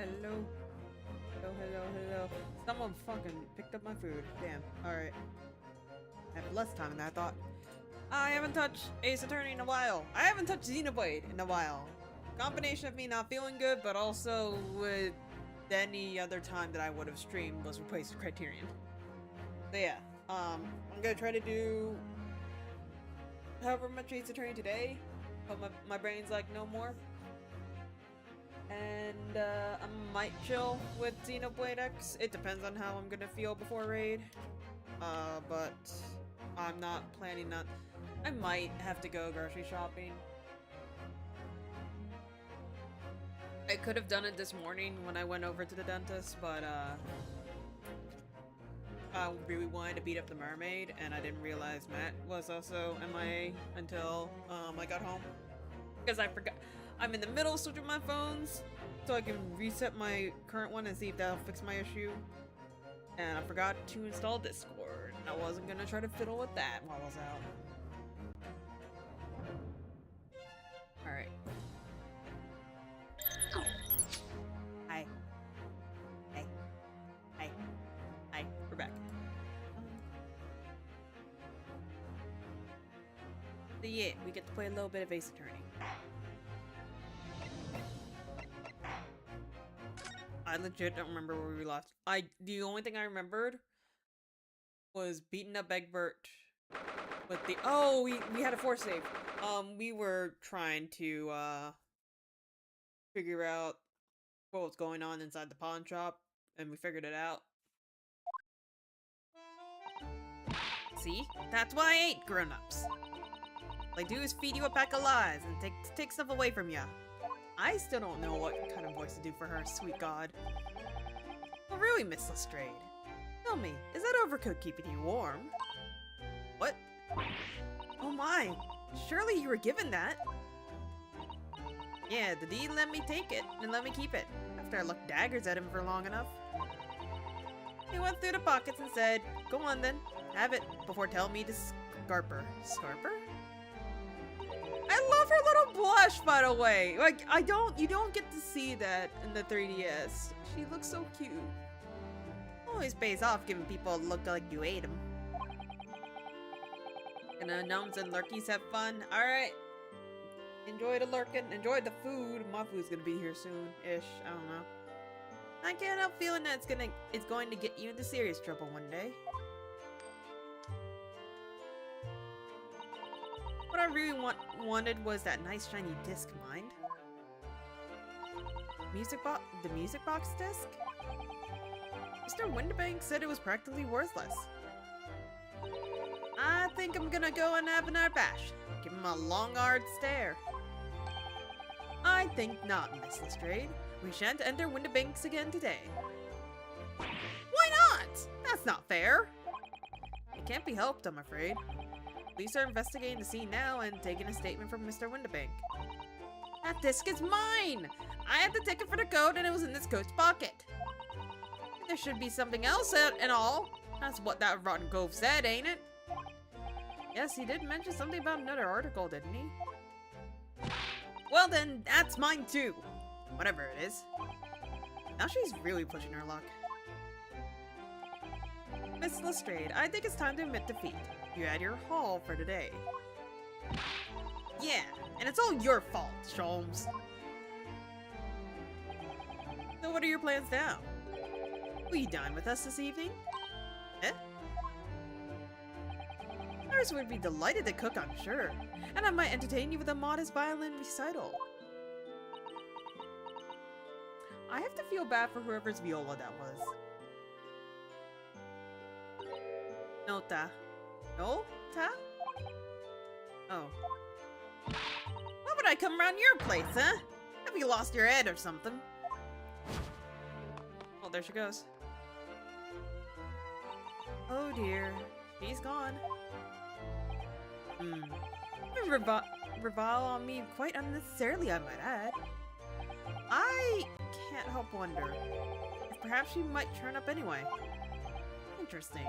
Hello. Hello. Someone fucking picked up my food. Damn. Alright. I have less time than I thought. I haven't touched Ace Attorney in a while. I haven't touched Xenoblade in a while. Combination of me not feeling good, but also with any other time that I would have streamed was replaced with Criterion. So yeah. I'm gonna try to do however much Ace Attorney today, but my brain's like no more. And I might chill with Xenoblade X. It depends on how I'm gonna feel before raid. But I'm not planning on. I might have to go grocery shopping. I could have done it this morning when I went over to the dentist, but I really wanted to beat up the mermaid, and I didn't realize Matt was also MIA until I got home. Because I forgot. I'm in the middle of switching my phones, so I can reset my current one and see if that'll fix my issue. And I forgot to install Discord. I wasn't gonna try to fiddle with that while I was out. Alright. Hi. Hi. We're back. So yeah, we get to play a little bit of Ace Attorney. I legit don't remember where we left. The only thing I remembered was beating up Egbert with the we had a force save. We were trying to figure out what was going on inside the pawn shop, and we figured it out. See? That's why I ain't grown-ups. All I do is feed you a pack of lies and take stuff away from ya. I still don't know what kind of voice to do for her, sweet god. Well, really, Miss Lestrade. Tell me, is that overcoat keeping you warm? What? Oh my, surely you were given that. Yeah, the deed let me take it, and let me keep it, after I looked daggers at him for long enough. He went through the pockets and said, go on then, have it, before telling me to scarper. Scarper? I love her little blush, by the way. Like, you don't get to see that in the 3DS. She looks so cute. Always pays off giving people a look like you ate them. Gonna gnomes and lurkies have fun? Alright. Enjoy the lurking. Enjoy the food. My food's gonna be here soon-ish. I don't know. I can't help feeling that it's going to get you into serious trouble one day. What I really wanted was that nice shiny disc of mine. The music box disc? Mr. Winterbank said it was practically worthless. I think I'm gonna go and have another bash. Give him a long hard stare. I think not, Miss Lestrade. We shan't enter Winterbanks again today. Why not? That's not fair. It can't be helped, I'm afraid. Police are investigating the scene now and taking a statement from Mr. Winterbank. That disc is mine! I had the ticket for the code and it was in this coat's pocket. There should be something else and all. That's what that rotten cove said, ain't it? Yes, he did mention something about another article, didn't he? Well then, that's mine too. Whatever it is. Now she's really pushing her luck. Miss Lestrade, I think it's time to admit defeat. You had your haul for today. Yeah, and it's all your fault, Sholmes. So what are your plans now? Will you dine with us this evening? Eh? Iris would be delighted to cook, I'm sure. And I might entertain you with a modest violin recital. I have to feel bad for whoever's viola that was. Nota. Nota? Oh. Why would I come around your place, huh? Have you lost your head or something? Oh, there she goes. Oh dear. She's gone. You revile on me quite unnecessarily, I might add. I can't help wonder if perhaps she might turn up anyway. Interesting.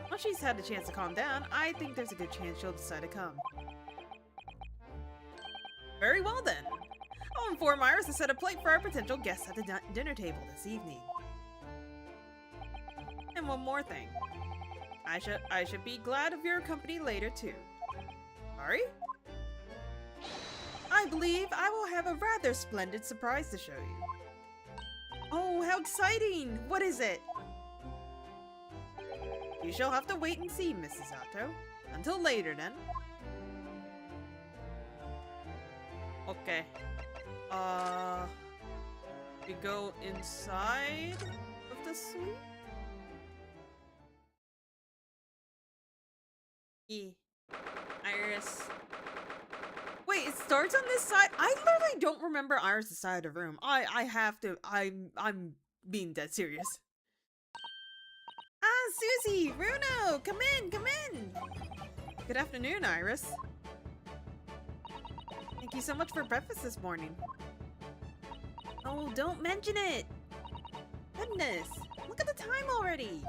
Once she's had the chance to calm down, I think there's a good chance she'll decide to come. Very well then. I'll inform Iris to set a plate for our potential guests at the dinner table this evening. And one more thing. I should be glad of your company later too. Sorry? I believe I will have a rather splendid surprise to show you. Oh, how exciting! What is it? You shall have to wait and see, Mrs. Otto. Until later, then. Okay. We go inside of the suite? Iris. Wait, it starts on this side? I literally don't remember Iris' side of the room. I have to. I'm being dead serious. Ah, Susie! Bruno! Come in! Come in! Good afternoon, Iris. Thank you so much for breakfast this morning. Oh, don't mention it! Goodness! Look at the time already!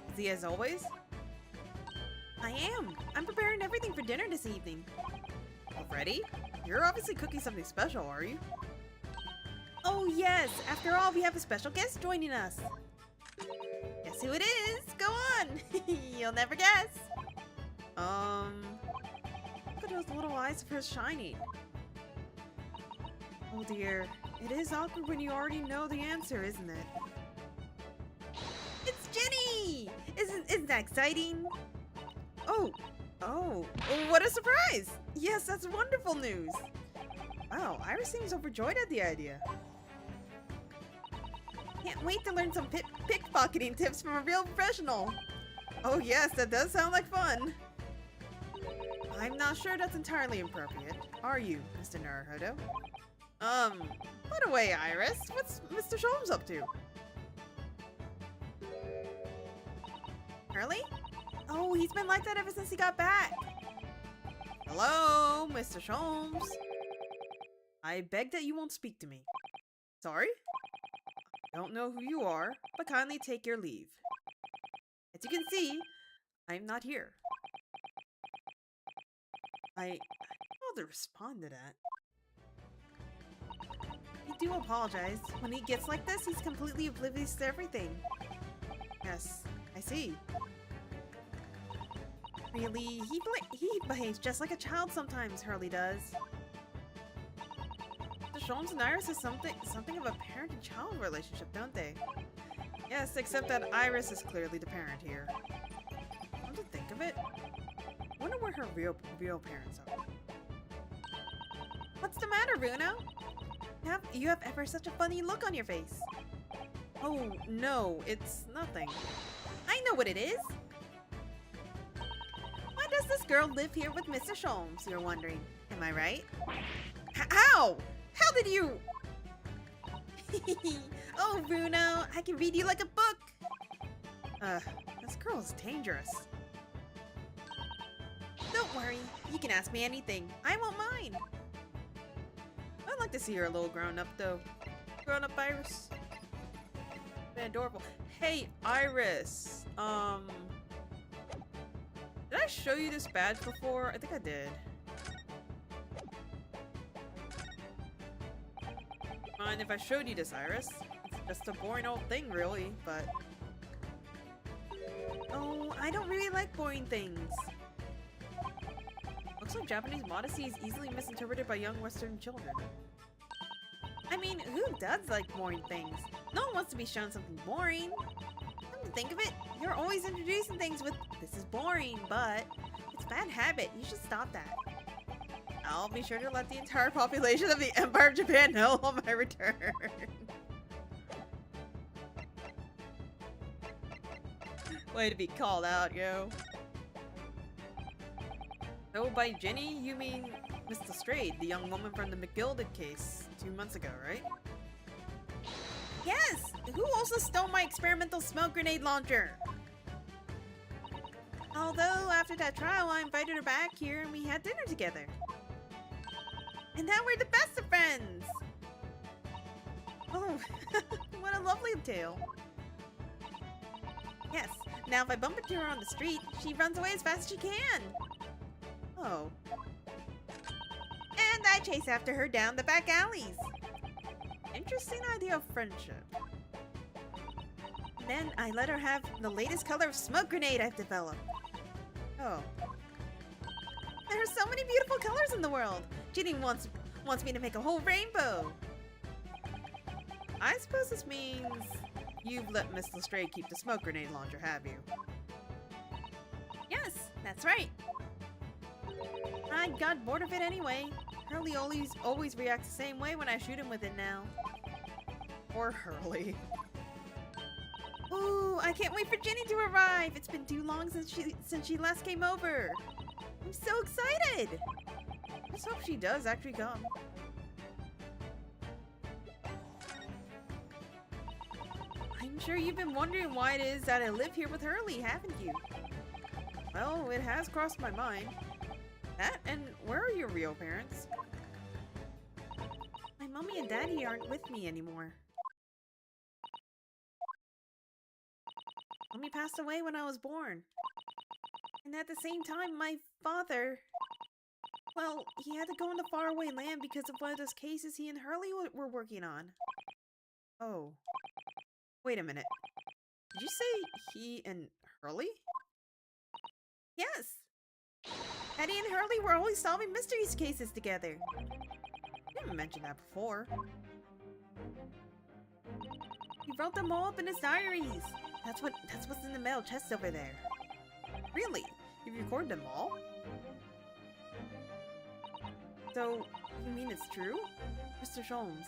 Busy as always? I am! I'm preparing everything for dinner this evening. Already? You're obviously cooking something special, are you? Oh yes! After all, we have a special guest joining us! Guess who it is? Go on! You'll never guess! Look at those little eyes of hers shining. Oh dear. It is awkward when you already know the answer, isn't it? It's Jenny! Isn't that exciting? Oh, what a surprise! Yes, that's wonderful news! Wow, Iris seems overjoyed at the idea. Can't wait to learn some pickpocketing tips from a real professional! Oh yes, that does sound like fun! I'm not sure that's entirely appropriate, are you, Mr. Naruhodo? By the way, Iris, what's Mr. Sholmes up to? Hurley? Oh, he's been like that ever since he got back. Hello, Mr. Sholmes. I beg that you won't speak to me. Sorry? I don't know who you are, but kindly take your leave. As you can see, I'm not here. I don't know how to respond to that. I do apologize. When he gets like this, he's completely oblivious to everything. Yes, I see. Really, he behaves just like a child sometimes, Hurley does. The Sholmes and Iris is something of a parent and child relationship, don't they? Yes, except that Iris is clearly the parent here. Come to think of it, I wonder where her real parents are. What's the matter, Bruno? You have ever such a funny look on your face. Oh, no, it's nothing. I know what it is! Why does this girl live here with Mr. Sholmes, you're wondering? Am I right? How? How did you... Oh, Bruno, I can read you like a book! This girl is dangerous. Don't worry, you can ask me anything. I won't mind. I'd like to see her a little grown up, though. Grown up Iris. Been adorable. Hey, Iris. Did I show you this badge before? I think I did. Mind if I showed you this, Iris? It's just a boring old thing, really, but... Oh, I don't really like boring things. Looks like Japanese modesty is easily misinterpreted by young Western children. I mean, who does like boring things? No one wants to be shown something boring. Come to think of it, you're always introducing things with, this is boring, but it's a bad habit. You should stop that. I'll be sure to let the entire population of the Empire of Japan know on my return. Way to be called out, yo. So by Jenny, you mean Miss Lestrade, the young woman from the McGilded case 2 months ago, right? Yes! Who also stole my experimental smoke grenade launcher? Although, after that trial, I invited her back here and we had dinner together. And now we're the best of friends! Oh, what a lovely tale. Yes, now if I bump into her on the street, she runs away as fast as she can. Oh. And and I chase after her down the back alleys. Interesting idea of friendship. Then I let her have the latest color of smoke grenade I've developed. Oh. There are so many beautiful colors in the world. Ginny wants me to make a whole rainbow. I suppose this means you've let Miss Lestrade keep the smoke grenade launcher, have you? Yes, that's right. I got bored of it anyway. Hurley always reacts the same way when I shoot him with it now. Poor Hurley. Ooh, I can't wait for Ginny to arrive. It's been too long since she last came over. I'm so excited. Let's hope she does actually come. I'm sure you've been wondering why it is that I live here with Hurley, haven't you? Well, it has crossed my mind. That and where are your real parents? My mommy and daddy aren't with me anymore. Mommy passed away when I was born. And at the same time, my father... Well, he had to go into faraway land because of one of those cases he and Hurley were working on. Oh. Wait a minute. Did you say he and Hurley? Yes! Eddie and Hurley were always solving mysteries cases together. I didn't mention that before. He wrote them all up in his diaries. That's what's in the metal chest over there. Really? You recorded them all? So, you mean it's true? Mr. Sholmes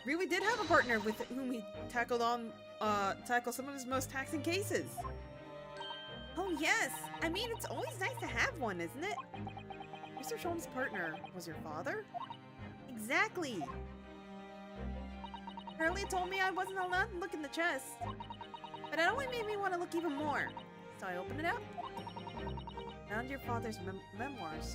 really did have a partner with whom he tackled some of his most taxing cases. Oh yes! I mean, it's always nice to have one, isn't it? Mr. Sholmes' partner was your father? Exactly! Hurley told me I wasn't allowed to look in the chest. But it only made me want to look even more. So I opened it up. Found your father's memoirs.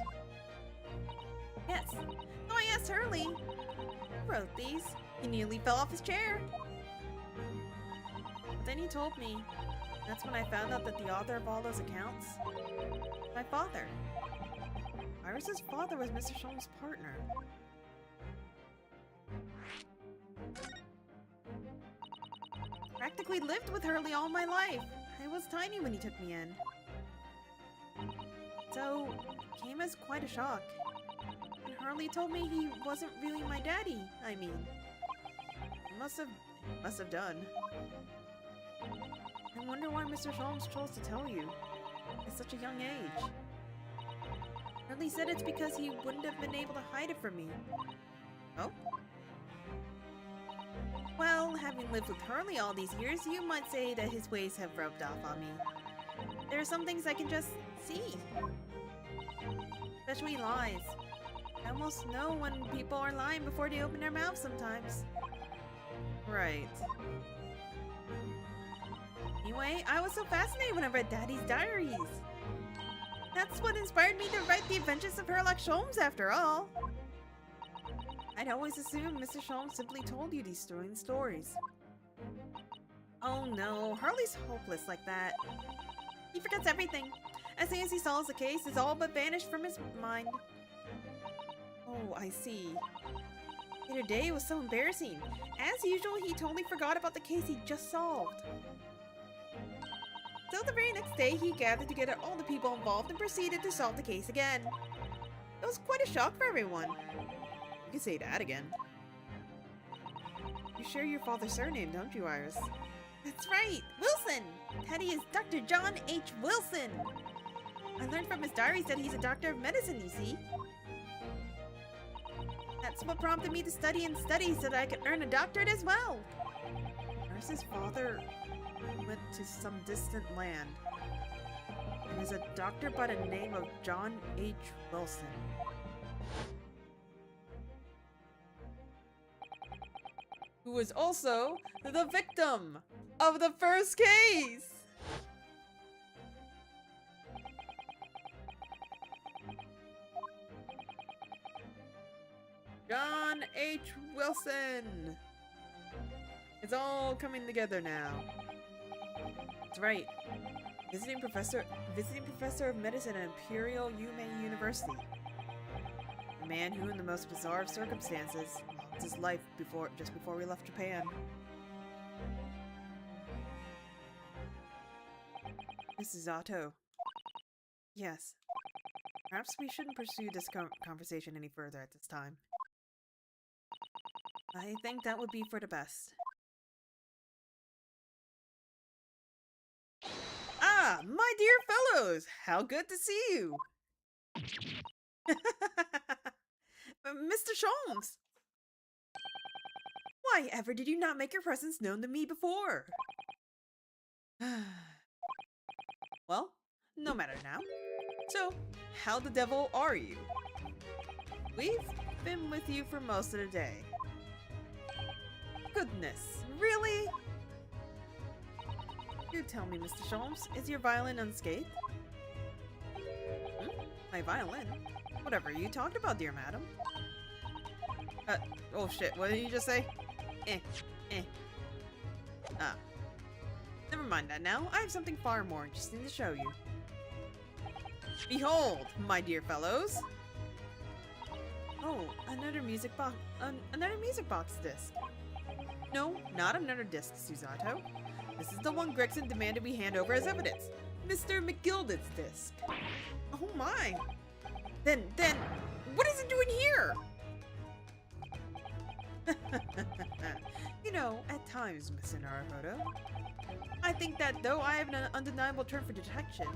Yes. So I asked Hurley. Who wrote these? He nearly fell off his chair. But then he told me. That's when I found out that the author of all those accounts, my father. Iris's father was Mr. Sholmes' partner. Practically lived with Hurley all my life. I was tiny when he took me in. So, it came as quite a shock. And Hurley told me he wasn't really my daddy, I mean. He must have done. I wonder why Mr. Sholmes chose to tell you at such a young age. Hurley said it's because he wouldn't have been able to hide it from me. Oh? Well, having lived with Hurley all these years, you might say that his ways have rubbed off on me. There are some things I can just see. Especially lies. I almost know when people are lying before they open their mouths sometimes. Right. Anyway, I was so fascinated when I read Daddy's diaries. That's what inspired me to write The Adventures of Sherlock Sholmes after all. I'd always assumed Mr. Sholmes simply told you these strange stories. Oh no, Hurley's hopeless like that. He forgets everything. As soon as he solves the case, it's all but vanished from his mind. Oh, I see. The other day was so embarrassing. As usual, he totally forgot about the case he just solved. So the very next day, he gathered together all the people involved and proceeded to solve the case again. It was quite a shock for everyone. You can say that again. You share your father's surname, don't you, Iris? That's right! Wilson! Teddy is Dr. John H. Wilson! I learned from his diaries that he's a doctor of medicine, you see. That's what prompted me to study and study so that I could earn a doctorate as well. Iris's father went to some distant land and is a doctor by the name of John H. Wilson. Who was also the victim of the first case! John H. Wilson! It's all coming together now. That's right. Visiting professor of medicine at Imperial Yume University. A man who, in the most bizarre of circumstances, lost his life just before we left Japan. Mrs. Otto. Yes. Perhaps we shouldn't pursue this conversation any further at this time. I think that would be for the best. Ah, my dear fellows! How good to see you! Mr. Sholmes! Why ever did you not make your presence known to me before? Well, no matter now. So, how the devil are you? We've been with you for most of the day. Goodness, really? Do tell me, Mr. Sholmes, is your violin unscathed? My violin? Whatever you talked about, dear madam. Oh shit, what did you just say? Ah. Never mind that now. I have something far more interesting to show you. Behold, my dear fellows! Oh, another music box disc. No, not another disc, Susato. This is the one Gregson demanded we hand over as evidence. Mr. McGilded's disc. Oh my! Then, what is it doing here? You know, at times, Mr. Naruhodo, I think that though I have an undeniable turn for detection,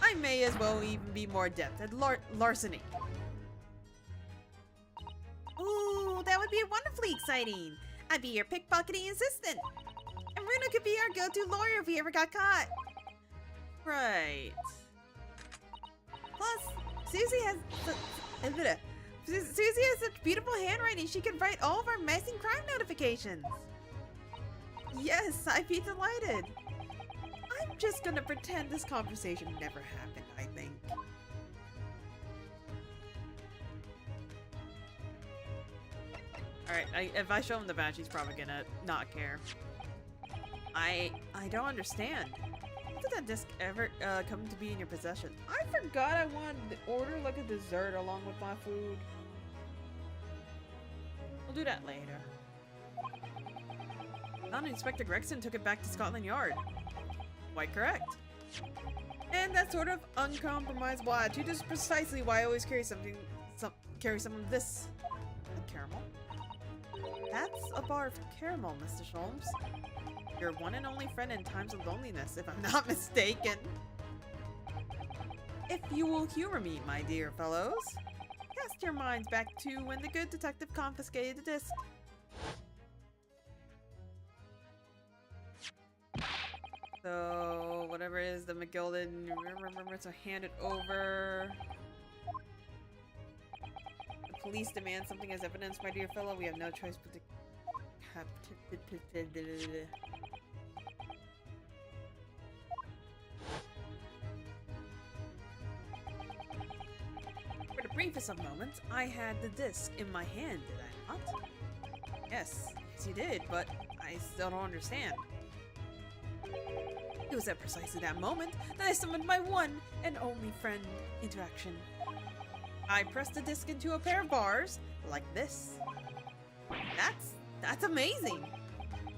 I may as well even be more adept at larceny. Ooh, that would be wonderfully exciting. I'd be your pickpocketing assistant. And Runa could be our go-to lawyer if we ever got caught. Right. Plus, Susie has such beautiful handwriting, she can write all of our missing crime notifications. Yes, I'd be delighted. I'm just gonna pretend this conversation never happened, I think. Alright, if I show him the badge, he's probably gonna not care. I don't understand. How did that disc ever come to be in your possession? I forgot I wanted to order like a dessert along with my food. We'll do that later. Non-Inspector Gregson took it back to Scotland Yard. Quite correct. And that sort of uncompromisable attitude is precisely why I always carry some of this. Caramel? That's a bar of caramel, Mr. Sholmes. Your one and only friend in times of loneliness, if I'm not mistaken. If you will humor me, my dear fellows, cast your minds back to when the good detective confiscated the disc. So, whatever it is, the McGilded, remember to hand it over. The police demand something as evidence, my dear fellow. We have no choice but to For the briefest of moments, I had the disc in my hand, did I not? Yes, you did, but I still don't understand. It was at precisely that moment that I summoned my one and only friend interaction. I pressed the disc into a pair of bars, like this. That's amazing!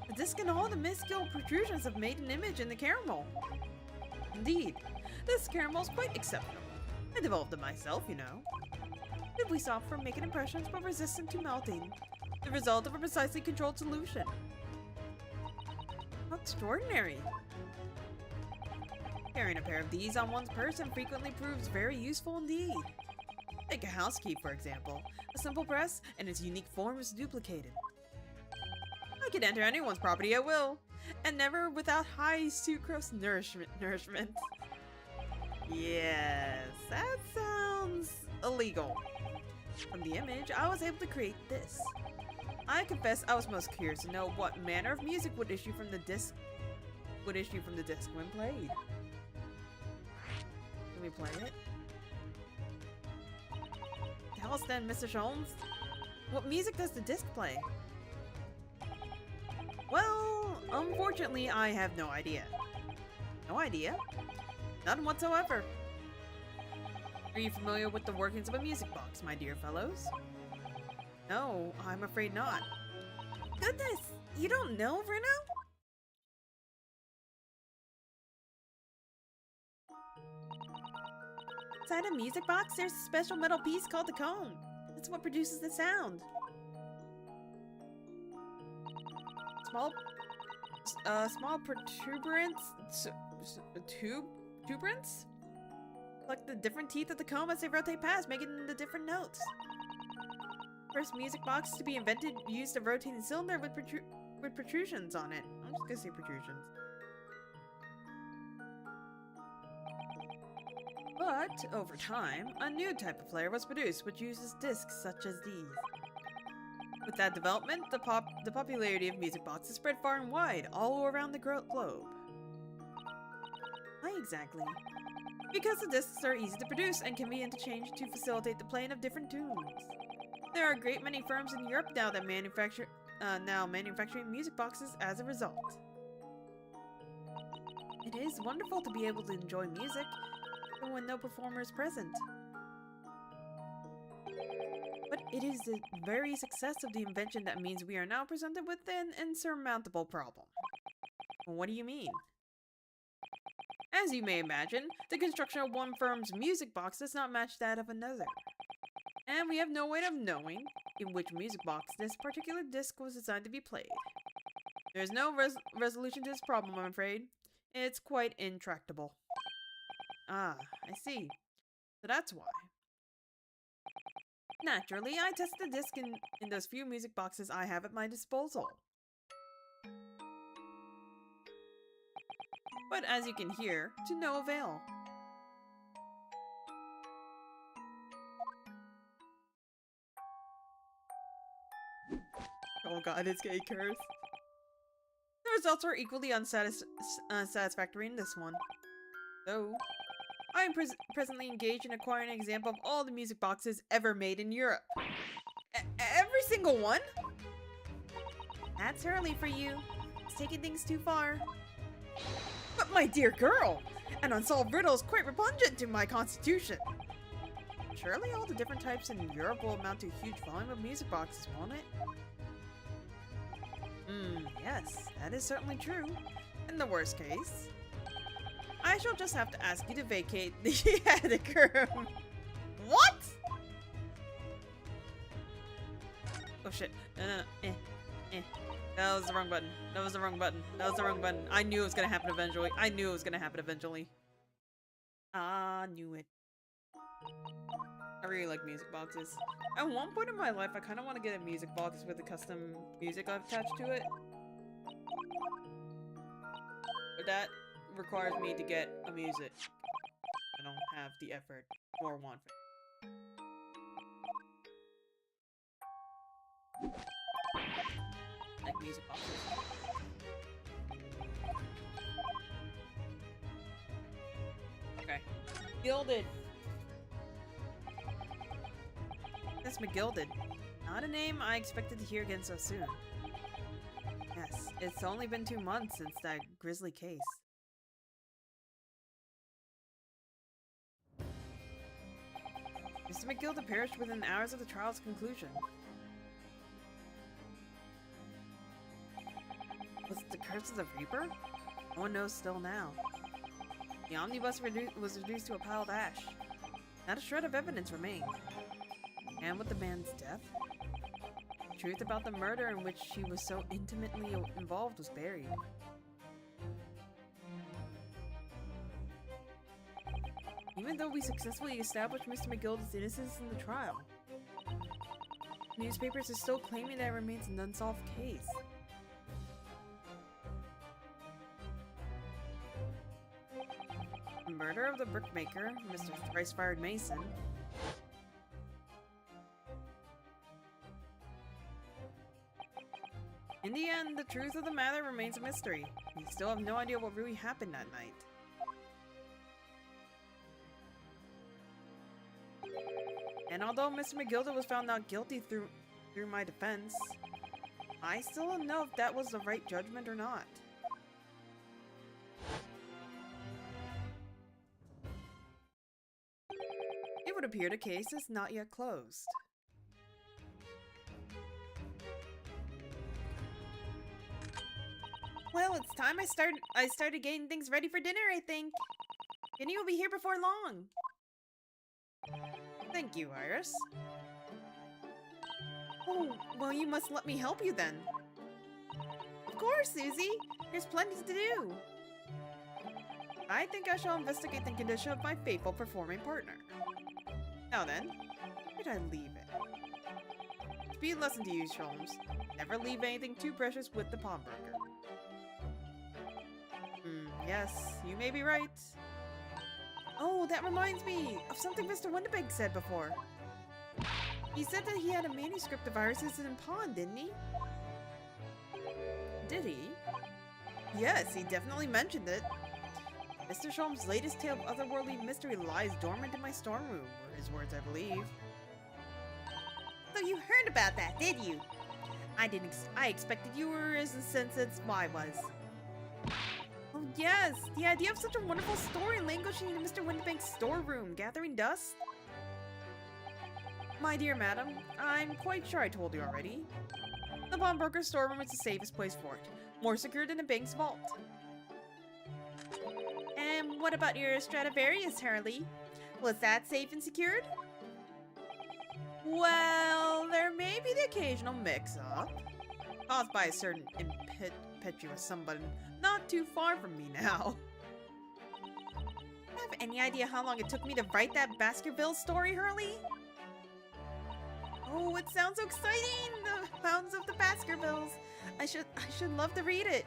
The disc and all the minuscule protrusions have made an image in the caramel. Indeed, this caramel is quite exceptional. I developed it myself, you know. Simply soft for making impressions but resistant to melting. The result of a precisely controlled solution. How extraordinary! Carrying a pair of these on one's person frequently proves very useful indeed. Take a house key, for example. A simple press, and its unique form is duplicated. I can enter anyone's property at will, and never without high sucrose nourishment. Yes, that sounds illegal. From the image, I was able to create this. I confess I was most curious to know what manner of music would issue from the disc when played. Can we play it? Tell us then, Mr. Sholmes. What music does the disc play? Well, unfortunately, I have no idea. No idea? None whatsoever. Are you familiar with the workings of a music box, my dear fellows? No, I'm afraid not. Goodness, you don't know, Bruno? Inside a music box, there's a special metal piece called the cone. That's what produces the sound. Small protuberance, tuberance? Like the different teeth of the comb as they rotate past, making the different notes. First music box to be invented used a rotating cylinder with protrusions on it. I'm just gonna say protrusions. But, over time, a new type of player was produced which uses discs such as these. With that development, the popularity of music boxes spread far and wide, all around the globe. Why exactly? Because the discs are easy to produce and can be interchanged to facilitate the playing of different tunes. There are a great many firms in Europe now that manufacturing music boxes as a result. It is wonderful to be able to enjoy music, even when no performer is present. But it is the very success of the invention that means we are now presented with an insurmountable problem. What do you mean? As you may imagine, the construction of one firm's music box does not match that of another. And we have no way of knowing in which music box this particular disc was designed to be played. There is no resolution to this problem, I'm afraid. It's quite intractable. Ah, I see. So that's why. Naturally, I test the disc in those few music boxes I have at my disposal. But as you can hear, to no avail. Oh god, it's getting cursed. The results are equally unsatisfactory in this one. So, I am presently engaged in acquiring an example of all the music boxes ever made in Europe. Every single one? That's early for you. It's taking things too far. But my dear girl, an unsolved riddle is quite repugnant to my constitution. Surely all the different types in Europe will amount to a huge volume of music boxes, won't it? Yes, that is certainly true. In the worst case, I shall just have to ask you to vacate the attic room. What? Oh shit. No. That was the wrong button. That was the wrong button. That was the wrong button. I knew it was gonna happen eventually. I knew it was gonna happen eventually. I knew it. I really like music boxes. At one point in my life, I kind of want to get a music box with a custom music attached to it. But that requires me to get a music. I don't have the effort or want for it. Like music boxes. Okay. Gilded. Miss McGilded. Not a name I expected to hear again so soon. Yes, it's only been 2 months since that grisly case. Mr. McGilded perished within hours of the trial's conclusion. Was it the curse of the Reaper? No one knows still now. The omnibus was reduced to a pile of ash. Not a shred of evidence remained. And with the man's death, the truth about the murder in which she was so intimately involved was buried. Even though we successfully established Mr. McGilded's innocence in the trial, newspapers are still claiming that it remains an unsolved case. The murder of the brickmaker, Mr. Thrice-Fired Mason, in the end, the truth of the matter remains a mystery. We still have no idea what really happened that night. And although Mr. McGilded was found not guilty through my defense, I still don't know if that was the right judgment or not. It would appear the case is not yet closed. Well, it's time I started getting things ready for dinner, I think. Jenny will be here before long. Thank you, Iris. Oh, well, you must let me help you then. Of course, Susie. There's plenty to do. I think I shall investigate the condition of my faithful performing partner. Now then, where did I leave it? To be a lesson to you, Sholmes. Never leave anything too precious with the pawnbroker. Yes, you may be right. Oh, that reminds me of something Mr. Windibank said before. He said that he had a manuscript of Iris's in pawn, didn't he? Did he? Yes, he definitely mentioned it. Mr. Sholmes' latest tale of otherworldly mystery lies dormant in my storm room, were his words, I believe. So you heard about that, did you? I expected you were as incensed as I was. Oh yes, the idea of such a wonderful story languishing in Mr. Windibank's storeroom, gathering dust. My dear madam, I'm quite sure I told you already. The pawnbroker's storeroom is the safest place for it, more secure than a bank's vault. And what about your Stradivarius, Harley? Was that safe and secured? Well, there may be the occasional mix-up, caused by a certain impetuous someone not too far from me now. Have any idea how long it took me to write that Baskerville story, Hurley? Oh, it sounds so exciting! The Hounds of the Baskervilles. I should love to read it.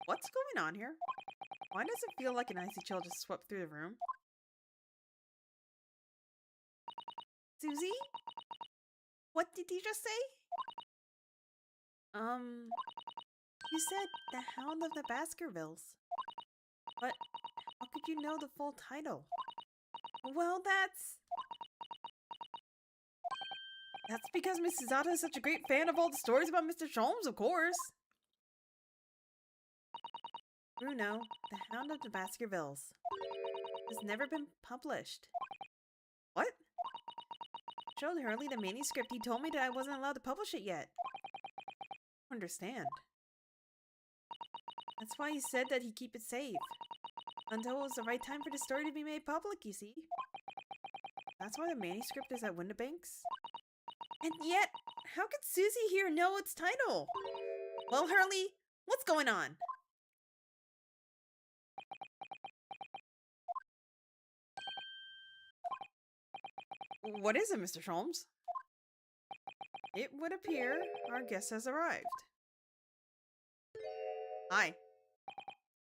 What's going on here? Why does it feel like an icy chill just swept through the room? Susie? What did you just say? You said the Hound of the Baskervilles. But how could you know the full title? Well, that's because Mrs. Zata is such a great fan of all the stories about Mr. Sholmes, of course. Bruno, the Hound of the Baskervilles, has never been published. What? I showed Hurley the manuscript. He told me that I wasn't allowed to publish it yet. I don't understand. That's why he said that he'd keep it safe. Until it was the right time for the story to be made public, you see. That's why the manuscript is at Windibank's. And yet, how could Susie here know its title? Well, Hurley, what's going on? What is it, Mr. Sholmes? It would appear our guest has arrived. Hi.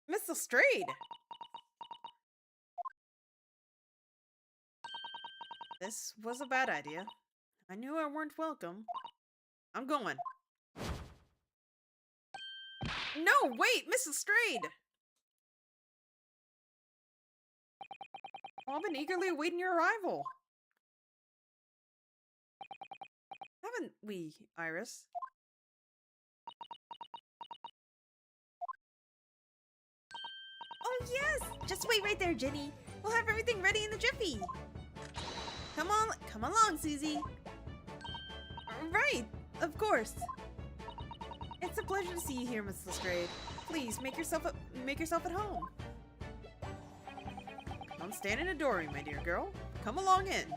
Miss Lestrade! This was a bad idea. I knew I weren't welcome. I'm going. No, wait, Miss Lestrade! I've been eagerly awaiting your arrival. Haven't we, Iris? Oh yes! Just wait right there, Jenny. We'll have everything ready in a jiffy. Come along, Susie. Right, of course. It's a pleasure to see you here, Miss Lestrade. Please make yourself at home. Don't stand in the doorway, my dear girl. Come along in.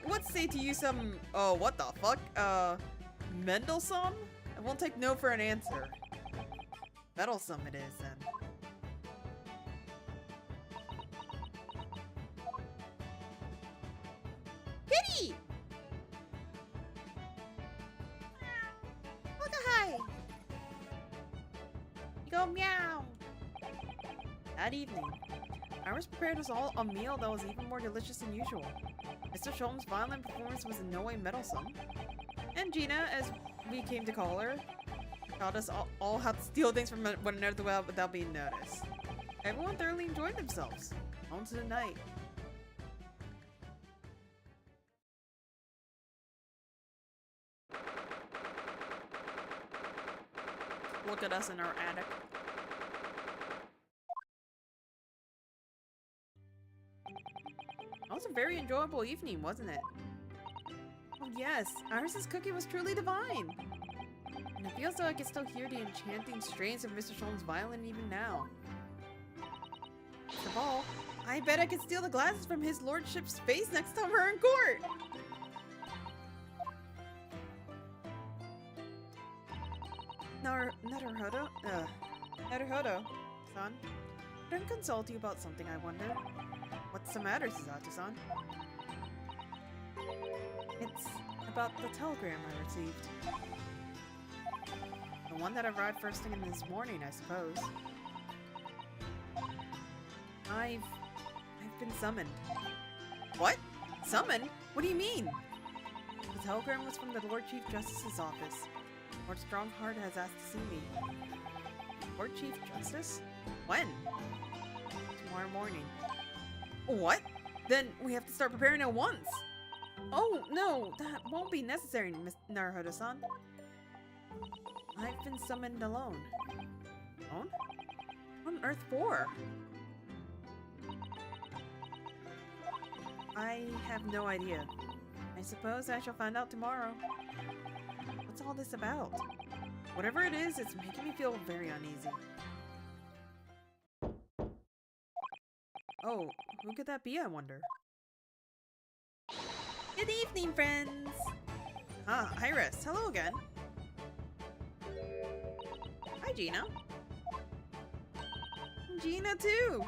Let's say to you some, oh, what the fuck? Mendelssohn? I won't take no for an answer. Meddlesome it is, then. Kitty! Look hi! You go meow! That evening, Iris prepared us all a meal that was even more delicious than usual. Mr. Sholmes' violin performance was in no way meddlesome, and Gina, as we came to call her, taught us all how to steal things from one another without being noticed. Everyone thoroughly enjoyed themselves. On to the night. Look at us in our attic. That was a very enjoyable evening, wasn't it? Oh yes, Iris's cookie was truly divine! And it feels though I can still hear the enchanting strains of Mr. Sholm's violin even now. First of all, I bet I could steal the glasses from his lordship's face next time we're in court! Naruhodo-san, can I consult you about something, I wonder? What's the matter, Suzato-san? It's about the telegram I received. The one that arrived first thing in this morning, I suppose. I've been summoned. What? Summoned? What do you mean? The telegram was from the Lord Chief Justice's office. Lord Strongheart has asked to see me. Lord Chief Justice? When? Tomorrow morning. What? Then we have to start preparing at once! Oh, no, that won't be necessary, Miss Naruhodo-san. I've been summoned alone. Alone? What on earth for? I have no idea. I suppose I shall find out tomorrow. What's all this about? Whatever it is, it's making me feel very uneasy. Oh, who could that be, I wonder? Good evening, friends! Ah, Iris, hello again. Hi, Gina. Gina, too!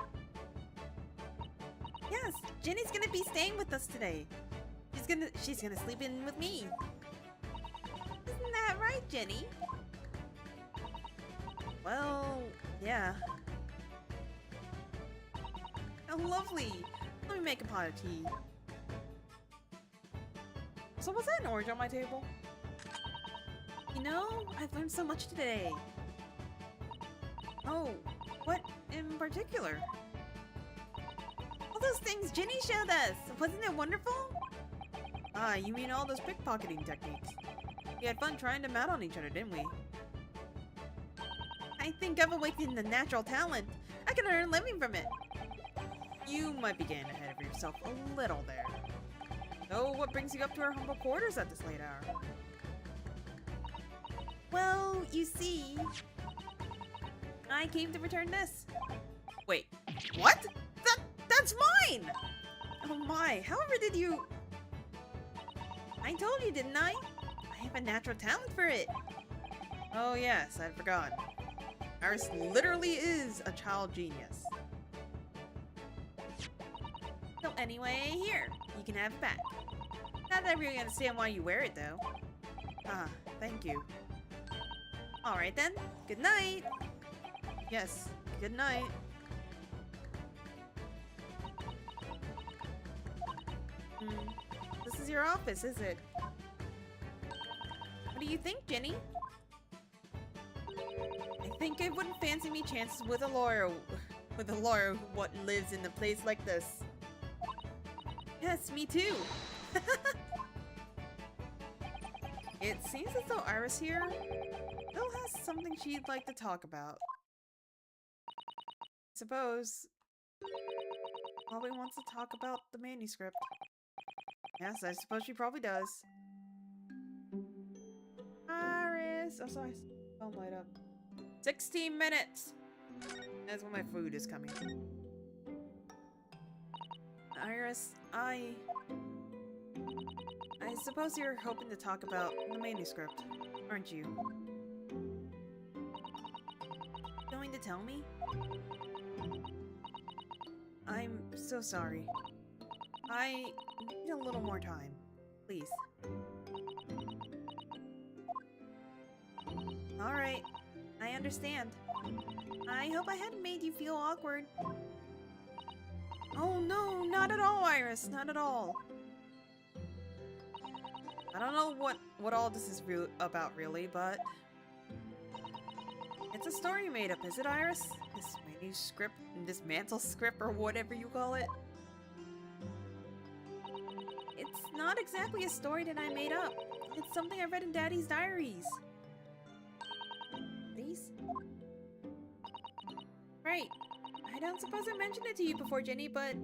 Yes, Jenny's gonna be staying with us today. She's gonna sleep in with me. Isn't that right, Jenny? Well, yeah. Oh, lovely! Let me make a pot of tea. So was that an orange on my table? You know, I've learned so much today. Oh, what in particular? All those things Jenny showed us! Wasn't it wonderful? Ah, you mean all those pickpocketing techniques. We had fun trying them out on each other, didn't we? I think I've awakened a natural talent. I can earn a living from it. You might be getting ahead of yourself a little there. So, what brings you up to our humble quarters at this late hour? Well, you see, I came to return this. Wait, what? That's mine! Oh my, however did you... I told you, didn't I? I have a natural talent for it. Oh yes, I'd forgotten. Iris literally is a child genius. So anyway, here, you can have it back. Not that I really understand why you wear it though. Ah, thank you. Alright then, good night! Yes, good night. This is your office, is it? What do you think, Jenny? I think I wouldn't fancy me chances with a lawyer who what lives in a place like this. Yes, me too. It seems as though Iris here still has something she'd like to talk about. I suppose probably wants to talk about the manuscript. Yes, I suppose she probably does. Iris! Oh, sorry. Phone light up. 16 minutes! That's when my food is coming. Iris, I suppose you're hoping to talk about the manuscript, aren't you? Going to tell me? I'm so sorry. I need a little more time, please. Alright, I understand. I hope I hadn't made you feel awkward. Oh no, not at all, Iris, not at all. I don't know what all this is about really, but... It's a story you made up, is it, Iris? This New script, dismantle script, or whatever you call it. It's not exactly a story that I made up. It's something I read in Daddy's diaries. Please? Right. I don't suppose I mentioned it to you before, Jenny, but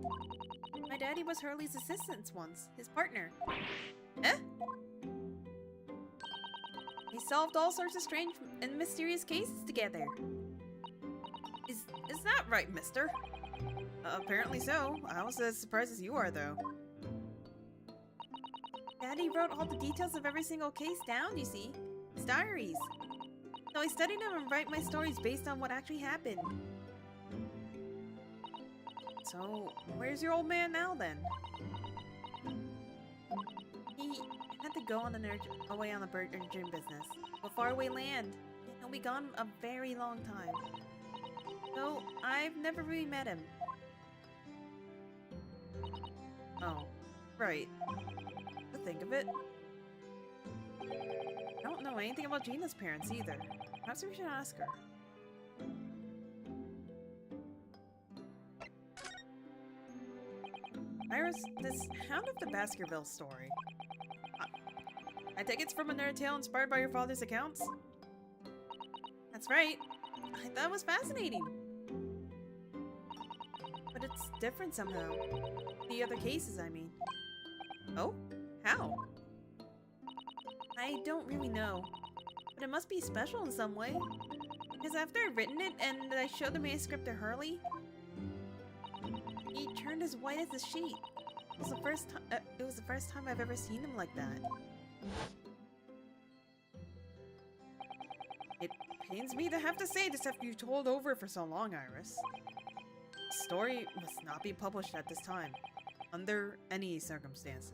my daddy was Hurley's assistant once, his partner. Eh? They solved all sorts of strange and mysterious cases together. Is that right, mister? Apparently so. I was as surprised as you are, though. Daddy wrote all the details of every single case down, you see. His diaries. So I studied them and write my stories based on what actually happened. So, where's your old man now, then? He had to go on away on the urgent business. A faraway land. He'll be gone a very long time. So, I've never really met him. Oh, right. To think of it. I don't know anything about Gina's parents either. Perhaps we should ask her. Iris, this Hound of the Baskerville story. I take it's from a nerd tale inspired by your father's accounts? That's right. I thought it was fascinating. But it's different somehow. The other cases, I mean. Oh? How? I don't really know. But it must be special in some way. Because after I've written it and I showed the manuscript to Hurley, he turned as white as a sheet. It was the first time I've ever seen him like that. It pains me to have to say this after you told over for so long, Iris. The story must not be published at this time, under any circumstances.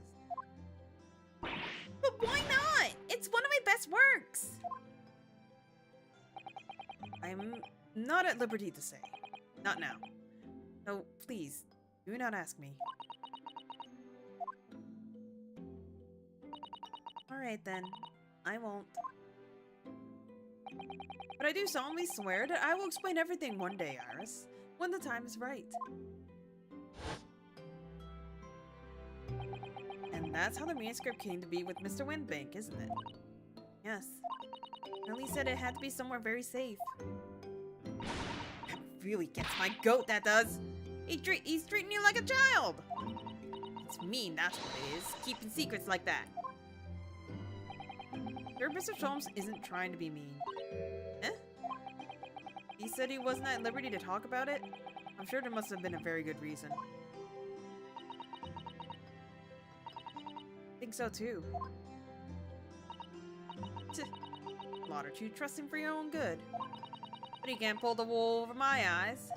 But why not? It's one of my best works! I'm not at liberty to say. Not now. So, please, do not ask me. Alright then, I won't. But I do solemnly swear that I will explain everything one day, Iris, when the time is right. And that's how the manuscript came to be with Mr. Windbank, isn't it? Yes. Ellie said it had to be somewhere very safe. That really gets my goat, that does! He's treating you like a child! It's mean, that's what it is, keeping secrets like that. Sure, Mr. Sholmes isn't trying to be mean. Eh? He said he wasn't at liberty to talk about it? I'm sure there must have been a very good reason. I think so too. A lot are too trusting for your own good. But he can't pull the wool over my eyes.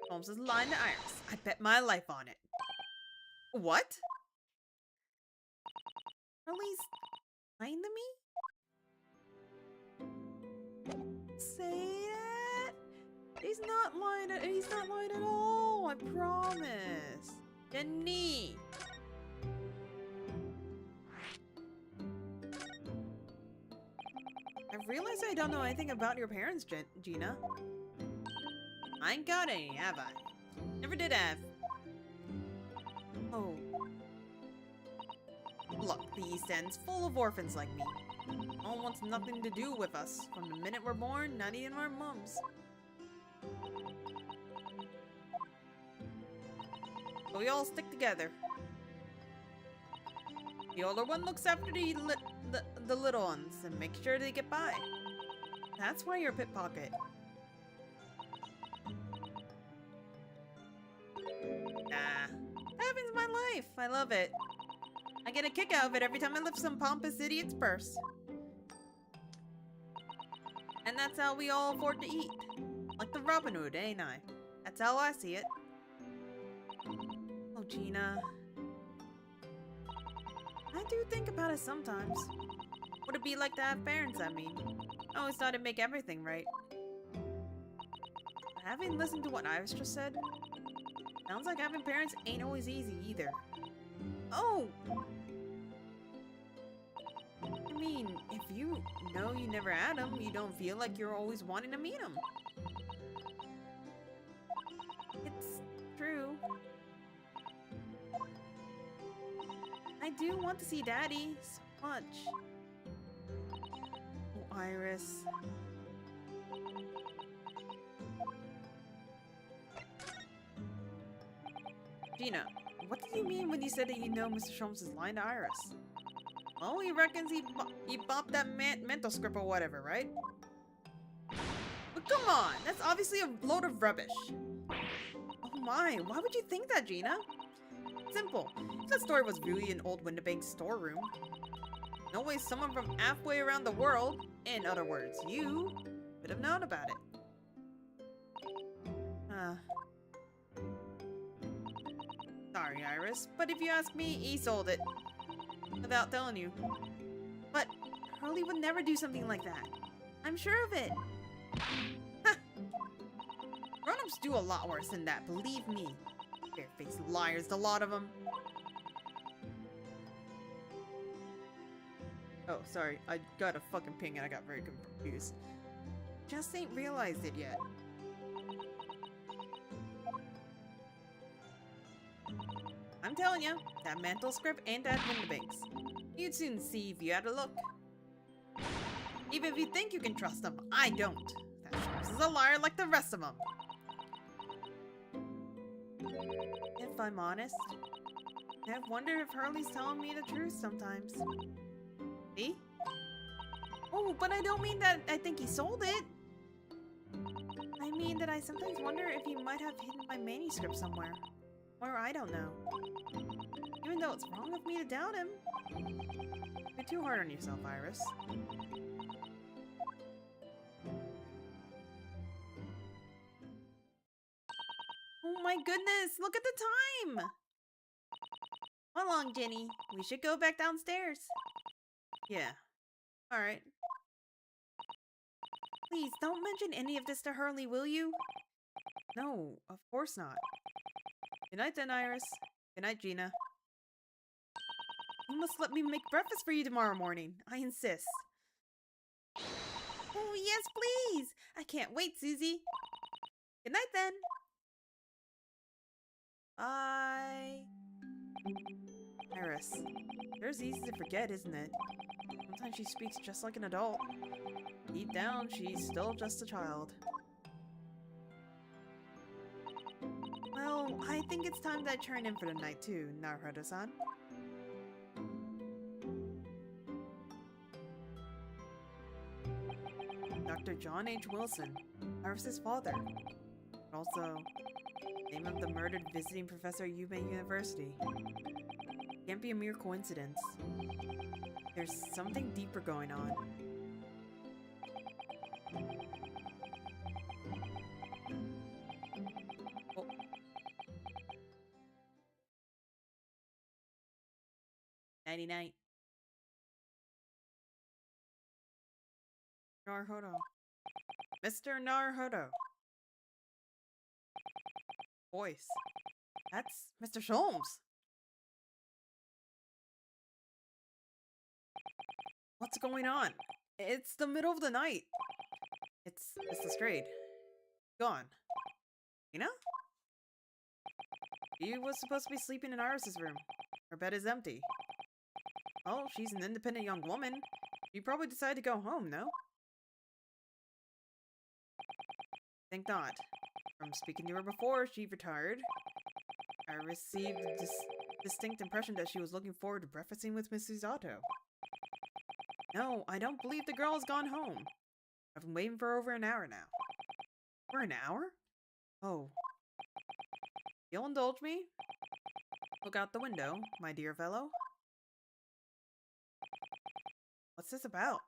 Holmes is lying to Iris. I bet my life on it. What? Ellie's lying to me? Say that? He's not lying at all, I promise. Jenny! I realize I don't know anything about your parents, Gina. I ain't got any, have I? Never did have. Oh. Look, the East End's full of orphans like me. No one wants nothing to do with us. From the minute we're born, not even our mums. But we all stick together. The older one looks after the little ones and makes sure they get by. That's why you're a pickpocket. Having's my life. I love it. I get a kick out of it every time I lift some pompous idiot's purse. And that's how we all afford to eat. Like the Robin Hood, ain't I? That's how I see it. Oh, Gina. I do think about it sometimes. What it'd be like to have parents, I mean. I always thought it'd make everything right. Having listened to what Iris just said, sounds like having parents ain't always easy either. Oh! I mean, if you know you never had them, you don't feel like you're always wanting to meet them. true. I do want to see Daddy so much. Oh, Iris. Gina, what did you mean when you said that you know Mr. Sholmes is lying to Iris? Well, he reckons he bopped that mental script or whatever, right? But come on, that's obviously a load of rubbish. Oh my, why would you think that, Gina? Simple. If that story was really in old Windibank's storeroom, no way someone from halfway around the world, in other words, you, would have known about it. Sorry, Iris, but if you ask me, he sold it. Without telling you. But Hurley would never do something like that. I'm sure of it. Ha! Grown-ups do a lot worse than that, believe me. Bare-faced liars, the lot of them. Oh, sorry. I got a fucking ping and I got very confused. Just ain't realized it yet. I'm telling you, that mental script ain't that Windibanks. You'd soon see if you had a look. Even if you think you can trust him, I don't. That Sholmes is a liar like the rest of them. If I'm honest, I wonder if Hurley's telling me the truth sometimes. See? Oh, but I don't mean that I think he sold it. I mean that I sometimes wonder if he might have hidden my manuscript somewhere. Or I don't know. Even though it's wrong of me to doubt him. You're too hard on yourself, Iris. Oh my goodness, look at the time! Come along, Jenny. We should go back downstairs. Yeah. Alright. Please, don't mention any of this to Hurley, will you? No, of course not. Good night then, Iris. Good night, Gina. You must let me make breakfast for you tomorrow morning. I insist. Oh, yes, please. I can't wait, Susie. Good night then. Bye. Iris. Sure is easy to forget, isn't it? Sometimes she speaks just like an adult. Deep down, she's still just a child. Well, I think it's time that I turn in for the night too, Naruhodo-san. Dr. John H. Wilson, Iris' father. Also, name of the murdered visiting professor at Yume University. Can't be a mere coincidence. There's something deeper going on. Oh. Nighty-night. Naruhodo. Mr. Naruhodo. Voice. That's Mr. Sholmes. What's going on? It's the middle of the night. It's Lestrade. Gone. You know? She was supposed to be sleeping in Iris' room. Her bed is empty. Oh, she's an independent young woman. She probably decided to go home, no? Think not. From speaking to her before she retired, I received a distinct impression that she was looking forward to breakfasting with Mrs. Otto. No, I don't believe the girl has gone home. I've been waiting for over an hour now. For an hour? Oh. You'll indulge me? Look out the window, my dear fellow. What's this about?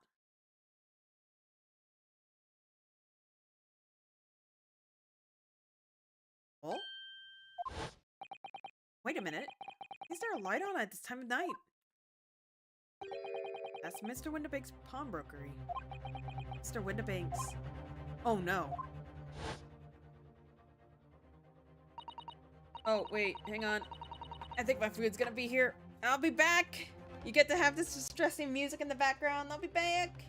Oh? Wait a minute. Is there a light on at this time of night? That's Mr. Windibank's pawnbrokery. Mr. Windibank's... Oh no. Oh, wait, hang on. I think my food's gonna be here. I'll be back! You get to have this distressing music in the background. I'll be back!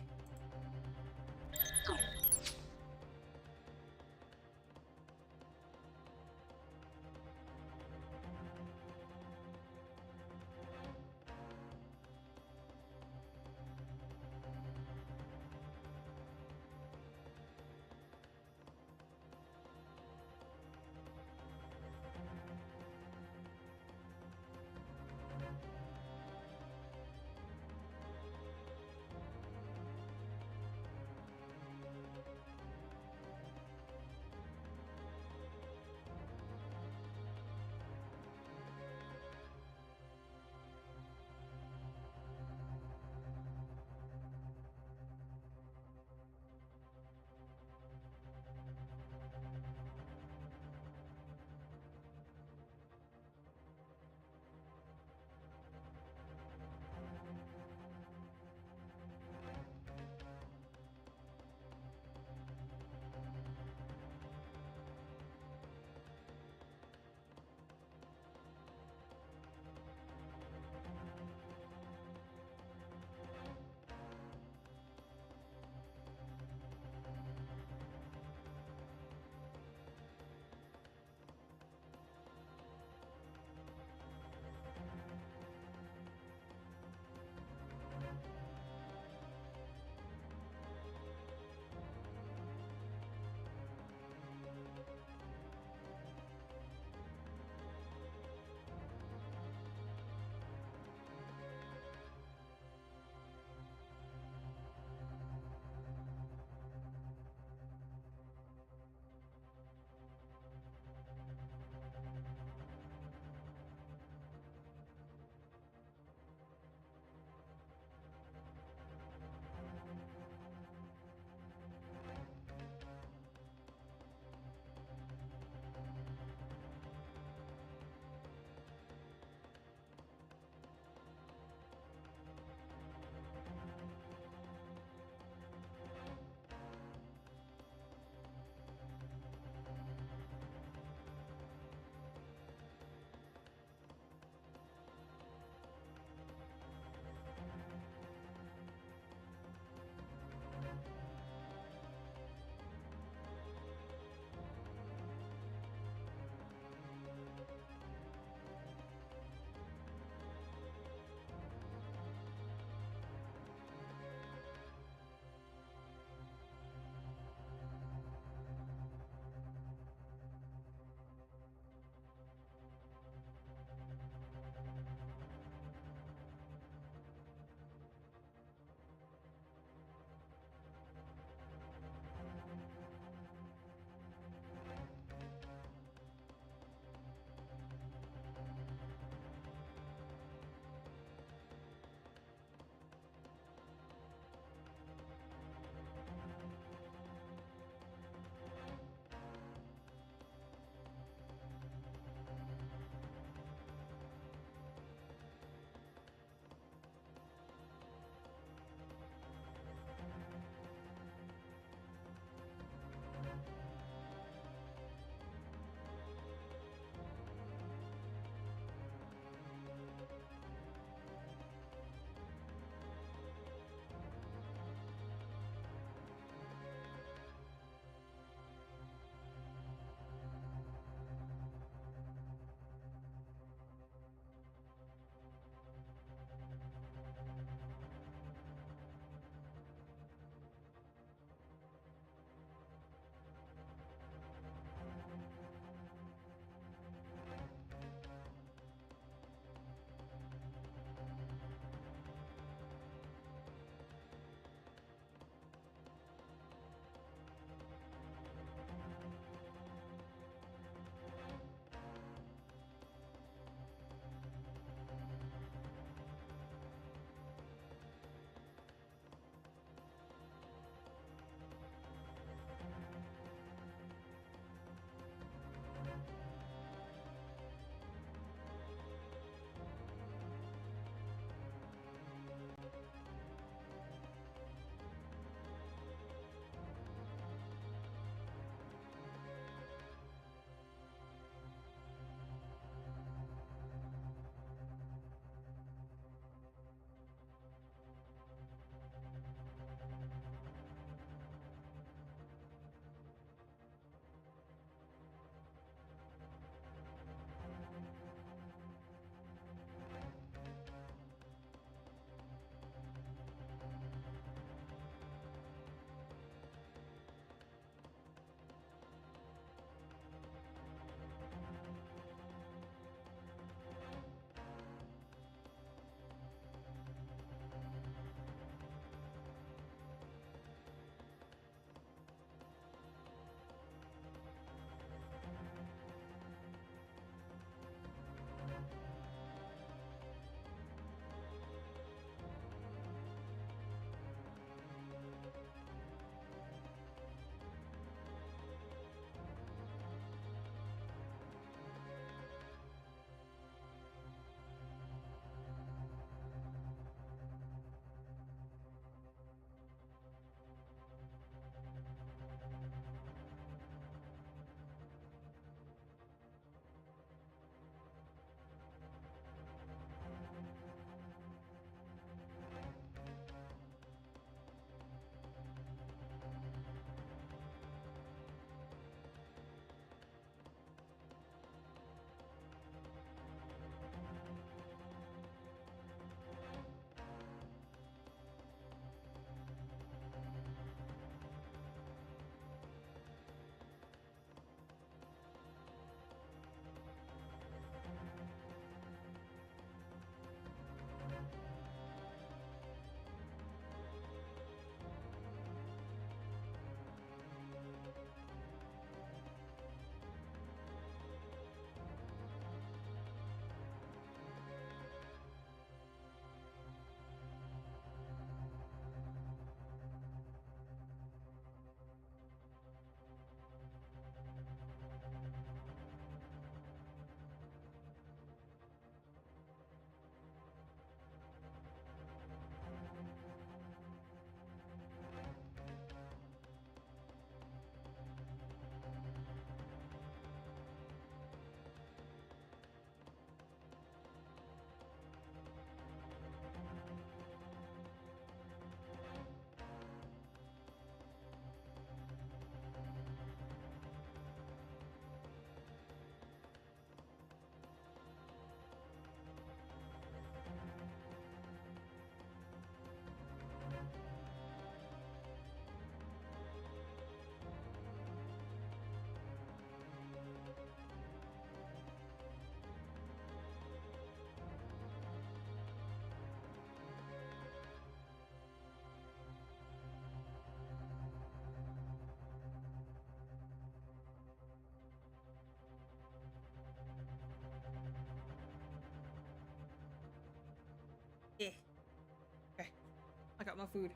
I got my food.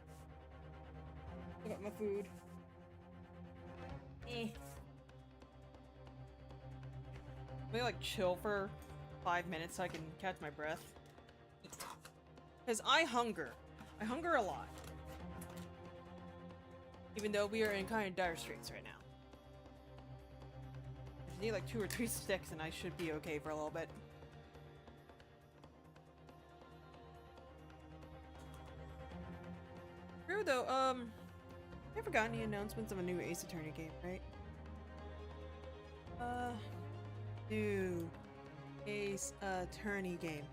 I got my food. Eh. Let me like chill for 5 minutes so I can catch my breath. Because I hunger. I hunger a lot. Even though we are in kind of dire straits right now. I just need like 2 or 3 sticks and I should be okay for a little bit. True though, never got any announcements of a new Ace Attorney game, right? New Ace Attorney game.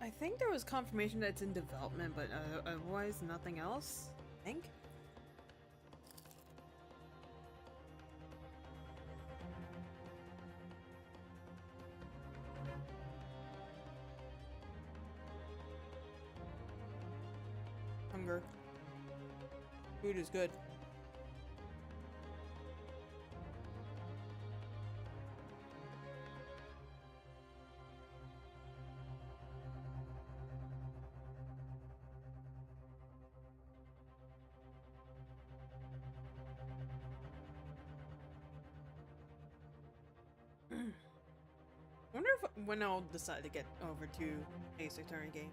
I think there was confirmation that it's in development, but otherwise nothing else, I think? Hunger. Food is good. I wonder if when I'll decide to get over to Ace Attorney game.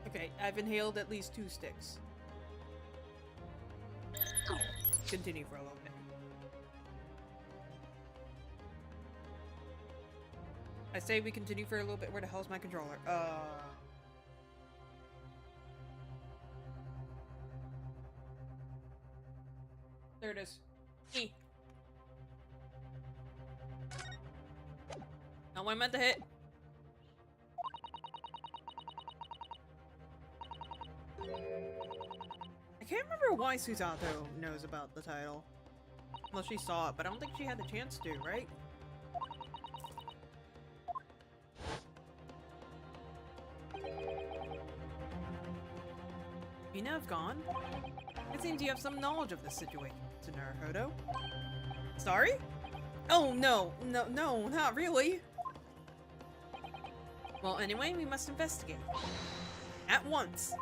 Okay, I've inhaled at least 2 sticks. Continue for a little bit. I say we continue for a little bit. Where the hell's my controller? There it is. E. Not what I meant to hit. I can't remember why Susato knows about the title. Unless she saw it, but I don't think she had the chance to, right? Ina's gone? It seems you have some knowledge of this situation, Naruhodo. Sorry? Oh no, no, not really. Well, anyway, we must investigate. At once.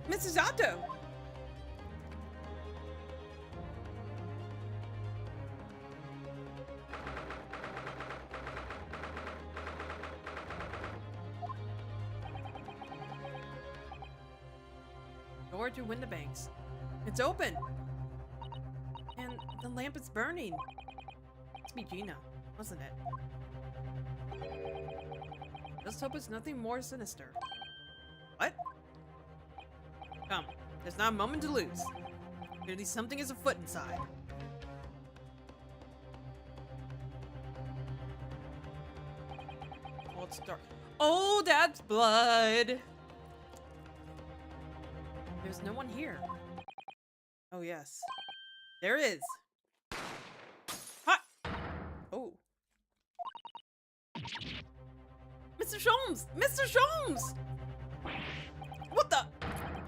Mrs. Otto! Door to Windibanks. It's open! And the lamp is burning. Must be Gina, wasn't it? Just hope it's nothing more sinister. What? Come, there's not a moment to lose. Clearly something is afoot inside. Oh, it's dark. Oh, that's blood! There's no one here. Oh, yes. There is. Ha! Oh. Mr. Sholmes! Mr. Sholmes! What the?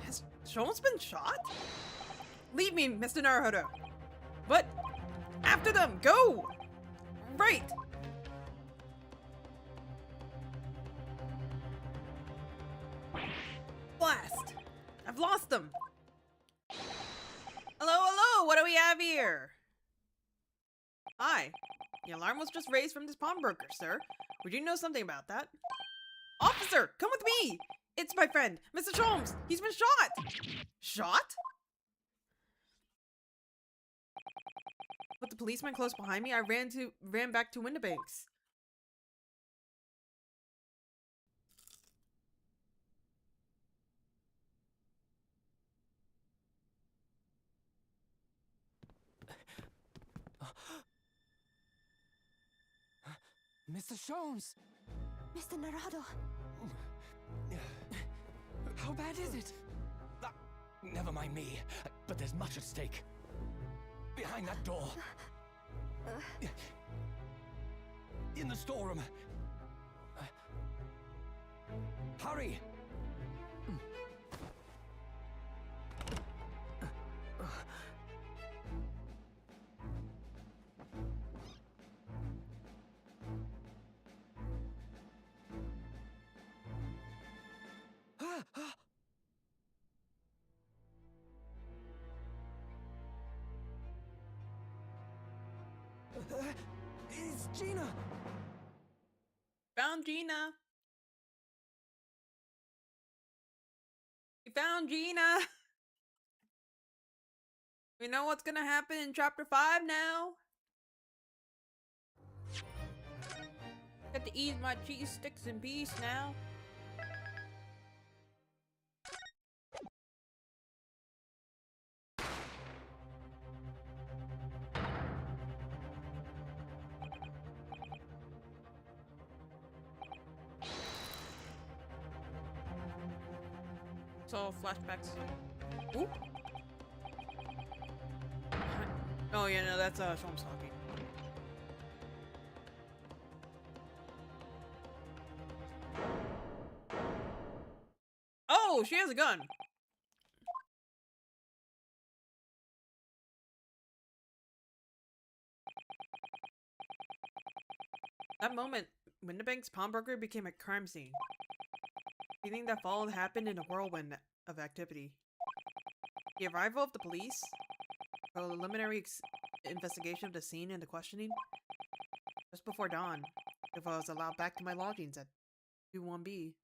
Has Sholmes been shot? Leave me, Mr. Naruhodo. What? After them! Go! Right! Blast! I've lost them! Hello, hello! Oh, what do we have here? Hi. The alarm was just raised from this pawnbroker, sir. Would you know something about that? Officer, come with me! It's my friend, Mr. Sholmes. He's been shot! Shot? With the policeman close behind me, I ran back to Windibanks. Mr. Sholmes! Mr. Narado. How bad is it? Never mind me, but there's much at stake. Behind that door. In the storeroom. Hurry! It's Gina! Found Gina. We found Gina. We know what's gonna happen in chapter 5 now. Get to eat my cheese sticks in peace now. So flashbacks. Ooh. Oh yeah, no, that's Sholmes talking. Oh, she has a gun. That moment, Windibank's pawnbroker became a crime scene. Everything that followed happened in a whirlwind of activity. The arrival of the police, a preliminary investigation of the scene and the questioning. Just before dawn, if I was allowed back to my lodgings at 21B.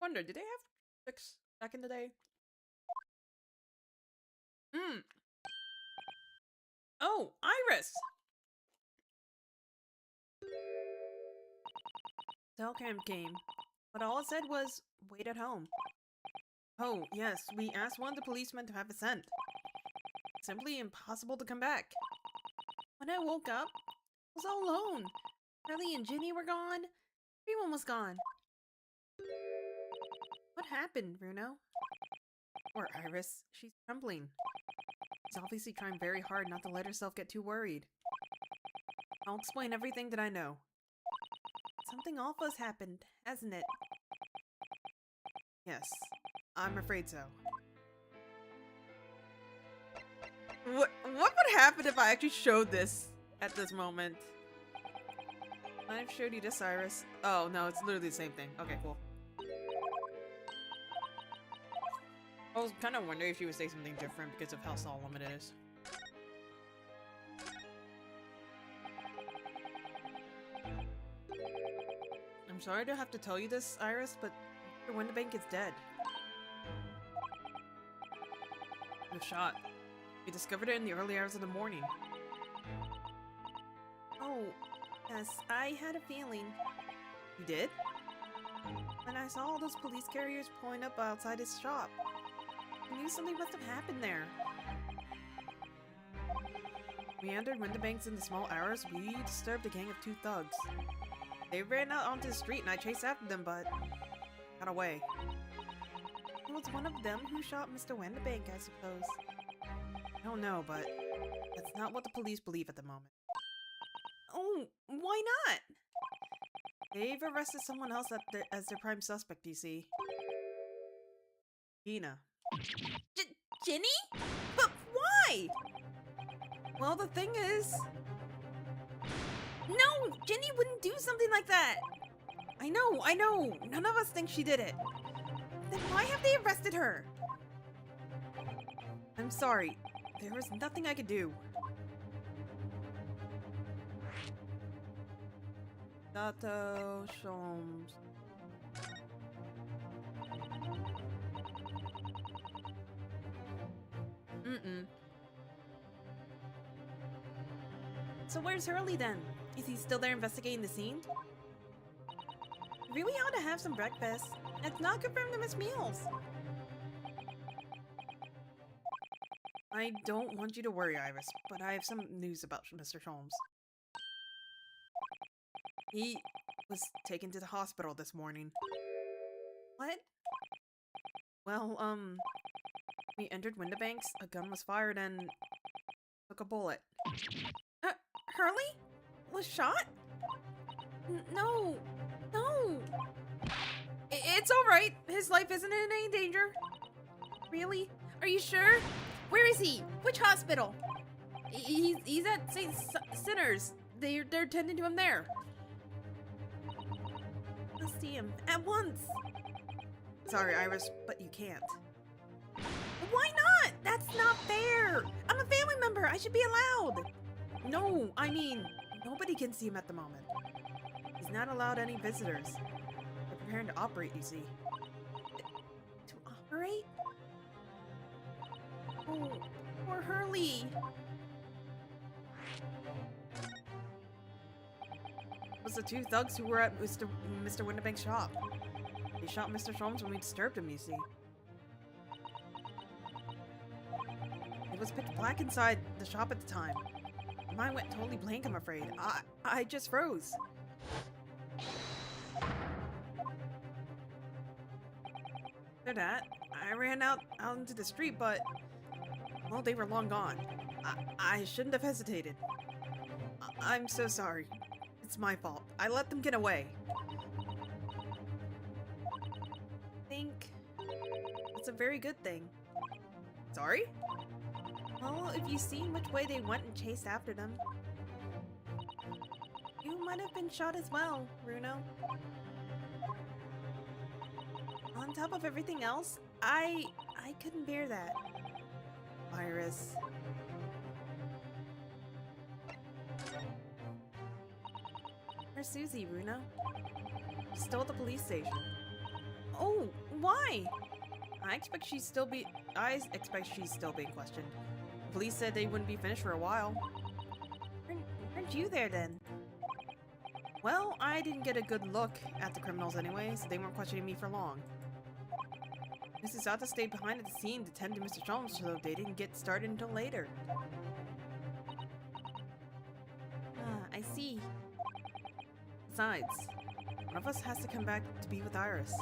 Wonder, did they have six back in the day? Oh, Iris! Telcam came, but all it said was, wait at home. Oh, yes, we asked one of the policemen to have it sent. Simply impossible to come back. When I woke up, I was all alone. Charlie and Ginny were gone. Everyone was gone. What happened, Bruno? Poor Iris. She's trembling. She's obviously trying very hard not to let herself get too worried. I'll explain everything that I know. Something awful has happened, hasn't it? Yes, I'm afraid so. What would happen if I actually showed this at this moment? I've showed you this, Iris. Oh, no, it's literally the same thing. Okay, cool. I was kind of wondering if she would say something different because of how solemn it is. I'm sorry to have to tell you this, Iris, but Mr. Windibank is dead. He was shot. We discovered it in the early hours of the morning. Oh, yes, I had a feeling. You did? When I saw all those police carriers pulling up outside his shop, I knew something must have happened there. We entered Windibanks in the small hours. We disturbed a gang of 2 thugs. They ran out onto the street and I chased after them, but got away. It was one of them who shot Mr. Windibank, I suppose. I don't know, but that's not what the police believe at the moment. Oh, why not? They've arrested someone else as their prime suspect, you see. Gina. Ginny? But why? Well, the thing is... No! Ginny wouldn't do something like that! I know! None of us think she did it. Then why have they arrested her? I'm sorry. There was nothing I could do. Sato Sholmes. So where's Hurley then? Is he still there investigating the scene? Really ought to have some breakfast. It's not good for him to miss meals. I don't want you to worry, Iris, but I have some news about Mr. Sholmes. He was taken to the hospital this morning. What? Well, we entered Windibanks, a gun was fired, and took a bullet. Hurley? Was shot? No. It's alright. His life isn't in any danger. Really? Are you sure? Where is he? Which hospital? He's at St. Sinners. They're tending to him there. I'll see him at once. Sorry, Iris, but you can't. Why not? That's not fair. I'm a family member. I should be allowed. No, I mean, nobody can see him at the moment. He's not allowed any visitors. They're preparing to operate, you see. To operate? Oh, poor Hurley. It was the two thugs who were at Mr. Windibank's shop. They shot Mr. Sholmes when we disturbed him, you see. It was pitch black inside the shop at the time. My mind went totally blank, I'm afraid. I just froze. After that, I ran out into the street, but... well, they were long gone. I shouldn't have hesitated. I'm so sorry. It's my fault. I let them get away. I think it's a very good thing. Sorry? Well, if you seen which way they went and chased after them, you might have been shot as well, Bruno. On top of everything else, I couldn't bear that. Iris. Where's Susie, Bruno? Still at the police station. Oh, why? I expect she's still being questioned. The police said they wouldn't be finished for a while. Aren't you there then? Well, I didn't get a good look at the criminals anyway, so they weren't questioning me for long. Mrs. Zata stayed behind at the scene to tend to Mr. Sholmes, so they didn't get started until later. I see. Besides, one of us has to come back to be with Iris.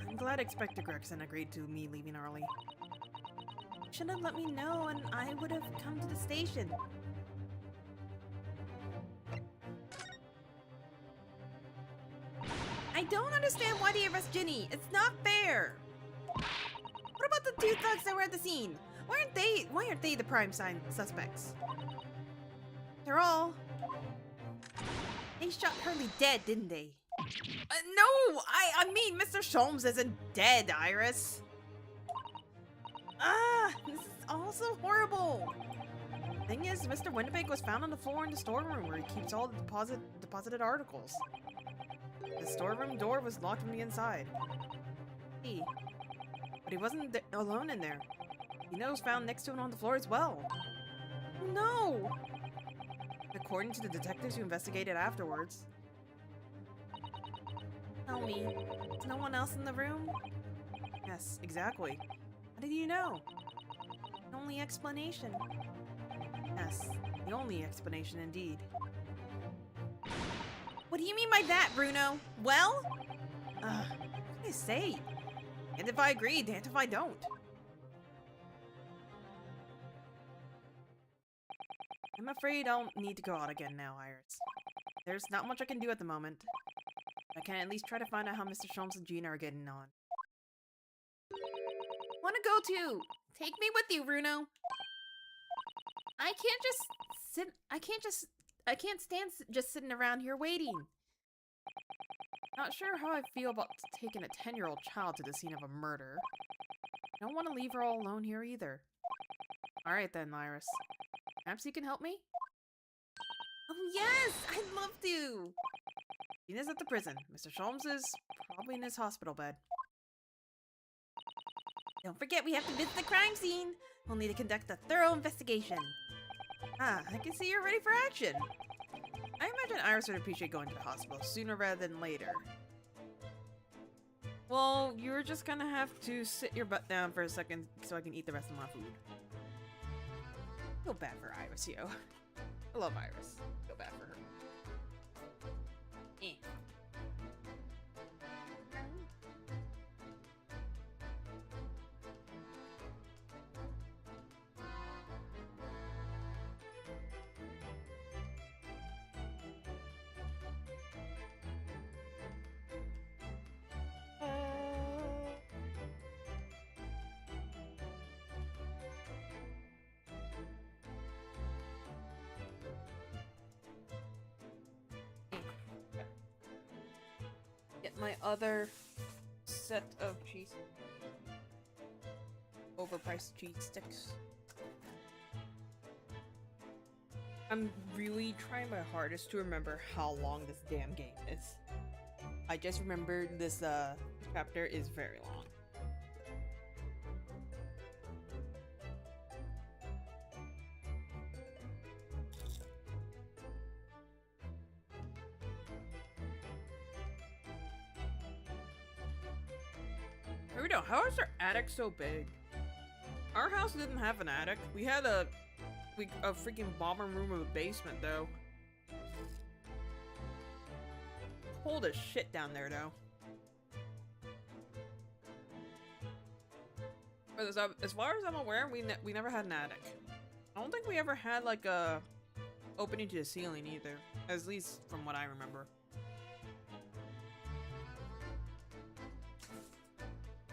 I'm glad Inspector Gregson agreed to me leaving early. Should have let me know and I would have come to the station. I don't understand why they arrest Ginny. It's not fair. What about the two thugs that were at the scene? Why aren't they the prime suspects? They're all... They shot Hurley dead, didn't they? No! I mean, Mr. Sholmes isn't dead, Iris. This is all so horrible. Thing is, Mr. Windibank was found on the floor in the storeroom where he keeps all the deposited articles. The storeroom door was locked from the inside. But he wasn't alone in there. He was found next to him on the floor as well. No! According to the detectives who investigated afterwards. Tell me, is no one else in the room? Yes, exactly. How did you know? The only explanation. Yes, the only explanation indeed. What do you mean by that, Bruno? Well? What can I say? And if I agree, damned if I don't. I'm afraid I'll need to go out again now, Iris. There's not much I can do at the moment. I can at least try to find out how Mr. Sholmes and Gina are getting on. Wanna go too? Take me with you, Bruno. I can't just sit. I can't stand just sitting around here waiting. Not sure how I feel about taking a 10-year-old child to the scene of a murder. I don't want to leave her all alone here either. Alright then, Iris. Perhaps you can help me? Oh yes! I'd love to! Tina's at the prison. Mr. Sholmes is probably in his hospital bed. Don't forget we have to visit the crime scene! We'll need to conduct a thorough investigation. Ah, I can see you're ready for action! I imagine Iris would appreciate going to the hospital sooner rather than later. Well, you're just gonna have to sit your butt down for a second so I can eat the rest of my food. Feel bad for Iris, yo. I love Iris. Feel bad for her. Eh. Get my other set of cheese. Overpriced cheese sticks. I'm really trying my hardest to remember how long this damn game is. I just remembered this chapter is very long. Naruto, how is our attic so big? Our house didn't have an attic. We had a freaking bomber room of a basement though. Cold as shit down there though. But as far as I'm aware, we never had an attic. I don't think we ever had like a opening to the ceiling either, at least from what I remember.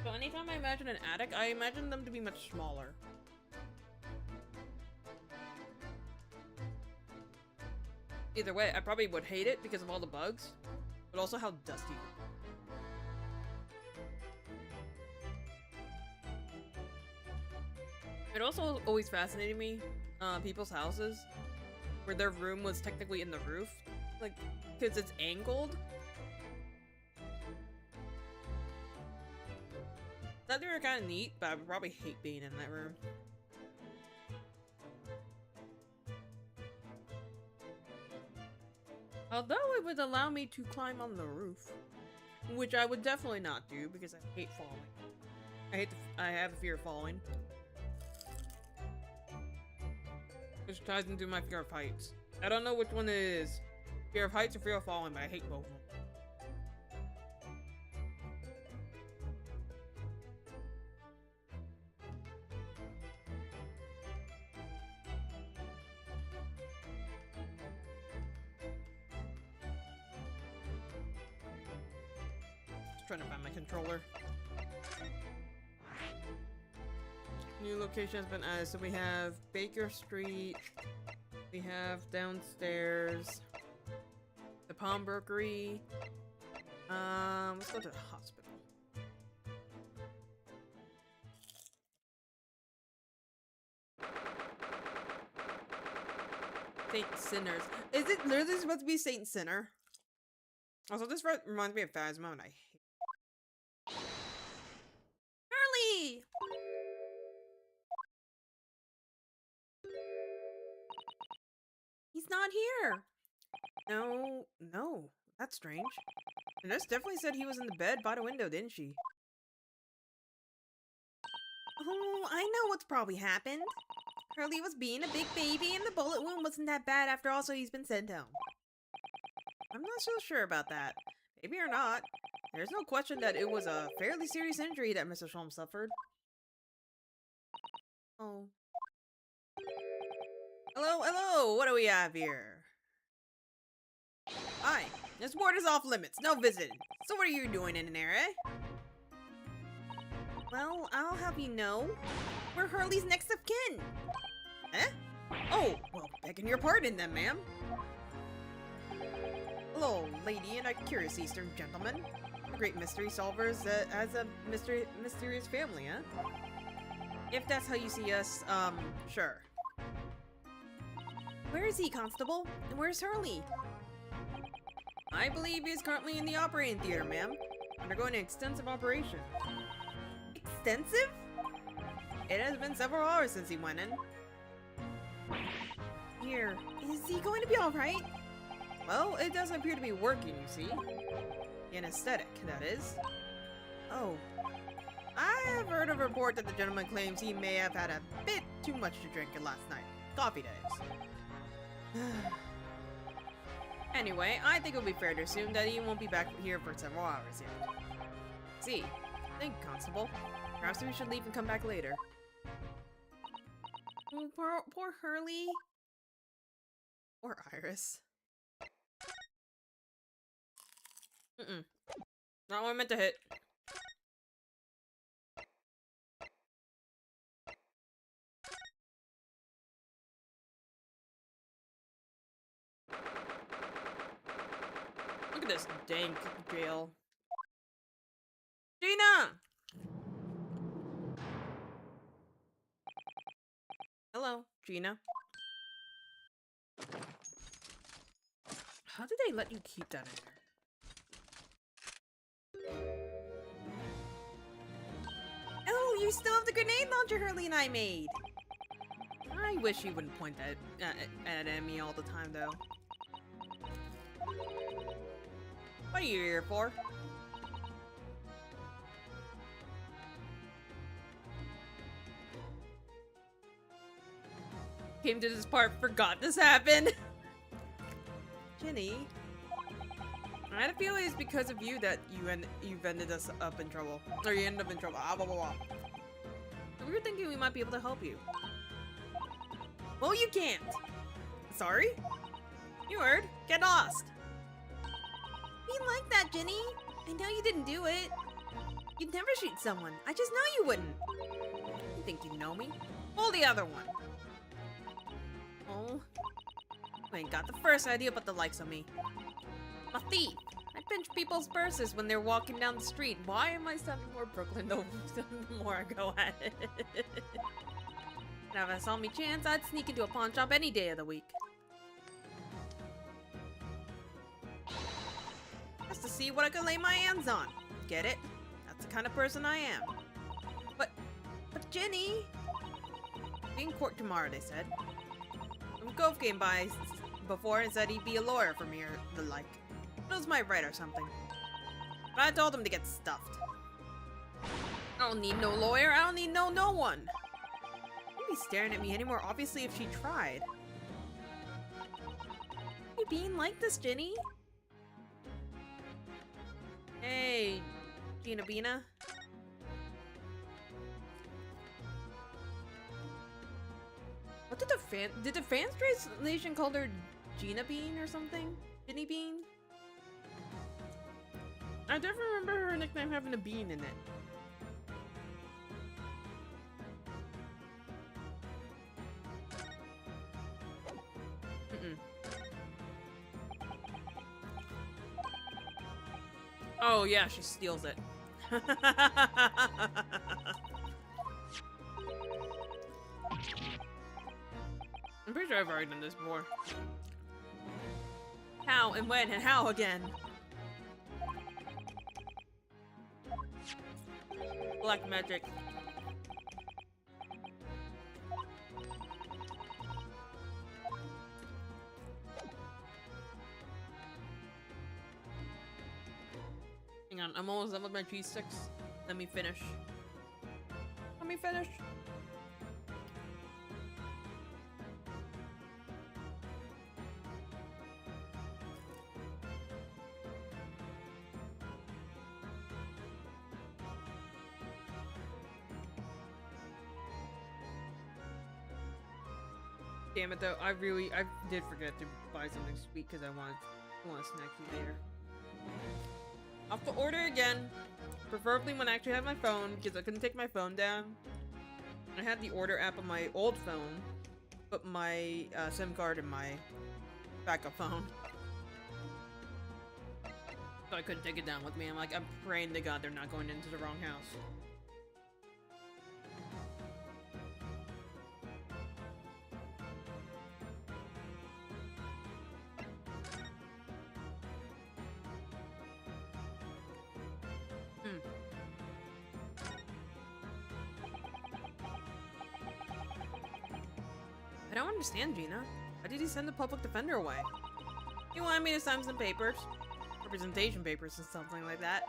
So anytime I imagine an attic, I imagine them to be much smaller. Either way, I probably would hate it because of all the bugs, but also how dusty it is. It also always fascinated me, people's houses, where their room was technically in the roof, like, because it's angled. I thought they were kind of neat, but I would probably hate being in that room. Although it would allow me to climb on the roof, which I would definitely not do because I hate falling. I have a fear of falling. Which ties into my fear of heights. I don't know which one it is. Fear of heights or fear of falling, but I hate both of them. Trying to find my controller. New location has been added. So we have Baker Street. We have downstairs the pawnbrokery. Let's go to the hospital. Saint Sinners. Is it literally supposed to be Saint Sinner? Also, this reminds me of Phasma, and I hate Charlie! He's not here! No, that's strange. The nurse definitely said he was in the bed by the window, didn't she? Oh, I know what's probably happened. Hurley was being a big baby and the bullet wound wasn't that bad after all, so he's been sent home. I'm not so sure about that. Maybe or not. There's no question that it was a fairly serious injury that Mr. Sholmes suffered. Oh. Hello, what do we have here? Hi, this ward is off limits, no visiting. So what are you doing in there, eh? Well, I'll have you know, we're Hurley's next of kin. Eh? Oh, well, begging your pardon then, ma'am. Hello, lady and a curious Eastern gentleman. A great mystery solvers as a mysterious family, huh? If that's how you see us, sure. Where is he, Constable? And where's Hurley? I believe he is currently in the operating theater, ma'am. Undergoing an extensive operation. Extensive? It has been several hours since he went in. Here, is he going to be alright? Well, it doesn't appear to be working, you see. The anesthetic, that is. Oh. I have heard a report that the gentleman claims he may have had a bit too much to drink last night. Coffee days. Anyway, I think it would be fair to assume that he won't be back here for several hours yet. See, thank you, Constable. Perhaps we should leave and come back later. Oh, poor Hurley. Or Iris. Not what I meant to hit. Look at this dank jail. Gina! Hello, Gina. How did they let you keep that in there? Oh, you still have the grenade launcher Hurley and I made! I wish you wouldn't point that at me all the time, though. What are you here for? Came to this part, forgot this happened. Ginny, I had a feeling it's because of you that you've ended us up in trouble, or you ended up in trouble. Blah, blah, blah. We were thinking we might be able to help you. Well, you can't. Sorry? You heard. Get lost. Be like that, Ginny. I know you didn't do it. You'd never shoot someone. I just know you wouldn't. You think you know me? Pull the other one. Oh. You ain't got the first idea about the likes of me. I'm a thief. I pinch people's purses when they're walking down the street. Why am I sounding more Brooklyn the more I go at it? Now, if I saw me chance, I'd sneak into a pawn shop any day of the week. Just to see what I can lay my hands on. Get it? That's the kind of person I am. But Ginny! Be in court tomorrow, they said. Some Gove came by before and said he'd be a lawyer for me or the like. It was my right or something. But I told him to get stuffed. I don't need no lawyer. I don't need no one. You'd be staring at me any more obviously if she tried. You being like this, Ginny? Hey, Gina Bina. What did the fans translation call her Gina Bean or something? Ginny Bean? I don't remember her nickname having a bean in it. Oh yeah, she steals it. I'm pretty sure I've already done this before. How and when and how again? Black magic. Hang on, I'm almost done with my cheese sticks. Let me finish. Let me finish. Damn it though, I did forget to buy something sweet because I want a snack food later. I'll have to order again, preferably when I actually have my phone because I couldn't take my phone down. I had the order app on my old phone, put my SIM card in my backup phone. So I couldn't take it down with me. I'm like, I'm praying to God they're not going into the wrong house. I don't understand, Gina. Why did he send the public defender away? He wanted me to sign some papers. Representation papers and something like that.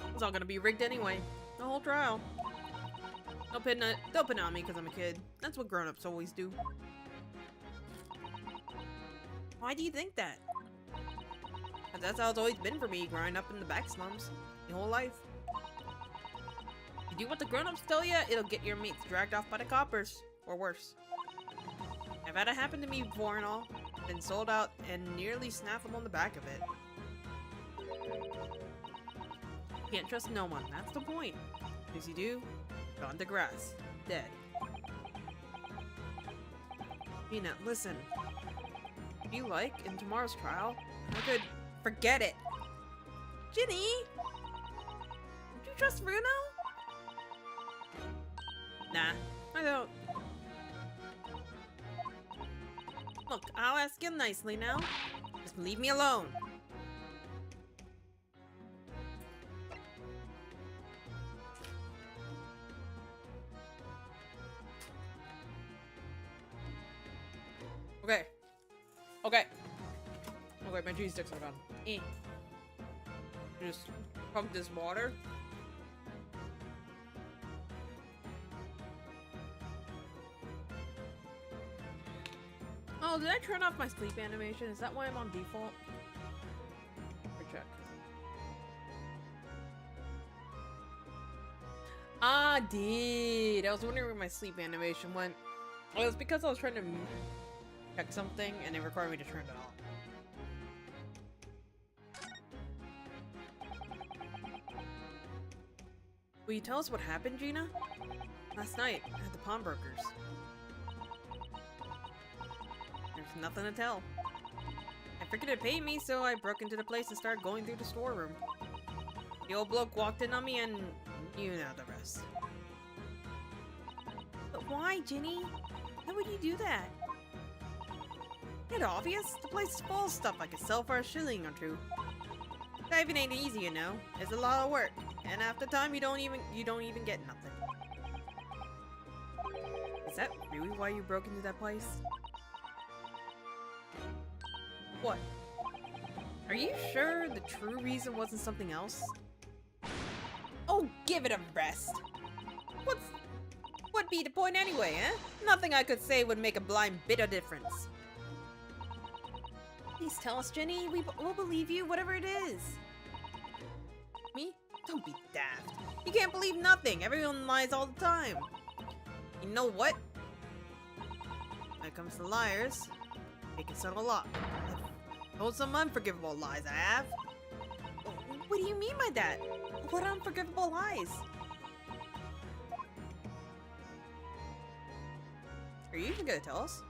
It was all gonna be rigged anyway. The whole trial. They'll pin it on me because I'm a kid. That's what grown-ups always do. Why do you think that? 'Cause that's how it's always been for me, growing up in the back slums. My whole life. You do what the grown-ups tell you, it'll get your mates dragged off by the coppers. Or worse. I've had it happen to me before and all. Been sold out and nearly snapped them on the back of it. Can't trust no one, that's the point. As you do, gone to grass. Dead. Gina, listen. If you like, in tomorrow's trial, I could forget it. Ginny! Would you trust Bruno? Nah, I don't. Look, I'll ask you nicely now. Just leave me alone. Okay. Okay. Okay, my cheese sticks are done. Just pump this water. Oh, did I turn off my sleep animation? Is that why I'm on default? Or check. Ah, did. I was wondering where my sleep animation went. Well, it was because I was trying to check something and it required me to turn it off. Will you tell us what happened, Gina? Last night, at the pawnbrokers. There's nothing to tell. I figured it'd pay me, so I broke into the place and started going through the storeroom. The old bloke walked in on me and you know the rest. But why, Ginny? Why would you do that? It's obvious. The place is full of stuff I could sell for a shilling or two. Diving ain't easy, you know. It's a lot of work, and after time you don't even get nothing. Is that really why you broke into that place? What? Are you sure the true reason wasn't something else? Oh, give it a rest. What'd be the point anyway, eh? Nothing I could say would make a blind bit of difference. Please tell us, Jenny. We'll believe you, whatever it is. Me? Don't be daft. You can't believe nothing. Everyone lies all the time. You know what? When it comes to liars, they can settle a lot. I've told some unforgivable lies, I have. What do you mean by that? What unforgivable lies? Are you even gonna tell us?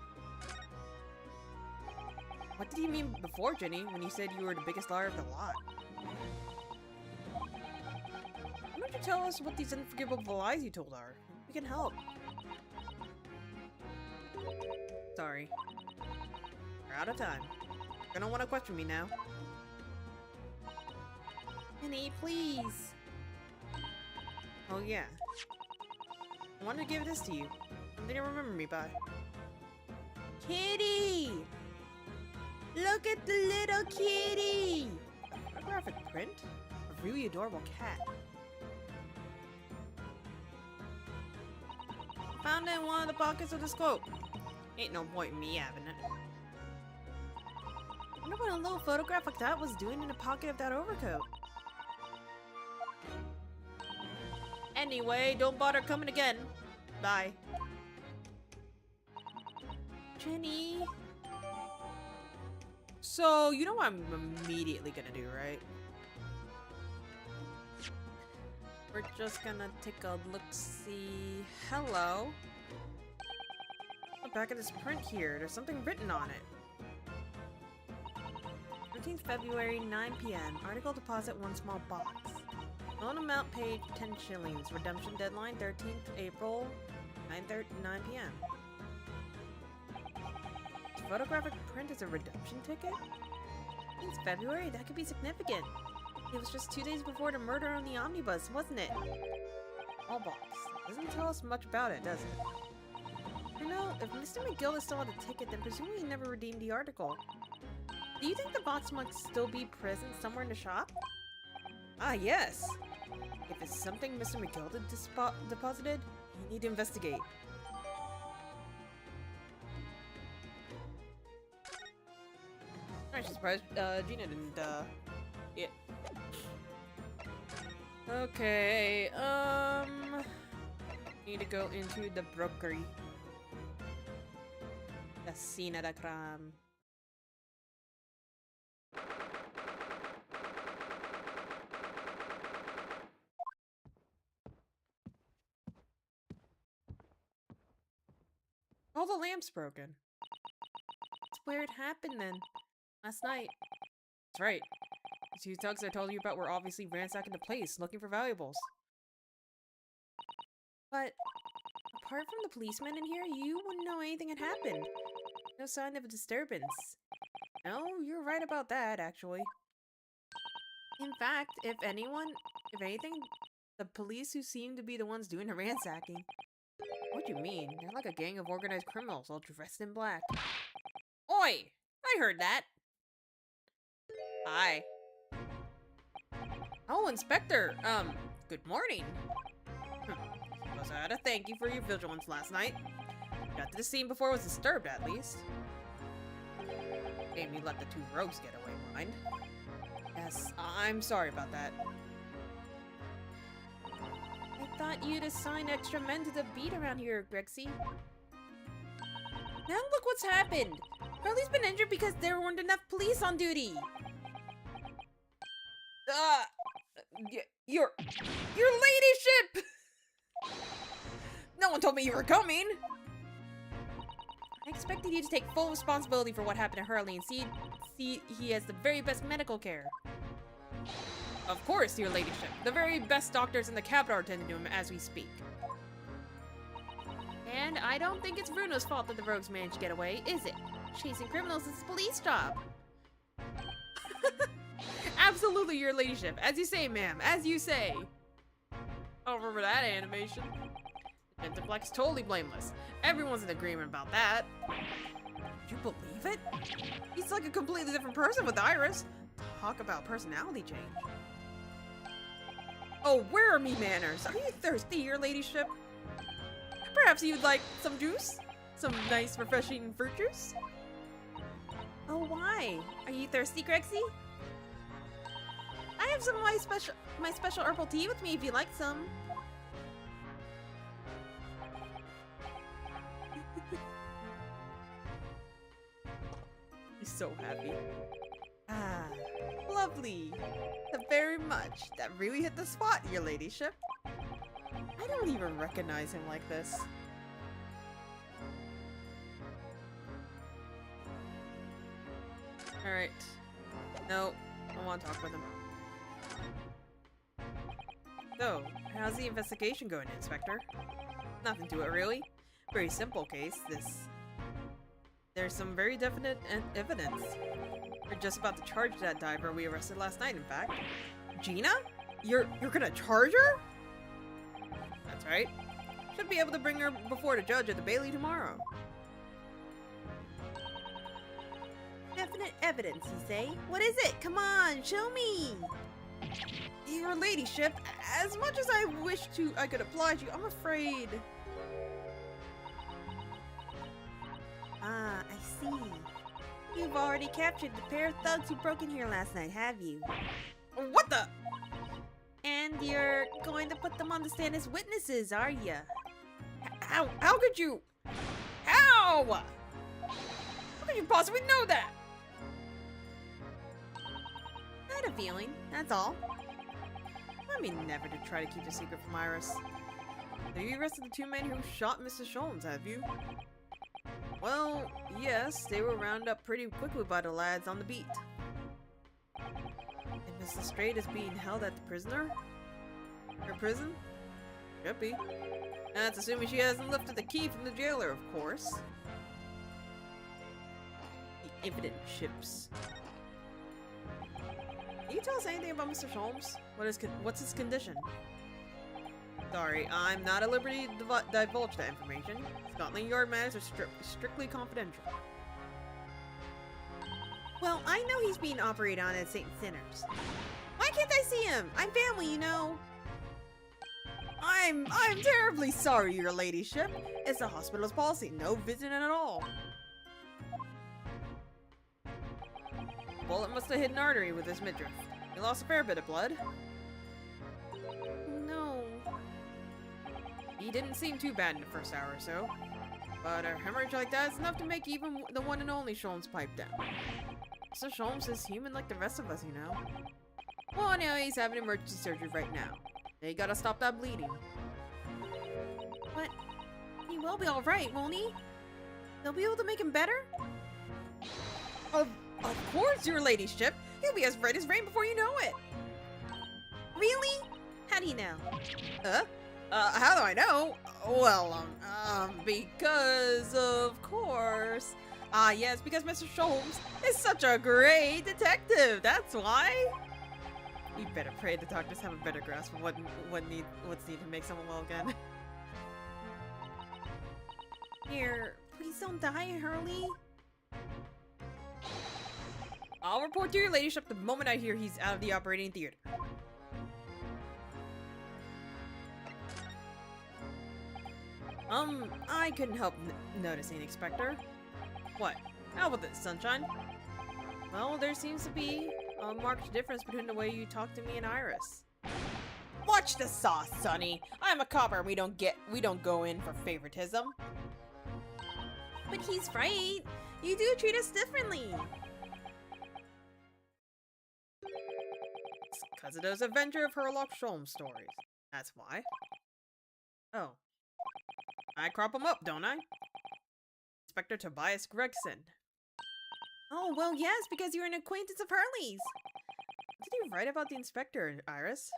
What did you mean before, Jenny, when you said you were the biggest liar of the lot? Why don't you tell us what these unforgivable lies you told are? We can help. Sorry. We're out of time. You're gonna want to question me now. Jenny, please. Oh yeah. I wanted to give this to you. Something to remember me by. Kitty! Look at the little kitty! A photographic print? A really adorable cat. Found it in one of the pockets of this cloak. Ain't no point in me having it. I wonder what a little photograph like that was doing in the pocket of that overcoat. Anyway, don't bother coming again. Bye. Jenny. So, you know what I'm immediately gonna do, right? We're just gonna take a look-see. Hello. A back of this print here. There's something written on it. 13th February, 9 p.m. Article deposit 1 small box. Loan amount paid 10 shillings. Redemption deadline 13th April, 9 p.m. Photographic print is a redemption ticket? It's February? That could be significant. It was just 2 days before the murder on the omnibus, wasn't it? All box. Doesn't tell us much about it, does it? You know, if Mr. McGill still had a ticket, then presumably he never redeemed the article. Do you think the box might still be present somewhere in the shop? Ah, yes! If it's something Mr. McGill deposited, you need to investigate. I'm actually surprised Gina didn't, yeah. Okay, need to go into the brokery. The scene of the crime. All the lamps broken. That's where it happened then. Last night. That's right. The 2 thugs I told you about were obviously ransacking the place, looking for valuables. But, apart from the policemen in here, you wouldn't know anything had happened. No sign of a disturbance. No, you're right about that, actually. In fact, if anything, the police who seem to be the ones doing the ransacking. What do you mean? They're like a gang of organized criminals, all dressed in black. Oi! I heard that! Hi. Oh, Inspector! Good morning! Suppose I had to thank you for your vigilance last night. Got to the scene before it was disturbed, at least. Made me let the 2 rogues get away, mind. Yes, I'm sorry about that. I thought you'd assign extra men to the beat around here, Grexy. Now look what's happened! Harley's been injured because there weren't enough police on duty! Your ladyship! No one told me you were coming! I expected you to take full responsibility for what happened to Hurley and see he has the very best medical care. Of course, your ladyship. The very best doctors in the capital are attending to him as we speak. And I don't think it's Bruno's fault that the rogues managed to get away, is it? Chasing criminals is a police job. Absolutely, your ladyship. As you say, ma'am. As you say. I remember that animation. Agent Black is totally blameless. Everyone's in agreement about that. Did you believe it? He's like a completely different person with Iris. Talk about personality change. Oh, where are me manners? Are you thirsty, your ladyship? Perhaps you'd like some juice? Some nice, refreshing fruit juice? Oh, why? Are you thirsty, Grexy? I have some of my special herbal tea with me if you'd like some. He's so happy. Ah, lovely. Very much. That really hit the spot, your ladyship. I don't even recognize him like this. Alright. No, I want to talk with him. So, how's the investigation going, Inspector? Nothing to it, really. Very simple case, There's some very definite evidence. We're just about to charge that diver we arrested last night, in fact. Gina? You're gonna charge her? That's right. Should be able to bring her before the judge at the Bailey tomorrow. Definite evidence, you say? What is it? Come on, show me! Your ladyship, as much as I wish I could oblige you, I'm afraid. Ah, I see. You've already captured the pair of thugs who broke in here last night, have you? What the? And you're going to put them on the stand as witnesses, are you? How could you? How? How could you possibly know that? I had a feeling, that's all. I mean, never to try to keep a secret from Iris. Have you arrested the 2 men who shot Mrs. Sholmes, have you? Well, yes, they were rounded up pretty quickly by the lads on the beat. And Miss Lestrade is being held at the prisoner? Her prison? Could be. That's assuming she hasn't lifted the key from the jailer, of course. The evident chips. Can you tell us anything about Mr. Sholmes? What's his condition? Sorry, I'm not at liberty to divulge that information. Scotland Yard matters are strictly confidential. Well, I know he's being operated on at St. Sinners. Why can't I see him? I'm family, you know. I'm terribly sorry, your ladyship. It's the hospital's policy, no visiting at all. The bullet must have hit an artery with his midriff. He lost a fair bit of blood. No. He didn't seem too bad in the first hour or so. But a hemorrhage like that is enough to make even the one and only Sholmes pipe down. Mr. Sholmes is human like the rest of us, you know. Well, anyhow, he's having emergency surgery right now. They gotta stop that bleeding. But he will be alright, won't he? They'll be able to make him better? Of course, your ladyship. He'll be as red as rain before you know it. Really? How do you know? How do I know? Well, because of course. Yes, because Mr. Sholmes is such a great detective. That's why. We better pray the doctors have a better grasp of what's needed to make someone well again. Here, please don't die, Hurley. I'll report to your ladyship the moment I hear he's out of the operating theater. I couldn't help noticing, Inspector. What? How about this, Sunshine? Well, there seems to be a marked difference between the way you talk to me and Iris. Watch the sauce, Sonny. I'm a copper and we don't go in for favoritism. But he's right. You do treat us differently. It's because of those Avenger of Herlock Sholmes stories. That's why. Oh. I crop them up, don't I? Inspector Tobias Gregson. Oh, well, yes, because you're an acquaintance of Hurley's. What did you write about the inspector, Iris?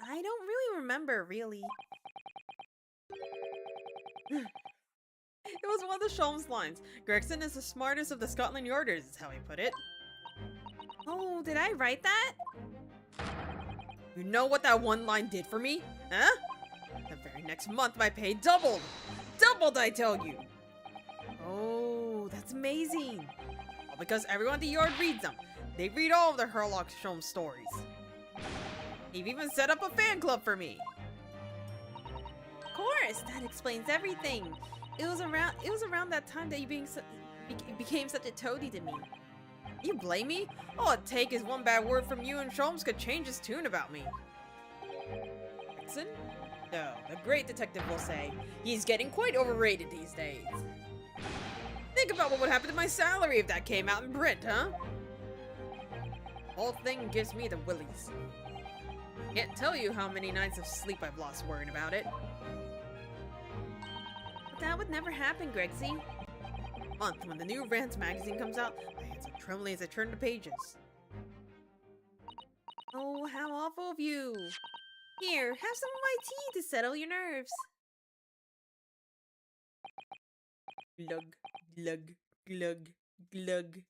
I don't really remember, really. It was one of the Sholmes lines. Gregson is the smartest of the Scotland Yarders, is how he put it. Oh, did I write that? You know what that one line did for me? Huh? The very next month, my pay doubled! Doubled, I tell you! Oh, that's amazing. All because everyone at the yard reads them. They read all of the Herlock Sholmes stories. They've even set up a fan club for me. Of course, that explains everything. It was around that time that you became such a toady to me. You blame me? All it takes is one bad word from you and Sholmes could change his tune about me. Gregson? No, the great detective will say, he's getting quite overrated these days. Think about what would happen to my salary if that came out in print, huh? The whole thing gives me the willies. Can't tell you how many nights of sleep I've lost worrying about it. But that would never happen, Gregsy. Month when the new Rants magazine comes out, my hands are trembling as I turn the pages. Oh, how awful of you. Here, have some of my tea to settle your nerves. Glug, glug, glug, glug.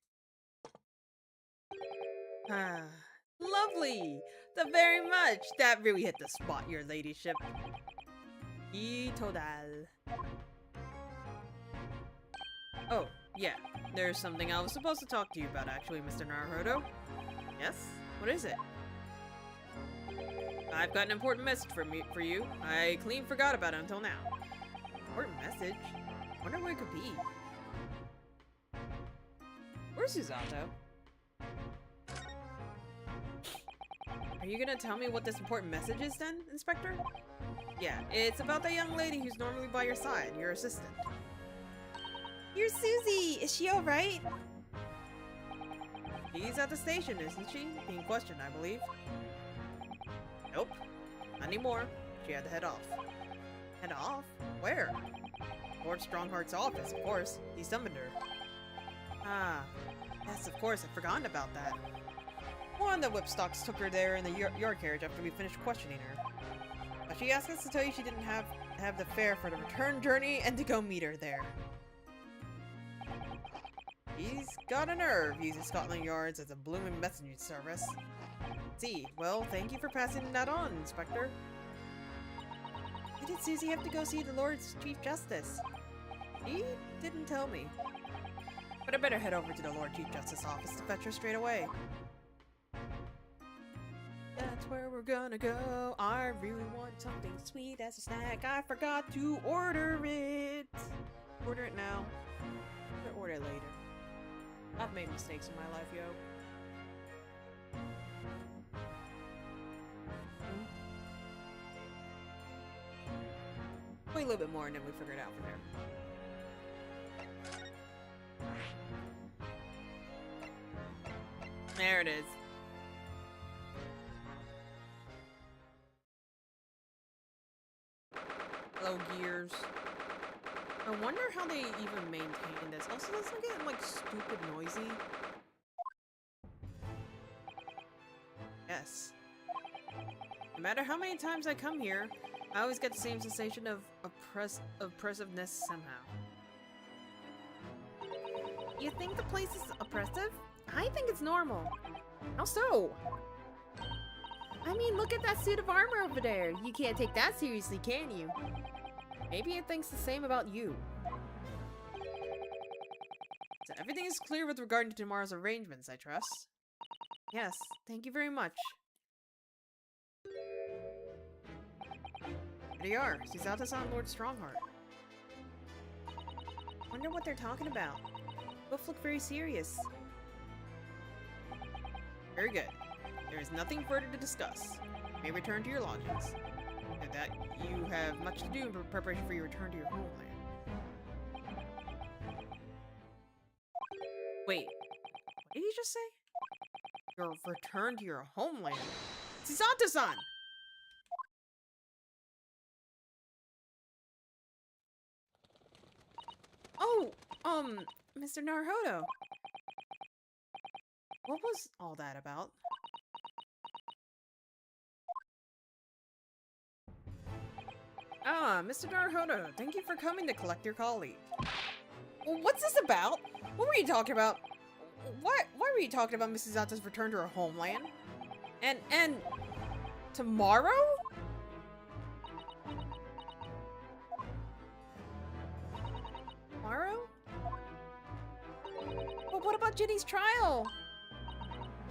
Ah, lovely! The very much! That really hit the spot, your ladyship. Y total. Oh, yeah. There's something I was supposed to talk to you about, actually, Mr. Naruhodo. Yes? What is it? I've got an important message for you. I clean forgot about it until now. Important message? Wonder what it could be. Where's Susato? Are you gonna tell me what this important message is then, Inspector? Yeah, it's about that young lady who's normally by your side, your assistant. You're Susie! Is she alright? She's at the station, isn't she? Being questioned, I believe. Nope. Not anymore. She had to head off. Head off? Where? Lord Strongheart's office, of course. He summoned her. Ah, yes, of course, I'd forgotten about that. One of the whipstocks took her there in the yard carriage after we finished questioning her. But she asked us to tell you she didn't have the fare for the return journey and to go meet her there. He's got a nerve using Scotland Yards as a blooming messenger service. See, well, thank you for passing that on, Inspector. Why did Susie have to go see the Lord's Chief Justice? He didn't tell me. But I better head over to the Lord Chief Justice office to fetch her straight away. That's where we're gonna go. I really want something sweet as a snack. I forgot to order it. Order it now. Or order it later. I've made mistakes in my life, yo. Wait a little bit more and then we figure it out from there. There it is. Hello, gears. I wonder how they even maintain this. Also, doesn't it get like stupid noisy? Yes. No matter how many times I come here, I always get the same sensation of oppressiveness somehow. You think the place is oppressive? I think it's normal. How so? I mean, look at that suit of armor over there. You can't take that seriously, can you? Maybe it thinks the same about you. So everything is clear with regard to tomorrow's arrangements, I trust. Yes, thank you very much. There you are. Susato on Lord Strongheart. Wonder what they're talking about. Both look very serious. Very good. There is nothing further to discuss. You may return to your lodgings. And that you have much to do in preparation for your return to your homeland. Wait, what did he just say? Your return to your homeland? Susato-san! Oh, Mr. Naruhodo. What was all that about? Ah, Mr. Naruhodo, thank you for coming to collect your colleague. Well, what's this about? What were you talking about? Why were you talking about Mrs. Zato's return to her homeland? And tomorrow? Tomorrow? Well, what about Ginny's trial?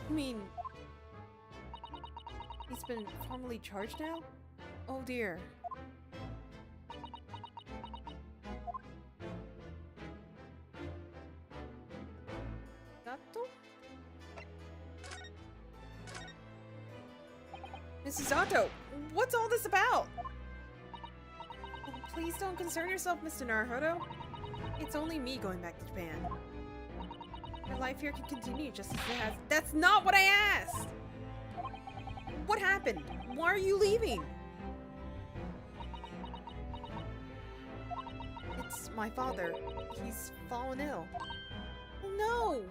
I mean, he's been formally charged now? Oh dear. Mrs. Zato, what's all this about? Oh, please don't concern yourself, Mr. Naruhodo. It's only me going back to Japan. Your life here can continue just as it has. That's not what I asked! What happened? Why are you leaving? It's my father. He's fallen ill. Oh no!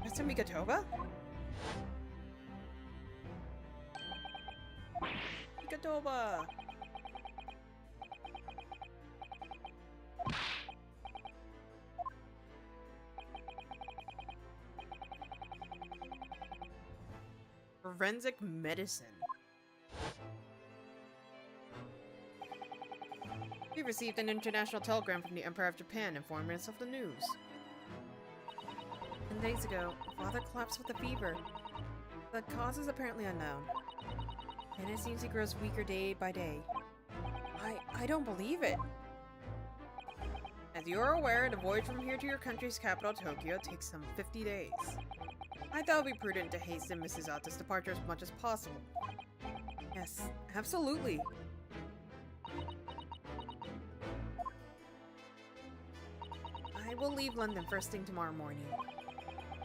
Mr. Mikatoba? Mikatoba! Forensic medicine. We received an international telegram from the Emperor of Japan informing us of the news. 10 days ago, father collapsed with a fever. The cause is apparently unknown. And it seems he grows weaker day by day. I don't believe it. As you are aware, the voyage from here to your country's capital, Tokyo, takes some 50 days. I thought it would be prudent to hasten Mrs. Zato's departure as much as possible. Yes, absolutely. I will leave London first thing tomorrow morning.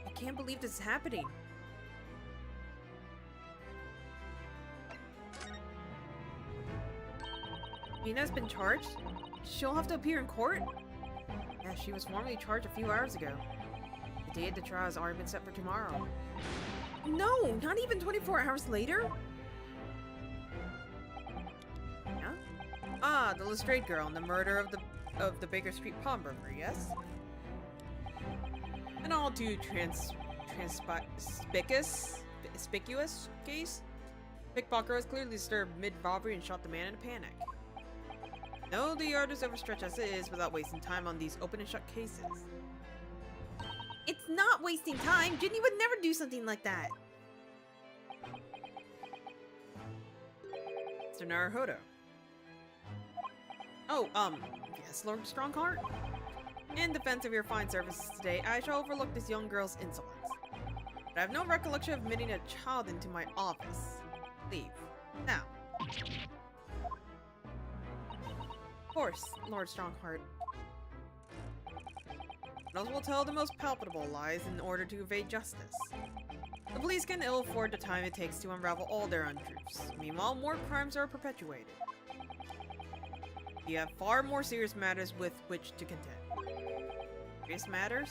I can't believe this is happening. Mina's been charged? she'll have to appear in court? Yeah, she was formally charged a few hours ago. The date of the trial has already been set for tomorrow. No, not even 24 hours later? Yeah? Ah, the Lestrade girl and the murder of the Baker Street pawnbroker, yes? An all too conspicuous case? Pickpocket was clearly disturbed mid-robbery and shot the man in a panic. No, the yard is overstretched as it is without wasting time on these open and shut cases. It's not wasting time! Ginny would never do something like that! Mr. Naruhodo. Oh, yes, Lord Strongheart? In defense of your fine services today, I shall overlook this young girl's insolence. But I have no recollection of admitting a child into my office. Leave. Now. Of course, Lord Strongheart. Those will tell the most palpable lies in order to evade justice. The police can ill afford the time it takes to unravel all their untruths. Meanwhile, more crimes are perpetuated. You have far more serious matters with which to contend. Serious matters?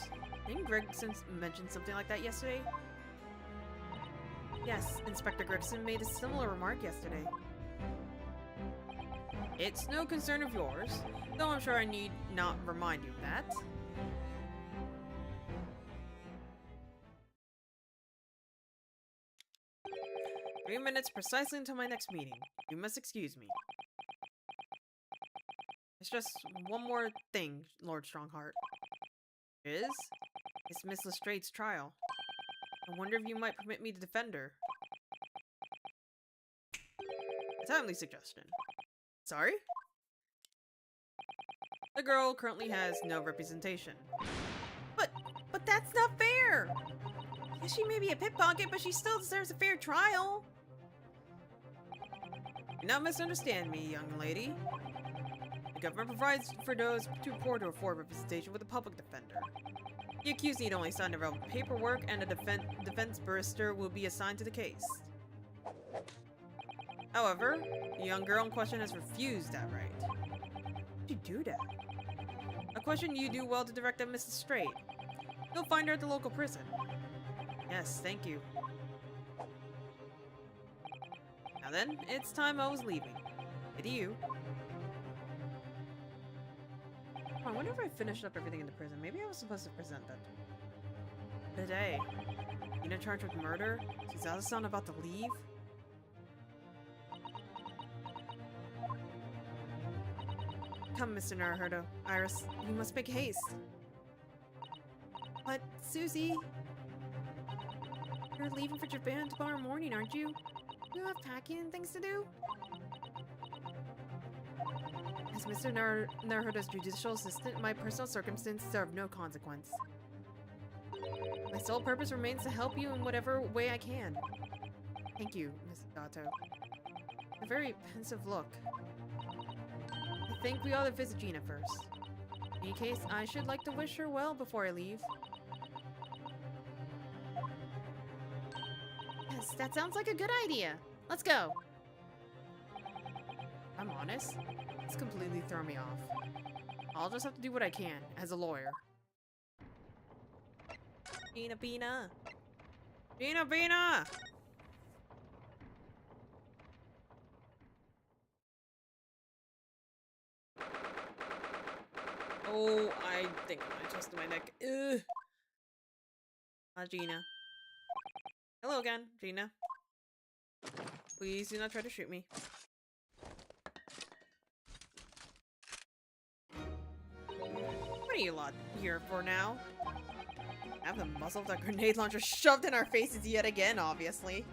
Didn't Gregson mention something like that yesterday? Yes, Inspector Gregson made a similar remark yesterday. It's no concern of yours, though I'm sure I need not remind you of that. 3 minutes precisely until my next meeting. You must excuse me. It's just one more thing, Lord Strongheart. It's Miss Lestrade's trial. I wonder if you might permit me to defend her. A timely suggestion. Sorry? The girl currently has no representation. But that's not fair! Yes, she may be a pickpocket, but she still deserves a fair trial. Do not misunderstand me, young lady. The government provides for those too poor to afford representation with a public defender. The accused need only sign the relevant paperwork, and a defense barrister will be assigned to the case. However, the young girl in question has refused that right. How did you do that? A question you do well to direct at Mrs. Straight. You'll find her at the local prison. Yes, thank you. Now then, it's time I was leaving. Good to you. Oh, I wonder if I finished up everything in the prison. Maybe I was supposed to present that. Today. Being charged with murder? Is Alice-san about to leave? Come, Mr. Naruhodo. Iris, you must make haste. But, Susie... You're leaving for Japan tomorrow morning, aren't you? You have packing and things to do? As Mr. Naruhodo's judicial assistant, my personal circumstances are of no consequence. My sole purpose remains to help you in whatever way I can. Thank you, Miss Gato. A very pensive look. I think we ought to visit Gina first. In any case, I should like to wish her well before I leave. Yes, that sounds like a good idea. Let's go. I'm honest. It's completely thrown me off. I'll just have to do what I can as a lawyer. Gina Bina! Gina Bina! Oh, I think I twisted my neck. Ugh. Gina. Hello again, Gina. Please do not try to shoot me. What are you lot here for now? Have the muzzle of that grenade launcher shoved in our faces yet again, obviously.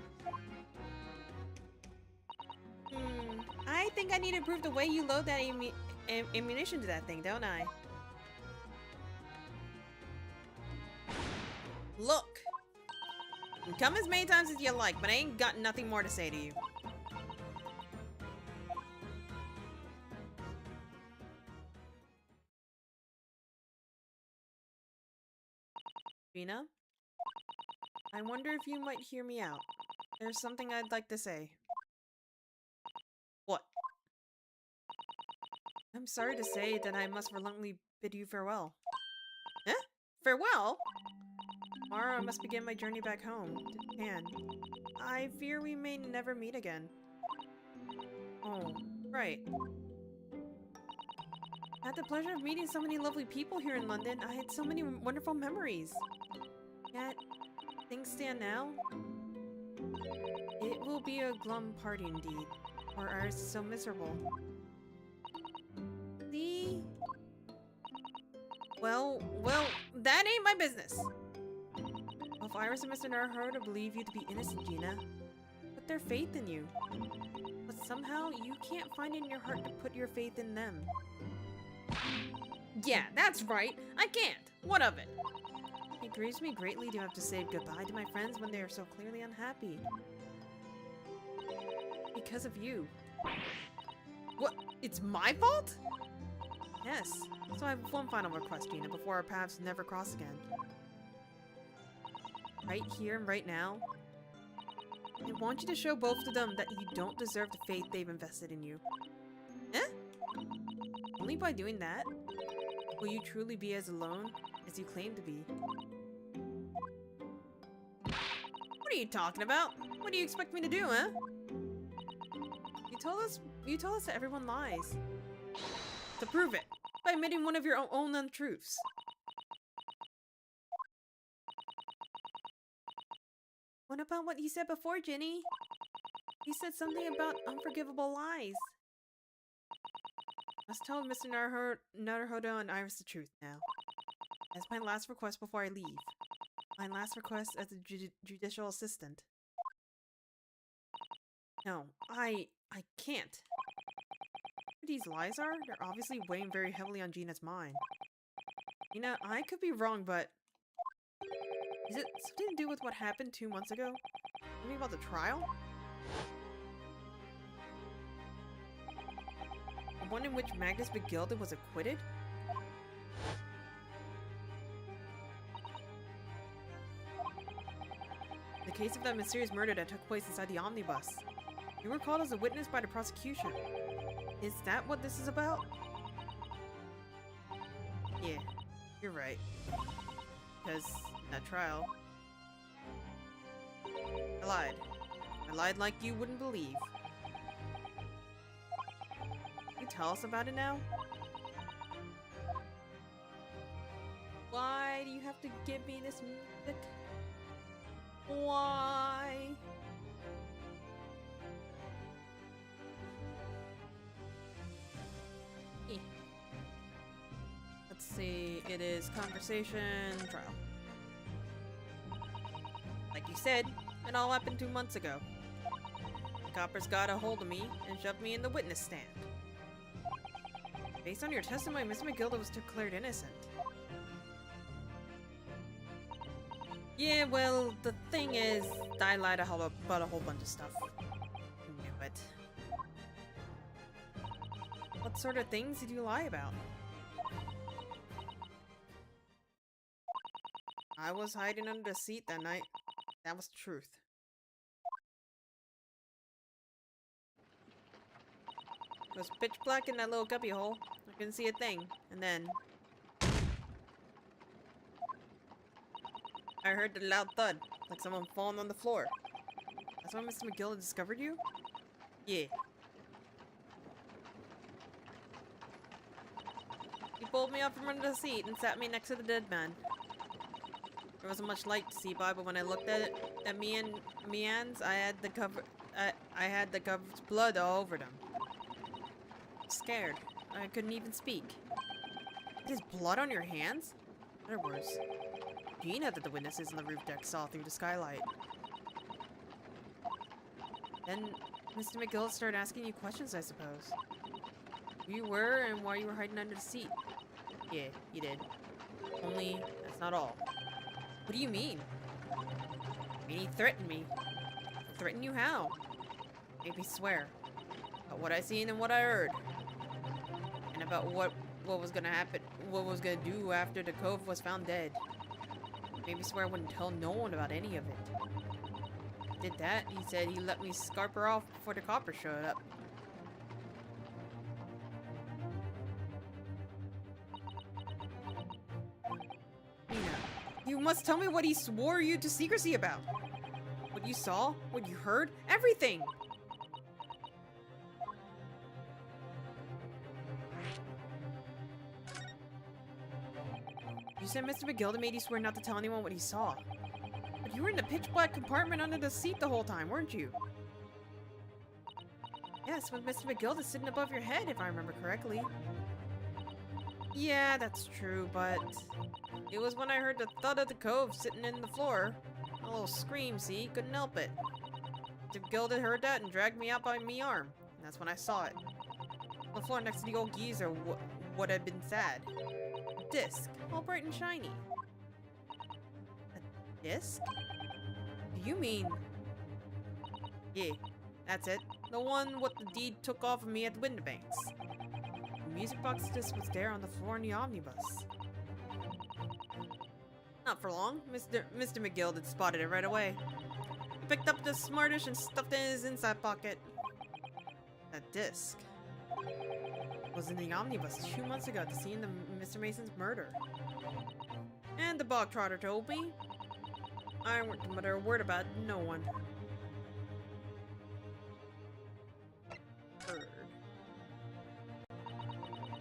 I think I need to improve the way you load that ammunition to that thing, don't I? Look! You can come as many times as you like, but I ain't got nothing more to say to you. Gina? I wonder if you might hear me out. There's something I'd like to say. What? I'm sorry to say that I must reluctantly bid you farewell. Eh? Farewell? Tomorrow I must begin my journey back home to Japan. I fear we may never meet again. Oh, right. I had the pleasure of meeting so many lovely people here in London. I had so many wonderful memories. Yet, things stand now. It will be a glum party indeed, for ours is so miserable. See? Well, that ain't my business. Well, if Iris and Mr. Naruhodo believe you to be innocent, Gina, put their faith in you. But somehow, you can't find it in your heart to put your faith in them. Yeah, that's right. I can't. What of it? It grieves me greatly to have to say goodbye to my friends when they are so clearly unhappy. Because of you. What? It's my fault? Yes. So I have one final request, Gina, before our paths never cross again. Right here and right now, I want you to show both of them that you don't deserve the faith they've invested in you. Eh? Only by doing that will you truly be as alone as you claim to be. What are you talking about? What do you expect me to do, huh? You told us that everyone lies. To prove it, by admitting one of your own untruths. What about what you said before, Ginny? You said something about unforgivable lies. Let's tell Mr. Naruhodo and Iris the truth now. That's my last request before I leave. My last request as a judicial assistant. No, I can't. What these lies are, they're obviously weighing very heavily on Gina's mind. Gina, I could be wrong, but is it something to do with what happened 2 months ago? Something about the trial? The one in which Magnus McGilden was acquitted? The case of that mysterious murder that took place inside the omnibus. You were called as a witness by the prosecution. Is that what this is about? Yeah, you're right. Because in that trial, I lied. I lied like you wouldn't believe. Can you tell us about it now? Why do you have to give me this music? Why? Let's see, it is conversation trial. Like you said, it all happened 2 months ago. The coppers got a hold of me and shoved me in the witness stand. Based on your testimony, Miss McGilda was declared innocent. Yeah, well, the thing is, I lied about a whole bunch of stuff. I knew it. What sort of things did you lie about? I was hiding under the seat that night. That was the truth. It was pitch black in that little cubby hole. I couldn't see a thing. And then I heard the loud thud, like someone falling on the floor. That's when Mr. McGill discovered you? Yeah. He pulled me up from under the seat and sat me next to the dead man. There wasn't much light to see by, but when I looked at Mian's, I had the covered blood all over them. Scared. I couldn't even speak. There's blood on your hands? In other words, Gina that the witnesses on the roof deck saw through the skylight. Then Mr. McGill started asking you questions, I suppose. Who you were and why you were hiding under the seat. Yeah, he did. Only, that's not all. What do you mean? I mean, he threatened me. Threaten you how? Made me swear. About what I seen and what I heard. And about what was gonna happen, what was gonna do after the cove was found dead. Made me swear I wouldn't tell no one about any of it. Did that, he said he let me scarper off before the coppers showed up. You must tell me what he swore you to secrecy about. What you saw, what you heard, everything! You said Mr. McGilda made you swear not to tell anyone what he saw. But you were in the pitch black compartment under the seat the whole time, weren't you? Yes, with Mr. McGilda sitting above your head, if I remember correctly. Yeah, that's true, but it was when I heard the thud of the cove sitting in the floor. A little scream, see? Couldn't help it. Mr. McGilda heard that and dragged me out by me arm. And that's when I saw it. On the floor next to the old geezer, what had been sad. A disc, all bright and shiny. A disc? Do you mean... Yeah, that's it. The one what the deed took off of me at the window banks. The music box disc was there on the floor in the omnibus. Not for long. Mr. McGill had spotted it right away. He picked up the smartish and stuffed it in his inside pocket. That disc was in the omnibus 2 months ago at the scene of Mr. Mason's murder. And the bog trotter told me. I wouldn't mutter a word about no one.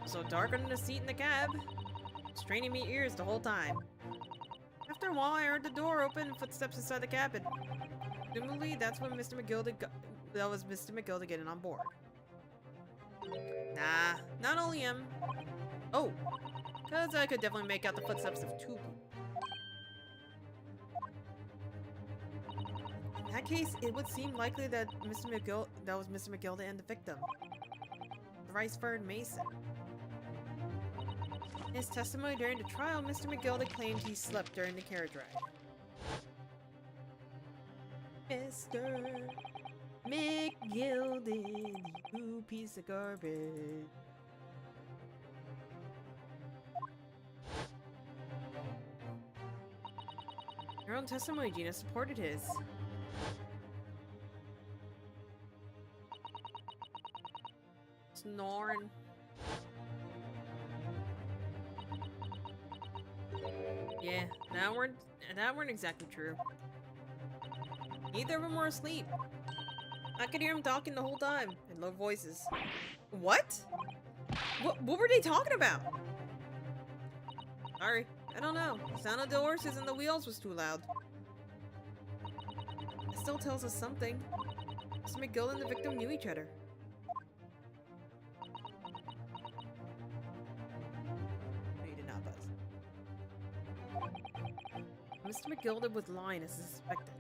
So dark under the seat in the cab, straining me ears the whole time. After a while, I heard the door open and footsteps inside the cabin. Presumably, that's when Mr. McGilda that was Mr. McGilda getting on board. Nah, not only him. Oh, because I could definitely make out the footsteps of two people. In that case, it would seem likely that was Mr. McGilda and the victim, the rice-furred Mason. In his testimony during the trial, Mr. McGilda claimed he slept during the carriage ride. Mr. McGilda, you piece of garbage. Your own testimony, Gina, supported his. Snoring. Yeah, that weren't exactly true. Neither of them were asleep. I could hear them talking the whole time, in low voices. What? What were they talking about? Sorry, I don't know. The sound of the horses and the wheels was too loud. It still tells us something. Mr. McGill and the victim knew each other. Mr. McGilda was lying as suspected.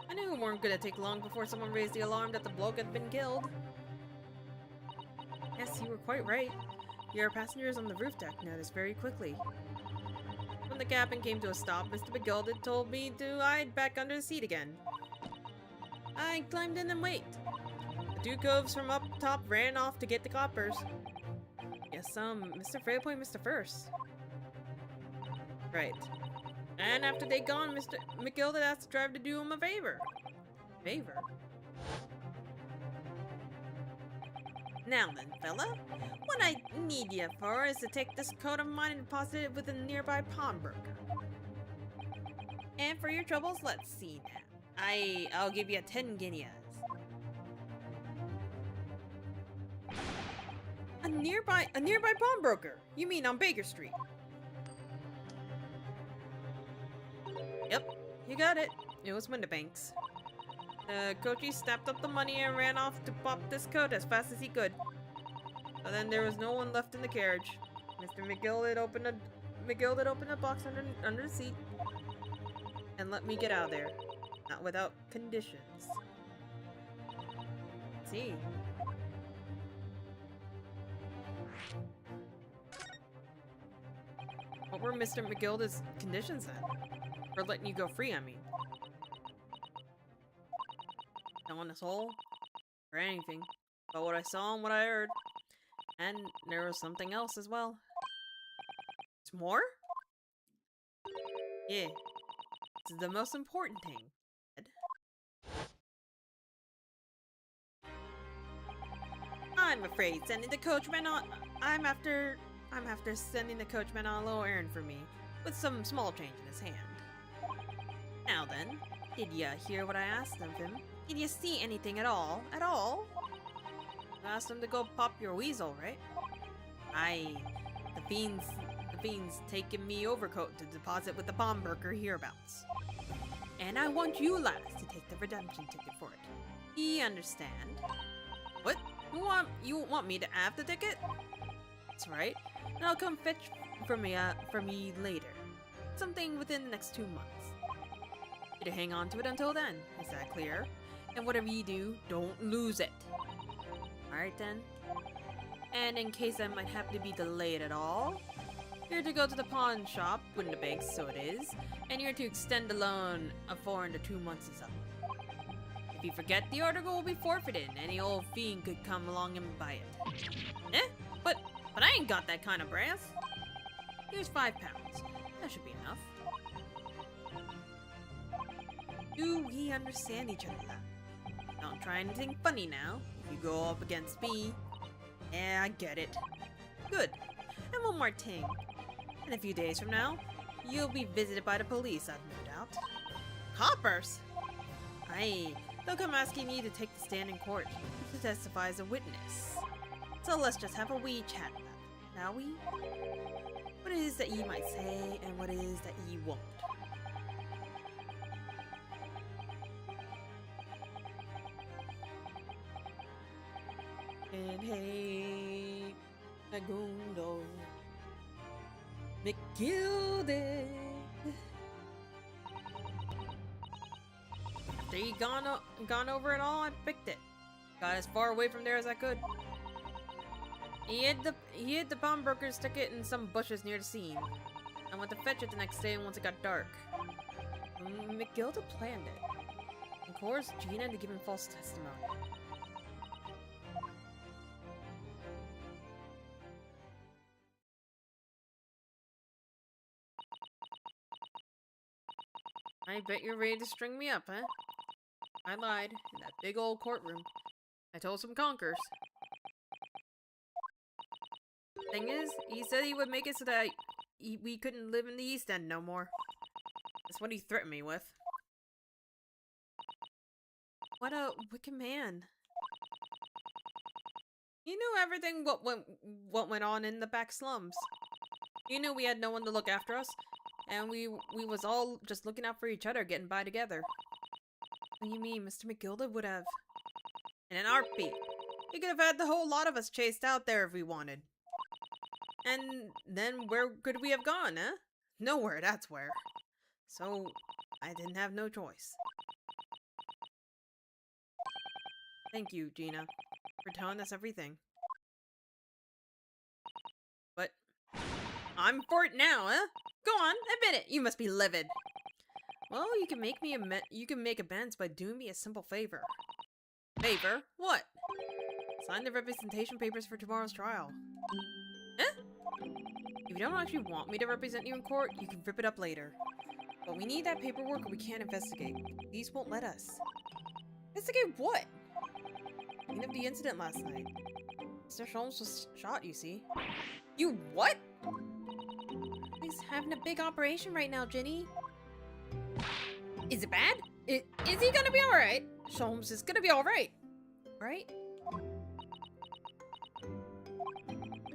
I knew it weren't gonna take long before someone raised the alarm that the bloke had been killed. Yes, you were quite right. Your passengers on the roof deck noticed very quickly. When the cabin came to a stop, Mr. McGilda told me to hide back under the seat again. I climbed in and waited. The two coves from up top ran off to get the coppers. Yes, Mr. Fairpoint missed it first. Right. And after they gone, Mr. McGilda asked the driver to do him a favor. Favor? Now then, fella, what I need you for is to take this coat of mine and deposit it with a nearby pawnbroker. And for your troubles, let's see now. I'll give you 10 guineas. A nearby pawnbroker? You mean on Baker Street? Yep, you got it. It was Windibanks. Coachy snapped up the money and ran off to pop this coat as fast as he could. But then there was no one left in the carriage. Mr. McGill had opened a box under the seat and let me get out of there. Not without conditions. Let's see. What were Mr. McGilda's conditions then? For letting you go free, I mean. Telling us all? Or anything. About what I saw and what I heard. And there was something else as well. It's more? Yeah. This is the most important thing. I'm afraid sending the coachman on. I'm after sending the coachman on a little errand for me, with some small change in his hand. Now then, did ya hear what I asked of him? Did you see anything at all? At all? I asked him to go pop your weasel, right? Aye, the fiend's taking me overcoat to deposit with the pawnbroker hereabouts. And I want you lads to take the redemption ticket for it. You understand? What? You want me to have the ticket? That's right. And I'll come fetch for me later. Something within the next 2 months. You to hang on to it until then. Is that clear? And whatever you do, don't lose it. Alright then. And in case I might happen to be delayed at all, you're to go to the pawn shop, Windabank, so it is, and you're to extend the loan of 4 into 2 months is up. If you forget, the article will be forfeited, and any old fiend could come along and buy it. Eh? But I ain't got that kind of brass. Here's £5. That should be enough. Do we understand each other now? Don't try anything funny now. If you go up against me. Yeah, I get it. Good. And one more thing. In a few days from now, you'll be visited by the police, I've no doubt. Coppers? Aye. They'll come asking you to take the stand in court to testify as a witness. So let's just have a wee chat about it, shall we? What it is that ye might say, and what it is that ye won't. And hey, Agundo, McGilded. After you gone over it all, I picked it. Got as far away from there as I could. He hid the pawnbroker's ticket in some bushes near the scene. I went to fetch it the next day once it got dark. McGilda planned it. Of course, Gina to give him false testimony. I bet you're ready to string me up, huh? I lied in that big old courtroom. I told some conkers. Thing is, he said he would make it so that we couldn't live in the East End no more. That's what he threatened me with. What a wicked man. You knew everything what went on in the back slums. You knew we had no one to look after us, and we was all just looking out for each other, getting by together. What do you mean, Mr. McGilda would have? In an heartbeat. He could have had the whole lot of us chased out there if we wanted. And then where could we have gone, eh? Nowhere, that's where. So, I didn't have no choice. Thank you, Gina, for telling us everything. But I'm for it now, huh? Go on, admit it. You must be livid. Well, you can make amends by doing me a simple favor. Favor? What? Sign the representation papers for tomorrow's trial. Eh? If you don't actually want me to represent you in court, you can rip it up later. But we need that paperwork or we can't investigate. These won't let us. Investigate what? Clean up the incident last night. Mr. Sholmes was shot, you see. You what? He's having a big operation right now, Jenny. Is it bad? Is he gonna be alright? Sholmes is gonna be alright. Right?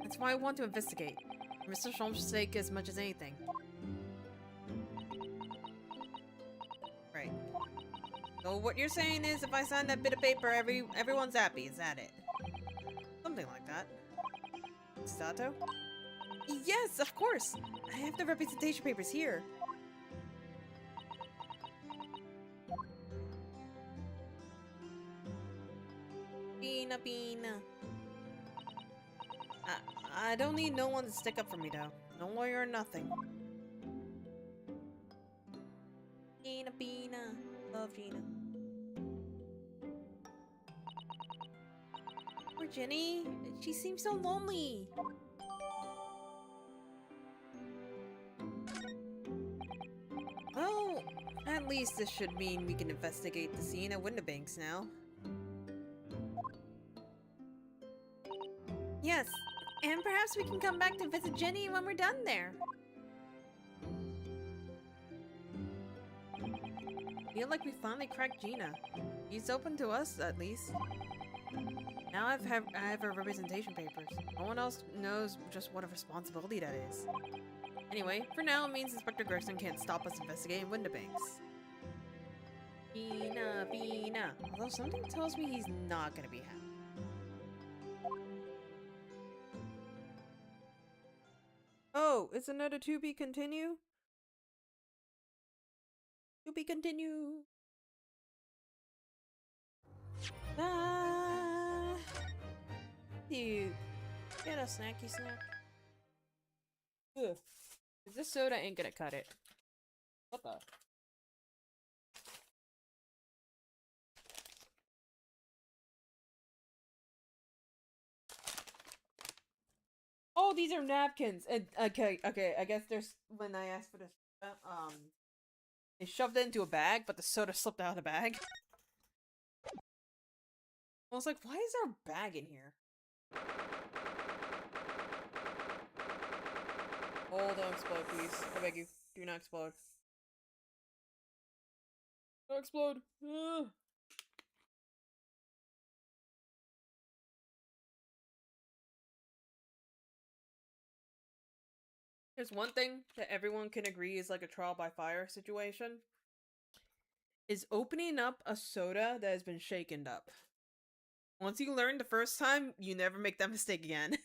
That's why I want to investigate. For Mr. Sholmes' sake as much as anything. Right. So what you're saying is if I sign that bit of paper, everyone's happy, is that it? Something like that. Sato? Yes, of course! I have the representation papers here. Pina. I don't need no one to stick up for me, though. No lawyer or nothing. Pina. Love Gina. Poor Jenny. She seems so lonely. Well, at least this should mean we can investigate the scene at Windabanks now. Perhaps we can come back to visit Jenny when we're done there. I feel like we finally cracked Gina. He's open to us, at least. Now I have her representation papers. No one else knows just what a responsibility that is. Anyway, for now it means Inspector Gregson can't stop us investigating Windabanks. Bina. Although something tells me he's not gonna be happy. Oh, it's another to be continue? To be continue. Dude, get a snacky snack. Ugh. This soda ain't gonna cut it. What the? Oh, these are napkins. And okay. I guess there's when I asked for this, they shoved it into a bag, but the soda slipped out of the bag. I was like, why is there a bag in here? Oh, don't explode, please. I beg you. Do not explode. Don't explode. Ugh. There's one thing that everyone can agree is like a trial by fire situation. Is opening up a soda that has been shaken up. Once you learn the first time, you never make that mistake again.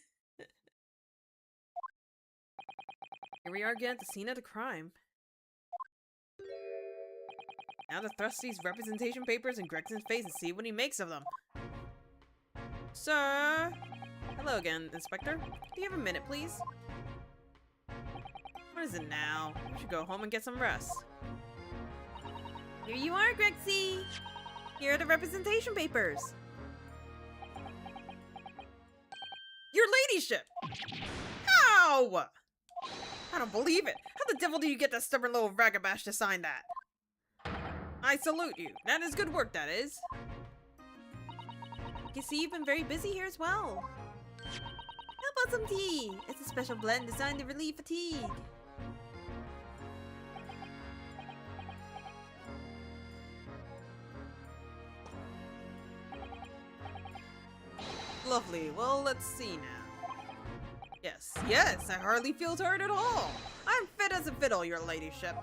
Here we are again at the scene of the crime. Now to thrust these representation papers in Gregson's face and see what he makes of them. Sir! Hello again, Inspector. Do you have a minute, please? What is it now? You should go home and get some rest. Here you are, Grexy! Here are the representation papers! Your ladyship! How? I don't believe it! How the devil do you get that stubborn little ragabash to sign that? I salute you. That is good work, that is. You see, you've been very busy here as well. How about some tea? It's a special blend designed to relieve fatigue. Lovely. Well, let's see now. Yes, I hardly feel tired at all. I'm fit as a fiddle, your ladyship.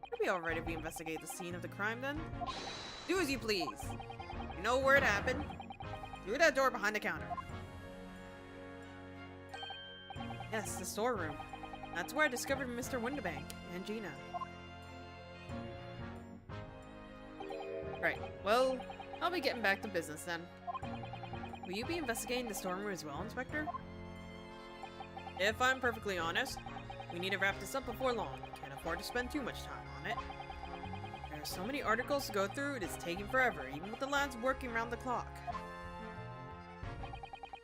It'll be alright if we investigate the scene of the crime then. Do as you please. You know where it happened. Through that door behind the counter. Yes, the storeroom. That's where I discovered Mr. Windabank and Gina. Right, well, I'll be getting back to business then. Will you be investigating the storeroom as well, Inspector? If I'm perfectly honest, we need to wrap this up before long. Can't afford to spend too much time on it. There are so many articles to go through, it is taking forever, even with the lads working around the clock.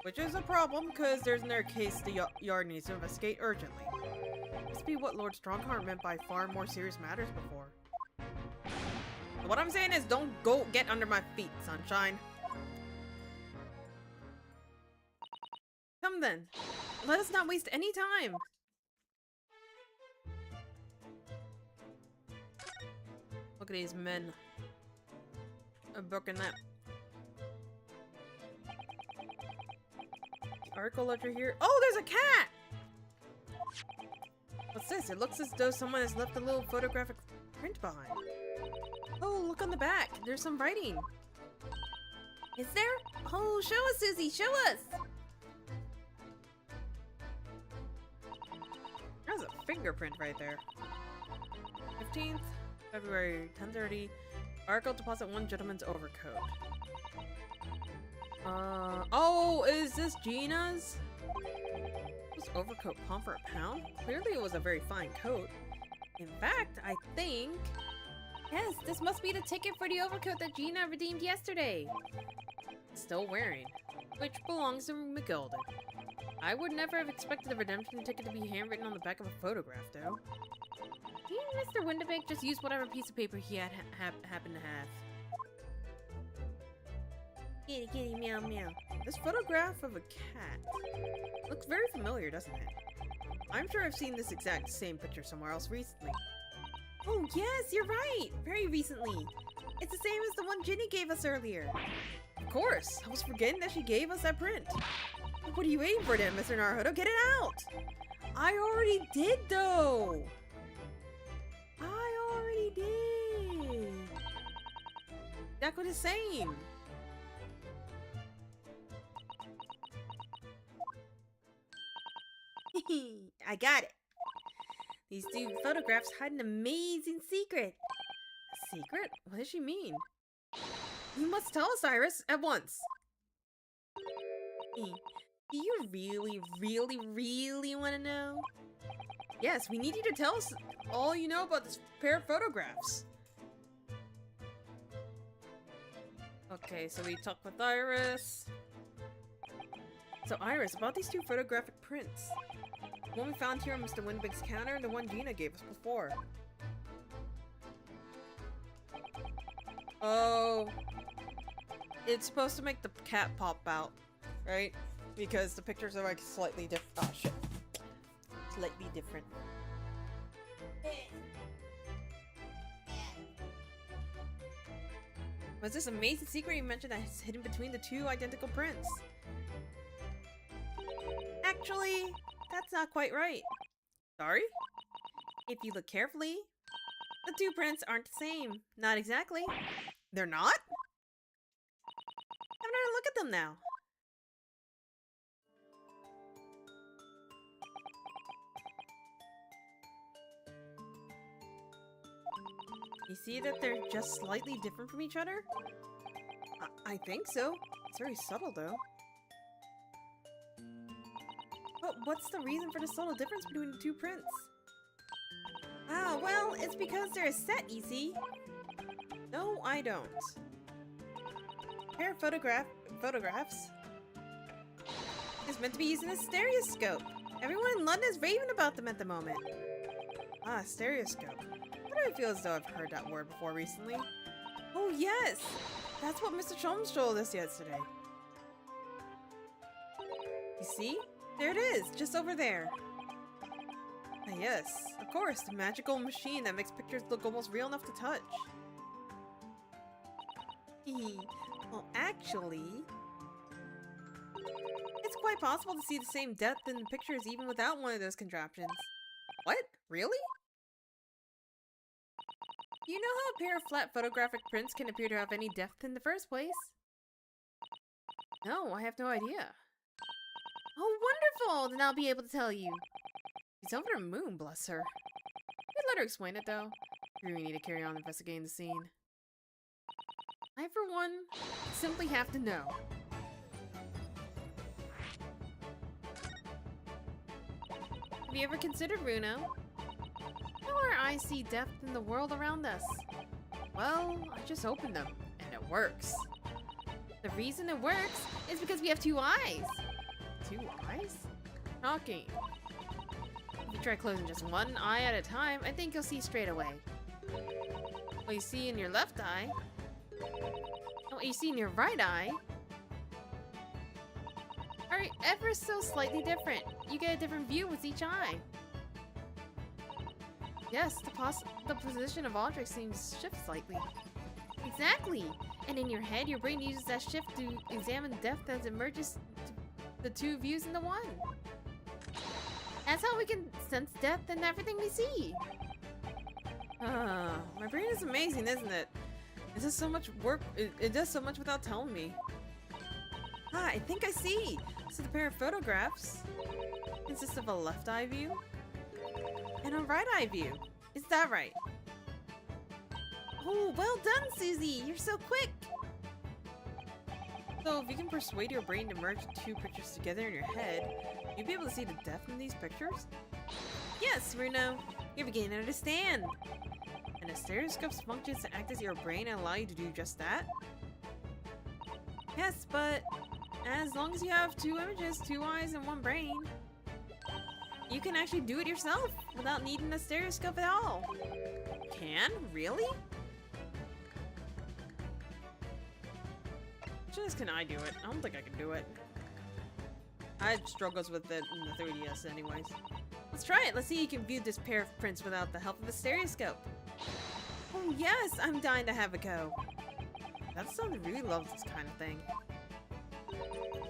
Which is a problem, because there's another case the yard needs to investigate urgently. Must be what Lord Strongheart meant by far more serious matters before. What I'm saying is, don't go get under my feet, sunshine. Come then. Let us not waste any time. Look at these men. A book and that. Article ledger here. Oh, there's a cat! What's this? It looks as though someone has left a little photographic print behind. Oh, look on the back. There's some writing. Is there? Oh, show us, Susie. Show us! There's a fingerprint right there. 15th, February, 10:30. Article deposit 1 gentleman's overcoat. Oh, is this Gina's? Was overcoat pawned for £1? Clearly it was a very fine coat. In fact, I think... Yes, this must be the ticket for the overcoat that Gina redeemed yesterday. Still wearing. Which belongs to McGilden. I would never have expected the redemption ticket to be handwritten on the back of a photograph, though. He and Mr. Windabank just used whatever piece of paper he happened to have. Kitty, kitty, meow, meow. This photograph of a cat looks very familiar, doesn't it? I'm sure I've seen this exact same picture somewhere else recently. Oh yes, you're right! Very recently. It's the same as the one Ginny gave us earlier. Of course! I was forgetting that she gave us that print. What are you waiting for then, Mr. Naruto? Get it out! I already did, though! I already did! Exactly the same! I got it! These two photographs hide an amazing secret! A secret? What does she mean? You must tell us, Iris, at once! Do you really want to know? Yes, we need you to tell us all you know about this pair of photographs. Okay, so we talked with Iris. So Iris, about these two photographic prints. The one we found here on Mr. Winbig's counter and the one Gina gave us before. Oh. It's supposed to make the cat pop out, right? Because the pictures are like slightly different. Oh shit. Slightly different. Was this amazing secret you mentioned that is hidden between the two identical prints? Actually, that's not quite right. Sorry? If you look carefully, the two prints aren't the same. Not exactly. They're not? Have another look at them now. You see that they're just slightly different from each other? I think so. It's very subtle, though. But what's the reason for the subtle difference between the two prints? Ah, well, it's because they're a set, you see. No, I don't. A pair of photographs is meant to be used in a stereoscope. Everyone in London is raving about them at the moment. Ah, stereoscope. Why do I feel as though I've heard that word before recently? Oh yes! That's what Mr. Cholmes told us yesterday. You see? There it is, just over there. Ah yes, of course, the magical machine that makes pictures look almost real enough to touch. Well, actually, it's quite possible to see the same depth in the pictures even without one of those contraptions. What? Really? Do you know how a pair of flat photographic prints can appear to have any depth in the first place? No, I have no idea. Oh, wonderful! Then I'll be able to tell you. She's over the moon, bless her. I'd let her explain it, though. We really need to carry on investigating the scene. I, for one, simply have to know. Have you ever considered, Runo? How our eyes see depth in the world around us? Well, I just opened them, and it works. The reason it works is because we have two eyes. Two eyes? Shocking. If you try closing just one eye at a time, I think you'll see straight away. What you see in your left eye, and what you see in your right eye, are ever so slightly different. You get a different view with each eye. Yes, the position of objects seems to shift slightly. Exactly! And in your head, your brain uses that shift to examine depth as it merges the two views into one. That's how we can sense depth in everything we see. My brain is amazing, isn't it? It does so much work. It does so much without telling me. Ah, I think I see. So the pair of photographs consists of a left eye view and a right eye view. Is that right? Oh, well done, Susie! You're so quick! So if you can persuade your brain to merge two pictures together in your head, you'll be able to see the depth in these pictures? Yes, Runo! You're beginning to understand! And a stereoscope's functions to act as your brain and allow you to do just that? Yes, but as long as you have two images, two eyes, and one brain, you can actually do it yourself without needing a stereoscope at all. Can? Really? Question is, can I do it? I don't think I can do it. I had struggles with it in the 3DS anyways. Let's try it. Let's see if you can view this pair of prints without the help of a stereoscope. Oh yes, I'm dying to have a go. That son really loves this kind of thing.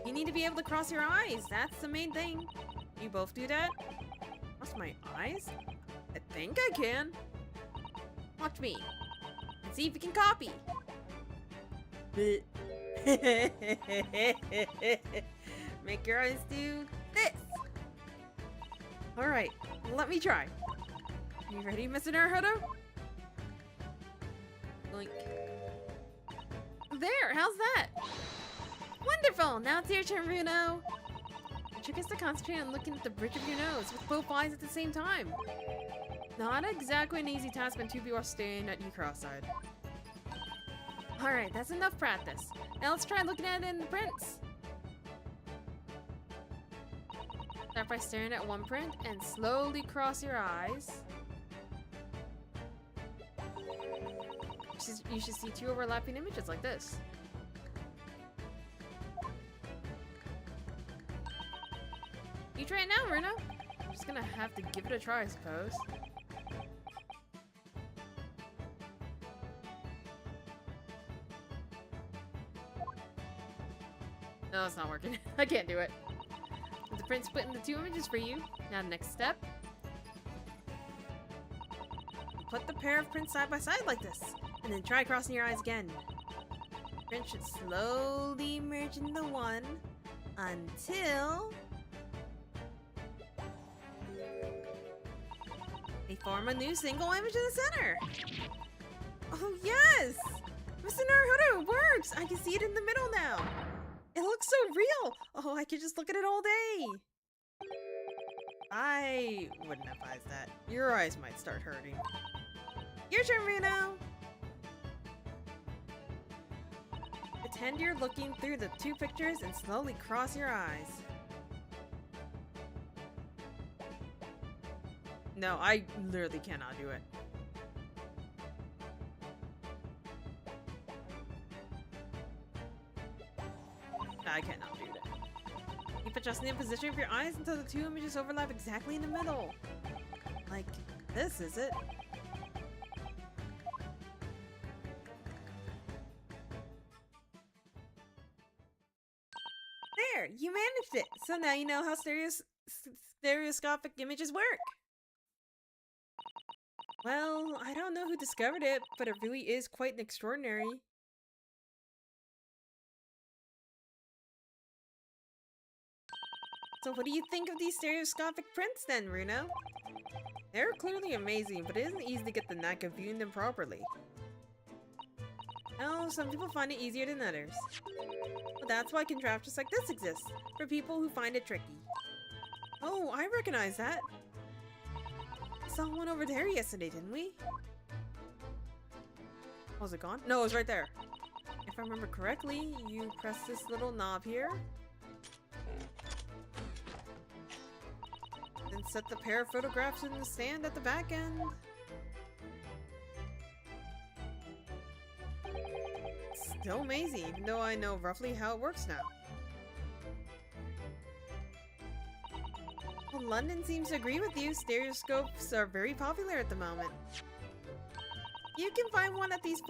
You need to be able to cross your eyes. That's the main thing. You both do that? Cross my eyes? I think I can. Watch me. And see if you can copy. Make your eyes do this. Alright, let me try. You ready, Mr. Naruto? Blink. There, how's that? Wonderful! Now it's your turn, Runo. The trick is to concentrate on looking at the bridge of your nose with both eyes at the same time. Not exactly an easy task when two people are staring at you cross-eyed. Alright, that's enough practice. Now let's try looking at it in the prints. Start by staring at one print and slowly cross your eyes. You should see two overlapping images like this. You try it now, Runo. I'm just gonna have to give it a try, I suppose. No, it's not working. I can't do it. The print split into two images for you. Now, next step. Put the pair of prints side by side like this, and then try crossing your eyes again. The print should slowly merge into one until they form a new single image in the center. Oh yes! Mr. Naruto, it works! I can see it in the middle now. It looks so real! Oh, I could just look at it all day! I wouldn't advise that. Your eyes might start hurting. Your turn, Runo! Pretend you're looking through the two pictures and slowly cross your eyes. No, I literally cannot do it. I cannot do that. Keep adjusting the position of your eyes until the two images overlap exactly in the middle. Like this, is it? There! You managed it! So now you know how stereoscopic images work. Well, I don't know who discovered it, but it really is quite extraordinary. So what do you think of these stereoscopic prints then, Runo? They're clearly amazing, but it isn't easy to get the knack of viewing them properly. Well, some people find it easier than others. But that's why contraptions like this exist, for people who find it tricky. Oh, I recognize that. We saw one over there yesterday, didn't we? Was it gone? No, it was right there. If I remember correctly, you press this little knob here. Then set the pair of photographs in the stand at the back end. Still amazing, even though I know roughly how it works now. Well, London seems to agree with you. Stereoscopes are very popular at the moment. You can find one of these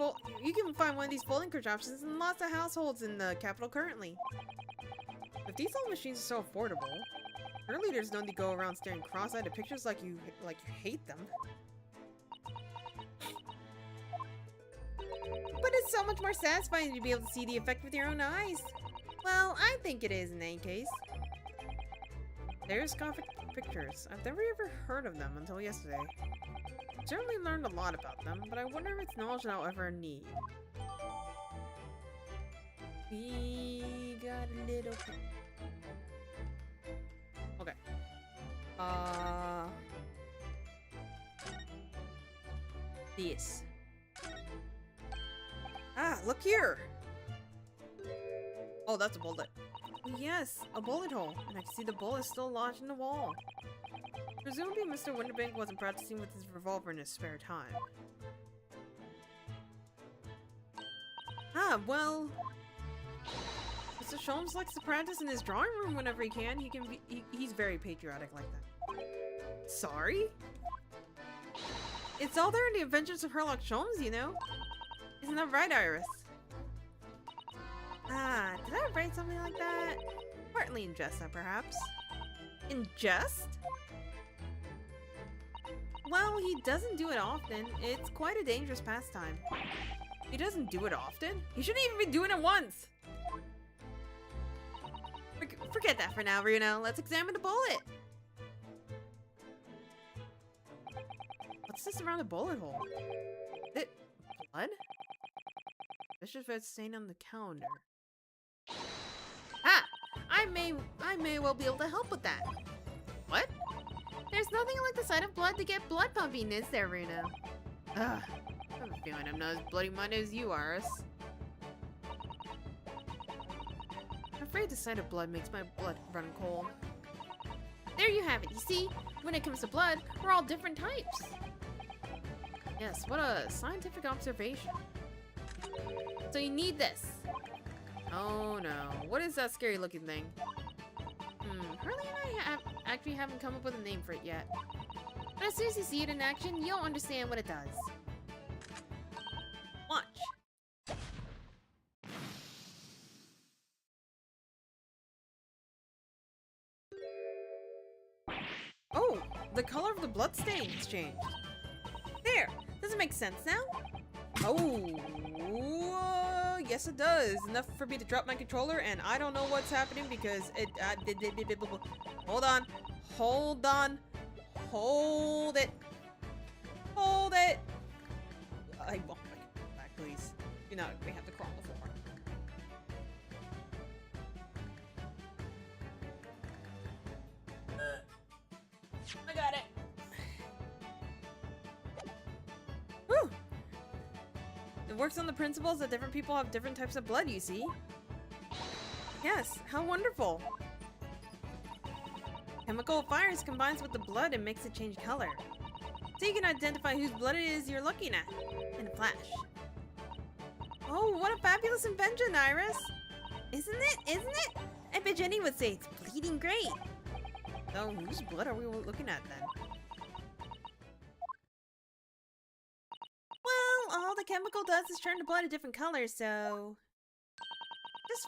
folding contraptions in lots of households in the capital currently. If these old machines are so affordable, our leaders don't need to go around staring cross-eyed at pictures like you hate them. But it's so much more satisfying to be able to see the effect with your own eyes. Well, I think it is in any case. Stereoscopic pictures. I've never ever heard of them until yesterday. I've certainly learned a lot about them, but I wonder if it's knowledge that I'll ever need. We got a little... Okay. This. Ah, look here! Oh, that's a bullet. Oh, yes, a bullet hole. And I can see the bullet still lodged in the wall. Presumably Mr. Winterbank wasn't practicing with his revolver in his spare time. Ah, well... Mr. Sholmes likes to practice in his drawing room whenever he can. He's very patriotic like that. Sorry? It's all there in the Adventures of Sherlock Sholmes, you know? Isn't that right, Iris? Ah, did I write something like that? Partly in jest, perhaps. In jest? Well, he doesn't do it often. It's quite a dangerous pastime. He doesn't do it often? He shouldn't even be doing it once! Forget that for now, Bruno. Let's examine the bullet. What's this around the bullet hole? Is it blood? Vicious red stain on the calendar. Ah! I may well be able to help with that. What? There's nothing like the sight of blood to get blood pumping, is there, Bruno? Ugh. I have a feeling I'm not as bloody-minded as you, Iris. I'm afraid the sight of blood makes my blood run cold. There you have it. You see, when it comes to blood, we're all different types. Yes, what a scientific observation. So you need this. Oh no. What is that scary looking thing? Hurley and I actually haven't come up with a name for it yet. But as soon as you see it in action, you'll understand what it does. Watch. Oh, the color of the blood stains changed. There! Does it make sense now? Oh, yes it does. Enough for me to drop my controller, and I don't know what's happening because it, hold on, hold on, hold it, hold it. I want my controller back, please. You know, we have to crawl on the floor. I got it. Whew. It works on the principles that different people have different types of blood, you see? Yes, how wonderful! Chemical fires combines with the blood and makes it change color. So you can identify whose blood it is you're looking at in a flash. Oh, what a fabulous invention, Iris! Isn't it? Isn't it? I bet Jenny would say it's bleeding great. So whose blood are we looking at then? Well, all the chemical does is turn the blood a different color, so just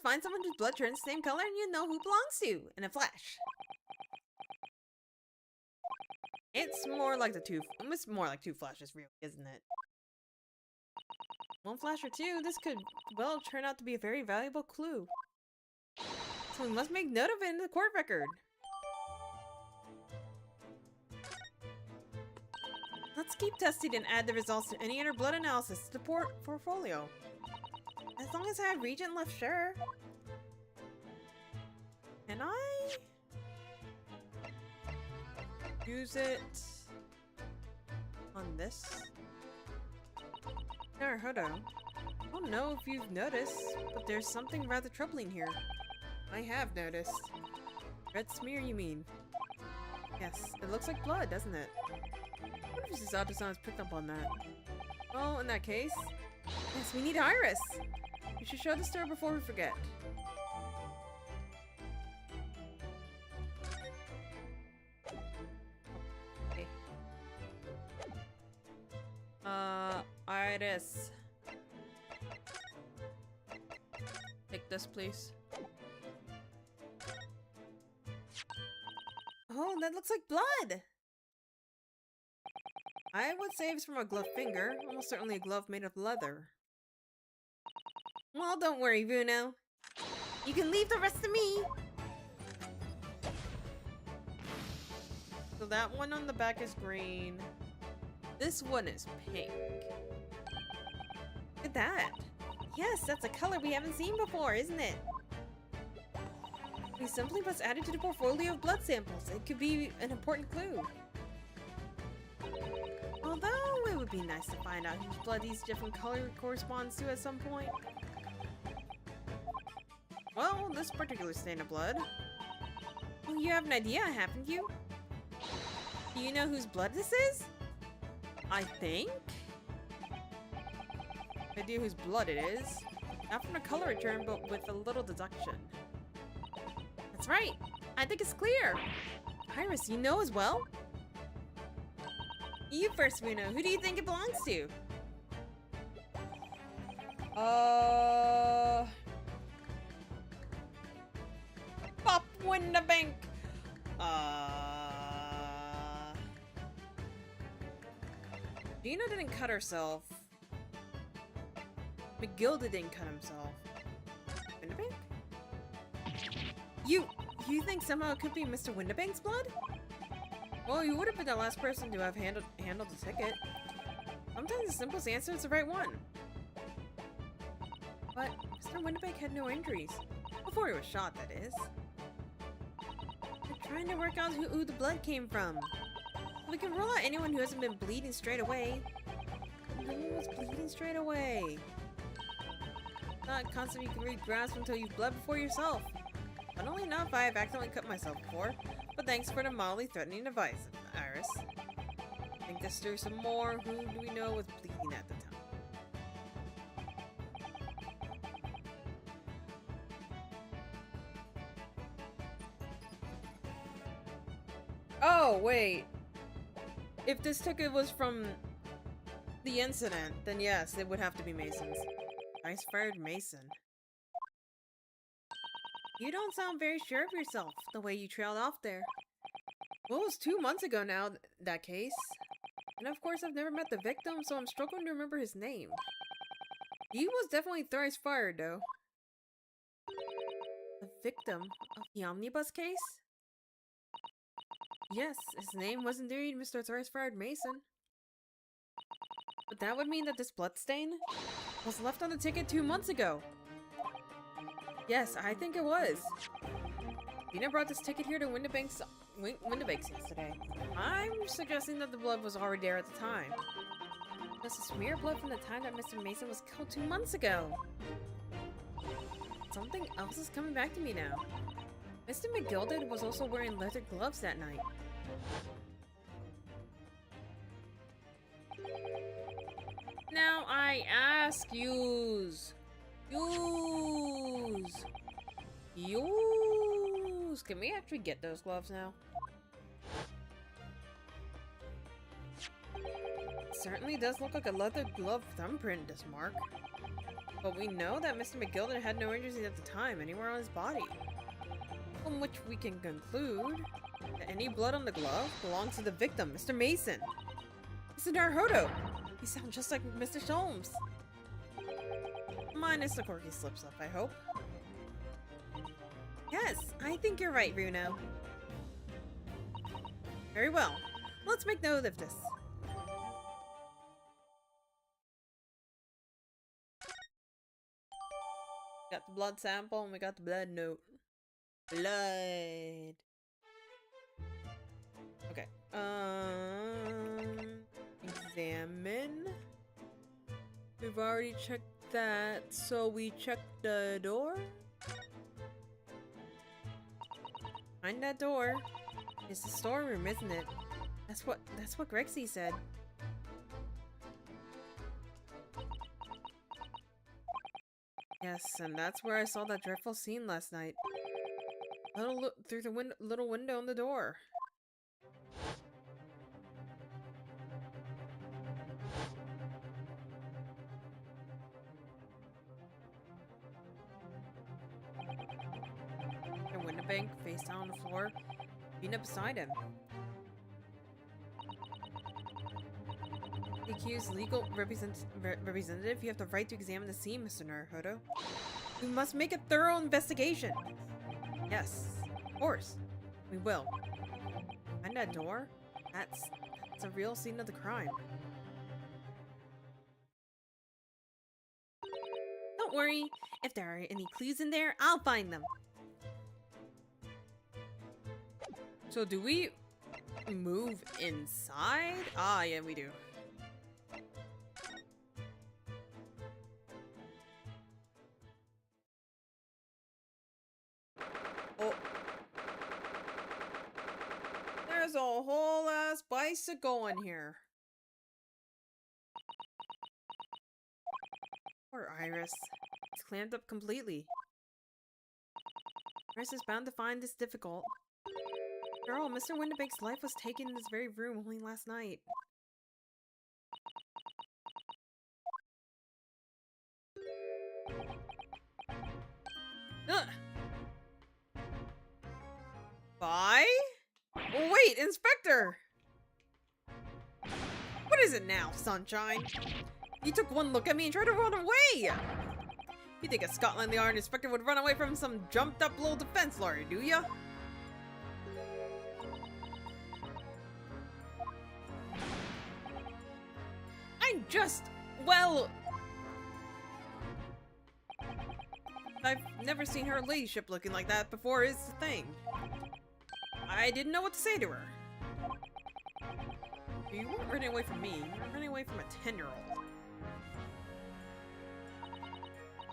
find someone whose blood turns the same color and you know who belongs to in a flash. It's more like two flashes, really, isn't it? One flash or two, this could well turn out to be a very valuable clue. So we must make note of it in the court record. Let's keep testing and add the results to any inner blood analysis to the portfolio. As long as I have Regent left, sure. Can I use it on this? Naruhodo, I don't know if you've noticed, but there's something rather troubling here. I have noticed. Red smear, you mean? Yes, it looks like blood, doesn't it? What if this Zato-san has picked up on that? Well, in that case, yes, we need Iris! We should show this to her before we forget. Okay. Iris. Take this, please. Oh, that looks like blood! I would say it's from a gloved finger, almost certainly a glove made of leather. Well, don't worry, Bruno. You can leave the rest to me! So that one on the back is green. This one is pink. Look at that! Yes, that's a color we haven't seen before, isn't it? We simply must add it to the portfolio of blood samples. It could be an important clue. Although, it would be nice to find out whose blood these different colors corresponds to at some point. Well, this particular stain of blood. Well, you have an idea, haven't you? Do you know whose blood this is? I think? Idea whose blood it is. Not from a color return, but with a little deduction. That's right. I think it's clear. Iris, you know as well? You first, Runa. Who do you think it belongs to? Pop Windabank. Gina didn't cut herself. McGilda didn't cut himself. Windabank? You think somehow it could be Mr. Windabank's blood? Well, you would have been the last person to have handled the ticket. Sometimes the simplest answer is the right one. But Mr. Windabank had no injuries. Before he was shot, that is. We're trying to work out who the blood came from. We can rule out anyone who hasn't been bleeding straight away. No one was bleeding straight away. Not a concept you can really grasp until you've bled before yourself. Funnily enough, I have accidentally cut myself before, but thanks for the mildly threatening advice, Iris. Think this through some more. Who do we know was bleeding at the time? Oh, wait. If this ticket was from the incident, then yes, it would have to be Mason's. Ice-fired Mason. You don't sound very sure of yourself, the way you trailed off there. Well, it was 2 months ago now, that case. And of course, I've never met the victim, so I'm struggling to remember his name. He was definitely thrice fired, though. The victim of the omnibus case? Yes, his name was indeed Mr. Thrice-fired Mason. But that would mean that this bloodstain was left on the ticket 2 months ago. Yes, I think it was. Dina brought this ticket here to Windabank's yesterday. I'm suggesting that the blood was already there at the time. This is smear blood from the time that Mr. Mason was killed 2 months ago. Something else is coming back to me now. Mr. McGilda was also wearing leather gloves that night. Now I ask yous. Can we actually get those gloves now? It certainly does look like a leather glove thumbprint, this mark. But we know that Mr. McGilda had no injuries at the time anywhere on his body. From which we can conclude that any blood on the glove belongs to the victim, Mr. Mason. Mr. Naruhodo! He sounds just like Mr. Sholmes. Minus the quirky slips-up, I hope. Yes, I think you're right, Bruno. Very well. Let's make note of this. Got the blood sample and we got the blood note. Blood. Okay. Examine. We've already checked that, so we check the door. Find that door. It's the storeroom, isn't it? That's what Grexy said. Yes, and that's where I saw that dreadful scene last night. Little look through the little window in the door. Windabank, face down on the floor, being up beside him. The accused legal representative, you have the right to examine the scene, Mr. Naruhodo. We must make a thorough investigation. Yes, of course, we will. Behind that door, that's a real scene of the crime. Don't worry, if there are any clues in there, I'll find them. So do we move inside? Ah, yeah, we do. Oh. There's a whole ass bicycle in here. Poor Iris. It's clamped up completely. Iris is bound to find this difficult. After all, Mr. Windibake's life was taken in this very room only last night. Ugh. Bye? Oh, wait, Inspector! What is it now, Sunshine? You took one look at me and tried to run away! You think a Scotland Yard inspector would run away from some jumped-up little defense lawyer, do ya? I'm just... well... I've never seen her ladyship looking like that before is the thing. I didn't know what to say to her. You weren't running away from me, you were running away from a 10-year-old.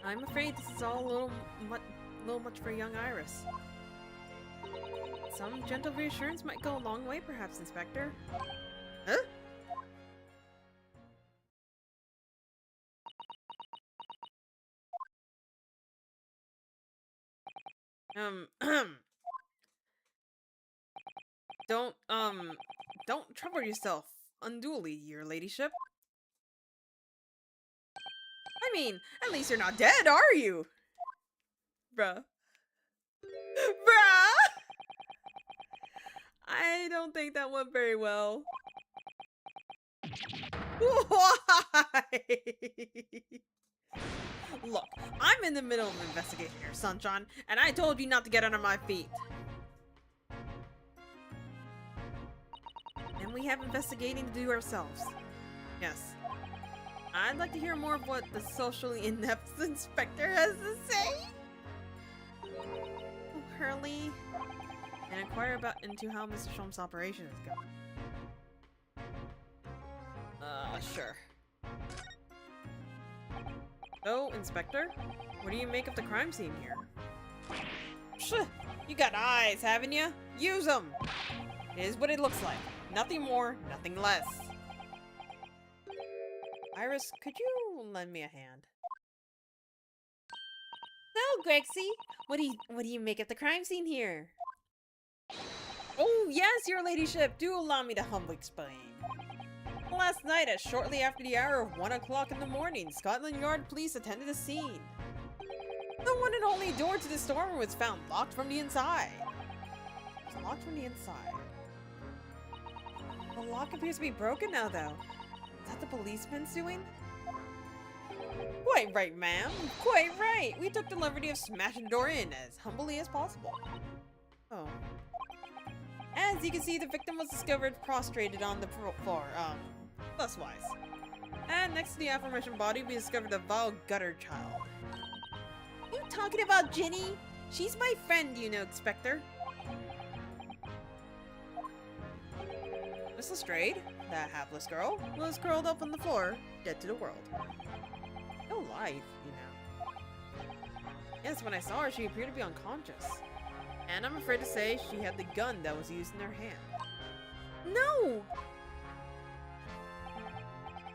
I'm afraid this is all a little much for young Iris. Some gentle reassurance might go a long way, perhaps, Inspector. Huh? Don't trouble yourself unduly, your ladyship. I mean, at least you're not dead, are you? Bruh. Bruh! I don't think that went very well. Why? Look, I'm in the middle of an investigation here, Sunshine, and I told you not to get under my feet. And we have investigating to do ourselves. Yes. I'd like to hear more of what the socially inept inspector has to say. Oh, Hurley. And inquire into how Mr. Sholm's operation is going. Sure. So, Inspector, what do you make of the crime scene here? Psh, you got eyes, haven't you? Use them! It is what it looks like. Nothing more, nothing less. Iris, could you lend me a hand? So, Grexy, what do you make of the crime scene here? Oh, yes, your ladyship, do allow me to humbly explain. Last night, at shortly after the hour of 1 o'clock in the morning, Scotland Yard police attended the scene. The one and only door to the storeroom was found locked from the inside. It was locked from the inside. The lock appears to be broken now, though. Is that the policeman's doing? Quite right, ma'am. Quite right. We took the liberty of smashing the door in as humbly as possible. Oh. As you can see, the victim was discovered prostrated on the floor, thus-wise. And next to the aforementioned body, we discovered a vile gutter child. You talking about Ginny? She's my friend, you know, Inspector. Miss Lestrade, that hapless girl, was curled up on the floor, dead to the world. No life, you know. Yes, when I saw her, she appeared to be unconscious. And I'm afraid to say she had the gun that was used in her hand. No!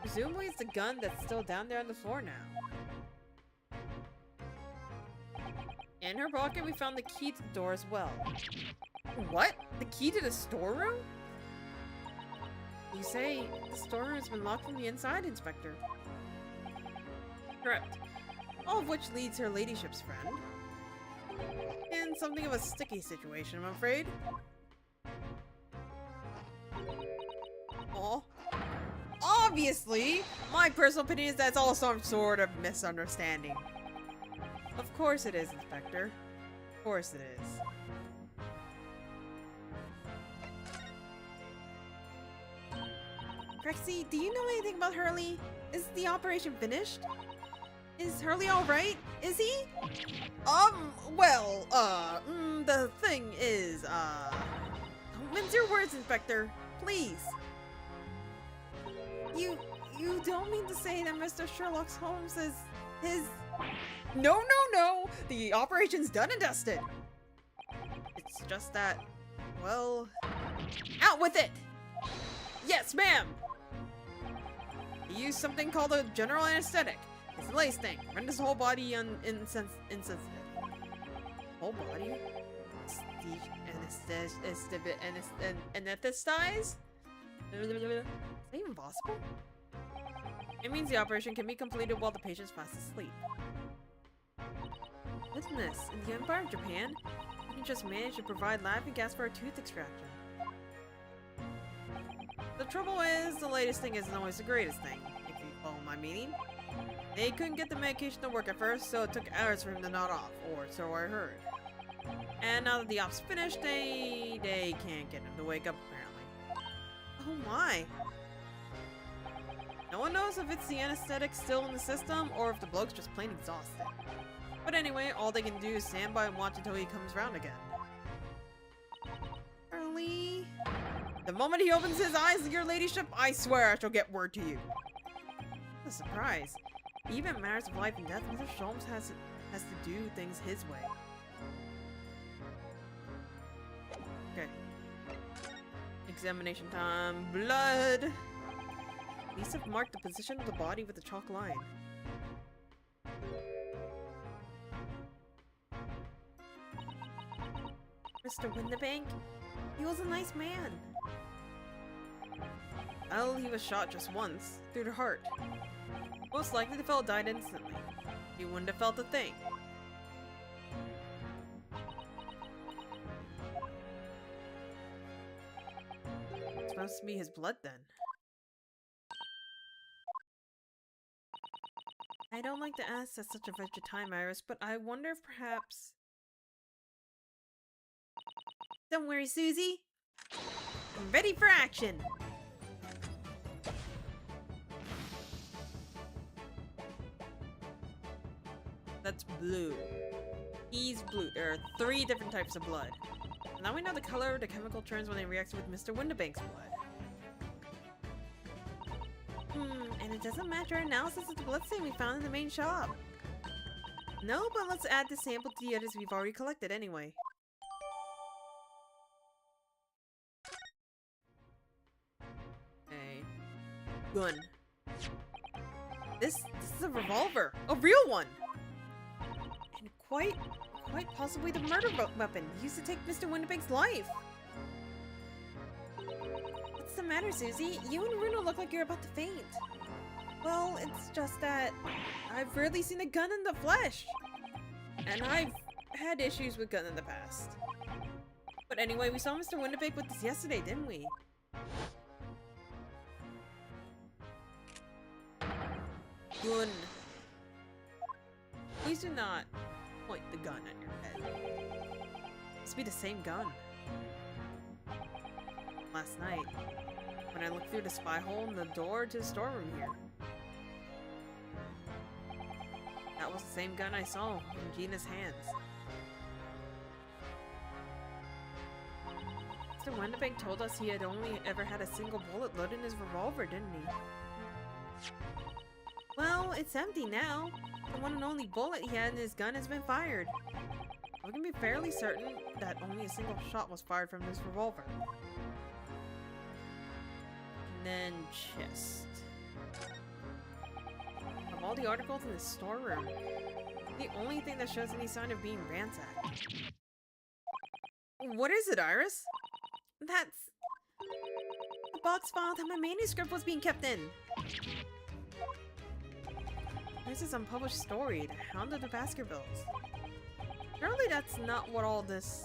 Presumably it's the gun that's still down there on the floor now. In her pocket we found the key to the door as well. What? The key to the storeroom? You say the storeroom has been locked from the inside, Inspector. Correct. All of which leads her ladyship's friend. In something of a sticky situation, I'm afraid. Oh. Obviously! My personal opinion is that's all some sort of misunderstanding. Of course it is, Inspector. Of course it is. Grexy, do you know anything about Hurley? Is the operation finished? Is Hurley alright? Is he? Well, the thing is, don't mince your words, Inspector. Please. You don't mean to say that Mr. Sherlock Holmes is his... No! The operation's done and dusted. It's just that, well... Out with it! Yes, ma'am! He used something called a general anesthetic. It's the lace thing. Render his whole body insensitive. Whole body? Anesthetized? Is that even possible? It means the operation can be completed while the patient's fast asleep. Listen to this. In the Empire of Japan, you can just manage to provide laughing gas for a tooth extraction. The trouble is, the latest thing isn't always the greatest thing, if you follow my meaning. They couldn't get the medication to work at first, so it took hours for him to nod off, or so I heard. And now that the op's finished, they can't get him to wake up, apparently. Oh my! No one knows if it's the anesthetic still in the system, or if the bloke's just plain exhausted. But anyway, all they can do is stand by and watch until he comes around again. Early. The moment he opens his eyes, your ladyship, I swear I shall get word to you. What a surprise. Even in matters of life and death, Mr. Sholmes has to do things his way. Okay. Examination time. Blood! Police have marked the position of the body with a chalk line. Mr. Windibank? He was a nice man. Well, he was shot just once, through the heart. Most likely the fellow died instantly. He wouldn't have felt a thing. It's supposed to be his blood then. I don't like to ask at such a wretched time, Iris, but I wonder if perhaps... Don't worry, Susie. I'm ready for action! That's blue. He's blue. There are 3 different types of blood. Now we know the color the chemical turns when it reacts with Mr. Windibank's blood. And it doesn't match our analysis of the bloodstain we found in the main shop. No, but let's add the sample to the others we've already collected anyway. Okay. Gun. This is a revolver. A real one! And quite possibly the murder weapon used to take Mr. Windibank's life. What's the matter, Susie? You and Runo look like you're about to faint. Well, it's just that I've rarely seen a gun in the flesh. And I've had issues with guns in the past. But anyway, we saw Mr. Windibank with this yesterday, didn't we? Gun. Please do not point the gun at your head. It must be the same gun. Last night, when I looked through the spy hole in the door to the storeroom here. That was the same gun I saw in Gina's hands. Mr. Windibank told us he had only ever had a single bullet loaded in his revolver, didn't he? Well, it's empty now. The one and only bullet he had in his gun has been fired. We can be fairly certain that only a single shot was fired from this revolver. And then chest. Of all the articles in the storeroom, the only thing that shows any sign of being ransacked. What is it, Iris? That's the box file that my manuscript was being kept in. There's this unpublished story, The Hound of the Baskervilles. Surely that's not what all this...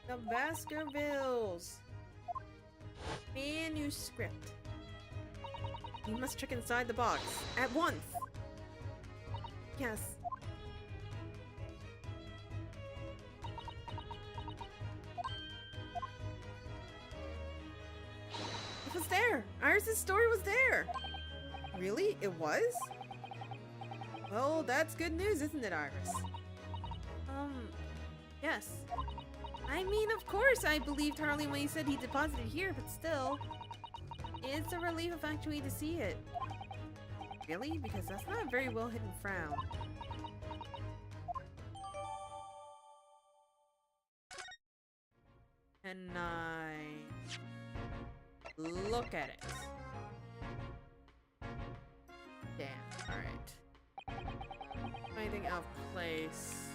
The Baskervilles! Manuscript. You must check inside the box. At once! Yes. It was there! Iris' story was there! Really? It was? Well, that's good news, isn't it, Iris? Yes. I mean, of course I believed Harley when he said he deposited here, but still. It's a relief actually to see it. Really? Because that's not a very well hidden frown. And Look at it. Damn, alright. Anything out of place.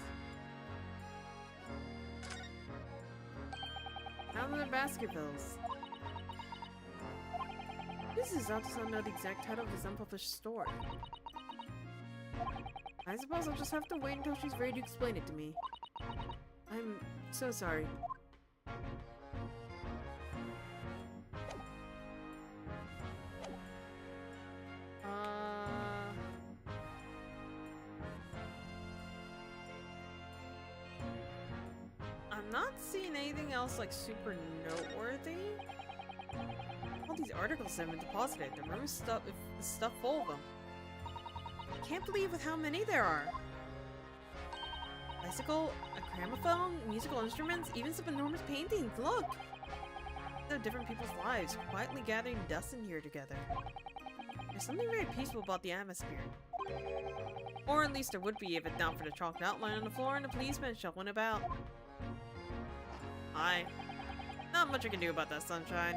How are the basketballs? This is out to know the exact title of this unpublished story. I suppose I'll just have to wait until she's ready to explain it to me. I'm so sorry. I'm not seeing anything else like super noteworthy. All these articles have been deposited. The room is stuffed full of them. I can't believe with how many there are. Bicycle, a gramophone, musical instruments, even some enormous paintings. Look! They're different people's lives, quietly gathering dust in here together. There's something very peaceful about the atmosphere. Or at least there would be if it's not for the chalked outline on the floor and the policeman shuffling about. Not much I can do about that, Sunshine.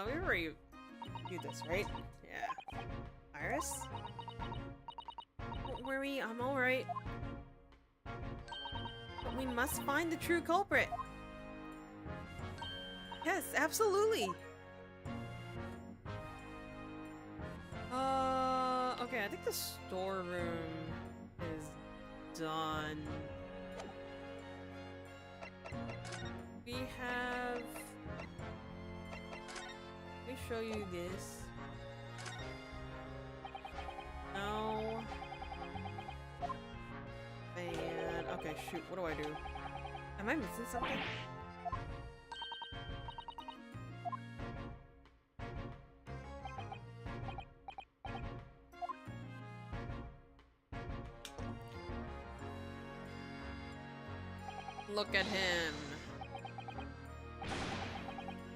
We already do this, right? Yeah. Iris? Don't worry, I'm alright. But we must find the true culprit. Yes, absolutely. Okay, I think the storeroom is done. We have... Let me show you this. No. And... Okay, shoot, what do I do? Am I missing something? Look at him.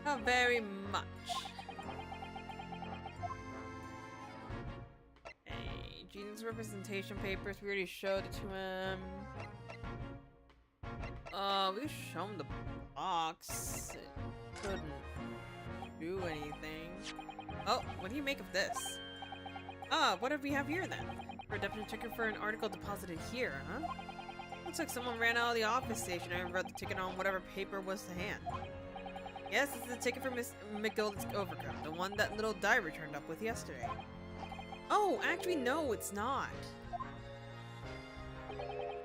How very much. Hey, Gene's representation papers, we already showed it to him. We showed him the box. It couldn't do anything. Oh, what do you make of this? What do we have here then? For a definite ticket for an article deposited here, huh? Looks like someone ran out of the office station and wrote the ticket on whatever paper was to hand. Yes, it's the ticket for Miss McGilda's overcoat, the one that little diver turned up with yesterday. Oh, actually, no, it's not.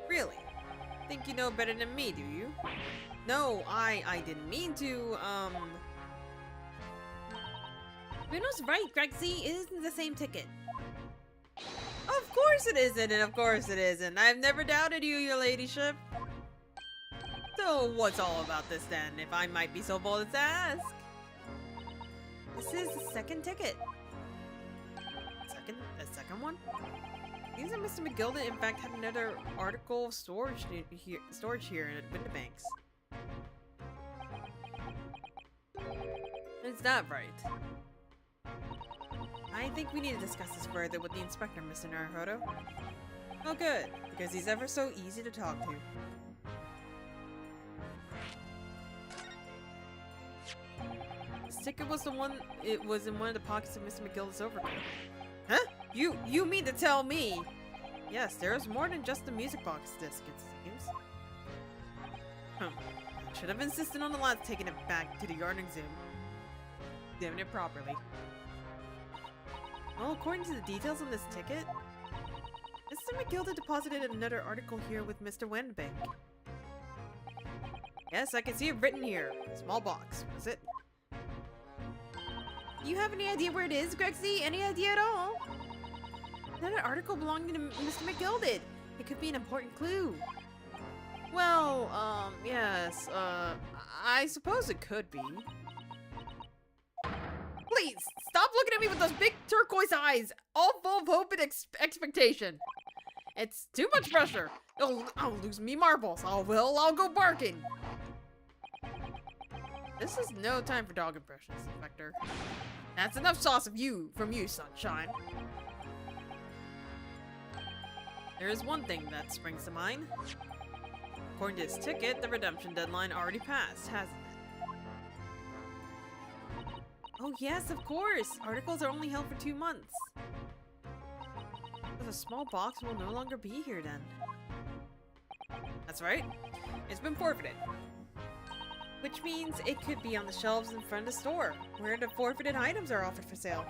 Really? Think you know better than me, do you? No, I didn't mean to, Bruno's right, Grexy. It isn't the same ticket. Of course it isn't, and of course it isn't. I've never doubted you, your ladyship. So what's all about this then, if I might be so bold as to ask? This is the second ticket. A second one? These are Mr. McGilda, in fact, had another article of storage here at Windibanks. Is that right? I think we need to discuss this further with the inspector, Mr. Naruhodo. Oh good, because he's ever so easy to talk to. This ticket was it was in one of the pockets of Mr. McGilda's overcoat. Huh? You mean to tell me? Yes, there is more than just the music box disc, it seems. Should have insisted on the lads taking it back to the yard examining it properly. Well, according to the details on this ticket, Mr. McGilda deposited another article here with Mr. Windbank. Yes, I can see it written here. Small box, was it? Do you have any idea where it is, Grexy? Any idea at all? Another article belonging to Mr. McGilda. It could be an important clue. Well, yes, I suppose it could be. Please, stop looking at me with those big turquoise eyes, all full of hope and expectation. It's too much pressure. I'll lose me marbles. I'll go barking. This is no time for dog impressions, Inspector. That's enough sauce from you, Sunshine. There is one thing that springs to mind. According to his ticket, the redemption deadline already passed, hasn't it? Oh yes, of course! Articles are only held for 2 months. But the small box will no longer be here then. That's right. It's been forfeited. Which means it could be on the shelves in front of the store, where the forfeited items are offered for sale.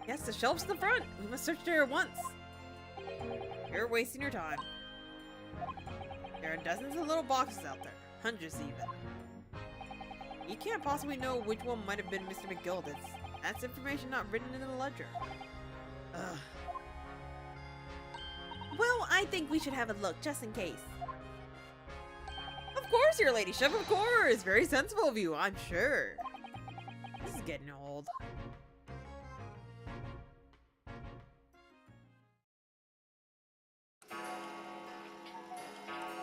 Yes, the shelves in the front! We must search there at once! You're wasting your time. There are dozens of little boxes out there. Hundreds even. You can't possibly know which one might have been Mr. McGilda's. That's information not written in the ledger. Ugh. Well, I think we should have a look, just in case. Of course, your ladyship, of course! Very sensible of you, I'm sure. This is getting old.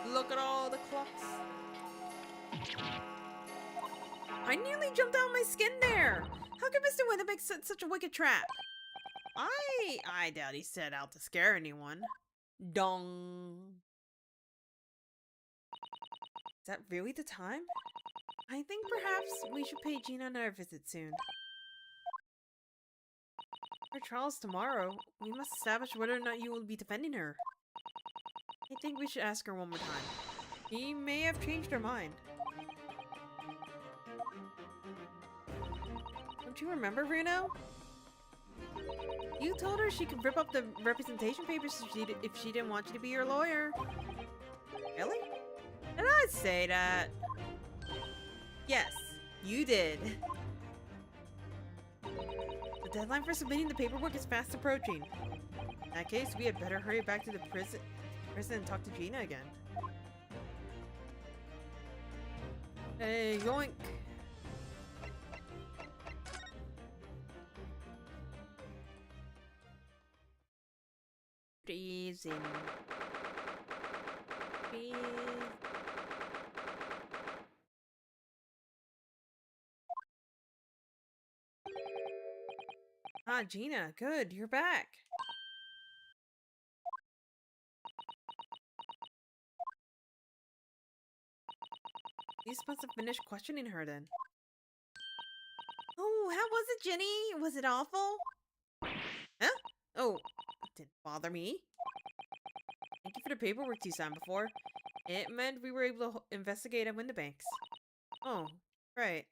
Look at all the clocks. I nearly jumped out of my skin there! How could Mr. Winnebeck set such a wicked trap? I doubt he set out to scare anyone. Dong. Is that really the time? I think perhaps we should pay Gina another visit soon. Her trial's tomorrow. We must establish whether or not you will be defending her. I think we should ask her one more time. He may have changed her mind. Don't you remember, Bruno? You told her she could rip up the representation papers if she didn't want you to be your lawyer. Really? Did I say that? Yes, you did. The deadline for submitting the paperwork is fast approaching. In that case, we had better hurry back to the prison and talk to Gina again. Hey, yoink. Freezing. Freeze. Ah, Gina, good, you're back. You must have finished questioning her then. Oh, how was it, Jenny? Was it awful? Huh? Oh, it didn't bother me. Thank you for the paperwork you signed before. It meant we were able to investigate at Windibanks. Oh, right.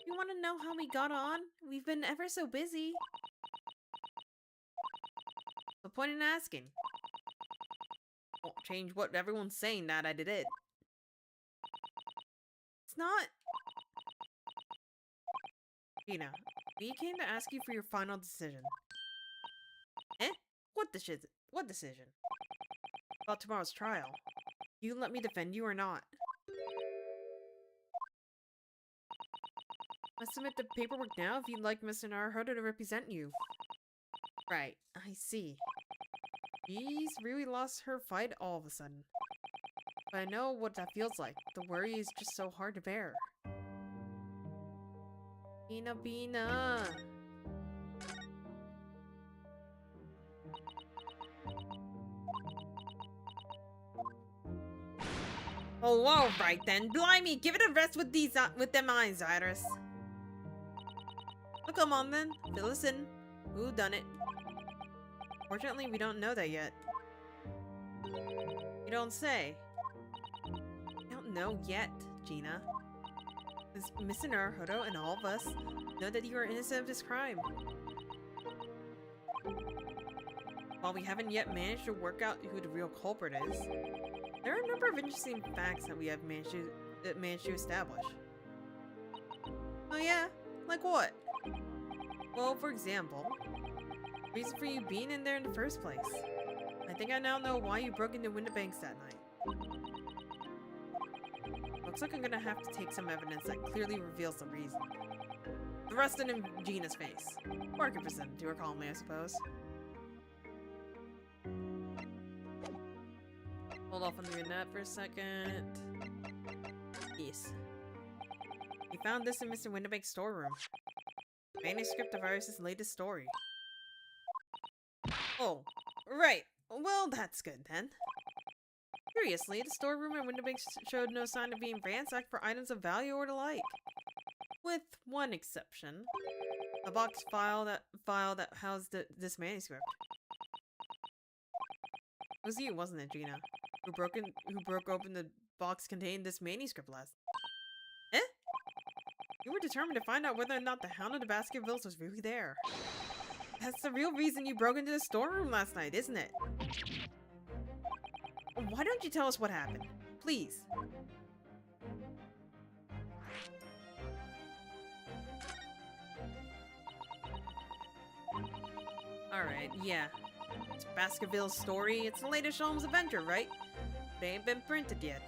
You want to know how we got on? We've been ever so busy. The point in asking. Won't change what everyone's saying that I did it. It's not... Gina, we came to ask you for your final decision. Eh? What decision? What decision? About tomorrow's trial. You let me defend you or not? I'll submit the paperwork now if you'd like Mr. Naruhodo to represent you. Right, I see. She's really lost her fight all of a sudden. But I know what that feels like. The worry is just so hard to bear. Bina. Oh, all right then. Blimey, give it a rest with these with them eyes, Iris. Oh, come on then. Fill us in. Who done it? Fortunately, we don't know that yet. You don't say. We don't know yet, Gina. Mr. Naruhodo and all of us know that you are innocent of this crime. While we haven't yet managed to work out who the real culprit is, there are a number of interesting facts that we have managed to establish. Oh yeah? Like what? Well, for example, the reason for you being in there in the first place. I think I now know why you broke into Windibanks that night. Looks like I'm gonna have to take some evidence that clearly reveals the reason. Thrust it in Gina's face. Or I could present it to her calmly, I suppose. Hold off on doing that for a second. Yes. We found this in Mr. Windibank's storeroom. Manuscript of Iris's latest story. Oh, right. Well, that's good then. Curiously, the storeroom at Winterbank showed no sign of being ransacked for items of value or the like. With one exception. A box file that housed this manuscript. It was you, wasn't it, Gina? Who broke open the box containing this manuscript last. Eh? You were determined to find out whether or not the Hound of the Baskervilles was really there. That's the real reason you broke into the storeroom last night, isn't it? Why don't you tell us what happened? Please. Alright, yeah. It's Baskerville's story. It's the latest Holmes adventure, right? They ain't been printed yet.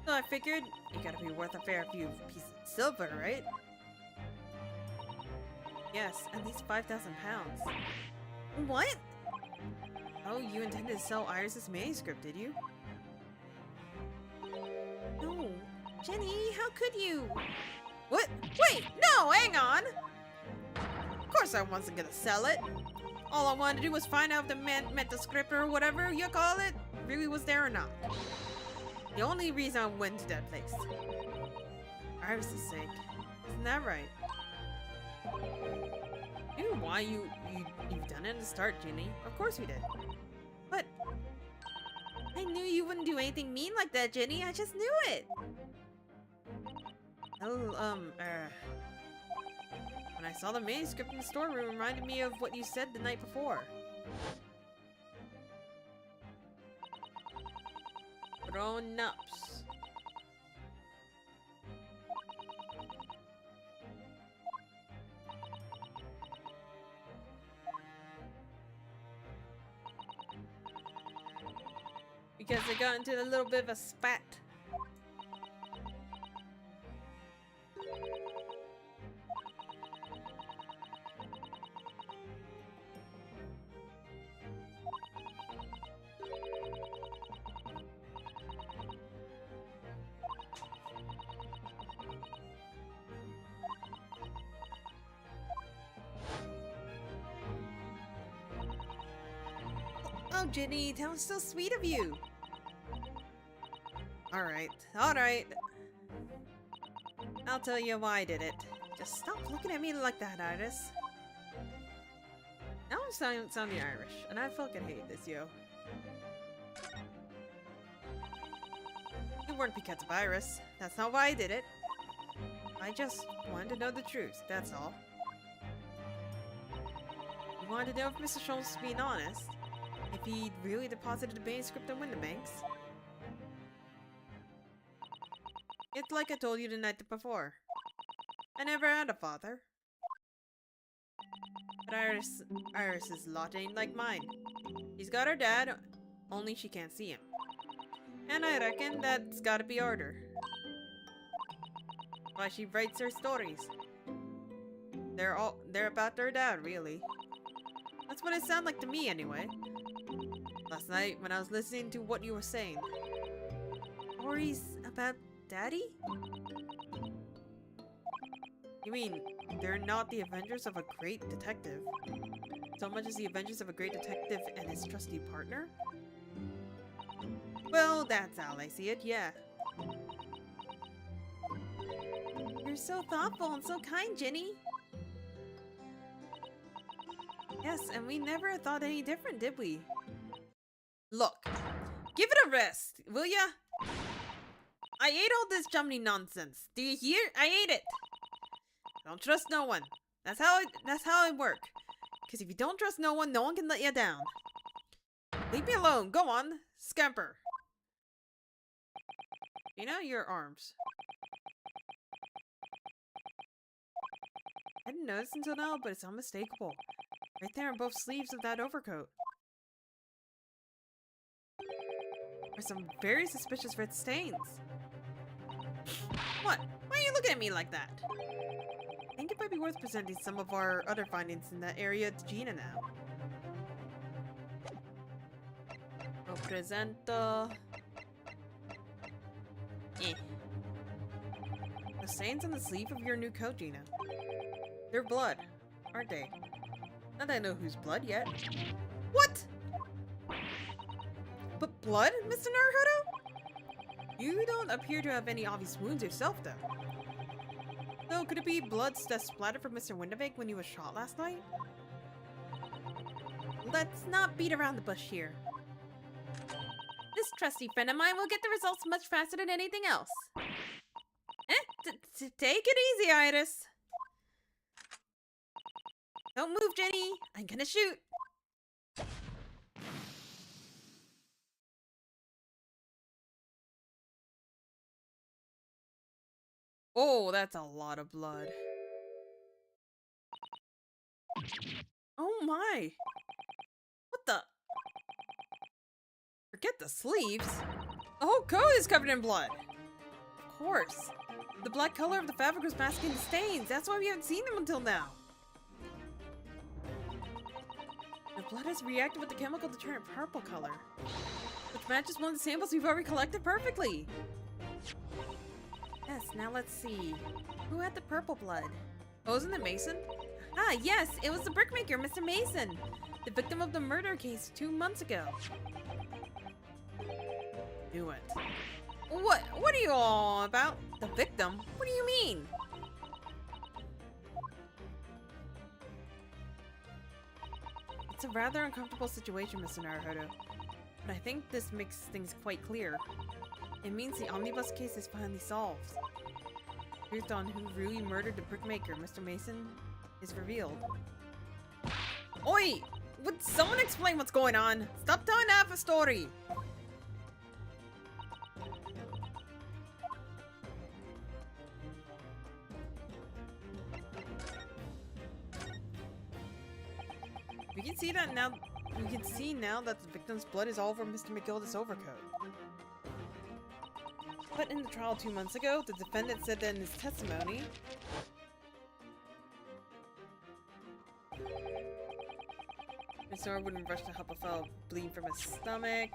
So I figured, it gotta be worth a fair few pieces of silver, right? Yes, at least 5,000 pounds. What? Oh, you intended to sell Iris's manuscript, did you? No. Jenny, how could you? What? Wait, no, hang on! Of course I wasn't gonna sell it. All I wanted to do was find out if the manuscript or whatever you call it really was there or not. The only reason I went to that place. Iris's sake. Isn't that right? You know why you've done it to start, Ginny. Of course we did. But I knew you wouldn't do anything mean like that, Ginny. I just knew it. Oh, when I saw the manuscript in the storeroom, it reminded me of what you said the night before. Grown-ups. Because they got into a little bit of a spat. Oh, Ginny, that was so sweet of you. Alright. I'll tell you why I did it. Just stop looking at me like that, Iris. Now I'm sounding Irish, and I fucking hate this, yo. It weren't because of Iris. That's not why I did it. I just wanted to know the truth, that's all. You wanted to know if Mr. Schultz was being honest. If he'd really deposited the manuscript in Winterbanks. It's like I told you the night before. I never had a father. But Iris's lot ain't like mine. She's got her dad, only she can't see him. And I reckon that's gotta be harder. Why she writes her stories. They're about her dad, really. That's what it sounded like to me, anyway. Last night, when I was listening to what you were saying. Stories about Daddy? You mean, they're not the adventures of a great detective? So much as the adventures of a great detective and his trusty partner? Well, that's how I see it, yeah. You're so thoughtful and so kind, Ginny. Yes, and we never thought any different, did we? Look, give it a rest, will ya? I ate all this chumney nonsense. Do you hear? I ate it. Don't trust no one. That's how I work. Because if you don't trust no one can let you down. Leave me alone. Go on. Scamper. You know your arms. I didn't notice until now, but it's unmistakable. Right there on both sleeves of that overcoat. There's some very suspicious red stains. What? Why are you looking at me like that? I think it might be worth presenting some of our other findings in that area to Gina now. We'll present the stains on the sleeve of your new coat, Gina. They're blood, aren't they? Not that I know whose blood yet. What? But blood, Mr. Naruhodo? You don't appear to have any obvious wounds yourself, though. So, could it be blood that splattered from Mr. Windowake when he was shot last night? Let's not beat around the bush here. This trusty friend of mine will get the results much faster than anything else. Take it easy, Iris. Don't move, Jenny. I'm gonna shoot. Oh, that's a lot of blood. Oh my. What the? Forget the sleeves. The whole coat is covered in blood. Of course. The black color of the fabric was masking the stains. That's why we haven't seen them until now. The blood has reacted with the chemical to turn it purple color, which matches one of the samples we've already collected perfectly. Yes, now let's see. Who had the purple blood? Oh, wasn't it Mason? Ah, yes, it was the brickmaker, Mr. Mason, the victim of the murder case 2 months ago. Knew it. What are you all about? The victim? What do you mean? It's a rather uncomfortable situation, Mr. Naruhodo, but I think this makes things quite clear. It means the omnibus case is finally solved. Truth on who really murdered the brickmaker, Mr. Mason, is revealed. Oi! Would someone explain what's going on? Stop telling half a story! We can see that now. We can see now that the victim's blood is all over Mr. McGilda's overcoat. But in the trial 2 months ago, the defendant said that in his testimony, Miss Zora wouldn't rush to help a fellow bleed from his stomach.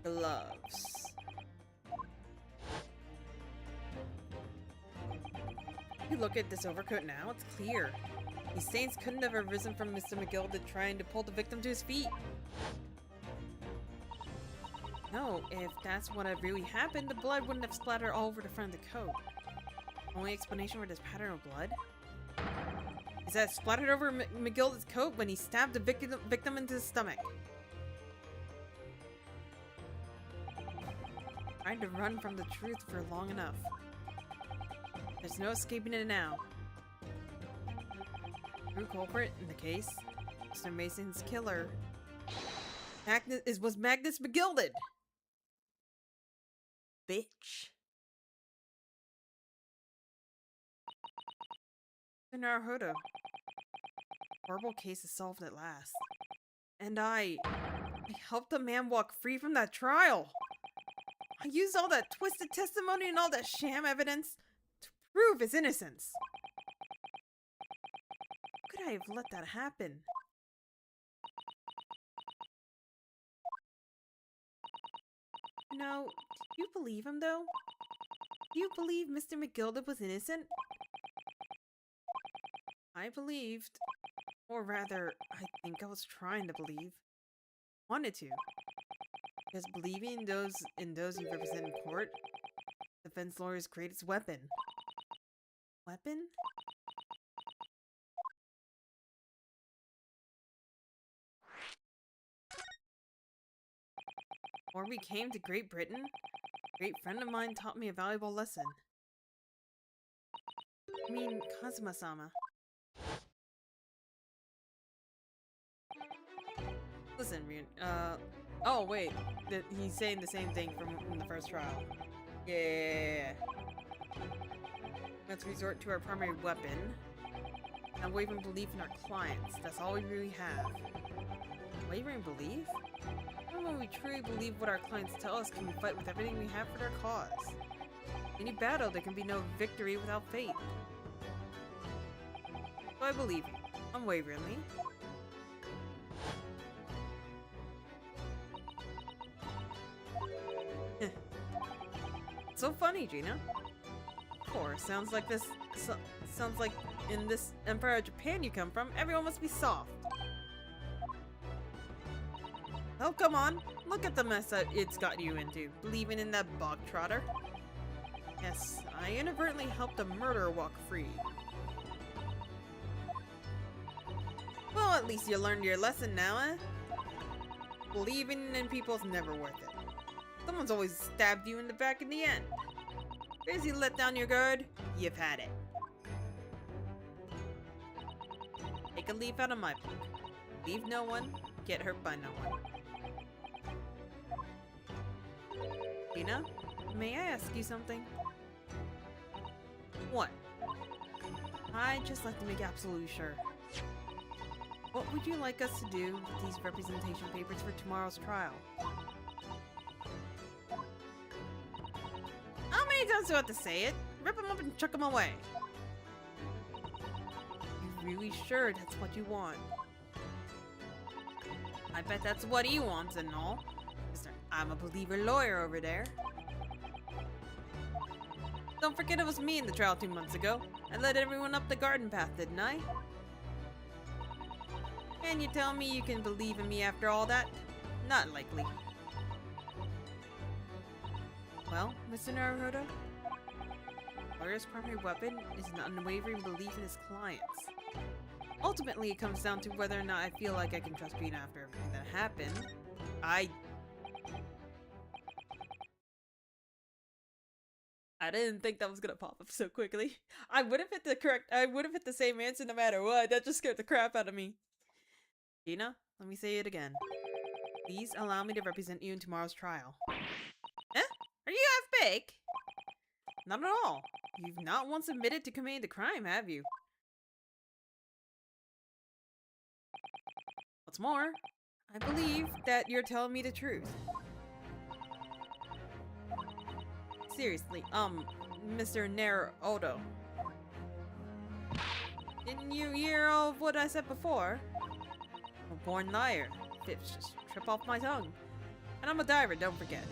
Gloves. If you look at this overcoat now, it's clear. These stains couldn't have arisen from Mr. McGilda trying to pull the victim to his feet. No, if that's what had really happened, the blood wouldn't have splattered all over the front of the coat. Only explanation for this pattern of blood is that it splattered over McGilda's coat when he stabbed the victim into the stomach. Trying to run from the truth for long enough. There's no escaping it now. True culprit in the case, Mr. Mason's killer, was Magnus McGilded. Bitch. Naruhodo. Horrible case is solved at last. And I helped the man walk free from that trial. I used all that twisted testimony and all that sham evidence to prove his innocence. How could I have let that happen? No, do you believe him though? Do you believe Mr. McGilda was innocent? I believed, or rather, I think I was trying to believe. Wanted to. Because believing in those you represent in court, defense lawyer's greatest weapon. Weapon? Before we came to Great Britain, a great friend of mine taught me a valuable lesson. I mean, Kazuma-sama. Listen, Ryun, oh wait, he's saying the same thing from the first trial. Yeah. Let's resort to our primary weapon. Unwavering belief in our clients. That's all we really have. Wavering belief? Only when we truly believe what our clients tell us can we fight with everything we have for their cause. In any battle, there can be no victory without faith. So I believe you, unwaveringly. It's so funny, Gina. before. Sounds like sounds like in this Empire of Japan you come from, everyone must be soft. Oh, come on. Look at the mess that it's got you into, believing in that bog trotter. Yes, I inadvertently helped a murderer walk free. Well, at least you learned your lesson now, eh? Believing in people's never worth it. Someone's always stabbed you in the back in the end. As you let down your guard, you've had it. Take a leaf out of my book. Leave no one, get hurt by no one. Tina, may I ask you something? What? I'd just like to make absolutely sure. What would you like us to do with these representation papers for tomorrow's trial? How many times do I have to say it? Rip them up and chuck them away. You really sure that's what you want? I bet that's what he wants and all. Mr. I'm a believer lawyer over there. Don't forget it was me in the trial 2 months ago. I led everyone up the garden path, didn't I? And you tell me you can believe in me after all that? Not likely. Well, Mr. Naruhodo, a lawyer's primary weapon is an unwavering belief in his clients. Ultimately, it comes down to whether or not I feel like I can trust Pina after everything that happened. I didn't think that was gonna pop up so quickly. I would have hit the same answer no matter what. That just scared the crap out of me. Gina, let me say it again. Please allow me to represent you in tomorrow's trial. Eh? Are you half-baked? Not at all. You've not once admitted to committing the crime, have you? What's more, I believe that you're telling me the truth. Seriously, Mr. Naruhodo. Didn't you hear all of what I said before? I'm a born liar. Tips just trip off my tongue. And I'm a diver, don't forget.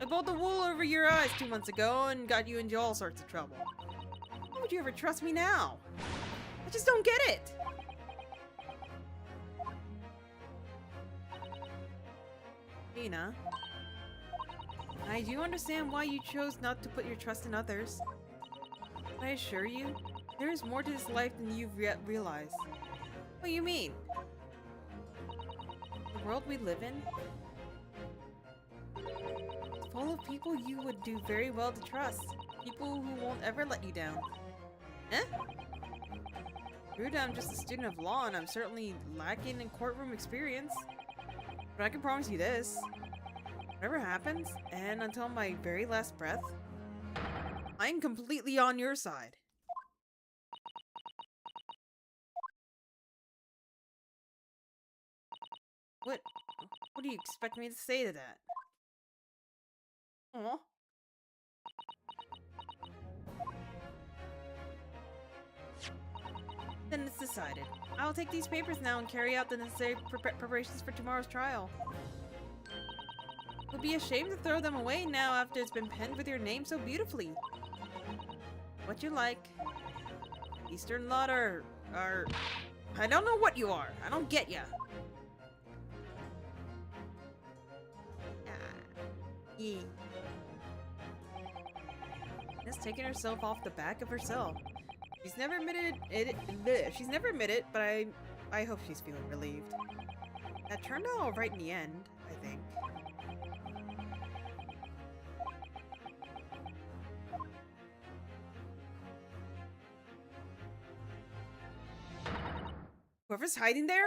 I pulled the wool over your eyes 2 months ago and got you into all sorts of trouble. Why would you ever trust me now? I just don't get it! Tina, I do understand why you chose not to put your trust in others. But I assure you, there is more to this life than you've yet realized. What do you mean? The world we live in is full of people you would do very well to trust. People who won't ever let you down. Eh? True, I'm just a student of law and I'm certainly lacking in courtroom experience. But I can promise you this. Whatever happens, and until my very last breath, I'm completely on your side. What do you expect me to say to that? Aw. Then it's decided. I'll take these papers now and carry out the necessary preparations for tomorrow's trial. It would be a shame to throw them away now after it's been penned with your name so beautifully. What you like? Eastern lot or I don't know what you are. I don't get ya. Yeah. Just taking herself off the back of herself. She's never admitted it. But I hope she's feeling relieved. That turned out all right in the end, I think. Whoever's hiding there,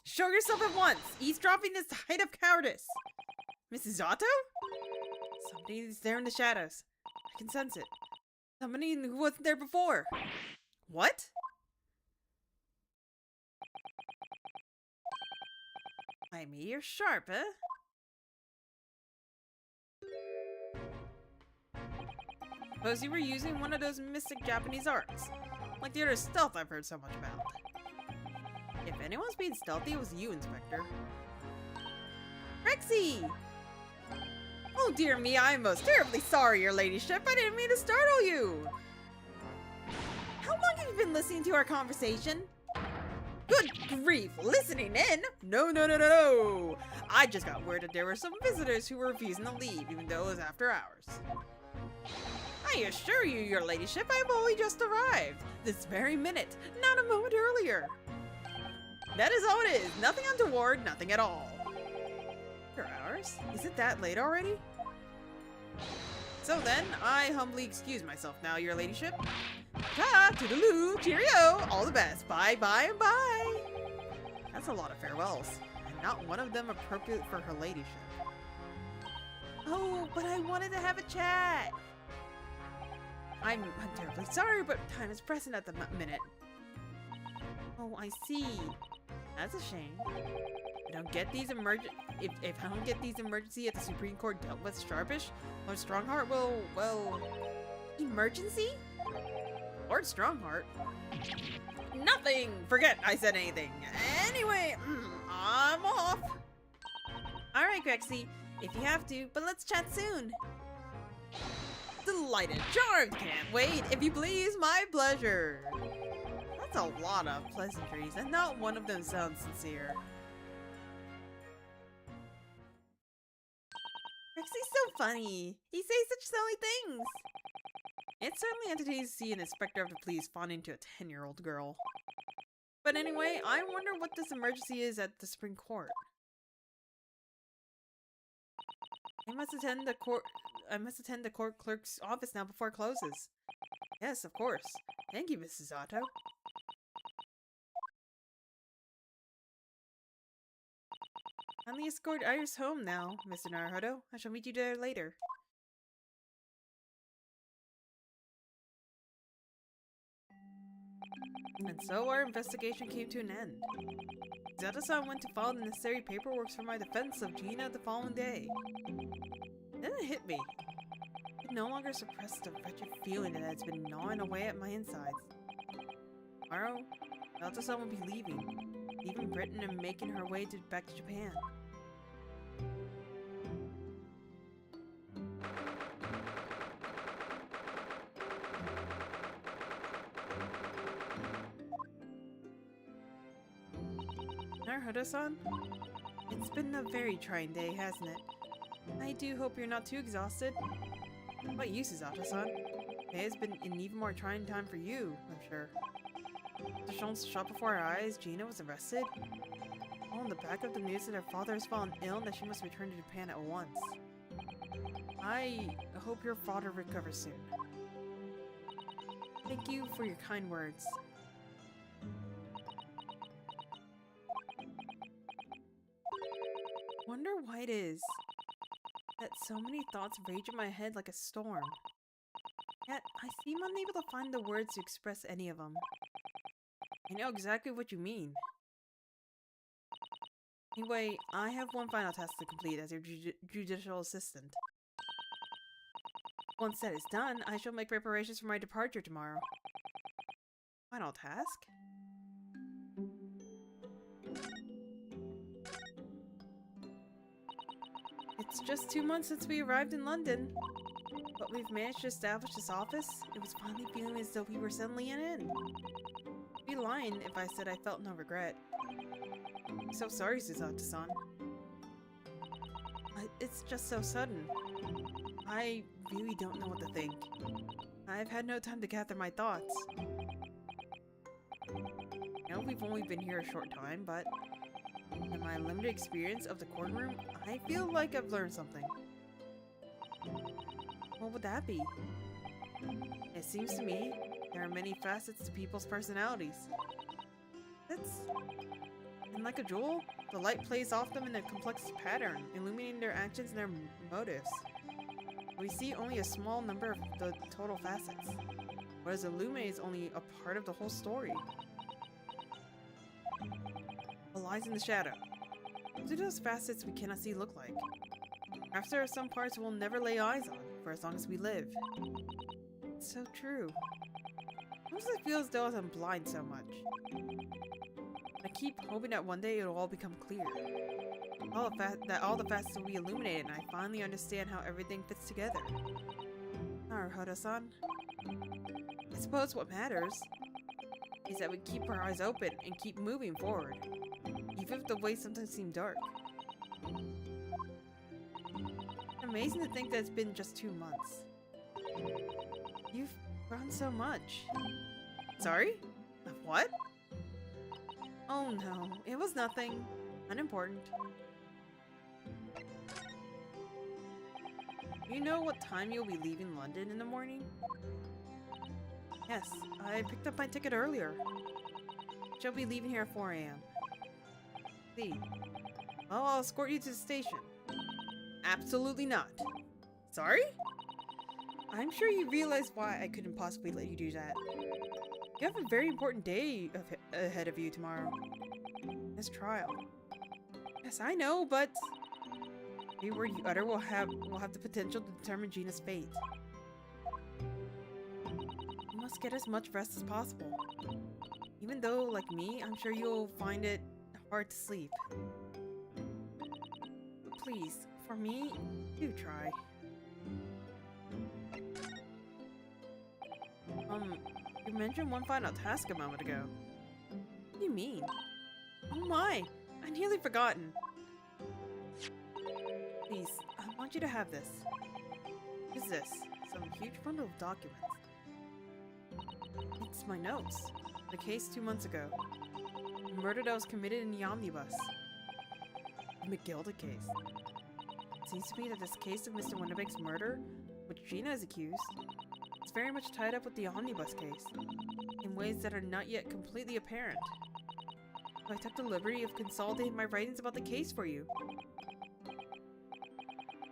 show yourself at once! Eavesdropping is the height of cowardice! Mrs. Zato? Somebody is there in the shadows. I can sense it. Somebody who wasn't there before. What? I mean, you're sharp, eh? Suppose you were using one of those mystic Japanese arts. Like the other stealth I've heard so much about. If anyone's being stealthy, it was you, Inspector. Rexy! Oh dear me, I'm most terribly sorry, your ladyship. I didn't mean to startle you. How long have you been listening to our conversation? Good grief, listening in? No, no, no, no, no. I just got word that there were some visitors who were refusing to leave, even though it was after hours. I assure you, your ladyship, I've only just arrived. This very minute, not a moment earlier. That is all it is. Nothing untoward, nothing at all. After hours? Is it that late already? So then, I humbly excuse myself now, your ladyship. Ta, toodaloo, cheerio, all the best, bye, bye, and bye. That's a lot of farewells, and not one of them appropriate for her ladyship. Oh, but I wanted to have a chat. I'm terribly sorry, but time is pressing at the minute. Oh, I see. That's a shame. If I don't get these emergency at the Supreme Court dealt with sharpish, Lord Strongheart will, well... Emergency? Lord Strongheart? Nothing! Forget I said anything. Anyway, I'm off. Alright, Grexy, if you have to, but let's chat soon. Delighted, charmed, can't wait. If you please, my pleasure. That's a lot of pleasantries, and not one of them sounds sincere. Rexy's so funny. He says such silly things. It's certainly entertaining to see an inspector of the police fawning to a 10-year-old girl. But anyway, I wonder what this emergency is at the Supreme Court. I must attend the court clerk's office now before it closes. Yes, of course. Thank you, Mrs. Otto. Finally escort Iris home now, Mr. Naruhodo. I shall meet you there later. And so our investigation came to an end. Zeta-san went to file the necessary paperwork for my defense of Gina the following day. Then it hit me. I could no longer suppress the wretched feeling that has been gnawing away at my insides. Tomorrow, Zeta-san will be leaving Britain and making her way back to Japan. Naruhodo-san? It's been a very trying day, hasn't it? I do hope you're not too exhausted. What use is Otto-san? It has been an even more trying time for you, I'm sure. After Sean's shot before our eyes, Gina was arrested. All on the back of the news that her father has fallen ill and that she must return to Japan at once. I hope your father recovers soon. Thank you for your kind words. Wonder why it is that so many thoughts rage in my head like a storm. Yet, I seem unable to find the words to express any of them. I know exactly what you mean. Anyway, I have one final task to complete as your judicial assistant. Once that is done, I shall make preparations for my departure tomorrow. Final task? It's just 2 months since we arrived in London, but we've managed to establish this office. It was finally feeling as though we were settling in. I'd be lying if I said I felt no regret. I'm so sorry, Suzato-san. It's just so sudden. I really don't know what to think. I've had no time to gather my thoughts. I know we've only been here a short time, but in my limited experience of the courtroom, I feel like I've learned something. What would that be? It seems to me there are many facets to people's personalities. And like a jewel, the light plays off them in a complex pattern, illuminating their actions and their motives. We see only a small number of the total facets, whereas illuminates only a part of the whole story. What lies in the shadow? What do those facets we cannot see look like? Perhaps there are some parts we'll never lay eyes on for as long as we live. It's so true. Why does it feel as though I'm blind so much? I keep hoping that one day it'll all become clear. all the facets will be illuminated, and I finally understand how everything fits together. Naruhodo-san, I suppose what matters is that we keep our eyes open and keep moving forward, even if the way sometimes seem dark. Amazing to think that it's been just 2 months. You've grown so much. Sorry? What? Oh no, it was nothing. Unimportant. You know what time you'll be leaving London in the morning? Yes, I picked up my ticket earlier. She'll be leaving here at 4 a.m. See. Well, I'll escort you to the station. Absolutely not. Sorry? I'm sure you realize why I couldn't possibly let you do that. You have a very important day ahead of you tomorrow. This trial. Yes, I know, but every word you utter will have the potential to determine Gina's fate. You must get as much rest as possible. Even though, like me, I'm sure you'll find it hard to sleep. But please, for me, do try. You mentioned one final task a moment ago. What do you mean? Oh my! I nearly forgotten. Please, I want you to have this. What is this? Some huge bundle of documents. It's my notes. The case 2 months ago. The murder that was committed in the omnibus. The McGilda case. It seems to me that this case of Mr. Winterbank's murder, which Gina is accused, is very much tied up with the omnibus case, in ways that are not yet completely apparent. So I took the liberty of consolidating my writings about the case for you.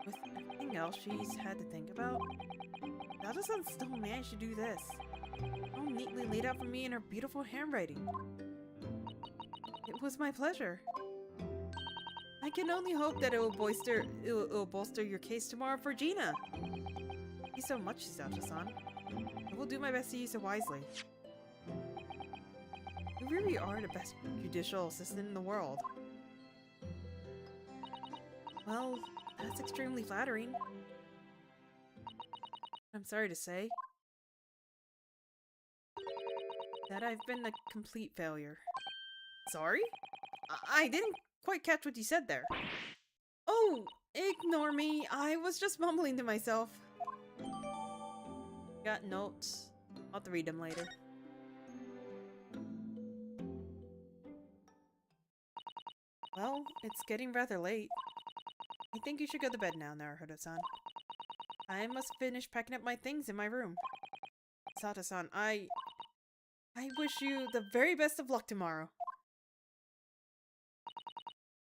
With everything else she's had to think about, Dada-san still managed to do this. All neatly laid out for me in her beautiful handwriting. It was my pleasure. I can only hope that it will bolster your case tomorrow for Gina. Thank you so much, Dada-san. I will do my best to use it wisely. You really are the best judicial assistant in the world. Well, that's extremely flattering. I'm sorry to say that I've been a complete failure. Sorry? I didn't quite catch what you said there. Oh, ignore me. I was just mumbling to myself. Got notes. I'll have to read them later. Well, it's getting rather late. I think you should go to bed now, Naruhodo-san. I must finish packing up my things in my room. Sato-san, I wish you the very best of luck tomorrow.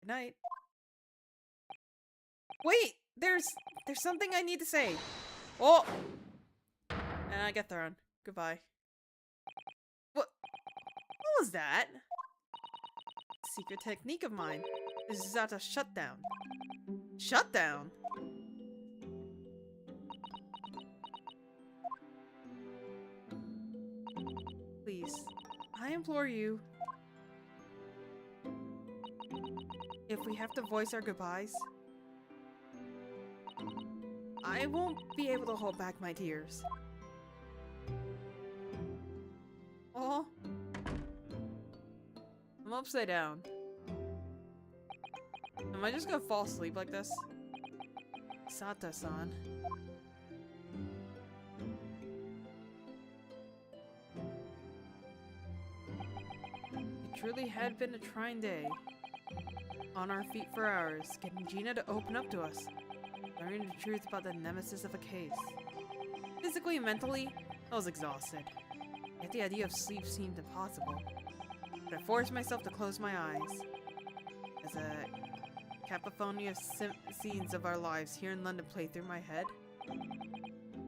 Good night. Wait! There's something I need to say. Oh! And I get thrown. Goodbye. What was that? Secret technique of mine. This is not a shutdown. Shutdown? Please, I implore you. If we have to voice our goodbyes, I won't be able to hold back my tears. Oh, I'm upside down. Am I just gonna fall asleep like this? Sato-san. It truly had been a trying day. On our feet for hours, getting Gina to open up to us, learning the truth about the nemesis of a case. Physically and mentally, I was exhausted. Yet the idea of sleep seemed impossible. But I forced myself to close my eyes. As a cacophony of scenes of our lives here in London played through my head.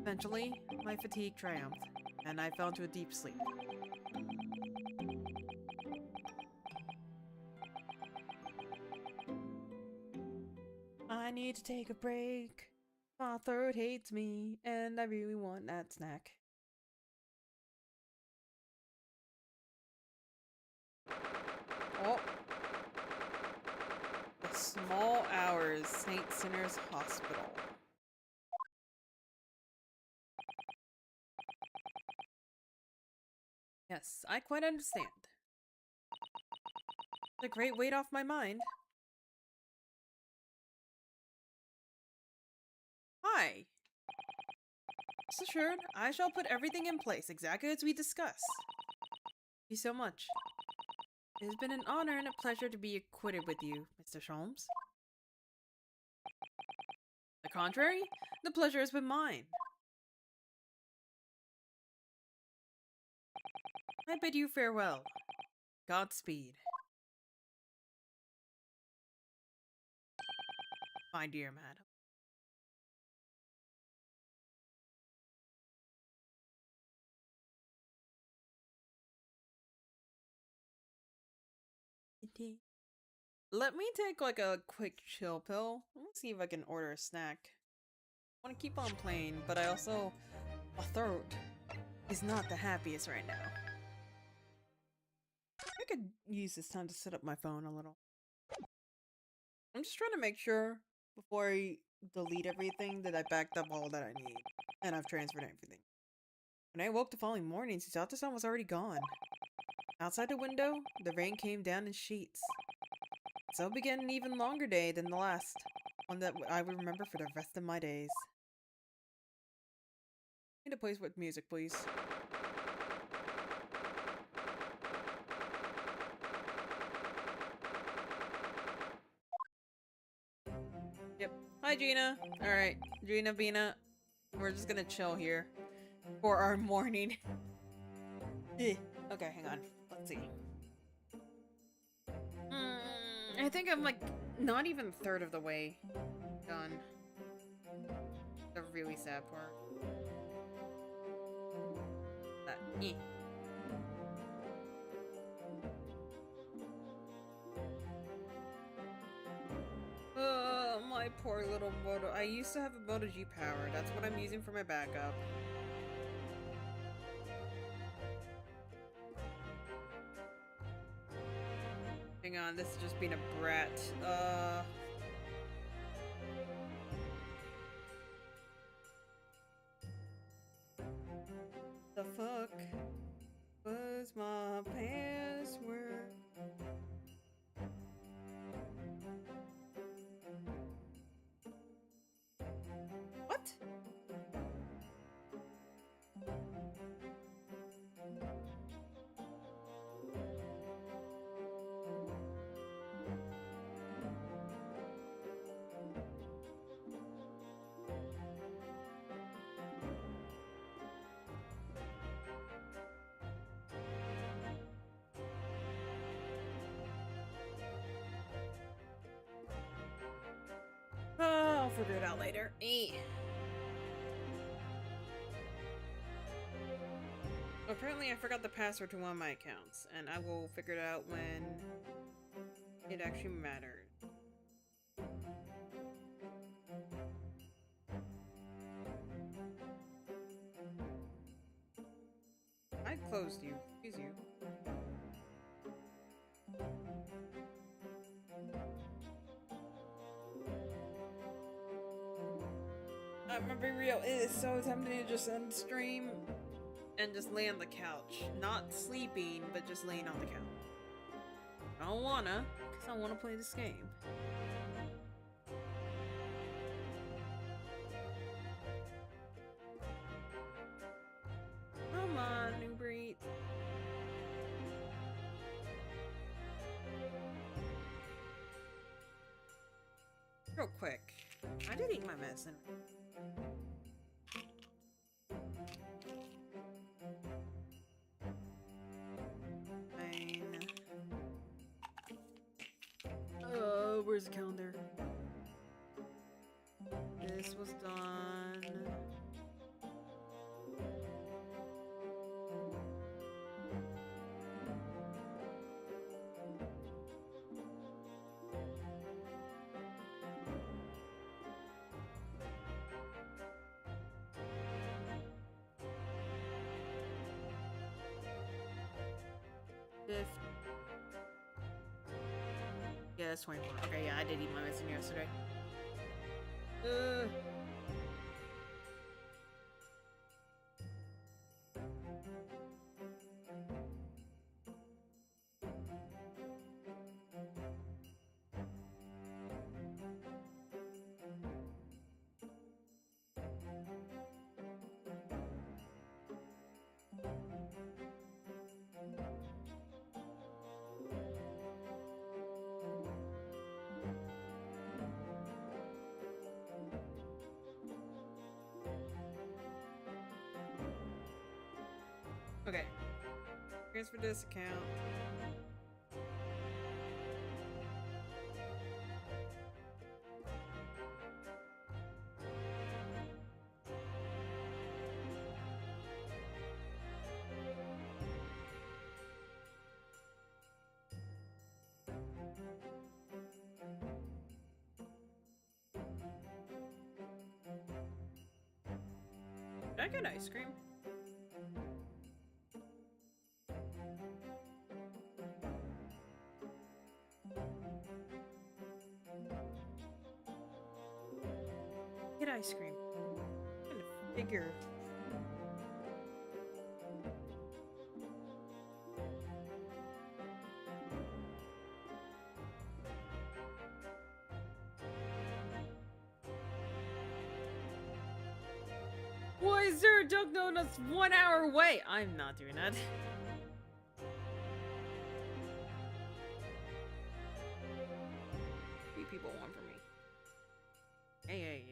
Eventually, my fatigue triumphed, and I fell into a deep sleep. I need to take a break. My throat hates me, and I really want that snack. Oh. Small Hours, St. Sinner's Hospital. Yes, I quite understand. It's a great weight off my mind. Hi. Rest assured, I shall put everything in place exactly as we discussed. Thank you so much. It has been an honor and a pleasure to be acquainted with you, Mr. Sholmes. The contrary, the pleasure has been mine. I bid you farewell. Godspeed. My dear madam. Let me take like a quick chill pill. Let me see if I can order a snack. I want to keep on playing, but I also... my throat is not the happiest right now. I could use this time to set up my phone a little. I'm just trying to make sure before I delete everything that I backed up all that I need. And I've transferred everything. When I woke the following morning, he thought the sun was already gone. Outside the window, the rain came down in sheets. So began an even longer day than the last, one that I would remember for the rest of my days. I need a place with music, please. Yep. Hi, Gina. Alright, Gina, Bina. We're just gonna chill here for our morning. Okay, hang on. Let's see. I think I'm like not even a third of the way done. The really sad part. That my poor little Moto. I used to have a Moto G Power. That's what I'm using for my backup. Hang on, this is just being a brat. The fuck was my password? What? I'll figure it out later. Apparently I forgot the password to one of my accounts, and I will figure it out when it actually matters. I closed you. Excuse you. I'm gonna be real, it is so tempting to just end stream and just lay on the couch. Not sleeping, but just laying on the couch. I don't wanna, because I wanna play this game. Come on, New Breed. Real quick. I did eat my medicine. Fine. Where's the calendar? This was done. it's 24. Okay, yeah, I did eat my medicine yesterday. Okay. Transfer this account. Did I get ice cream? Get ice cream. I'm trying to figure. Why is there a joke known as 1 hour away? I'm not doing that. Three people want from me. Hey.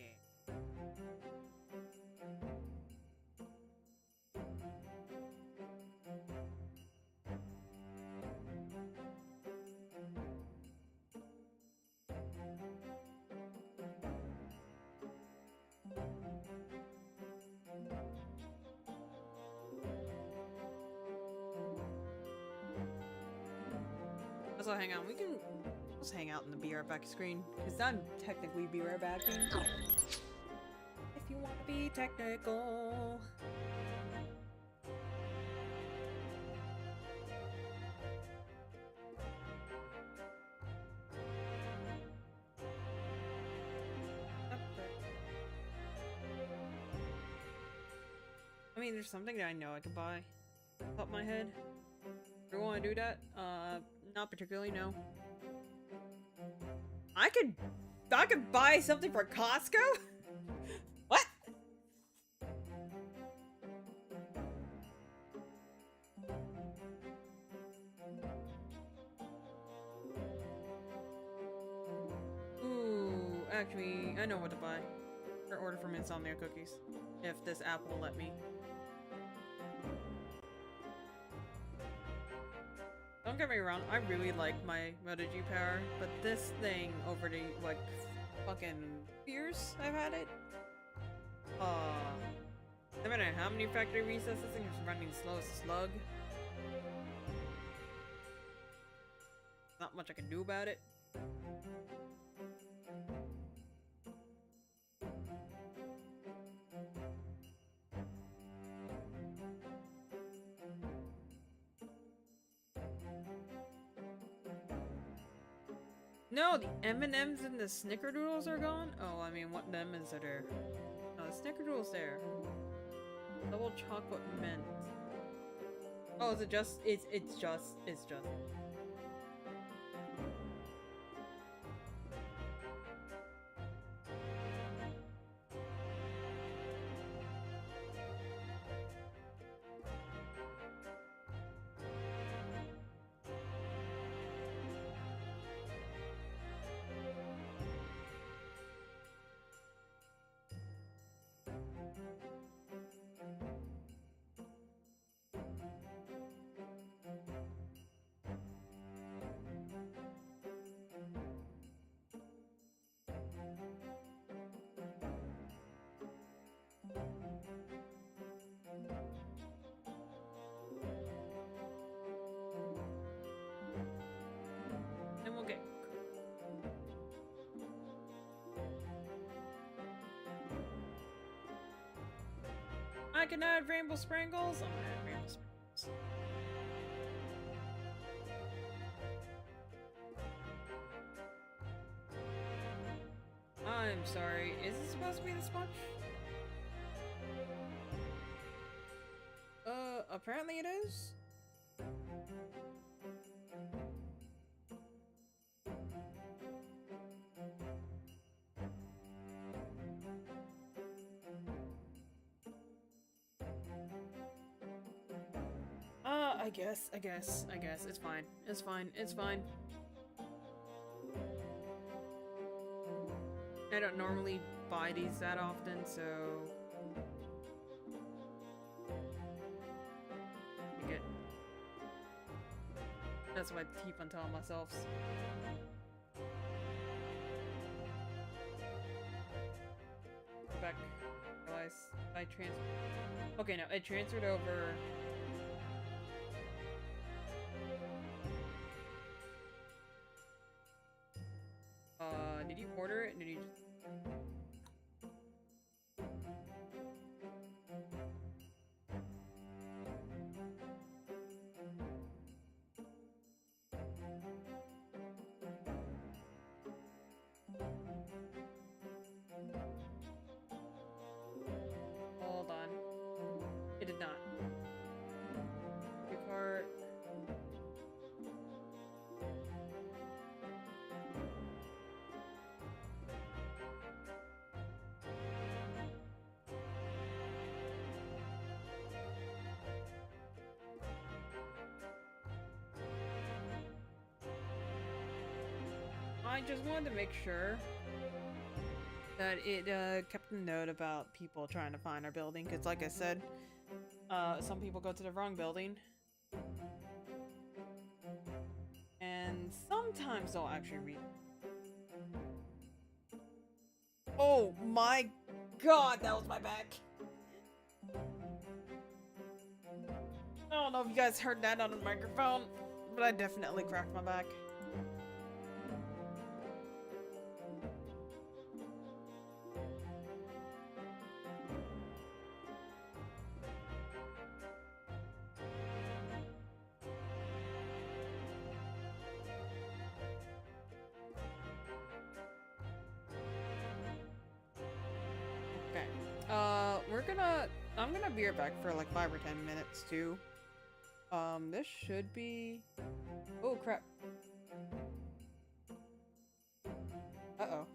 Also, hang on, we can just hang out in the Be Right Back screen, because I'm technically Be Right Backing. If you want to be technical. I mean, there's something that I know I could buy. Top of my head. Do I want to do that? Not particularly, no. I could buy something for Costco? What? Ooh, actually, I know what to buy. Or order from Insomnia Cookies. If this app will let me. Don't get me wrong, I really like my Moto G power, but this thing over the, like, fucking years I've had it. No matter how many factory resets, this thing is running slow as a slug. Not much I can do about it. No, the M&Ms and the Snickerdoodles are gone? Oh, I mean, what M&Ms are there? No, the Snickerdoodle's there. Double chocolate mint. Oh, is it just, it's just. And we'll get... I can add rainbow sprinkles. I'm gonna add rainbow sprinkles. I'm sorry, is this supposed to be the sponge? Apparently it is. I guess. It's fine. It's fine. It's fine. I don't normally buy these that often, so... Good. That's what I keep on telling myself. Back. Realize I Okay, no, I transferred over... did you order it? Did you just... Hold on. It did not. Your cart. I just wanted to make sure that it kept a note about people trying to find our building, because like I said, some people go to the wrong building, and sometimes they'll actually read. Oh my god, that was my back. I don't know if you guys heard that on the microphone, but I definitely cracked my back. Okay. I'm gonna be right back for like 5 or 10 minutes too. This should be... Oh crap. Uh-oh.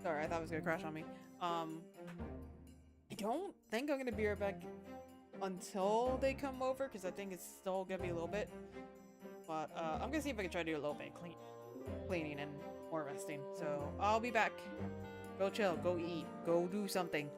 Sorry, I thought it was gonna crash on me. I don't think I'm gonna be right back until they come over, because I think it's still gonna be a little bit. But, I'm gonna see if I can try to do a little bit of cleaning and more resting. So, I'll be back. Go chill, go eat, go do something.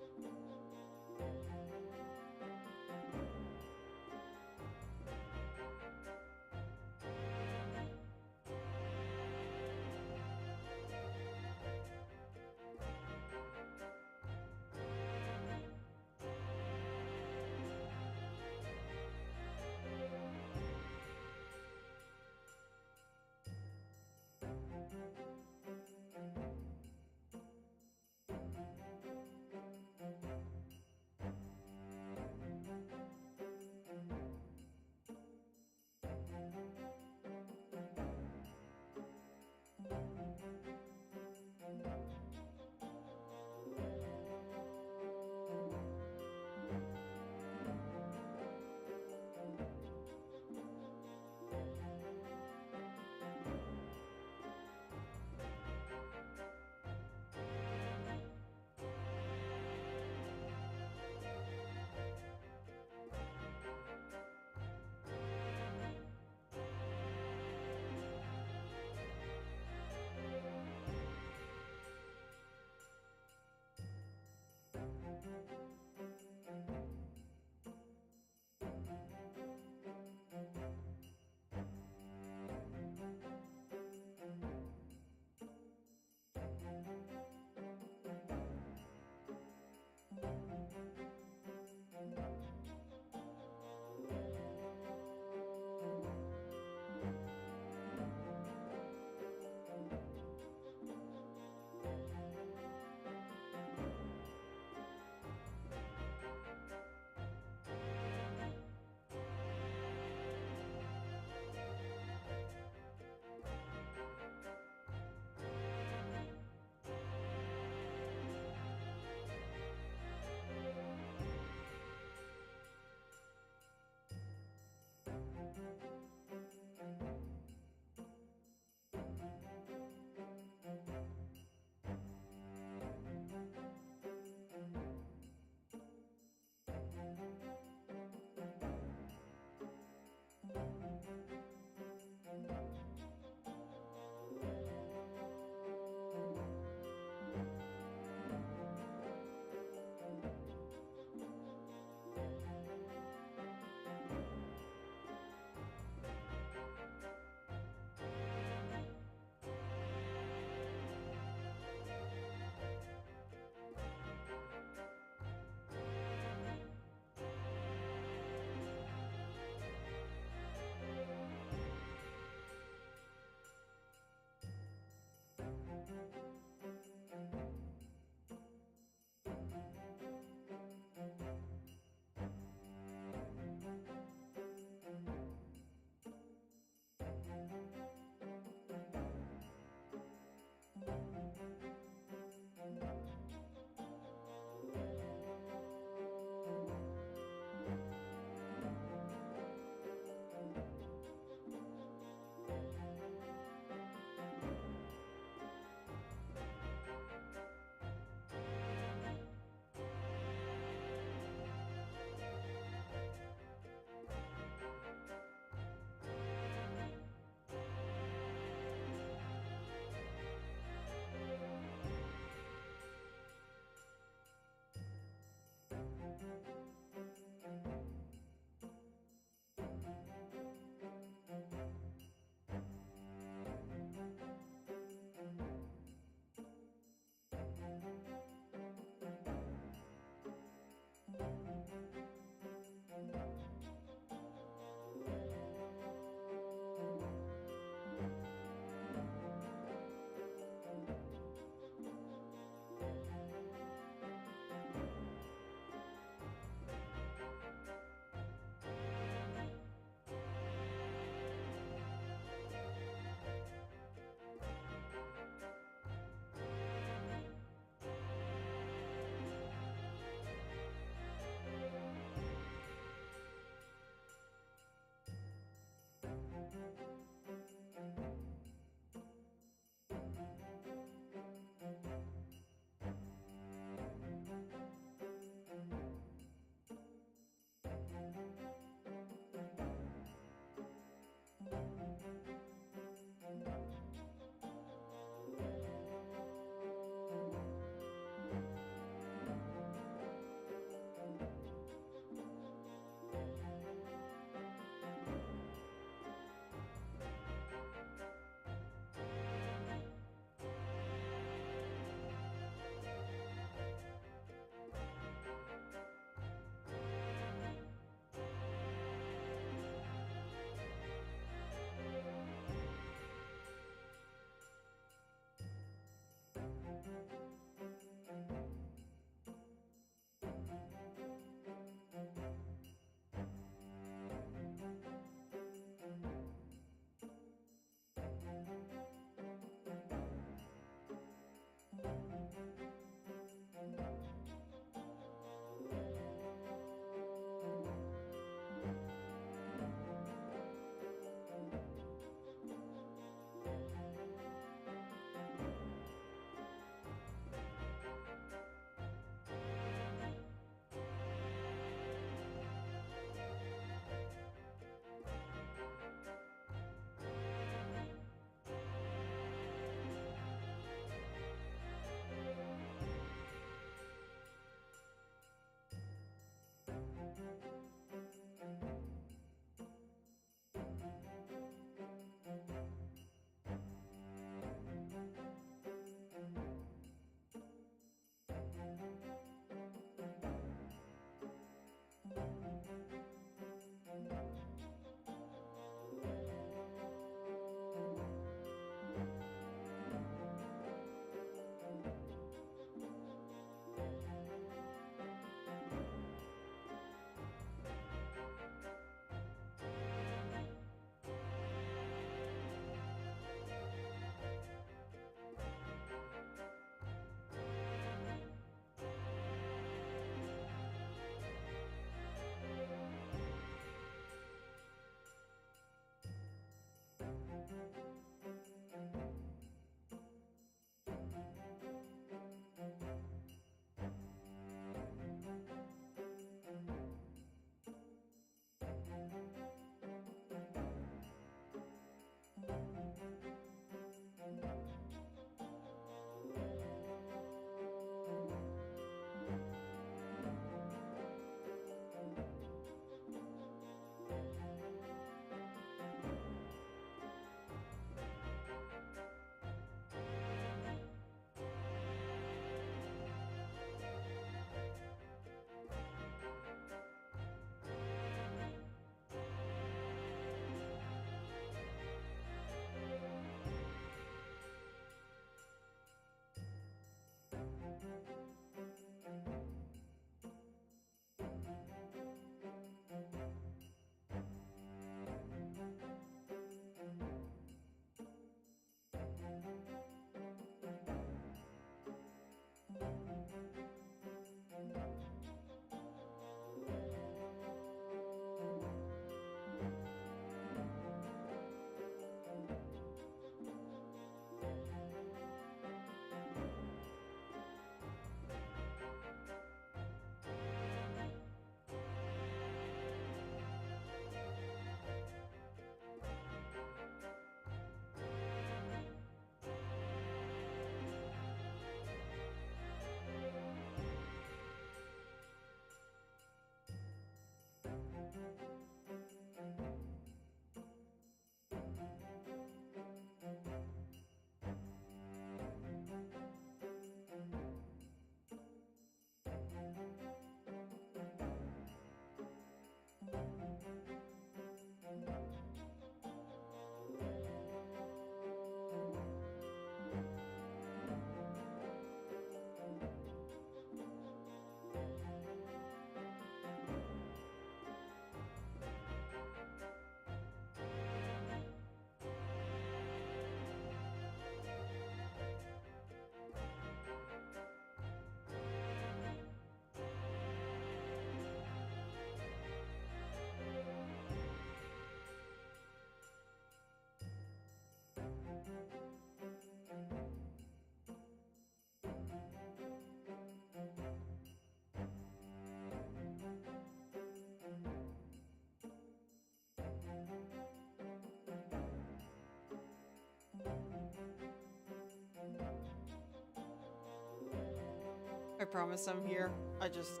promise I'm here. I just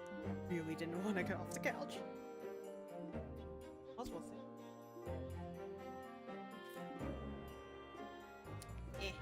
really didn't want to get off the couch. We'll see. Eh.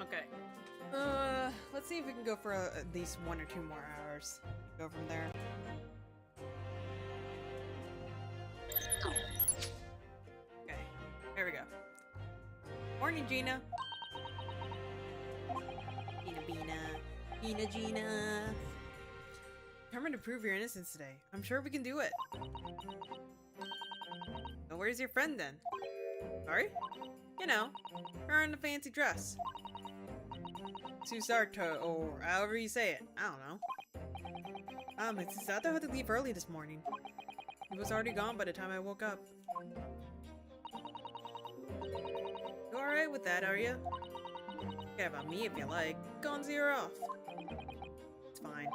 Okay. Let's see if we can go for at least 1 or 2 more hours. Go from there. Okay, here we go. Morning, Gina. Gina. Determined to prove your innocence today. I'm sure we can do it. So where's your friend then? Sorry? You know, her in the fancy dress. Susarto, or however you say it. I don't know. It's Susato had to leave early this morning. He was already gone by the time I woke up. You alright with that, are you? Forget about me if you like. Go on Zora off. It's fine.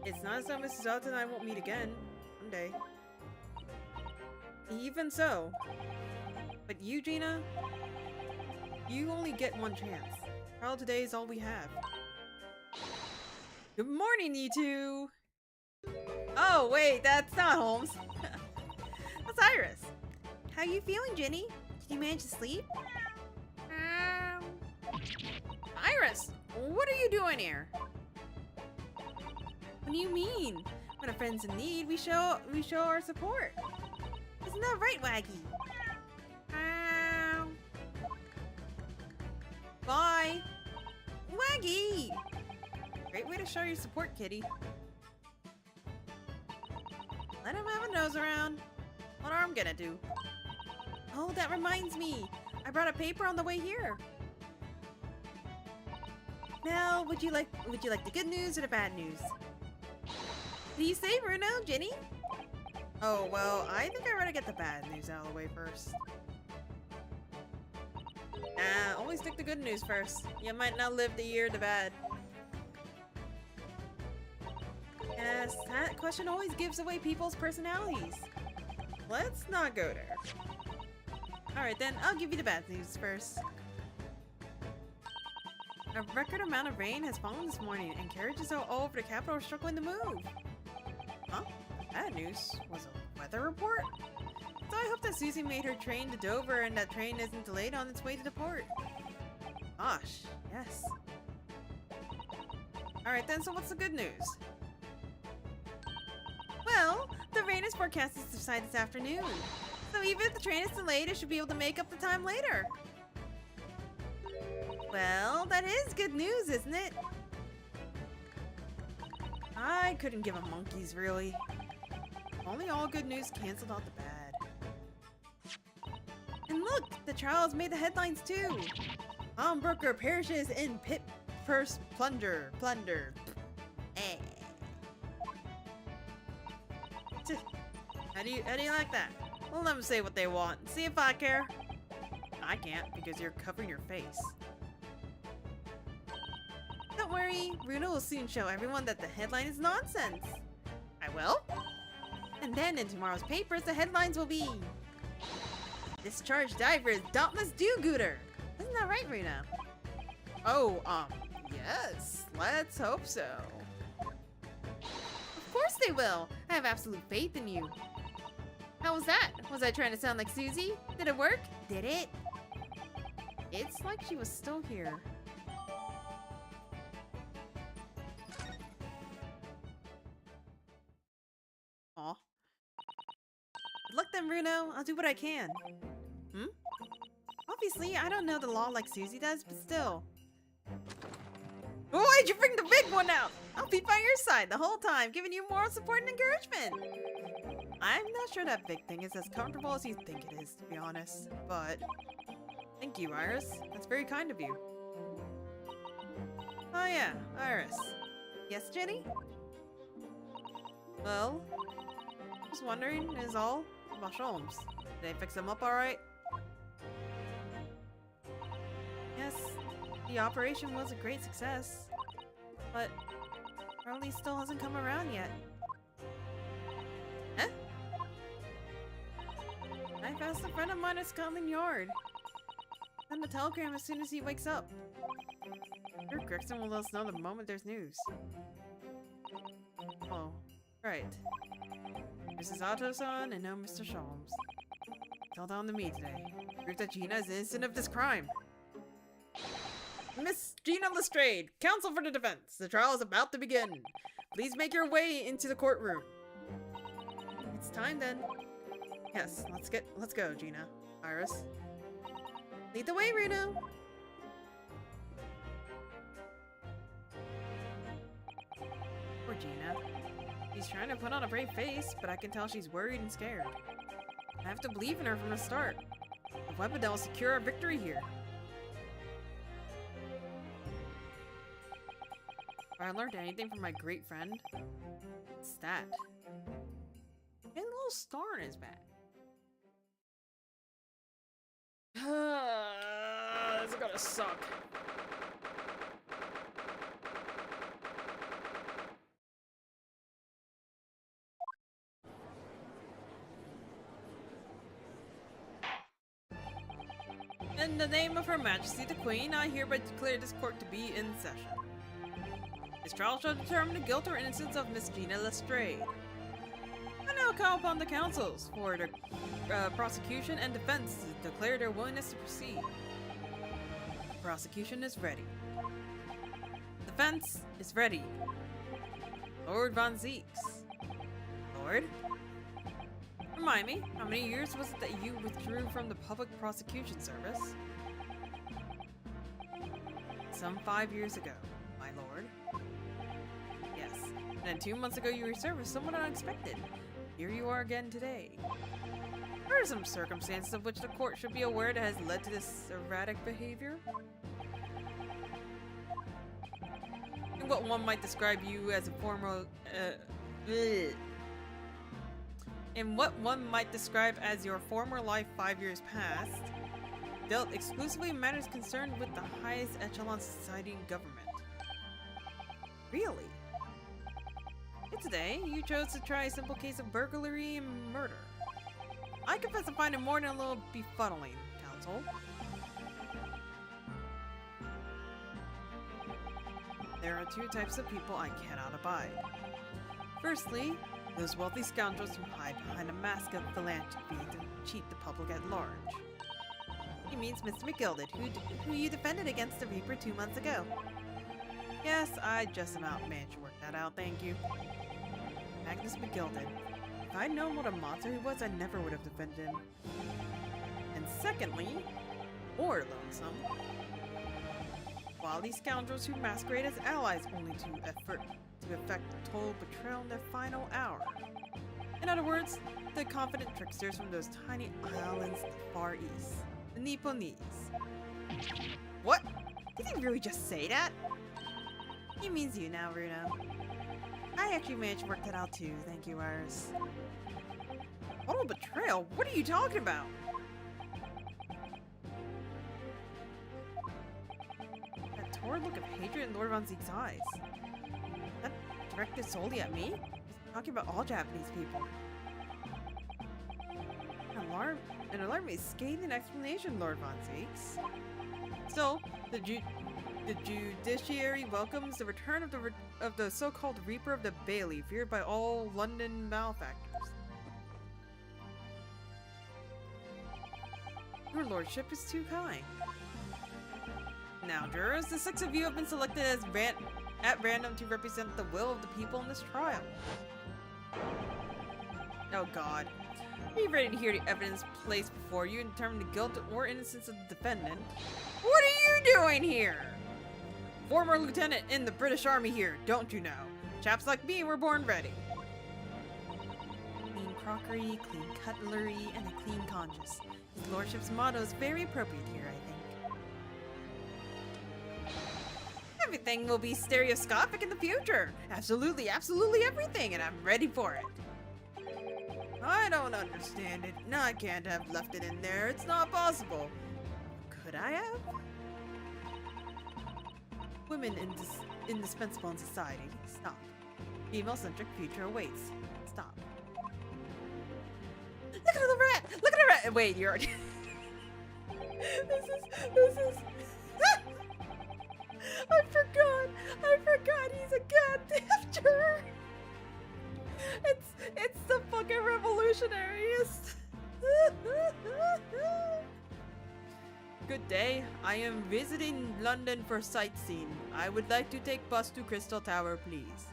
It's not as though Mrs. Susato and I won't meet again. Someday. Even so. But you, Gina? You only get one chance. Trial today is all we have. Good morning, you two! Oh, wait, that's not Holmes. That's Iris. How you feeling, Jenny? Did you manage to sleep? Iris, what are you doing here? What do you mean? When a friend's in need, we show our support. Isn't that right, Waggy? Bye! Waggy! Great way to show your support, kitty. Let him have a nose around. What are I'm gonna do? Oh, that reminds me. I brought a paper on the way here. Now, would you like the good news or the bad news? What do you say, Bruno, Jenny? Oh, well, I think I'd rather get the bad news out of the way first. Nah, always stick to good news first. You might not live to hear the bad. Yes, that question always gives away people's personalities. Let's not go there. Alright then, I'll give you the bad news first. A record amount of rain has fallen this morning, and carriages all over the capital are struggling to move. Huh? Bad news? Was a weather report? So I hope that Susie made her train to Dover and that train isn't delayed on its way to the port. Gosh, yes. Alright then, so what's the good news? Well, the rain is forecasted to subside this afternoon. So even if the train is delayed, it should be able to make up the time later. Well, that is good news, isn't it? I couldn't give a monkey's, really. Only all good news canceled out the bad. And look, the trials made the headlines too. Brooker perishes in pit purse plunder. Eh. How do you like that? Well, let them say what they want. See if I care. I can't because you're covering your face. Don't worry, Bruno will soon show everyone that the headline is nonsense. I will? And then in tomorrow's papers, the headlines will be Discharged Divers Dauntless Do-Gooder. Isn't that right, Bruno? Oh, yes. Let's hope so. Of course they will. I have absolute faith in you. How was that? Was I trying to sound like Susie? Did it work? Did it? It's like she was still here. Aw. Good luck then, Bruno. I'll do what I can. Obviously, I don't know the law like Susie does, but still. Why'd you bring the big one out? I'll be by your side the whole time, giving you moral support and encouragement. I'm not sure that big thing is as comfortable as you think it is, to be honest, but thank you, Iris. That's very kind of you. Oh yeah, Iris. Yes, Jenny? Well, just wondering is all about Sholmes. Did they fix him up alright? Yes, the operation was a great success, but Charlie still hasn't come around yet. Huh? I've asked a friend of mine at Scotland Yard. Send a telegram as soon as he wakes up. Sir Gregson will let us know the moment there's news. Oh, right. Mrs. Otto-san and no Mr. Sholmes. Tell down to me today. Prove that Gina is innocent of this crime. Miss Gina Lestrade, counsel for the defense. The trial is about to begin. Please make your way into the courtroom. It's time then. Yes, let's go, Gina. Iris. Lead the way, Runo. Poor Gina. She's trying to put on a brave face, but I can tell she's worried and scared. I have to believe in her from the start. The weapon will secure our victory here. If I learned anything from my great friend, it's that. He has a little star on his back. This is gonna suck. In the name of Her Majesty the Queen, I hereby declare this court to be in session. This trial shall determine the guilt or innocence of Miss Gina Lestrade. I now call upon the counsels for the prosecution and defense to declare their willingness to proceed. The prosecution is ready. Defense is ready. Lord Von Zeeks. Lord? Remind me, how many years was it that you withdrew from the public prosecution service? Some 5 years ago, my lord. Yes, and then 2 months ago you reserved someone unexpected. Here you are again today. There are some circumstances of which the court should be aware that has led to this erratic behavior. In what one might describe you as a former, in what one might describe as your former life 5 years past, dealt exclusively in matters concerned with the highest echelon society and government. Really? And today, you chose to try a simple case of burglary and murder. I confess to find it more than a little befuddling, counsel. There are two types of people I cannot abide. Firstly, those wealthy scoundrels who hide behind a mask of philanthropy to cheat the public at large. He means Mr. McGilded, who you defended against the Reaper 2 months ago. Yes, I just about managed to work that out, thank you. Magnus McGilded. If I'd known what a monster he was, I never would have defended him. And secondly, more lonesome. While these scoundrels who masquerade as allies only to effect total betrayal in their final hour. In other words, the confident tricksters from those tiny islands to the Far East. The Nipponese. What? Did he really just say that? He means you now, Runo. I actually managed to work that out too, thank you, Iris. Total betrayal? What are you talking about? That torrid look of hatred in Lord Von Zeke's eyes. That directed solely at me? He's talking about all Japanese people. An alarming, scathing explanation, Lord Von Zeeks. Still, the judiciary welcomes the return of the so-called Reaper of the Bailey, feared by all London malefactors. Your lordship is too kind. Now, jurors, the 6 of you have been selected as at random to represent the will of the people in this trial. Oh god. Are you ready to hear the evidence placed before you and determine the guilt or innocence of the defendant? What are you doing here? Former lieutenant in the British Army here, don't you know? Chaps like me were born ready. Clean crockery, clean cutlery, and a clean conscience. His lordship's motto is very appropriate here, I think. Everything will be stereoscopic in the future. Absolutely, absolutely everything, and I'm ready for it. I don't understand it. No, I can't have left it in there. It's not possible. Could I have? Women indispensable in society. Stop. Female-centric future awaits. Stop. Look at the rat! Look at the rat! Wait, you're already... This is... I forgot he's a goddamn juror! It's the fucking revolutionaries! Good day. I am visiting London for sightseeing. I would like to take bus to Crystal Tower, please.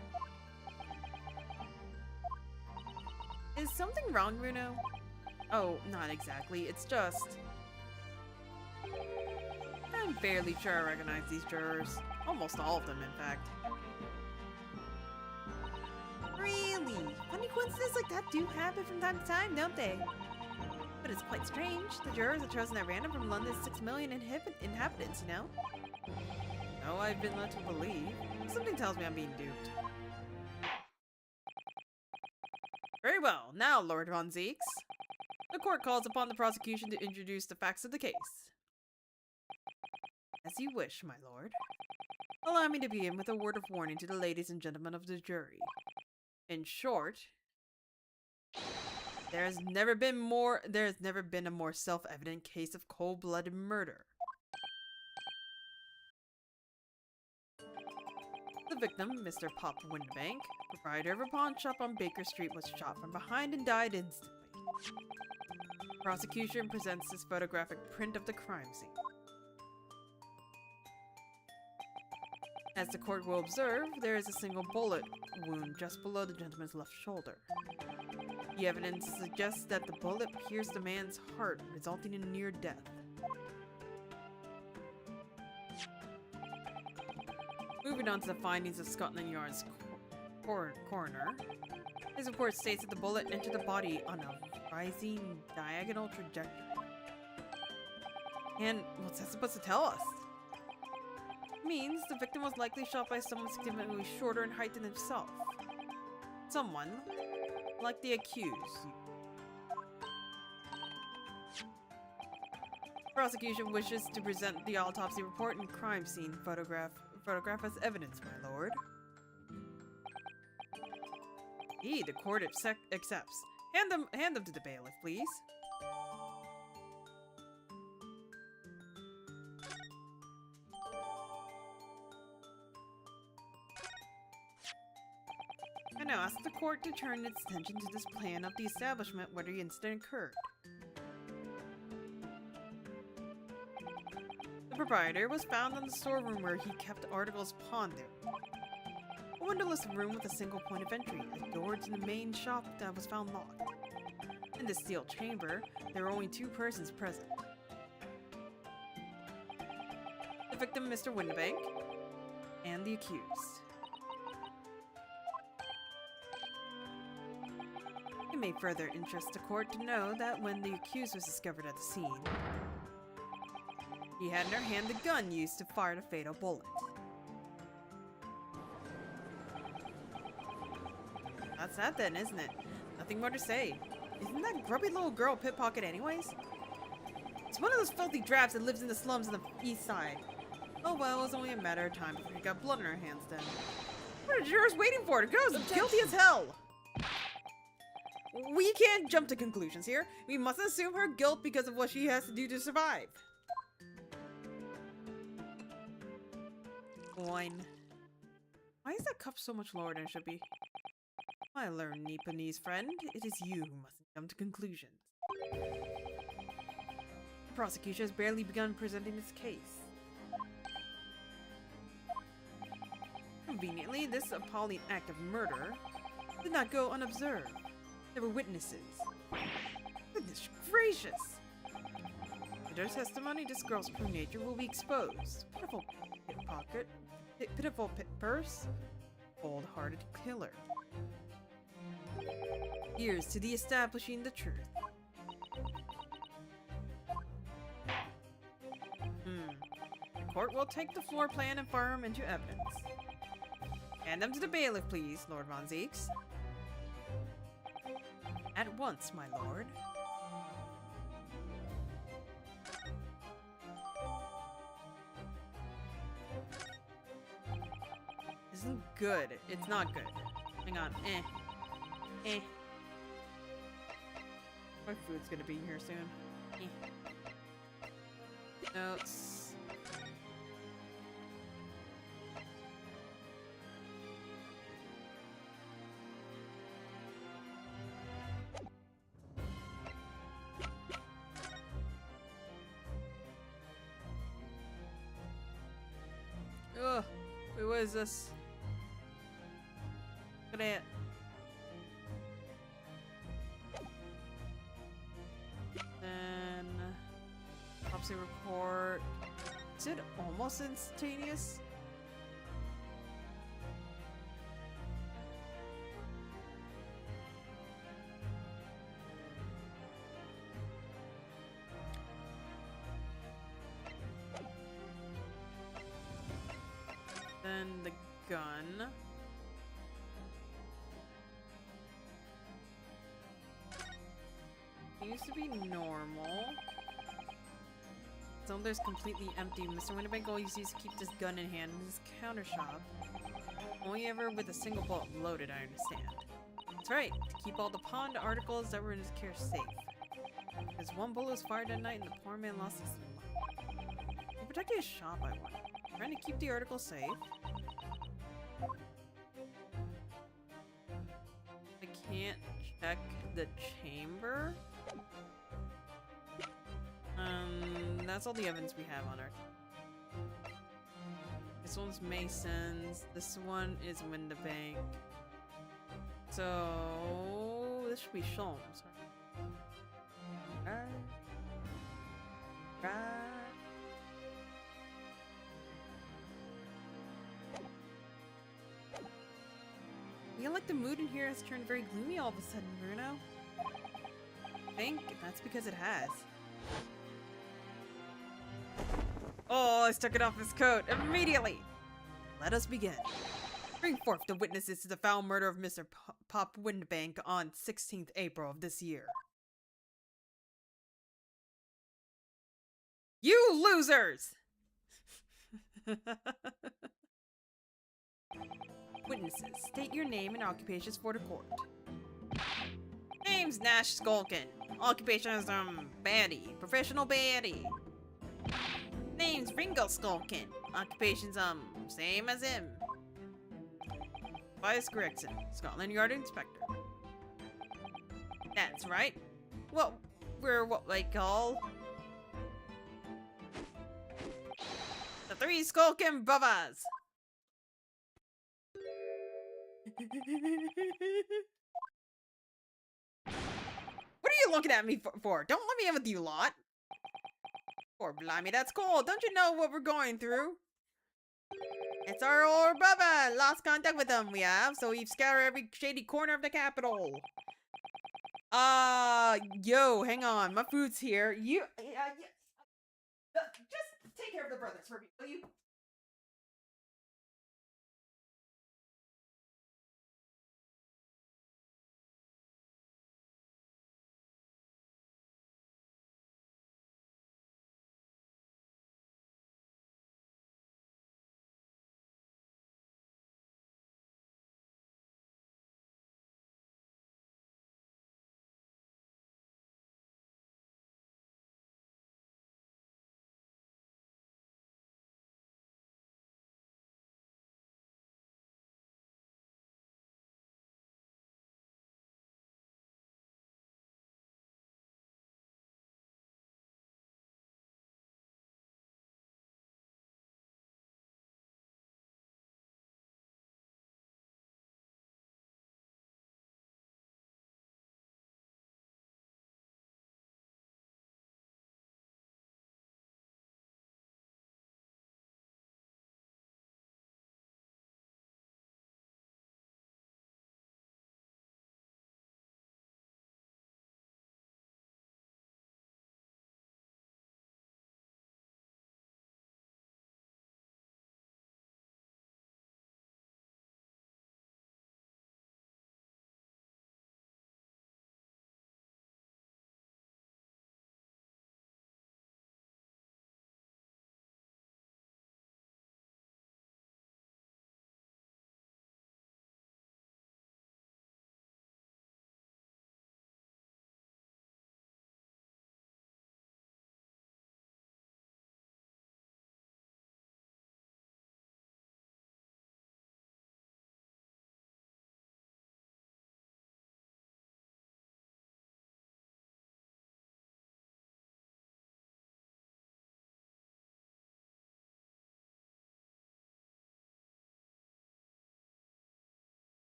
Is something wrong, Bruno? Oh, not exactly. It's just... I'm fairly sure I recognize these jurors. Almost all of them, in fact. Really? Funny coincidences like that do happen from time to time, don't they? But it's quite strange. The jurors are chosen at random from London's 6 million inhabitants, you know? No, I've been led to believe. Something tells me I'm being duped. Very well. Now, Lord Von Zeeks. The court calls upon the prosecution to introduce the facts of the case. As you wish, my lord. Allow me to begin with a word of warning to the ladies and gentlemen of the jury. In short, there has never been a more self-evident case of cold-blooded murder. The victim, Mr. Pop Windbank, proprietor of a pawn shop on Baker Street, was shot from behind and died instantly. The prosecution presents this photographic print of the crime scene. As the court will observe, there is a single bullet wound just below the gentleman's left shoulder. The evidence suggests that the bullet pierced the man's heart, resulting in near death. Moving on to the findings of Scotland Yard's coroner. His report states that the bullet entered the body on a rising diagonal trajectory. And what's that supposed to tell us? It means the victim was likely shot by someone significantly shorter in height than himself. Someone like the accused. The prosecution wishes to present the autopsy report and crime scene photograph as evidence, my lord. The court accepts. Hand them to the bailiff, please. I now ask the court to turn its attention to this plan of the establishment where the incident occurred. The proprietor was found in the storeroom where he kept articles pawned there. A windowless room with a single point of entry, a door to the main shop that was found locked. In this sealed chamber, there were only two persons present. The victim, Mr. Windibank, and the accused. It may further interest the court to know that when the accused was discovered at the scene, he had in her hand the gun used to fire the fatal bullet. That's that then, isn't it? Nothing more to say. Isn't that grubby little girl a pickpocket anyways? It's one of those filthy drabs that lives in the slums on the east side. Oh well, it was only a matter of time before she got blood in her hands then. What are the jurors waiting for? The girl's guilty as hell! We can't jump to conclusions here. We mustn't assume her guilt because of what she has to do to survive. Wine. Why is that cup so much lower than it should be? My learned Nipponese friend, it is you who mustn't jump to conclusions. The prosecution has barely begun presenting its case. Conveniently, this appalling act of murder did not go unobserved. There were witnesses. Goodness gracious! In their testimony, this girl's true nature will be exposed. Pitiful pickpocket. pitiful purse, cold-hearted killer. Here's to the establishing the truth. The court will take the floor plan and firm into evidence. Hand them to the bailiff, please, Lord Von Zeeks. At once, my lord. Isn't good. It's not good. Hang on. Eh. My food's gonna be here soon. Notes. Ugh. Wait, what is this? Look at it. Then autopsy report. Is it almost instantaneous? Then the gun. It used to be normal. Cylinder's completely empty. Mr. Winterbank always used to keep this gun in hand in his counter shop. Only ever with a single bullet loaded, I understand. That's right, to keep all the pawned articles that were in his care safe. Because one bullet was fired that night and the poor man lost his life. He protected his shop, I wonder. Trying to keep the articles safe. I can't check the chamber. That's all the evidence we have on her. This one's Mason's. This one is Winterbank. So this should be Sholmes. Right. I feel like the mood in here has turned very gloomy all of a sudden, Bruno. I think that's because it has. Oh, I stuck it off his coat immediately. Let us begin. Bring forth the witnesses to the foul murder of Mr. Pop Winterbank on 16th April of this year. You losers! Witnesses, state your name and occupations for the court. Name's Nash Skulkin. Occupation is, baddie. Professional baddie. Name's Ringo Skulkin. Occupation's, same as him. Vice Gregson, Scotland Yard Inspector. That's right. Well, we're what they call the Three Skulkin Brothers. What are you looking at me for? Don't let me in with you lot. Poor blimey, that's cool. Don't you know what we're going through? It's our old brother. Lost contact with him, we have. So we've scoured every shady corner of the capital. Yo, hang on. My food's here. Just take care of the brothers for me, will you?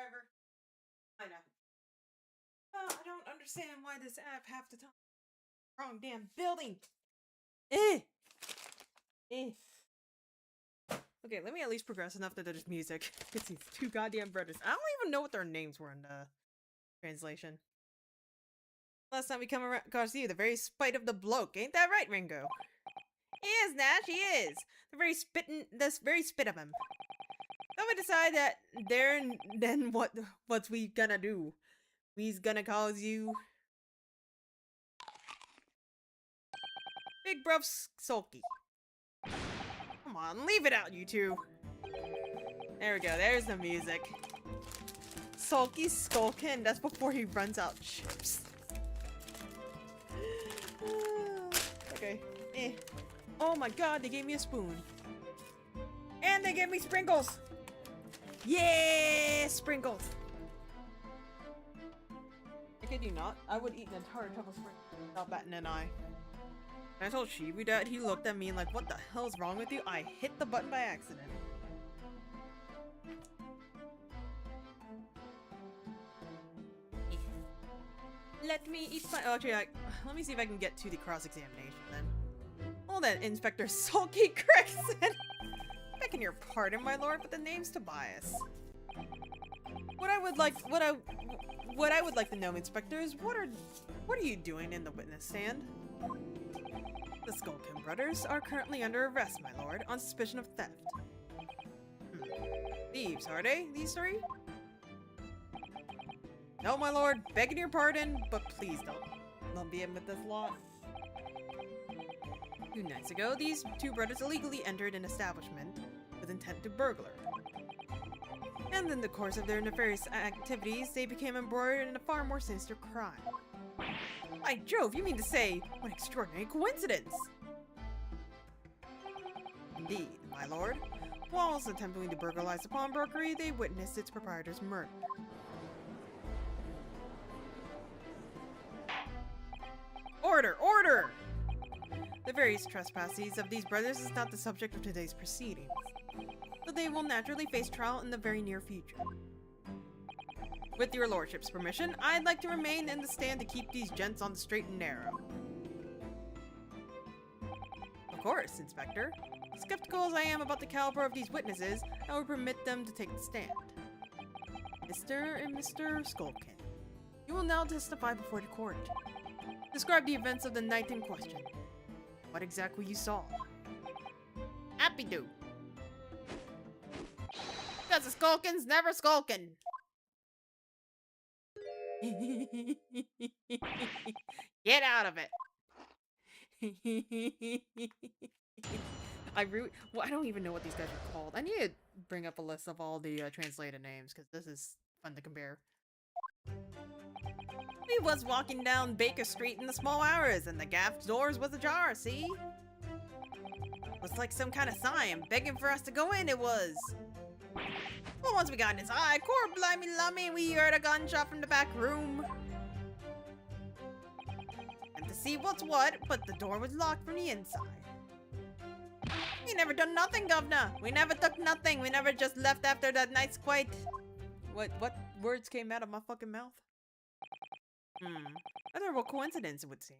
forever. I know. Oh, I don't understand why this app half the time. Wrong damn building. Okay, let me at least progress enough that there's music. It's these two goddamn brothers. I don't even know what their names were in the translation. Last time we come across you, the very spite of the bloke. Ain't that right, Ringo? He is, Nash, he is. The very spit of him. So we decide that then what's we gonna do? We's gonna cause you Big Bruv Sulky. Come on, leave it out, you two. There we go, there's the music. Sulky Skulkin, that's before he runs out chips. Okay. Oh my god, they gave me a spoon. And they gave me sprinkles! Yeah, sprinkles! I kid you not, I would eat an entire tub of sprinkles without batting an eye. When I told Shibu that, he looked at me like, what the hell's wrong with you? I hit the button by accident. Let me eat my- oh, actually, let me see if I can get to the cross-examination then. Hold on, Inspector Sulky Gregson! Begging your pardon, my lord, but the name's Tobias. What I would like to know, Inspector, is what are you doing in the witness stand? The Skulkin brothers are currently under arrest, my lord, on suspicion of theft. Thieves, are they, these three? No, my lord, begging your pardon, but please don't be in with this lot. 2 nights ago, these two brothers illegally entered an establishment with intent to burglar. And in the course of their nefarious activities, they became embroiled in a far more sinister crime. By Jove, you mean to say, what extraordinary coincidence! Indeed, my lord. Whilst attempting to burglarize the pawnbrokery, they witnessed its proprietor's murder. Order! Order! The various trespasses of these brothers is not the subject of today's proceedings, but they will naturally face trial in the very near future. With your lordship's permission, I'd like to remain in the stand to keep these gents on the straight and narrow. Of course, Inspector. Skeptical as I am about the caliber of these witnesses, I will permit them to take the stand. Mr. and Mr. Skulkin, you will now testify before the court. Describe the events of the night in question. What exactly you saw? Happy do. Because the Skulkin's never skulkin'. Get out of it. I don't even know what these guys are called. I need to bring up a list of all the translated names because this is fun to compare. We was walking down Baker Street in the small hours, and the gaff doors was ajar, see? Was like some kind of sign, begging for us to go in, it was. Well, once we got inside, core blimey lummy, we heard a gunshot from the back room. And to see what's what, but the door was locked from the inside. We never done nothing, governor. We never took nothing. We never just left after that night's quite... What words came out of my fucking mouth? A terrible coincidence, it would seem.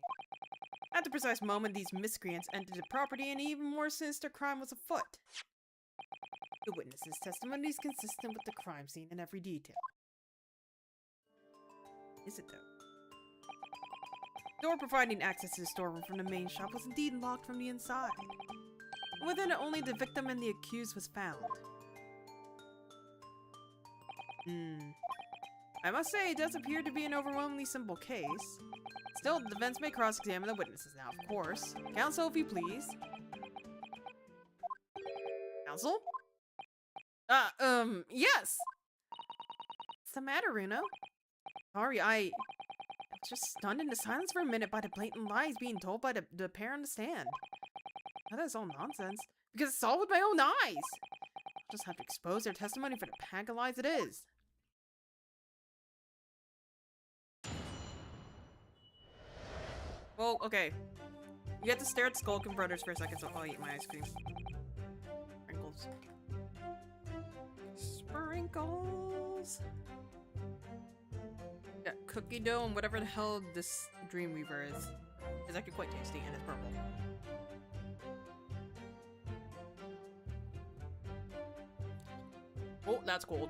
At the precise moment these miscreants entered the property, an even more sinister crime was afoot. The witness's testimony is consistent with the crime scene in every detail. Is it though? The door providing access to the storeroom from the main shop was indeed locked from the inside. Within it, only the victim and the accused was found. I must say, it does appear to be an overwhelmingly simple case. Still, the defense may cross-examine the witnesses now, of course. Counsel, if you please. Counsel? Yes! What's the matter, Runo? Sorry, I was just stunned into silence for a minute by the blatant lies being told by the pair on the stand. I thought it's all nonsense, because I saw it with my own eyes! I'll just have to expose their testimony for the pack of lies it is. Well, okay. You get to stare at Skulkin Brothers for a second, so I'll eat my ice cream. Wrinkles. Sprinkles. Got cookie dough and whatever the hell this Dreamweaver is. It's actually quite tasty and it's purple. Oh, that's cold.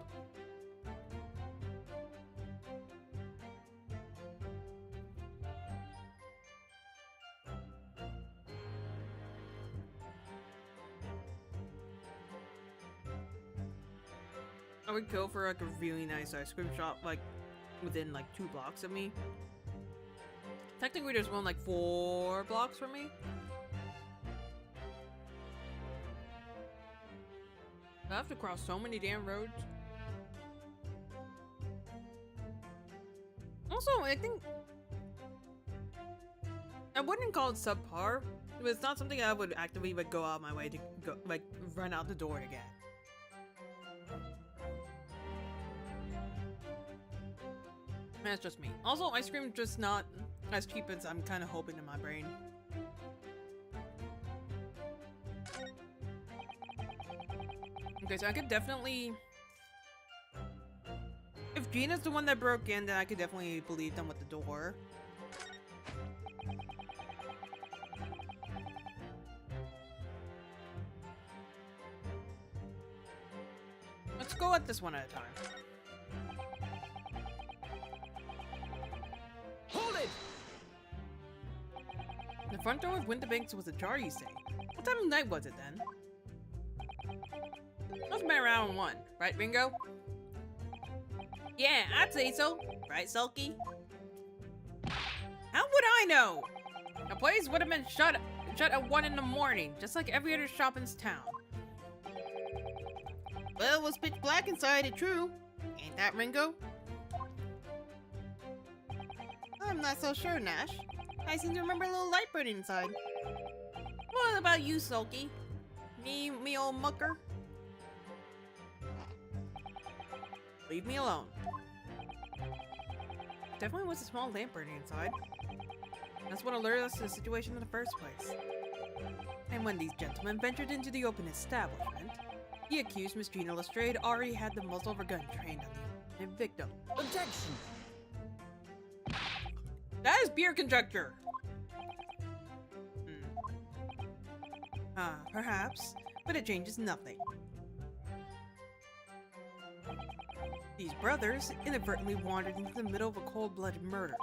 I would go for like a really nice ice cream shop like within like 2 blocks of me. Technically there's one like 4 blocks from me. I have to cross so many damn roads. Also, I think I wouldn't call it subpar, but it's not something I would actively like go out of my way to go like run out the door to get. That's just me. Also, ice cream is just not as cheap as I'm kind of hoping in my brain. Okay, so I could definitely... If Gina's the one that broke in, then I could definitely believe them with the door. Let's go at this one at a time. Hold it! The front door of Winterbanks was ajar, you say? What time of night was it then? Must have been around 1, right, Ringo? Yeah, I'd say so. Right, Sulky? How would I know? The place would have been shut at 1 in the morning, just like every other shop in town. Well, it was pitch black inside, it's true. Ain't that, Ringo? I'm not so sure, Nash. I seem to remember a little light burning inside. What about you, Sulky? Me old mucker? Leave me alone. Definitely was a small lamp burning inside. That's what alerted us to the situation in the first place. And when these gentlemen ventured into the open establishment, the accused Miss Gina Lestrade already had the muzzle of her gun trained on the victim. Objection! That is pure conjecture! Perhaps, but it changes nothing. These brothers inadvertently wandered into the middle of a cold-blooded murder,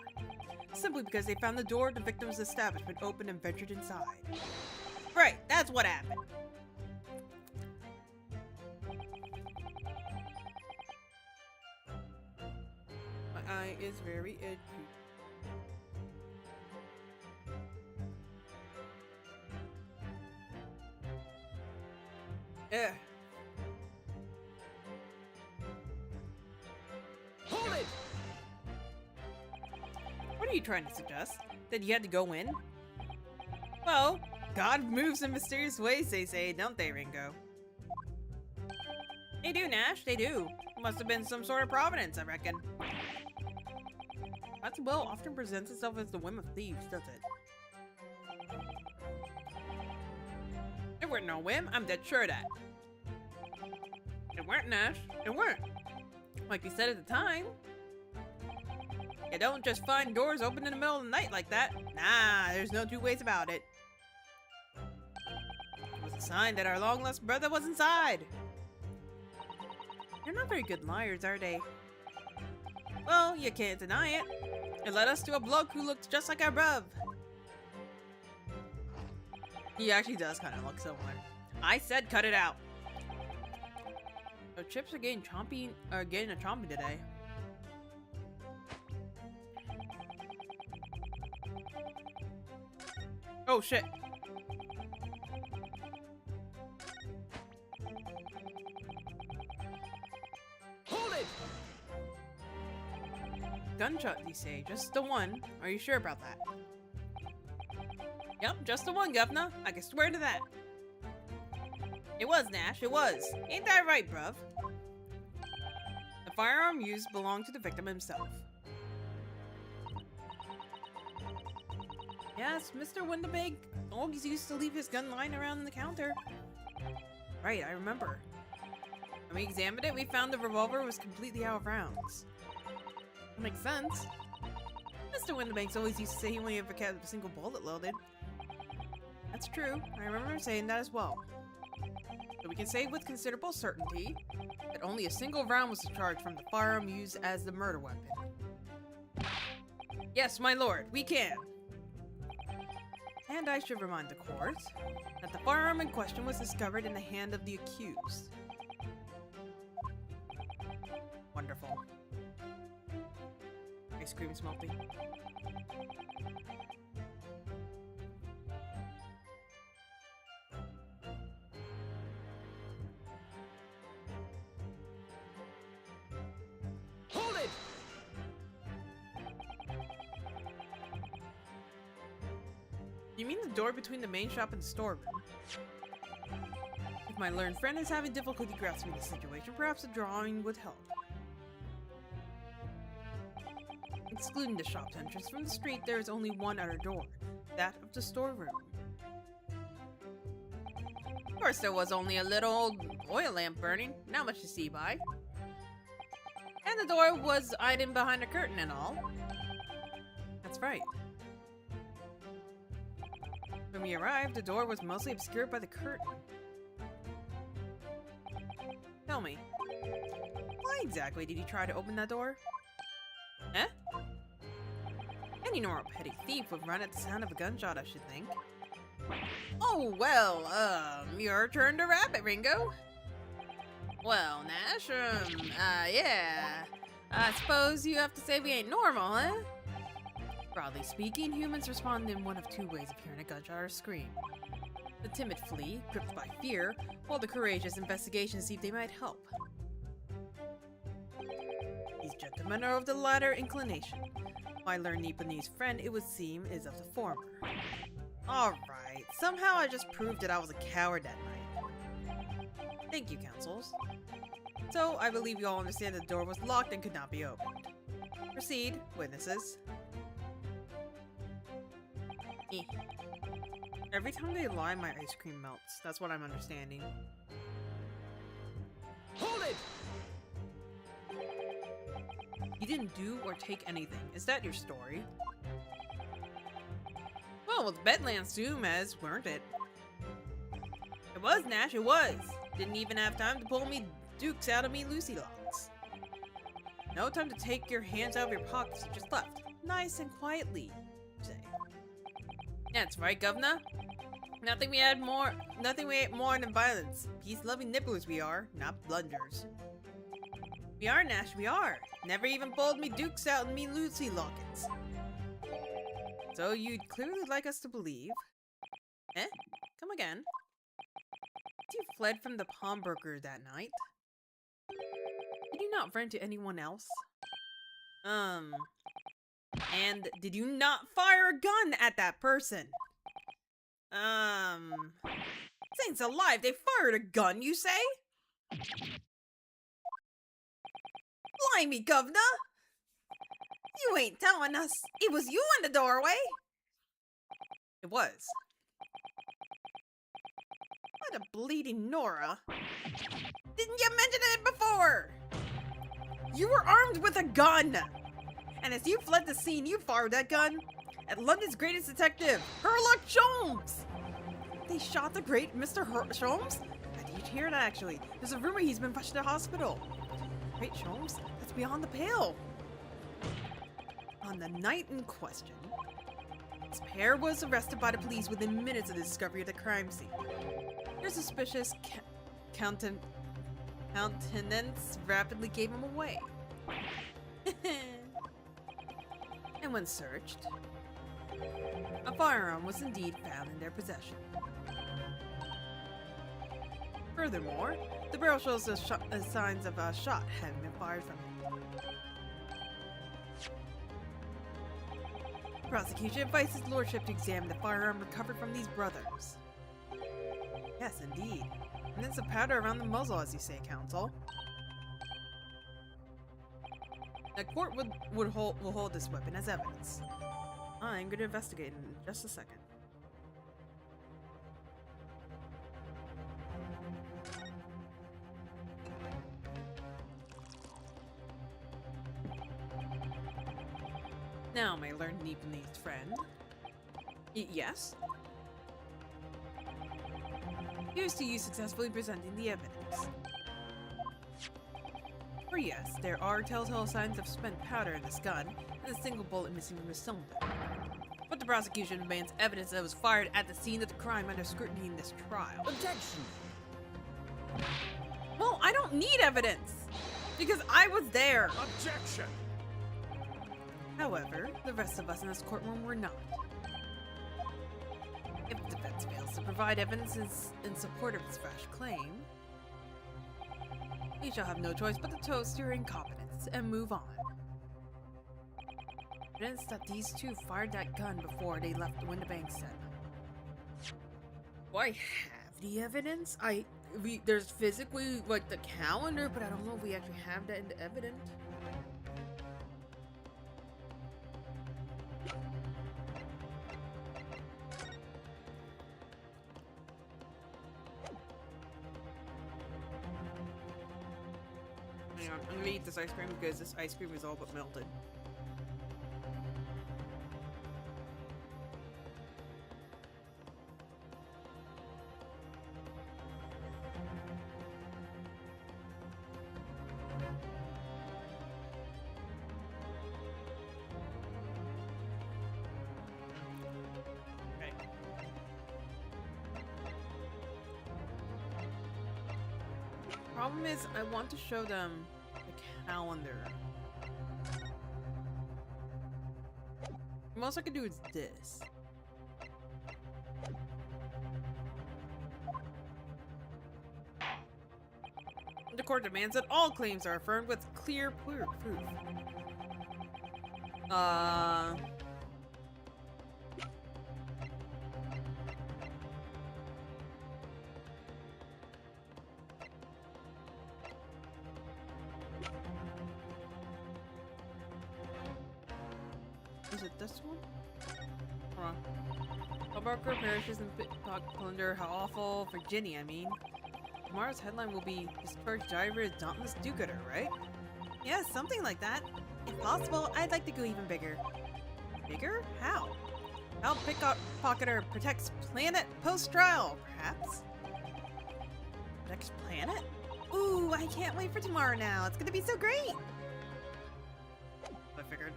simply because they found the door to the victim's establishment open and ventured inside. Right, that's what happened. My eye is very itchy. Yeah. Hold it! What are you trying to suggest? That you had to go in? Well, God moves in mysterious ways, they say, don't they, Ringo? They do, Nash, they do. Must have been some sort of providence, I reckon. God's will often presents itself as the whim of thieves, does it? It weren't no whim, I'm dead sure of that. It weren't, Nash. It weren't. Like you said at the time. You don't just find doors open in the middle of the night like that. Nah, there's no 2 ways about it. It was a sign that our long-lost brother was inside. They're not very good liars, are they? Well, you can't deny it. It led us to a bloke who looks just like our bruv. He actually does kind of look similar. I said cut it out. The chips are getting a chompy today. Oh shit. Hold it! Gunshot, you say? Just the one? Are you sure about that? Yep, just the one, governor. I can swear to that. It was, Nash, it was. Ain't that right, bruv? The firearm used belonged to the victim himself. Yes, Mr. Winterbank always used to leave his gun lying around the counter. Right, I remember. When we examined it, we found the revolver was completely out of rounds. That makes sense. Mr. Windibanks always used to say he only ever kept a single bullet loaded. That's true. I remember him saying that as well. So we can say with considerable certainty that only a single round was discharged from the firearm used as the murder weapon. Yes, my lord, we can. And I should remind the court that the firearm in question was discovered in the hand of the accused. Wonderful. Ice cream smelting. Hold it! You mean the door between the main shop and the storeroom? If my learned friend is having difficulty grasping the situation, perhaps a drawing would help. Excluding the shop's entrance from the street, there is only one other door, that of the storeroom. Of course, there was only a little old oil lamp burning, not much to see by. And the door was hidden behind a curtain and all. That's right. When we arrived, the door was mostly obscured by the curtain. Tell me, why exactly did he try to open that door? Eh? Any normal petty thief would run at the sound of a gunshot, I should think. Oh, well, your turn to rabbit, Ringo. Well, Nash, yeah. I suppose you have to say we ain't normal, huh? Broadly speaking, humans respond in one of two ways of hearing a gunshot or scream. The timid flee, gripped by fear, while the courageous investigate to see if they might help. These gentlemen are of the latter inclination. My learned Nipponese friend, it would seem, is of the former. Alright, somehow I just proved that I was a coward that night. Thank you, counsels. So, I believe you all understand that the door was locked and could not be opened. Proceed, witnesses. Eh. Every time they lie, my ice cream melts. That's what I'm understanding. Hold it! You didn't do or take anything. Is that your story? Well, with Bedlands Zoom as, weren't it? It was, Nash, it was. Didn't even have time to pull me dukes out of me Lucy locks. No time to take your hands out of your pockets, you just left. Nice and quietly, say. That's right, governor. Nothing we ate more than violence. Peace-loving nibblers we are, not blunders. We are, Nash, we are. Never even pulled me dukes out in me Lucy lockets. So you'd clearly like us to believe. Eh? Come again. You fled from the pawnbroker that night. Did you not run to anyone else? And did you not fire a gun at that person? Saints alive, they fired a gun, you say? Blimey, governor! You ain't telling us it was you in the doorway? It was. What a bleeding Nora. Didn't you mention it before? You were armed with a gun! And as you fled the scene, you fired that gun at London's greatest detective, Sherlock Holmes! They shot the great Mr. Holmes? I did hear that, actually. There's a rumor he's been rushed to the hospital. Great Holmes? That's beyond the pale. On the night in question, this pair was arrested by the police within minutes of the discovery of the crime scene. Their suspicious countenance rapidly gave him away. And when searched, a firearm was indeed found in their possession. Furthermore, the barrel shows the signs of a shot having been fired from it. The prosecution invites his lordship to examine the firearm recovered from these brothers. Yes, indeed. And then some powder around the muzzle, as you say, counsel. The court will hold this weapon as evidence. I'm going to investigate in just a second. Now, may I learn Nipponese friend? Yes? Here's to you successfully presenting the evidence. For yes, there are telltale signs of spent powder in this gun, and a single bullet missing from the cylinder. But the prosecution demands evidence that was fired at the scene of the crime under scrutiny in this trial. Objection! Well, I don't need evidence! Because I was there! Objection! However, the rest of us in this courtroom were not. If the defense fails to provide evidence in support of its fresh claim, we shall have no choice but to toast your incompetence and move on. Evidence that these two fired that gun before they left the Windibank set. Do I have the evidence? There's physically, like, the calendar, but I don't know if we actually have that in the evidence. Hang on, I'm gonna eat this ice cream because this ice cream is all but melted. Okay. Problem is, I want to show them the calendar. The most I can do is this. The court demands that all claims are affirmed with clear proof. Is it this one? Hold on. Hallbarker perishes in Pitcock Plunder. How awful. Virginia, I mean. Tomorrow's headline will be Historic Driver is Dauntless Do-Gooder, right? Yeah, something like that. If possible, I'd like to go even bigger. Bigger? How? How Pickpocketer protects planet post-trial, perhaps? Protects planet? Ooh, I can't wait for tomorrow now. It's gonna be so great! I figured,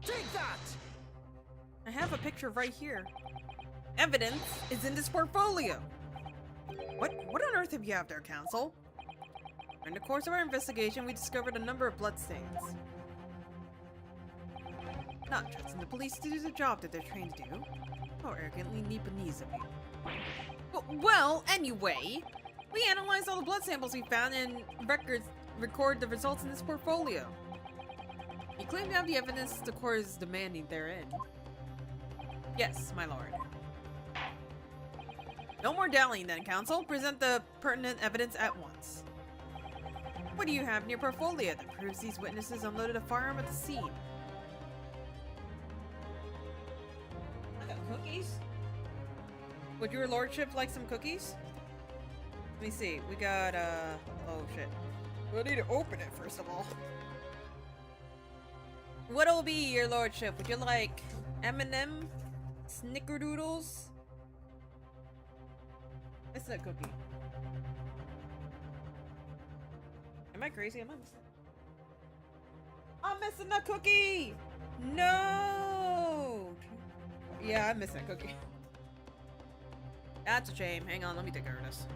Take that! I have a picture right here. Evidence is in this portfolio. What on earth have you have there, Counsel? In the course of our investigation, we discovered a number of bloodstains. Not trusting the police to do the job that they're trained to do. How arrogantly Nipponese of you. Well, anyway, we analyzed all the blood samples we found and record the results in this portfolio. You claim to have the evidence the court is demanding therein. Yes, my lord. No more dallying then, Counsel. Present the pertinent evidence at once. What do you have in your portfolio that proves these witnesses unloaded a firearm at the scene? I got cookies. Would your lordship like some cookies? Let me see. We got, oh shit. We'll need to open it first of all. What'll be, your lordship? Would you like M&M? Snickerdoodles? It's a cookie. Am I crazy? Am I missing? I'm missing a cookie! No! Yeah, I'm missing a cookie. That's a shame. Hang on, let me take care of this.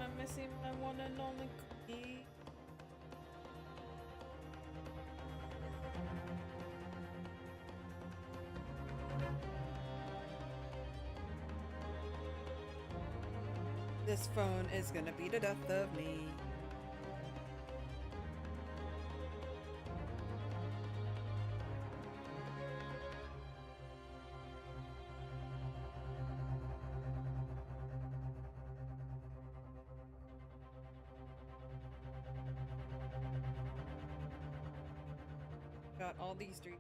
I'm missing my one and only cookie. This phone is gonna be the death of me. got all these three.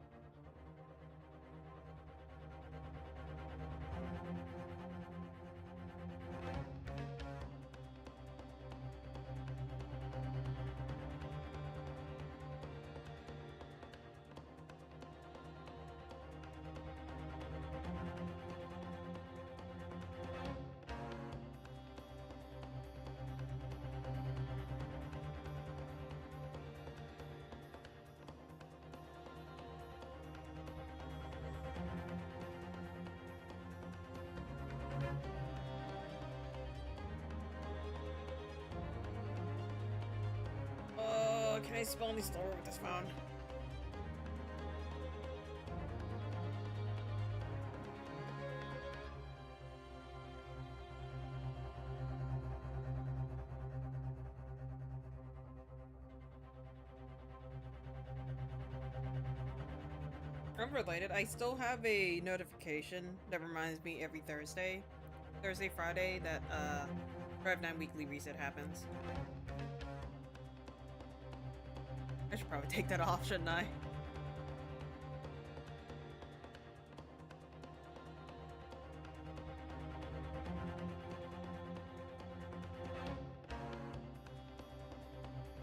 Can I spawn these door with this phone? Unrelated, I still have a notification that reminds me every Thursday, Friday, that Rev 9 Weekly Reset happens. I should probably take that off, shouldn't I?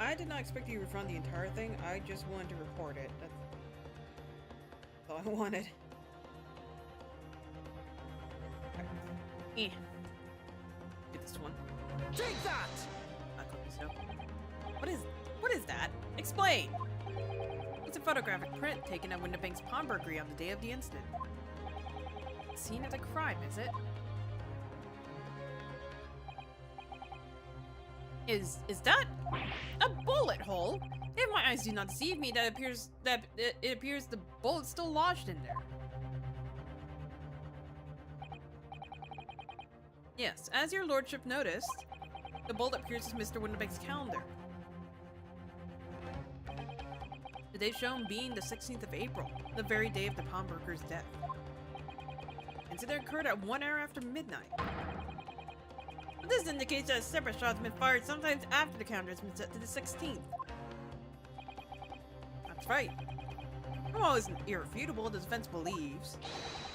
I did not expect you to refund the entire thing. I just wanted to report it. That's all I wanted. Get this one. Take that! What is that? Explain! It's a photographic print taken at Windabank's pawnbrokery on the day of the incident. Seen as a crime, is it? Is that a bullet hole? If my eyes do not deceive me, it appears the bullet's still lodged in there. Yes, as your lordship noticed, the bullet pierces Mr. Windabank's calendar. The date shown being the 16th of April, the very day of the pawnbroker's death. Incident occurred at 1 hour after midnight. But this indicates that a separate shot has been fired sometimes after the calendar has been set to the 16th. That's right. While it's irrefutable, the defense believes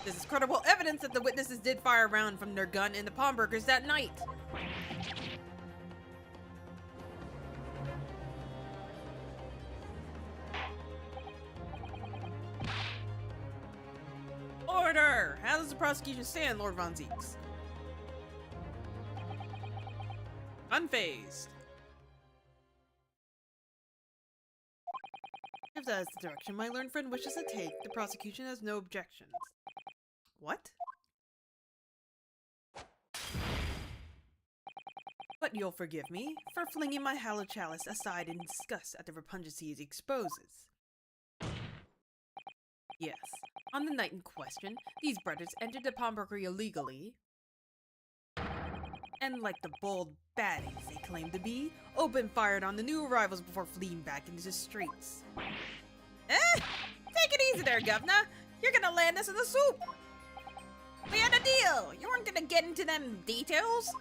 this is credible evidence that the witnesses did fire a round from their gun in the pawnbrokers that night. Order! How does the prosecution stand, Lord Von Zeeks? Unfazed. If that is the direction my learned friend wishes to take, the prosecution has no objections. What? But you'll forgive me for flinging my hallowed chalice aside in disgust at the repugnancy it exposes. Yes, on the night in question, these brothers entered the pawnbrokery illegally, and like the bold baddies they claim to be, opened fire on the new arrivals before fleeing back into the streets. Take it easy there, Governor. You're gonna land us in the soup. We had a deal. You weren't gonna get into them details.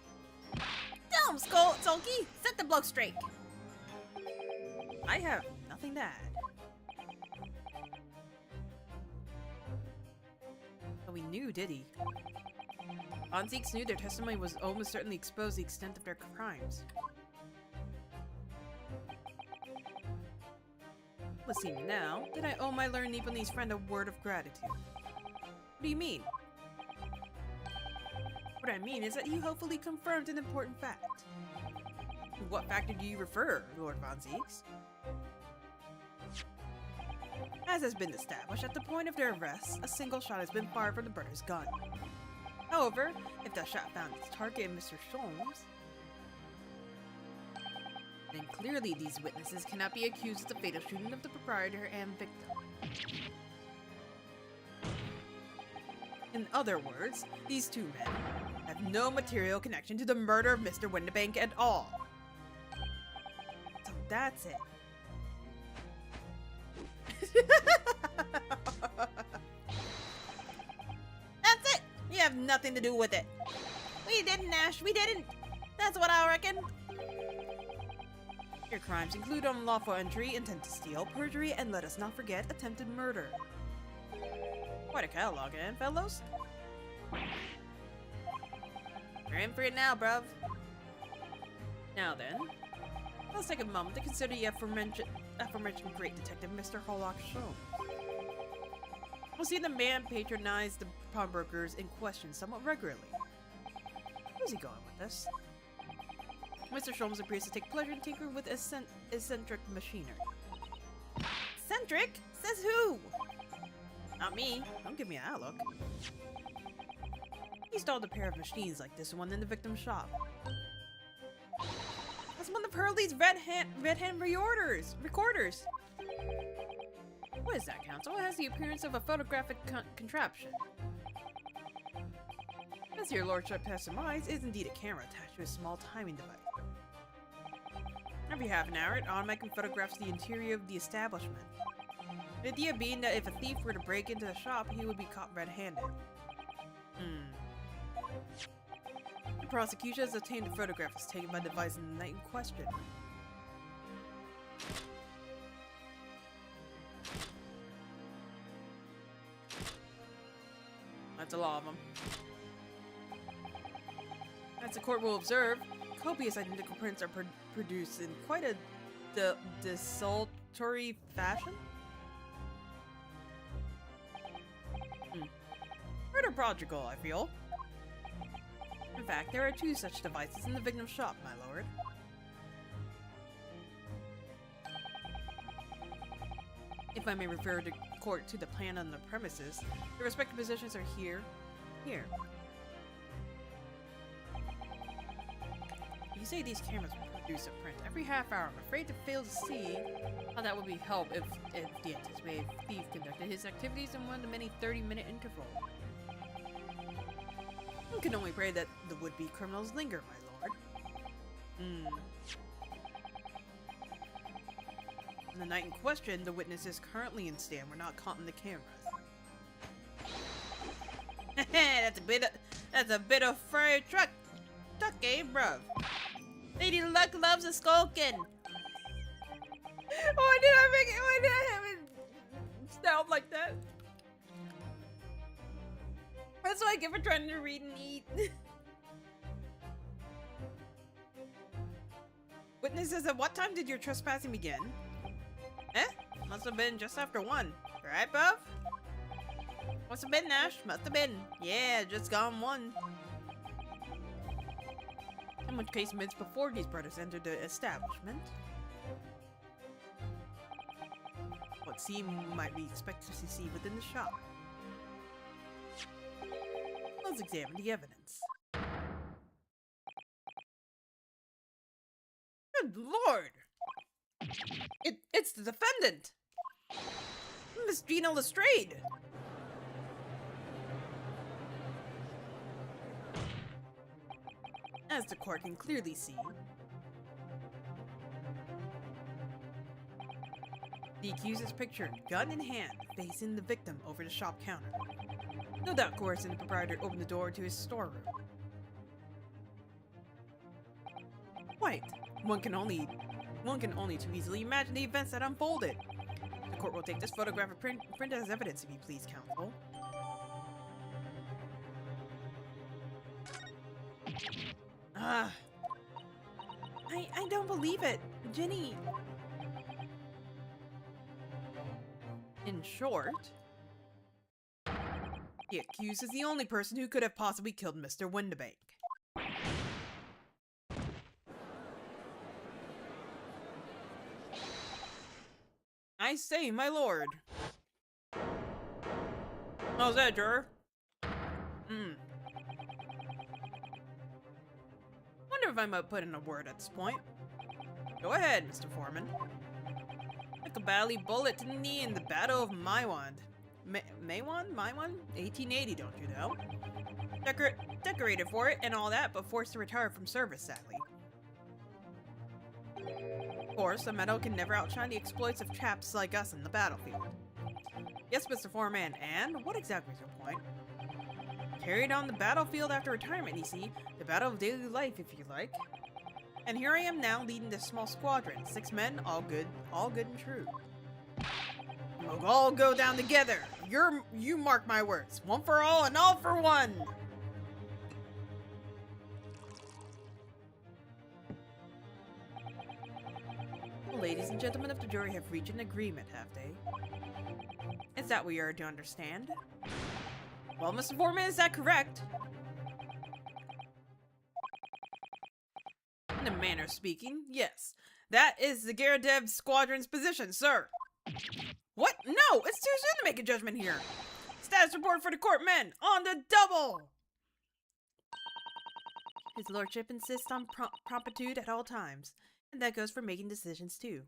Tell him, Sulky. Set the bloke straight. I have nothing to add. Oh, he knew, did he? Von Zeeks knew their testimony was almost certainly expose the extent of their crimes. It would seem now that I owe my learned Nipponese friend a word of gratitude. What do you mean? What I mean is that you hopefully confirmed an important fact. To what factor do you refer, Lord Von Zeeks? As has been established, at the point of their arrest, a single shot has been fired from the brother's gun. However, if that shot found its target in Mr. Sholmes, then clearly these witnesses cannot be accused of the fatal shooting of the proprietor and victim. In other words, these two men have no material connection to the murder of Mr. Windabank at all. So that's it. That's it! You have nothing to do with it. We didn't, Ash. We didn't. That's what I reckon. Your crimes include unlawful entry, intent to steal, perjury, and let us not forget, attempted murder. Quite a catalog, eh, fellows? You're in for it now, bruv. Now then, let's take a moment to consider the aforementioned great detective, Mr. Hollock Sholmes. We'll see the man patronize the pawnbrokers in question somewhat regularly. Where's he going with this? Mr. Sholmes appears to take pleasure in tinkering with eccentric machinery. Eccentric? Says who? Not me. Don't give me that look. He stalled a pair of machines like this one in the victim's shop. That's one of Hurley's red hand recorders. What is that, Counsel? It has the appearance of a photographic contraption. As your lordship has surmised, it is indeed a camera attached to a small timing device. Every half an hour, it automatically photographs the interior of the establishment. The idea being that if a thief were to break into the shop, he would be caught red-handed. The prosecution has obtained a photograph as taken by the device in the night in question. That's a lot of them. As the court will observe, copious identical prints are produced in quite a desultory fashion. Rather prodigal, I feel. In fact, there are 2 such devices in the victim's shop, my lord. If I may refer the court to the plan on the premises, the respective positions are here. You say these cameras produce a print every half hour. I'm afraid to fail to see how that would be helped if the anticipated thief conducted his activities in one of the many 30-minute intervals. One can only pray that the would-be criminals linger, my lord. On the night in question, the witnesses currently in stand were not caught in the cameras. that's a bit of fire truck, eh, bruv? Lady Luck loves a skulkin'. Why did I have it sound like that? That's what I get for trying to read and eat. Witnesses, at what time did your trespassing begin? Must have been just after 1. Right, bruv? Must have been, Nash. Must have been. Yeah, just gone 1. In which case, minutes before these brothers entered the establishment. What scene might we expect to see within the shop? Let's examine the evidence. Good lord! It's the defendant! Miss Gina Lestrade! As the court can clearly see, the accused is pictured, gun in hand, facing the victim over the shop counter. No doubt Corson, the proprietor, opened the door to his storeroom. Wait, one can only too easily imagine the events that unfolded. The court will take this photograph and print it as evidence, if you please, counsel. I don't believe it, Jenny. In short, the accused is the only person who could have possibly killed Mr. Windibank. I say, my lord. How's that, juror? Wonder if I might put in a word at this point. Go ahead, Mr. Foreman. Like a bally bullet to the knee in the Battle of Maiwand. Maiwand? 1880, don't you know? Decorated for it and all that, but forced to retire from service, sadly. Of course, a medal can never outshine the exploits of chaps like us in the battlefield. Yes, Mr. Foreman, and what exactly is your point? Carried on the battlefield after retirement, you see. The battle of daily life, if you like. And here I am now leading this small squadron. 6 men, all good and true. We'll all go down together. You mark my words. One for all and all for one. The ladies and gentlemen of the jury have reached an agreement, have they? Is that what you are to understand? Well, Mr. Foreman, is that correct? In a manner of speaking, yes. That is the Gyaradev squadron's position, sir. What? No! It's too soon to make a judgment here. Status report for the court men, on the double! His lordship insists on promptitude at all times, and that goes for making decisions too.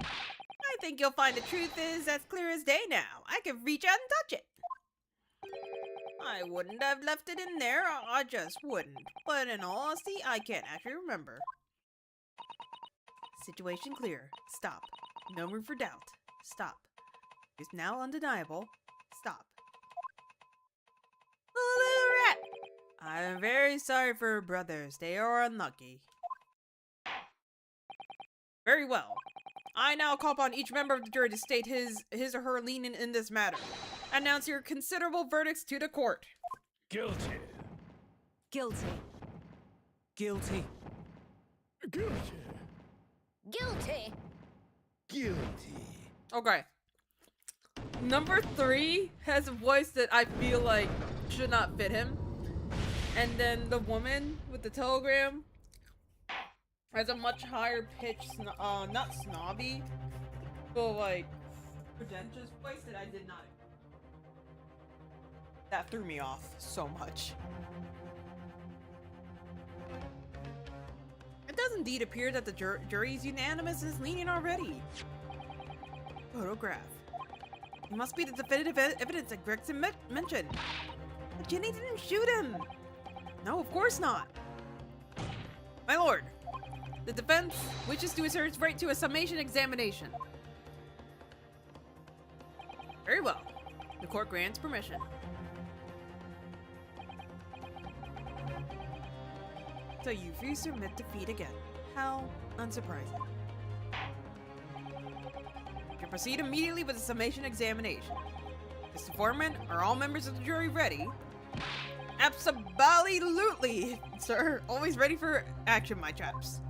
I think you'll find the truth is as clear as day now. I could reach out and touch it. I wouldn't have left it in there, I just wouldn't. But in all honesty, I can't actually remember. Situation clear. Stop. No room for doubt. Stop. It's now undeniable. Stop. Little rat! I'm very sorry for her brothers. They are unlucky. Very well. I now call upon each member of the jury to state his or her leaning in this matter. Announce your considerable verdicts to the court. Guilty. Guilty. Guilty. Guilty. Guilty. Guilty. Okay. Number 3 has a voice that I feel like should not fit him. And then the woman with the telegram has a much higher pitch, not snobby, but like pretentious voice that I did not. That threw me off so much. It does indeed appear that the jury's unanimous is leaning already. Photograph. It must be the definitive evidence that Gregson mentioned. But Jenny didn't shoot him. No, of course not. My lord, the defense wishes to assert its right to a summation examination. Very well. The court grants permission. So you refuse to admit defeat again. How unsurprising. You proceed immediately with the summation examination. Mr. Foreman, are all members of the jury ready? Absolutely, sir. Always ready for action, my chaps.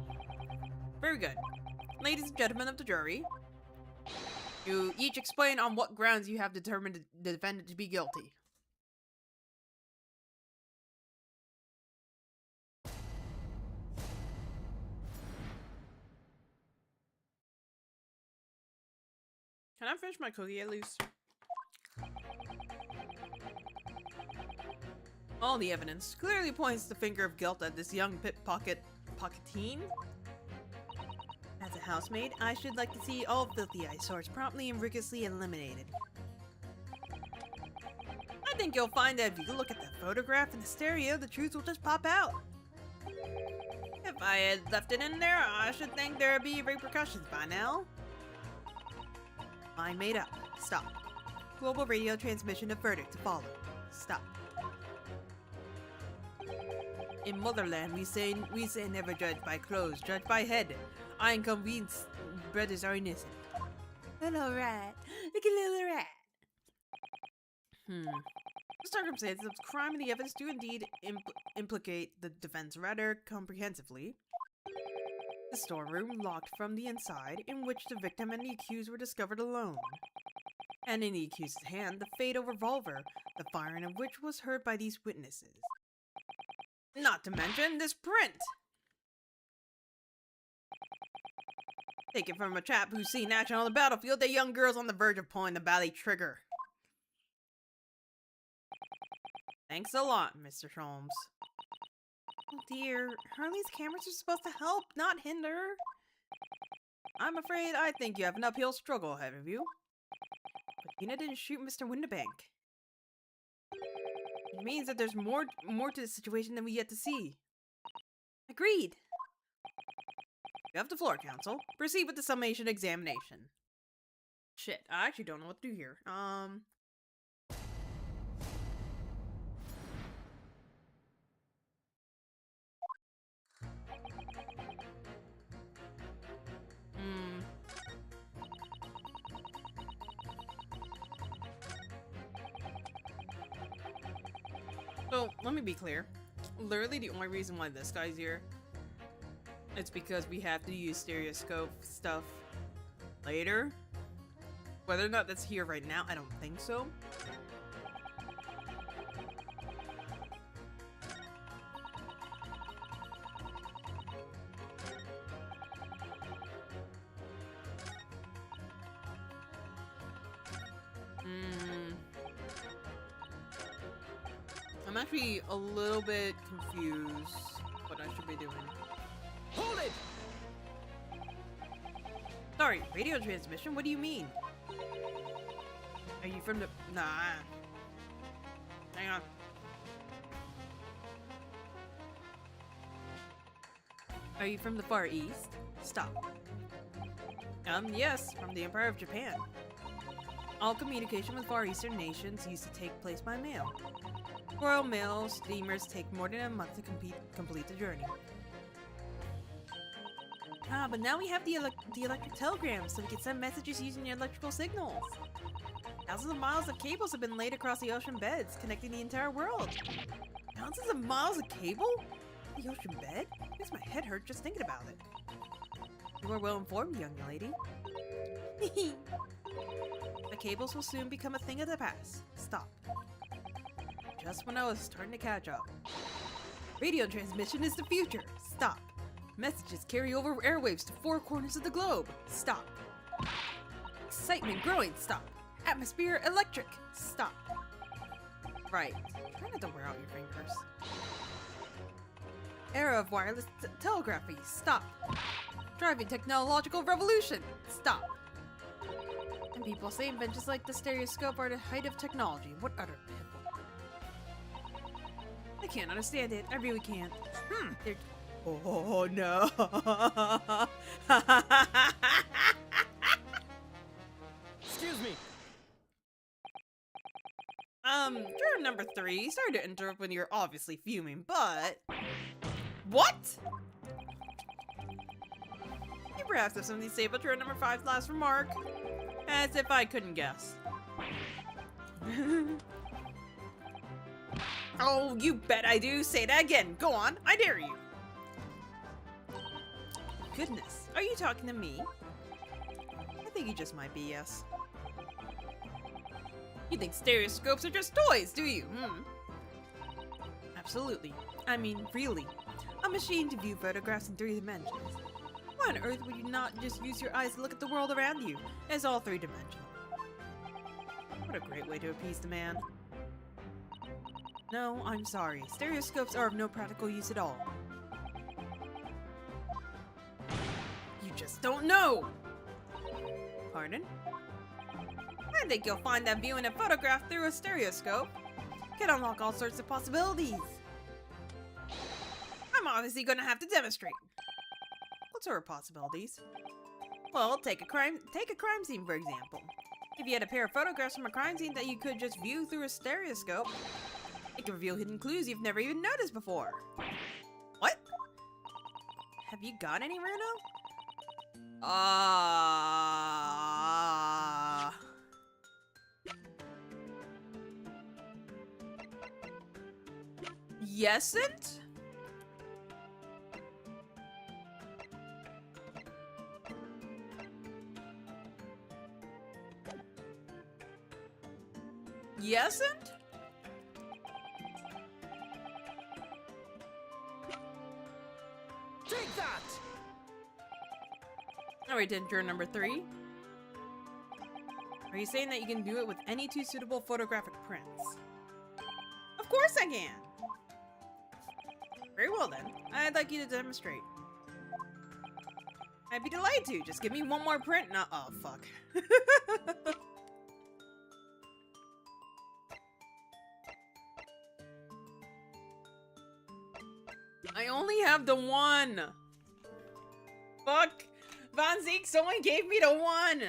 Very good. Ladies and gentlemen of the jury, you each explain on what grounds you have determined the defendant to be guilty. Can I finish my cookie at least? All the evidence clearly points the finger of guilt at this young pocketeen. As a housemaid, I should like to see all filthy eyesores promptly and rigorously eliminated. I think you'll find that if you look at the photograph and the stereo, the truth will just pop out. If I had left it in there, I should think there'd be repercussions by now. Mind made up. Stop. Global radio transmission of verdict to follow. Stop. In motherland, we say never judge by clothes, judge by head. I am convinced brothers are innocent. Little rat. Look at little rat. The circumstances of the crime and the evidence do indeed implicate the defense rather comprehensively. The storeroom locked from the inside, in which the victim and the accused were discovered alone. And in the accused's hand, the fatal revolver, the firing of which was heard by these witnesses. Not to mention this print! Taken from a chap who's seen action on the battlefield, the young girl's on the verge of pulling the bally trigger. Thanks a lot, Mr. Sholmes. Oh dear, Harley's cameras are supposed to help, not hinder. I'm afraid I think you have an uphill struggle ahead of you. But Tina didn't shoot Mr. Windibank. It means that there's more to the situation than we yet to see. Agreed. You have the floor, counsel. Proceed with the summation examination. Shit, I actually don't know what to do here. So, let me be clear. Literally the only reason why this guy's here, it's because we have to use stereoscope stuff later. Whether or not that's here right now, I don't think so. I'm actually a little bit confused what I should be doing. Hold it! Sorry, radio transmission? What do you mean? Are you from the... Nah. Hang on. Are you from the Far East? Stop. Yes, from the Empire of Japan. All communication with Far Eastern nations used to take place by mail. Royal Mail steamers take more than a month to complete the journey. Ah, but now we have the electric telegrams, so we can send messages using the electrical signals. Thousands of miles of cables have been laid across the ocean beds, connecting the entire world. Thousands of miles of cable? The ocean bed? Makes my head hurt just thinking about it. You are well informed, young lady. The cables will soon become a thing of the past. Stop. Just when I was starting to catch up. Radio transmission is the future. Stop. Messages carry over airwaves to 4 corners of the globe. Stop. Excitement growing. Stop. Atmosphere electric. Stop. Right. Try not to wear out your fingers. Era of wireless telegraphy. Stop. Driving technological revolution. Stop. And people say inventions like the stereoscope are the height of technology. What utter piffle. I can't understand it. I really can't. They're... Oh no. Excuse me. Juror number 3, sorry to interrupt when you're obviously fuming, but... What? You perhaps have something to say about juror number 5's last remark. As if I couldn't guess. Oh, you bet I do. Say that again. Go on. I dare you. Goodness. Are you talking to me? I think you just might be, yes. You think stereoscopes are just toys, do you? Absolutely. I mean, really. A machine to view photographs in 3 dimensions. Why on earth would you not just use your eyes to look at the world around you as all 3-dimensional? What a great way to appease the man. No, I'm sorry. Stereoscopes are of no practical use at all. You just don't know! Pardon? I think you'll find that viewing a photograph through a stereoscope can unlock all sorts of possibilities. I'm obviously gonna have to demonstrate. What sort of possibilities? Well, take a crime scene, for example. If you had a pair of photographs from a crime scene that you could just view through a stereoscope, it could reveal hidden clues you've never even noticed before. What? Have you got any, Bruno? Yesn't? Yesn't? Take that! Alright then, juror number 3. Are you saying that you can do it with any 2 suitable photographic prints? Of course I can! Very well then. I'd like you to demonstrate. I'd be delighted to. Just give me one more print and oh, fuck. I only have the 1! Fuck! Von Zeeks only gave me the 1!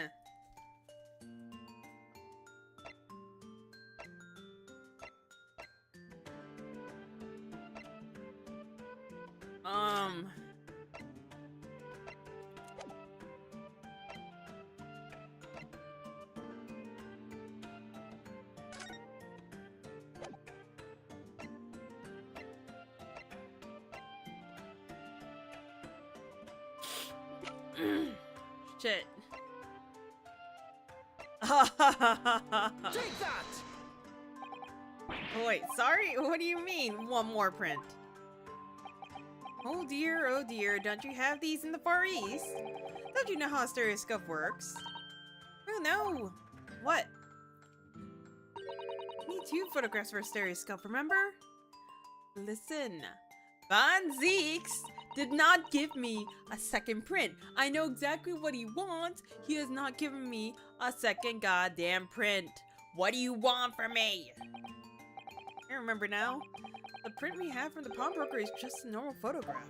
Shit. Take that! Wait, sorry? What do you mean, one more print? Oh dear, don't you have these in the Far East? Don't you know how a stereoscope works? Oh no! What? Need 2 photographs for a stereoscope, remember? Listen, Van Zeeks did not give me a second print. I know exactly what he wants. He has not given me a second goddamn print. What do you want from me? I remember now. The print we have from the pawnbroker is just a normal photograph.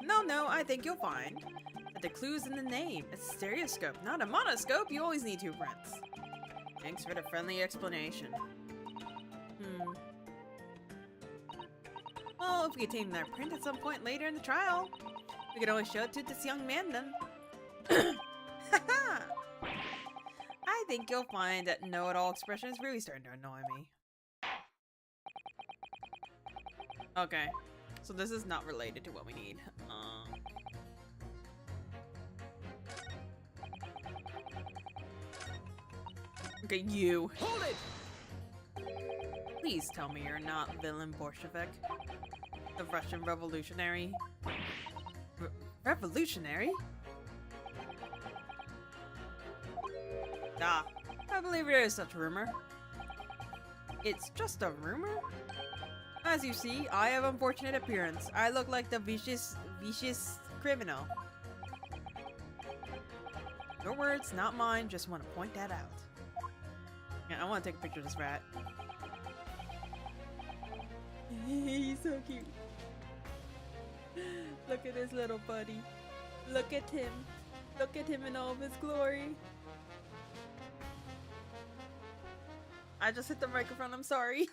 No, I think you'll find that the clue is in the name. It's a stereoscope, not a monoscope. You always need 2 prints. Thanks for the friendly explanation. Well, if we obtain that print at some point later in the trial, we could always show it to this young man then. Haha! I think you'll find that know-it-all expression is really starting to annoy me. Okay, so this is not related to what we need. Okay, you. Hold it! Please tell me you're not villain Bolshevik. The Russian revolutionary. Revolutionary? Ah, I believe there is such a rumor. It's just a rumor? As you see, I have unfortunate appearance. I look like the vicious criminal. Your words, not mine, just want to point that out. Yeah, I want to take a picture of this rat. He's so cute. Look at his little buddy. Look at him. Look at him in all of his glory. I just hit the microphone, I'm sorry.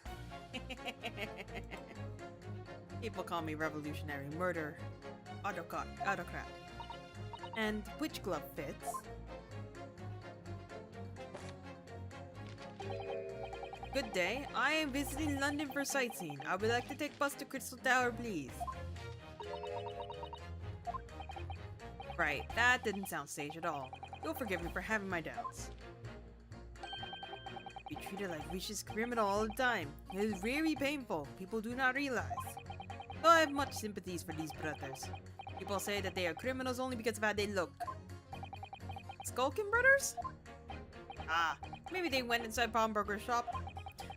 People call me revolutionary, murder, autocrat. And which glove fits? Good day. I am visiting London for sightseeing. I would like to take bus to Crystal Tower, please. Right, that didn't sound staged at all. You'll forgive me for having my doubts. Be treated like vicious criminal all the time. It is very painful. People do not realize. Though I have much sympathies for these brothers. People say that they are criminals only because of how they look. Skulkin brothers? Ah, maybe they went inside pawnbroker's shop.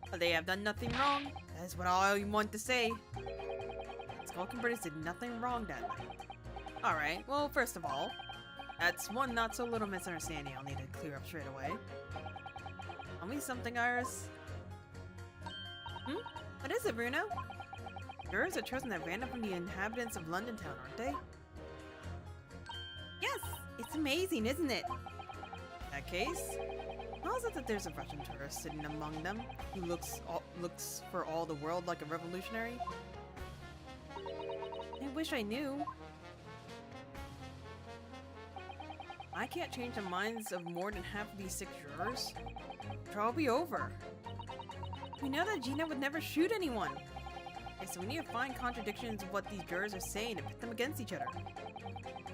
But they have done nothing wrong. That is what I want to say. Skulkin brothers did nothing wrong that night. Alright, well, first of all, that's one not so little misunderstanding I'll need to clear up straight away. Tell me something, Iris. What is it, Bruno? Jurors are chosen at random from the inhabitants of London town, aren't they? Yes! It's amazing, isn't it? In that case, how is it that there's a Russian tourist sitting among them who looks for all the world like a revolutionary? I wish I knew. I can't change the minds of more than half of these 6 jurors. The trial will be over. We know that Gina would never shoot anyone. Okay, so we need to find contradictions of what these jurors are saying and pit them against each other.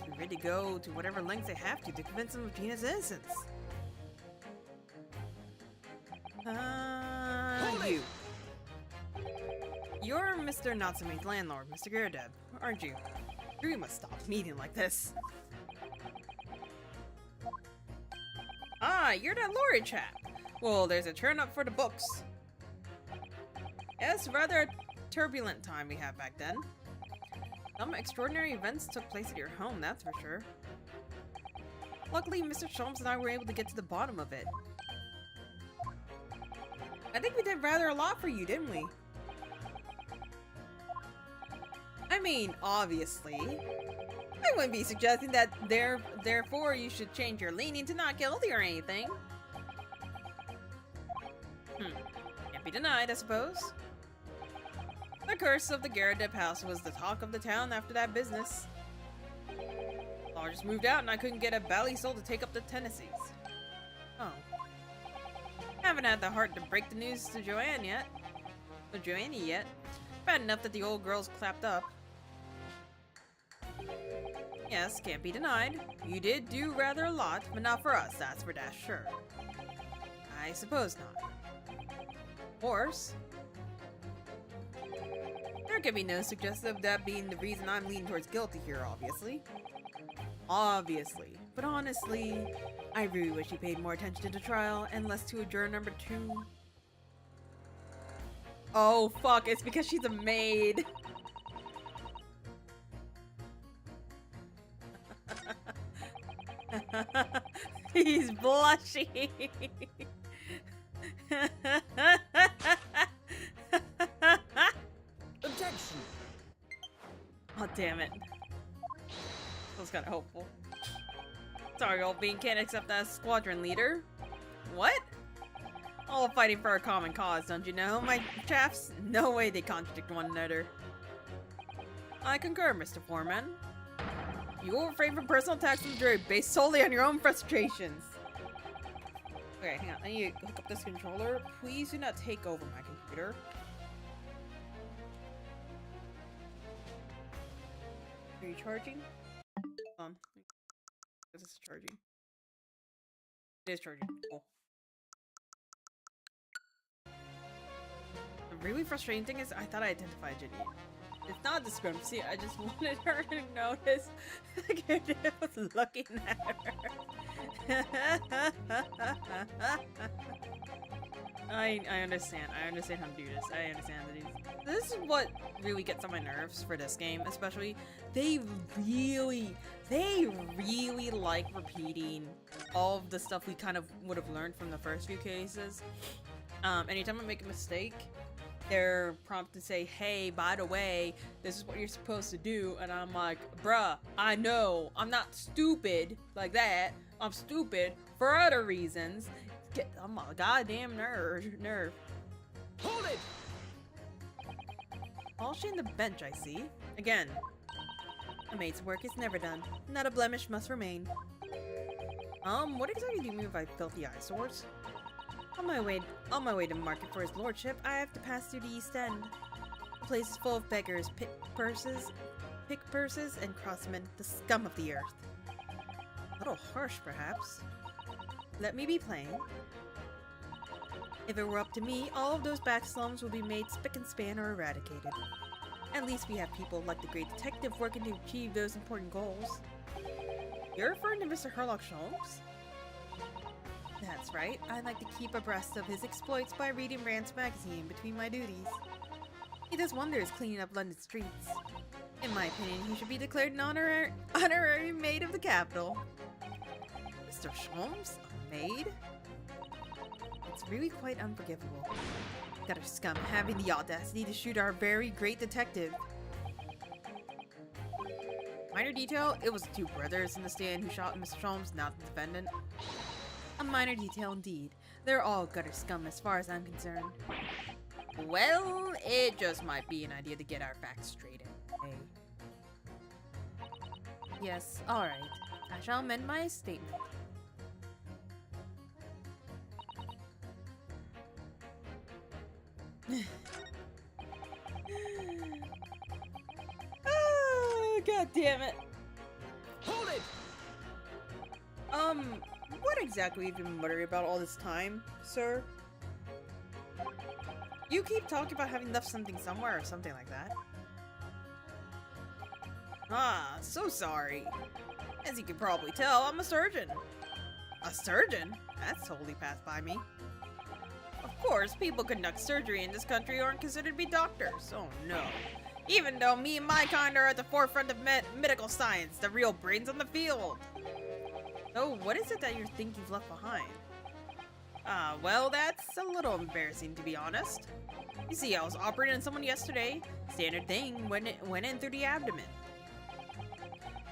We're ready to go to whatever lengths they have to convince them of Gina's innocence. You. You're Mr. Natsume's landlord, Mr. Giradeb, aren't you? You must stop meeting like this. Ah, you're that lorry chap. Well, there's a turn up for the books. Yes, rather a turbulent time we had back then. Some extraordinary events took place at your home, that's for sure. Luckily, Mr. Sholmes and I were able to get to the bottom of it. I think we did rather a lot for you, didn't we? I mean, obviously. I wouldn't be suggesting that therefore you should change your leaning to not guilty or anything. Can't be denied, I suppose. The curse of the Giradeb house was the talk of the town after that business. I just moved out and I couldn't get a bally soul to take up the tenancies. Oh. Haven't had the heart to break the news to Joanne yet. Bad enough that the old girl's clapped up. Yes, can't be denied. You did do rather a lot, but not for us, that's for dash sure. I suppose not. Of course. There can be no suggestion of that being the reason I'm leaning towards guilty here, obviously. Obviously. But honestly, I really wish you paid more attention to the trial and less to juror number 2. Oh, fuck, it's because she's a maid. He's blushing. Objection! Oh, damn it. That was kind of hopeful. Sorry, old bean, can't accept that as squadron leader. What? All fighting for a common cause, don't you know, my chaps? No way they contradict one another. I concur, Mr. Foreman. You will refrain from personal attacks on the jury based solely on your own frustrations. Okay, hang on. I need to hook up this controller. Please do not take over my computer. Are you charging? Hold on. This is charging. It is charging. Cool. The really frustrating thing is I thought I identified Ginny. It's not a discrepancy, I just wanted her to notice the character was looking at her. I understand. I understand how to do this. I understand that this is what really gets on my nerves for this game, especially. They really like repeating all of the stuff we kind of would have learned from the first few cases. Anytime I make a mistake, they're prompted to say, hey, by the way, this is what you're supposed to do. And I'm like, bruh, I know. I'm not stupid like that. I'm stupid for other reasons. I'm a goddamn nerve. Hold it! All she in the bench, I see. Again, a maid's work is never done. Not a blemish must remain. What exactly do you mean by filthy eyesores? On my way to market for his lordship, I have to pass through the East End. The place is full of beggars, pick purses, and crossmen, the scum of the earth. A little harsh, perhaps. Let me be plain. If it were up to me, all of those back slums would be made spick and span or eradicated. At least we have people like the great detective working to achieve those important goals. You're referring to Mr. Herlock Sholmes? That's right. I like to keep abreast of his exploits by reading Rand's magazine between my duties. He does wonders cleaning up London streets. In my opinion, he should be declared an honorary maid of the capital. Mr. Sholmes? A maid? It's really quite unforgivable. Gutter scum having the audacity to shoot our very great detective. Minor detail, it was the two brothers in the stand who shot Mr. Sholmes, not the defendant. A minor detail indeed. They're all gutter scum as far as I'm concerned. Well, it just might be an idea to get our facts straight. Yes, alright. I shall amend my statement. Oh, God damn it. Hold it! What exactly have you been muttering about all this time, sir? You keep talking about having left something somewhere or something like that. Ah, so sorry. As you can probably tell, I'm a surgeon. A surgeon? That's totally passed by me. Of course, people conduct surgery in this country aren't considered to be doctors. Oh no. Even though me and my kind are at the forefront of medical science, the real brains on the field. So, what is it that you think you've left behind? Well, that's a little embarrassing to be honest. You see, I was operating on someone yesterday. Standard thing, went in through the abdomen.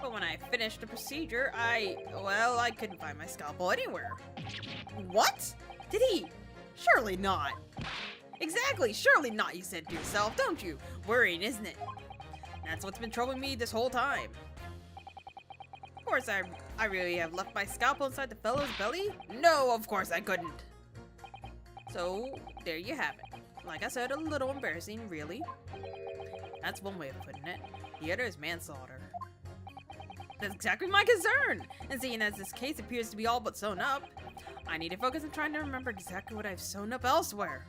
But when I finished the procedure, I couldn't find my scalpel anywhere. What? Did he? Surely not. Exactly, surely not, you said to yourself, don't you? Worrying, isn't it? That's what's been troubling me this whole time. Of course, I really have left my scalpel inside the fellow's belly? No, of course I couldn't. So, there you have it. Like I said, a little embarrassing, really. That's one way of putting it. The other is manslaughter. That's exactly my concern! And seeing as this case appears to be all but sewn up, I need to focus on trying to remember exactly what I've sewn up elsewhere.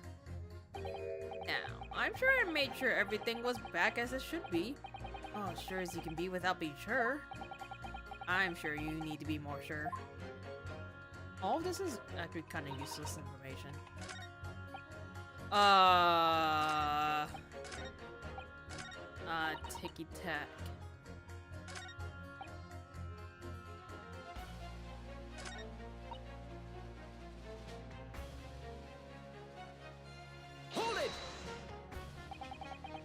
Now, I'm sure I made sure everything was back as it should be. Oh, as sure as you can be without being sure. I'm sure you need to be more sure. All of this is actually kind of useless information. Ticky-tack. Hold it!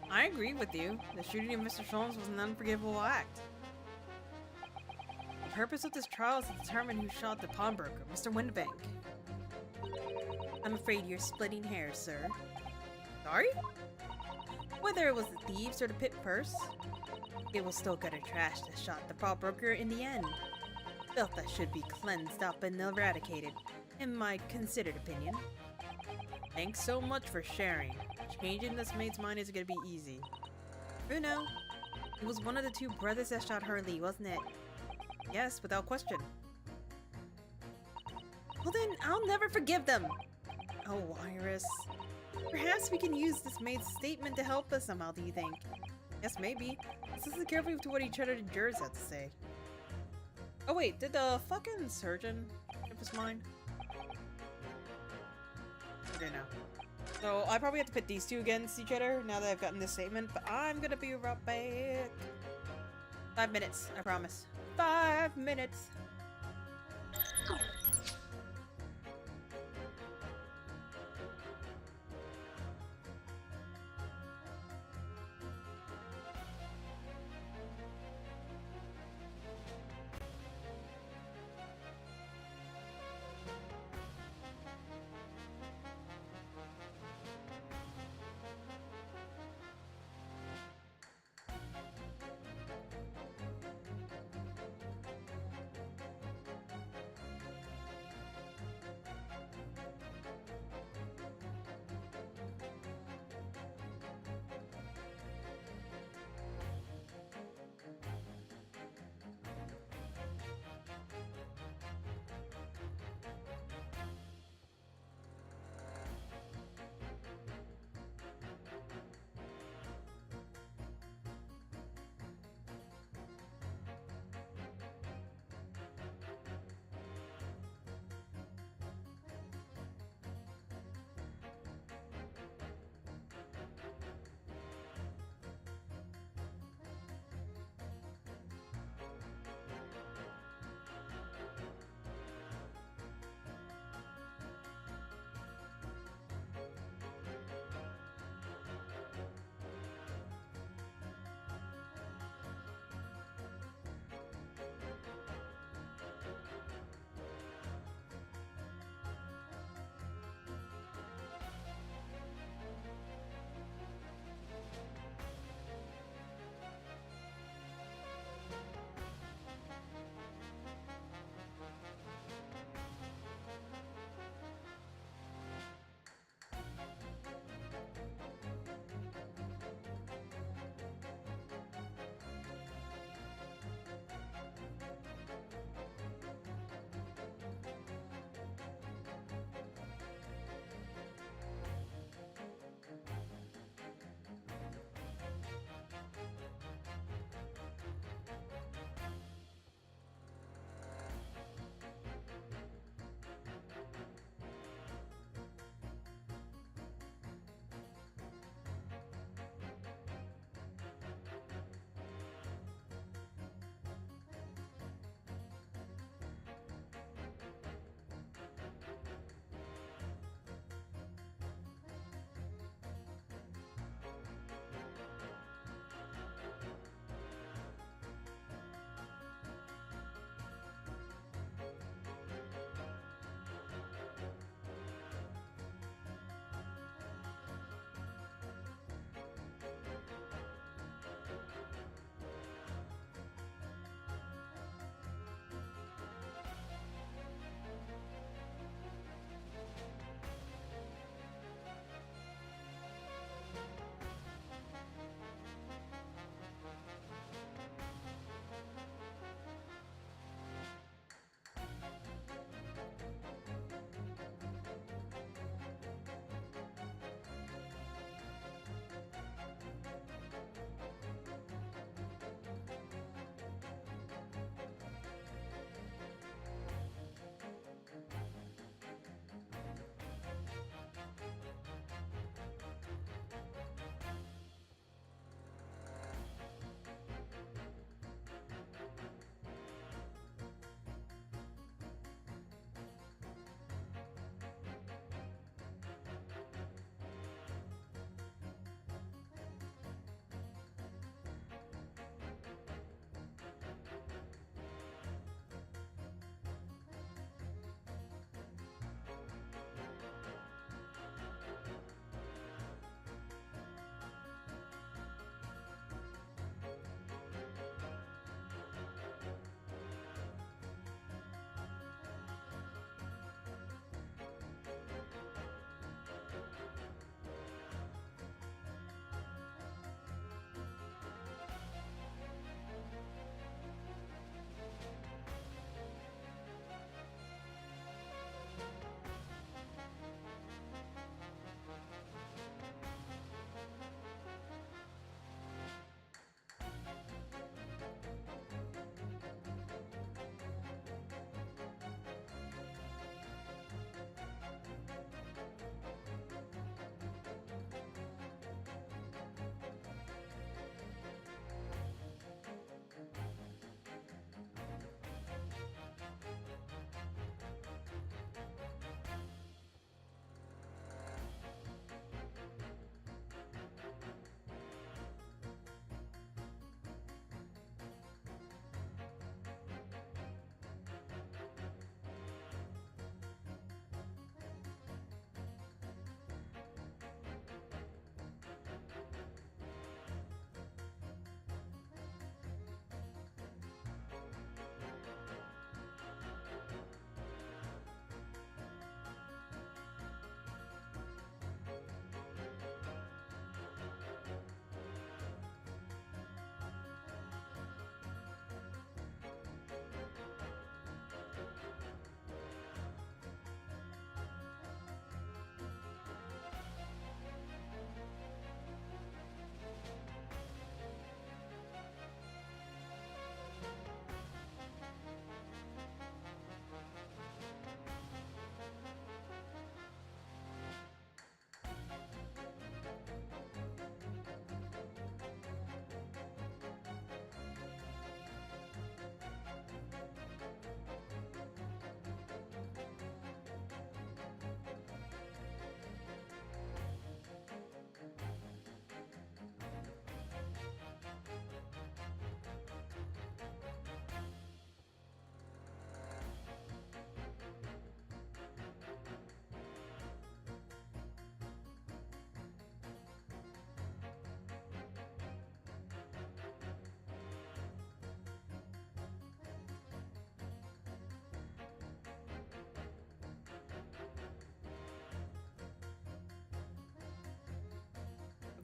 I agree with you. The shooting of Mr. Sholmes was an unforgivable act. The purpose of this trial is to determine who shot the pawnbroker, Mr. Windbank. I'm afraid you're splitting hairs, sir. Sorry? Whether it was the thieves or the pit purse, it was still gutter trash that shot the pawnbroker in the end. Filth that should be cleansed up and eradicated, in my considered opinion. Thanks so much for sharing. Changing this maid's mind isn't gonna be easy. Bruno, it was one of the two brothers that shot Hurley, wasn't it? Yes, without question. Well then, I'll never forgive them! Oh, Iris. Perhaps we can use this maid's statement to help us somehow, do you think? Yes, maybe. Let's listen carefully to what each other the jurors had to say. Oh wait, did the fucking surgeon give us mine? Okay, no. So I probably have to put these two against each other now that I've gotten this statement, but I'm gonna be right back. 5 minutes, I promise. 5 minutes.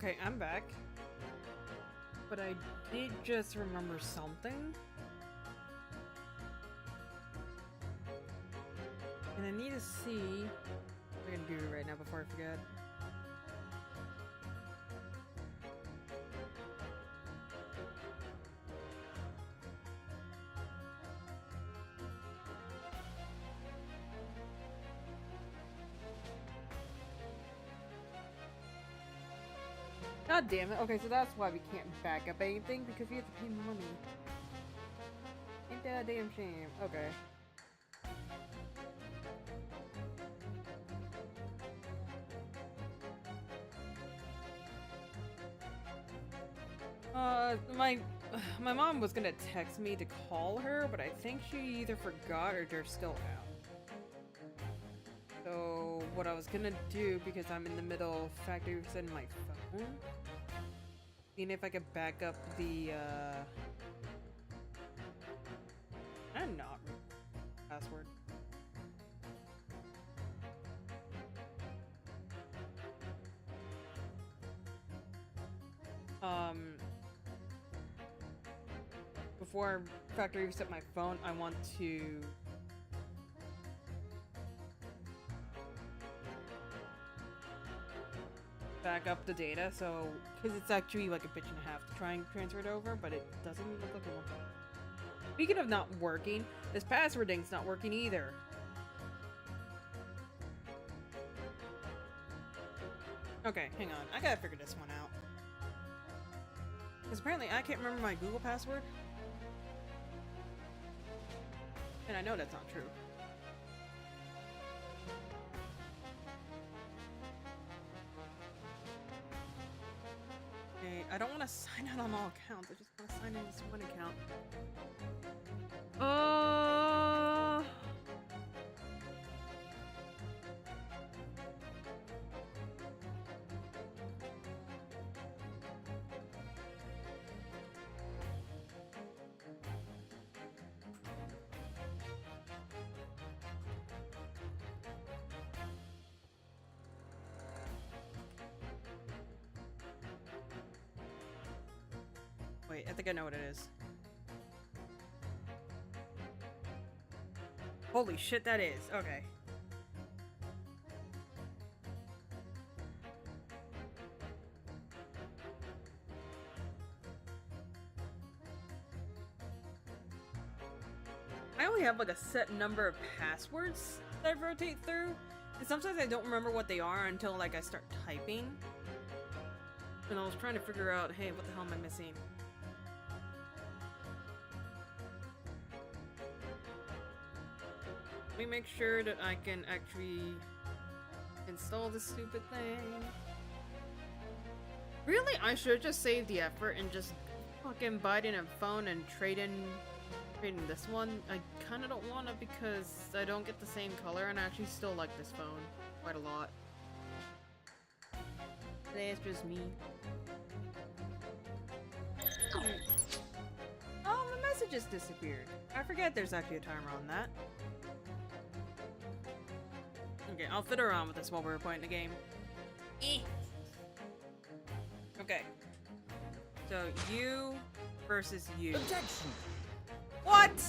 Okay, I'm back. But I did just remember something. And I need to see what I can do right now before I forget. God damn it. Okay, so that's why we can't back up anything, because we have to pay money. Ain't that a damn shame? Okay. My mom was gonna text me to call her, but I think she either forgot or they're still out. So what I was gonna do, because I'm in the middle of factory resetting my phone, seeing if I could back up the I'm not password. Before I factory reset my phone, I want to back up the data, so because it's actually like a bitch and a half to try and transfer it over, but it doesn't look like it wants. Speaking of not working, this password thing's not working either. Okay, hang on. I gotta figure this one out. Because apparently I can't remember my Google password. And I know that's not true. Okay, I don't want to sign out on all accounts. I just want to sign in this one account. Wait, I think I know what it is. Holy shit, that is. Okay. I only have like a set number of passwords that I rotate through, and sometimes I don't remember what they are until like I start typing. And I was trying to figure out, hey, what the hell am I missing? Let me make sure that I can actually install this stupid thing. Really? I should just save the effort and just fucking buy in a phone and trade in this one. I kind of don't want to because I don't get the same color, and I actually still like this phone quite a lot. That's just me. Oh, the messages disappeared. I forget there's actually a timer on that. Okay, I'll fit around with this while we're playing the game. Okay. So, you versus you. Objection! What?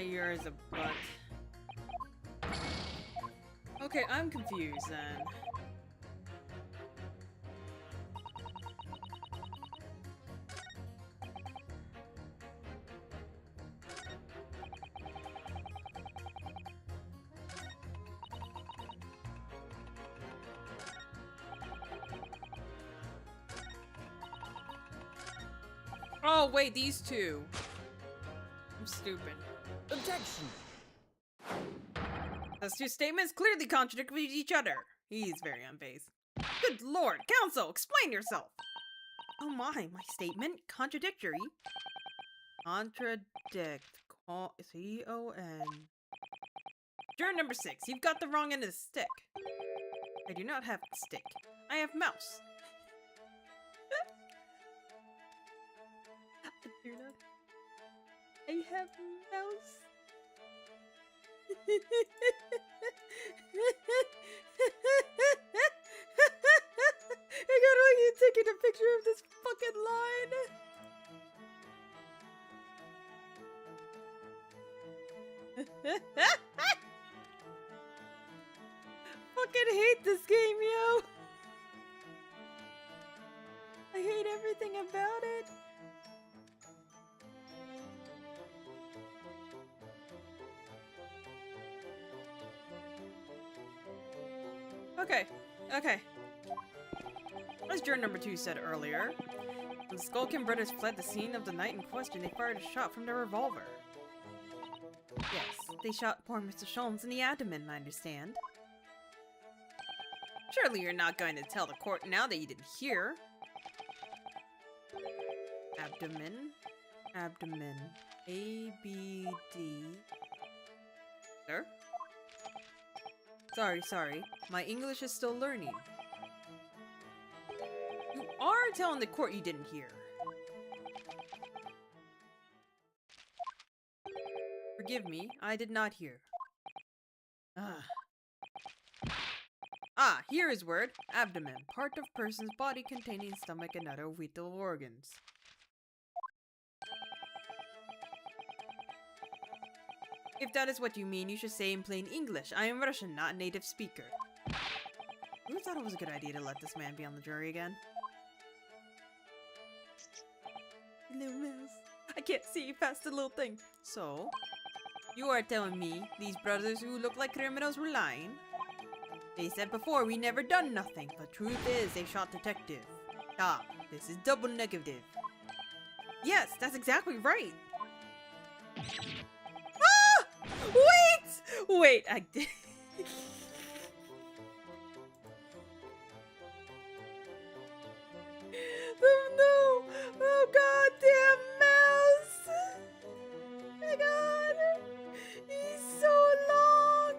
Yours a butt. Okay, I'm confused then. Oh, wait, these two. I'm stupid. Objection! Those two statements clearly contradict with each other. He's very unfazed. Good lord, counsel, explain yourself! Oh my statement? Contradictory? Contradict. C-O-N. Juror number 6, you've got the wrong end of the stick. I do not have stick. I have mouse. I do not. I have mouse. Fucking hate this game, yo! I hate everything about it. Okay, okay. As juror number 2 said earlier, when the Skulkin brothers fled the scene of the night in question, they fired a shot from their revolver. Yes, they shot poor Mr. Sholmes in the abdomen, I understand. Surely you're not going to tell the court now that you didn't hear. Abdomen. Abdomen. A-B-D. Sir? Sorry. My English is still learning. You are telling the court you didn't hear. Forgive me, I did not hear. Here is word. Abdomen. Part of person's body containing stomach and other vital organs. If that is what you mean, you should say in plain English. I am Russian, not a native speaker. Who thought it was a good idea to let this man be on the jury again? Little mouse. I can't see past the little thing. So, you are telling me these brothers who look like criminals were lying? They said before we never done nothing, but truth is they shot detective. This is double negative. Yes, that's exactly right. Wait, I did. Oh no! Oh goddamn mouse! My god! He's so long!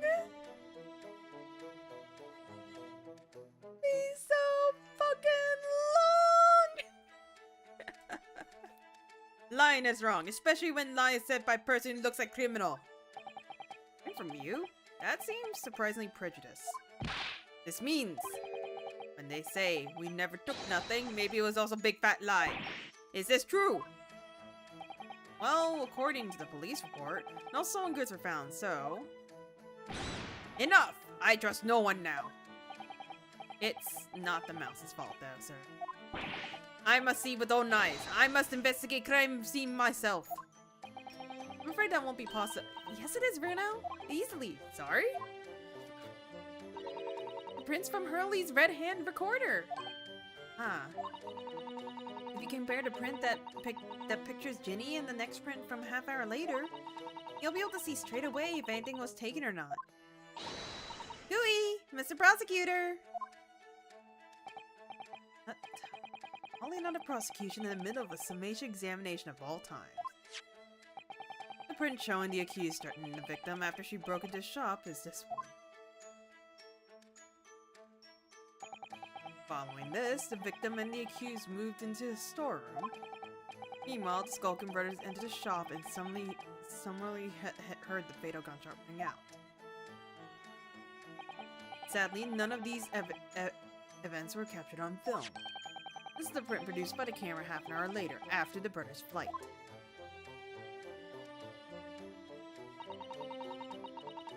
He's so fucking long! Lying is wrong, especially when lie is said by a person who looks like criminal. And from you? That seems surprisingly prejudiced. This means when they say we never took nothing, maybe it was also a big fat lie. Is this true? Well, according to the police report, no stolen goods were found, so... Enough! I trust no one now. It's not the mouse's fault, though, sir. I must see with own eyes. I must investigate crime scene myself. I'm afraid that won't be possible. Yes, it is, Bruno. Easily. Sorry? The prints from Hurley's red hand recorder. If you compare the print that pictures Ginny and the next print from a half hour later, you'll be able to see straight away if anything was taken or not. Gooey! Mr. Prosecutor! Only another prosecution in the middle of a summation examination of all times. The print showing the accused threatening the victim after she broke into his shop is this one. Following this, the victim and the accused moved into the storeroom. Meanwhile, the Skulkin brothers entered the shop and summarily heard the fatal gunshot ring out. Sadly, none of these events were captured on film. This is the print produced by the camera half an hour later, after the brothers' flight.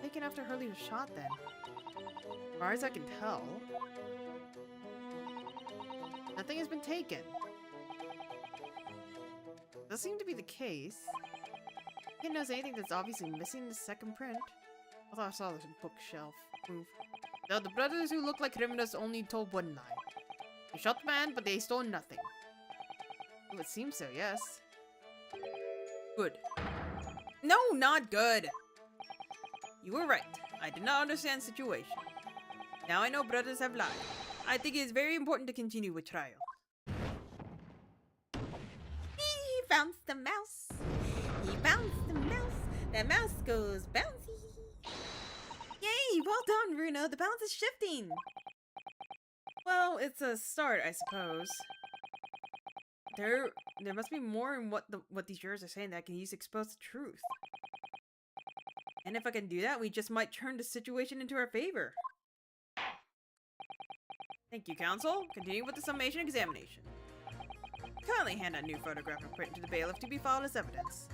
Taken after Hurley was shot, then. As far as I can tell, nothing has been taken. Does seem to be the case. Can't notice anything that's obviously missing in the second print. I thought I saw this bookshelf move. Now, the brothers who look like criminals only told one lie. They shot the man, but they stole nothing. It would seem so, yes. Good. No, not good! You were right. I did not understand the situation. Now I know brothers have lied. I think it is very important to continue with trial. He bounced the mouse. He bounced the mouse. The mouse goes bouncy. Yay! Well done, Bruno. The bounce is shifting. Well, it's a start, I suppose. There must be more in what these jurors are saying that I can use to expose the truth. And if I can do that, we just might turn the situation into our favor. Thank you, counsel. Continue with the summation examination. Kindly hand that new photograph and print to the bailiff to be filed as evidence.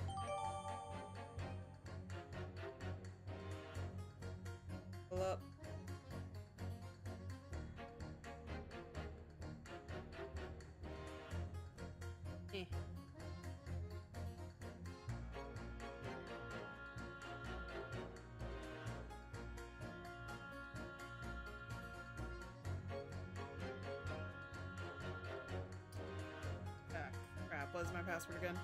was my password again.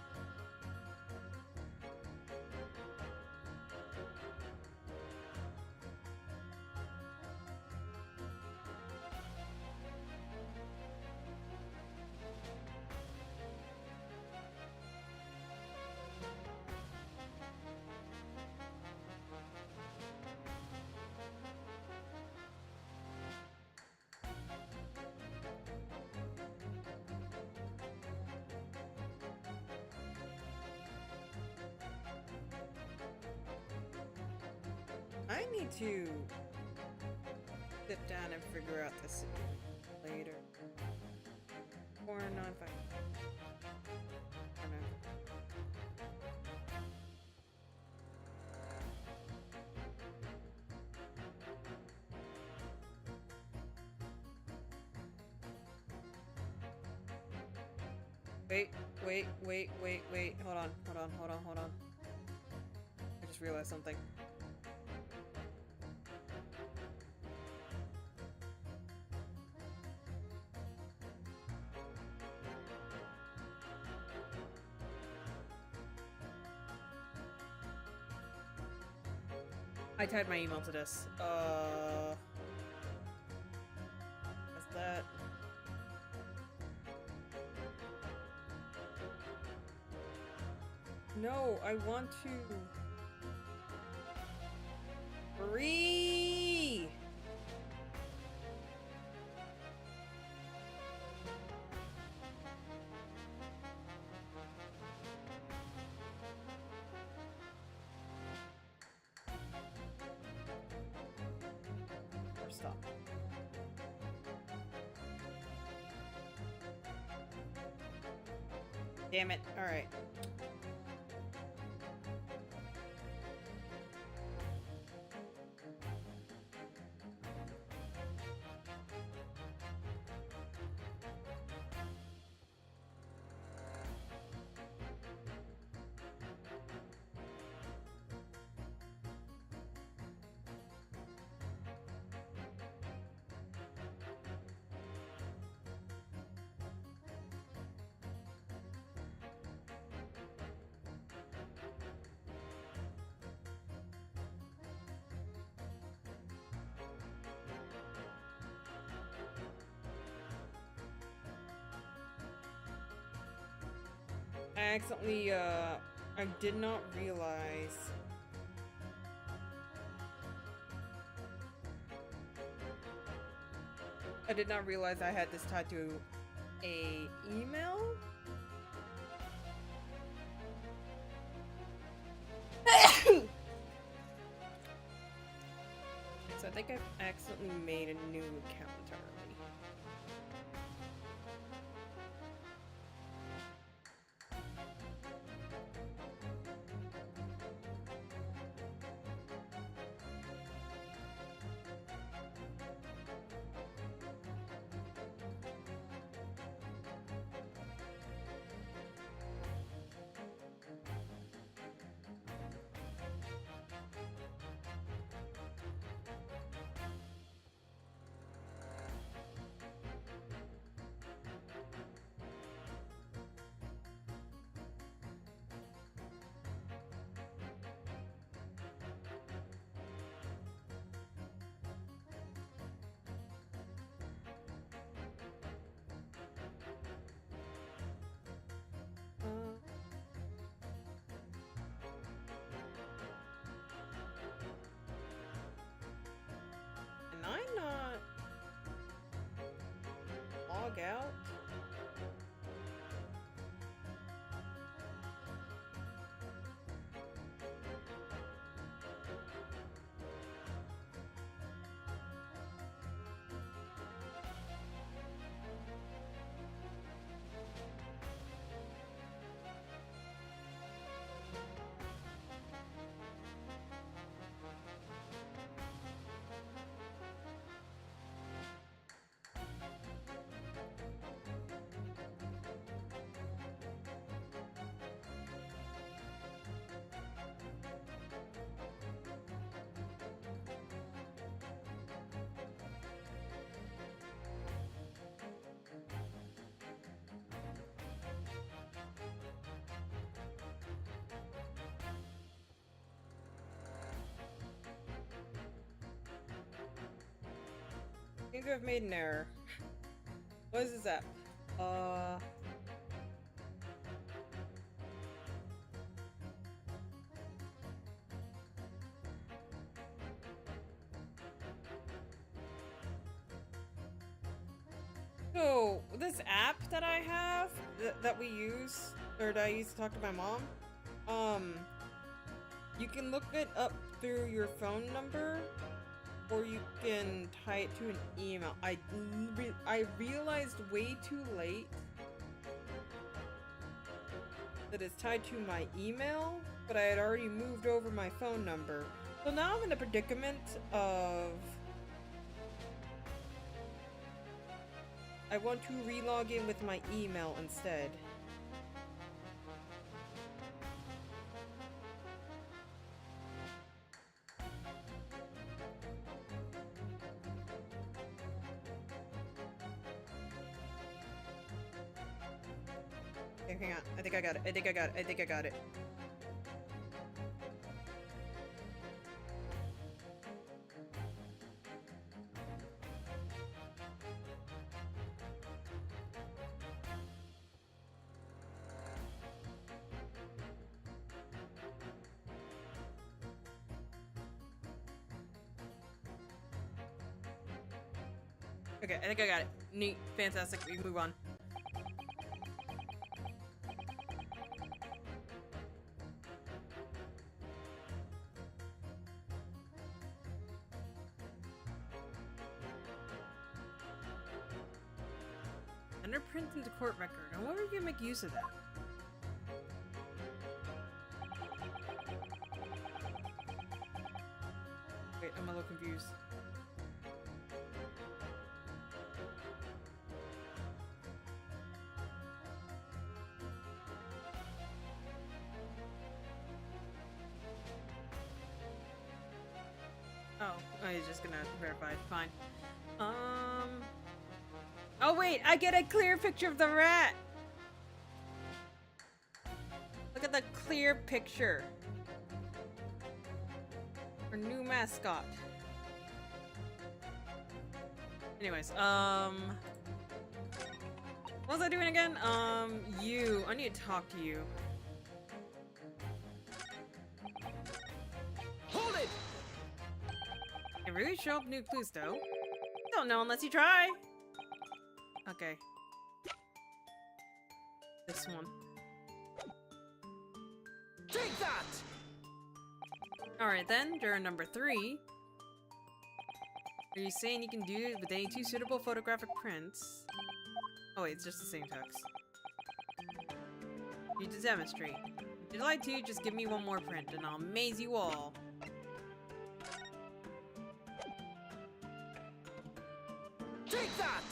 I need to sit down and figure out this later. 495. Oh, no. Wait. Hold on. I just realized something. I tied my email to this. Is that? No, I want to. Free! Or stop. Damn it. Alright. I accidentally, I did not realize. I did not realize I had this tied to a email. So I think I've accidentally made a new account entirely. Can I not log out? Seems to have made an error. What is this app? So, this app that I have, that we use, or that I used to talk to my mom, you can look it up through your phone number, or you can tie it to an email. I realized way too late that it's tied to my email, but I had already moved over my phone number. So now I'm in a predicament of... I want to re-log in with my email instead. Okay, hang on. I think I got it. I think I got it. I think I got it. Okay, I think I got it. Neat. Fantastic. We can move on. Underprint into court record. I wonder if you can make use of that. Wait, I'm a little confused. Oh, he's just gonna verify. Fine. Oh wait, I get a clear picture of the rat! Look at the clear picture. Our new mascot. Anyways, what was I doing again? You. I need to talk to you. Hold it! It really show up new clues though. Don't know unless you try. Okay. This one. Take that! Alright then, juror number 3. Are you saying you can do it with any 2 suitable photographic prints? Oh wait, it's just the same text. You need to demonstrate. If you'd like to, just give me one more print and I'll amaze you all. Take that!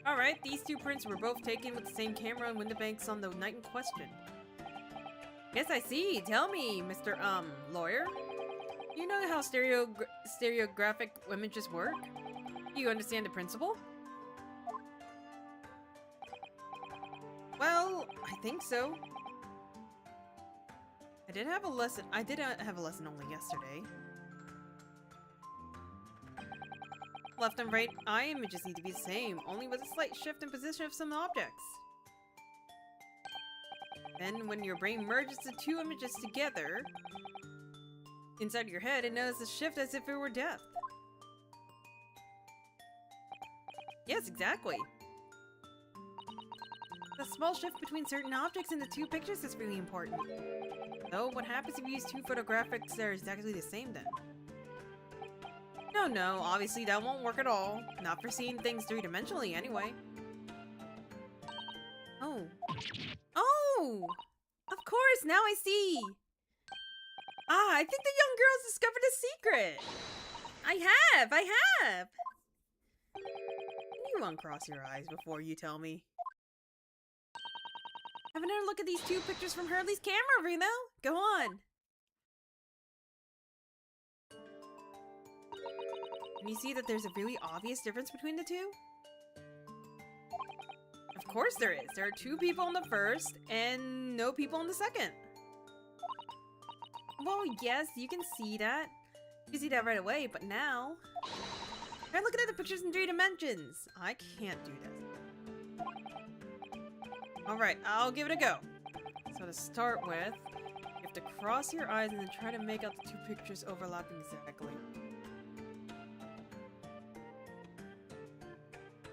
Alright, these 2 prints were both taken with the same camera and window banks on the night in question. Yes, I see. Tell me, Mr. Lawyer. You know how stereographic images work? Do you understand the principle? Well, I think so. I did have a lesson only yesterday. Left and right eye images need to be the same, only with a slight shift in position of some objects. Then, when your brain merges the 2 images together, inside your head, it knows the shift as if it were depth. Yes, exactly. The small shift between certain objects in the 2 pictures is really important. So, what happens if you use 2 photographics that are exactly the same then? No, obviously that won't work at all. Not for seeing things 3-dimensionally anyway. Oh! Of course, now I see! Ah, I think the young girl's discovered a secret! I have! You uncross your eyes before you tell me. Have another look at these 2 pictures from Hurley's camera, Reno! Go on! Can you see that there's a really obvious difference between the 2? Of course there is. There are 2 people in the first, and no people in the second. Well, yes, you can see that. You see that right away, but now... Try looking at the pictures in 3 dimensions. I can't do this. Alright, I'll give it a go. So to start with, you have to cross your eyes and then try to make out the 2 pictures overlapping exactly.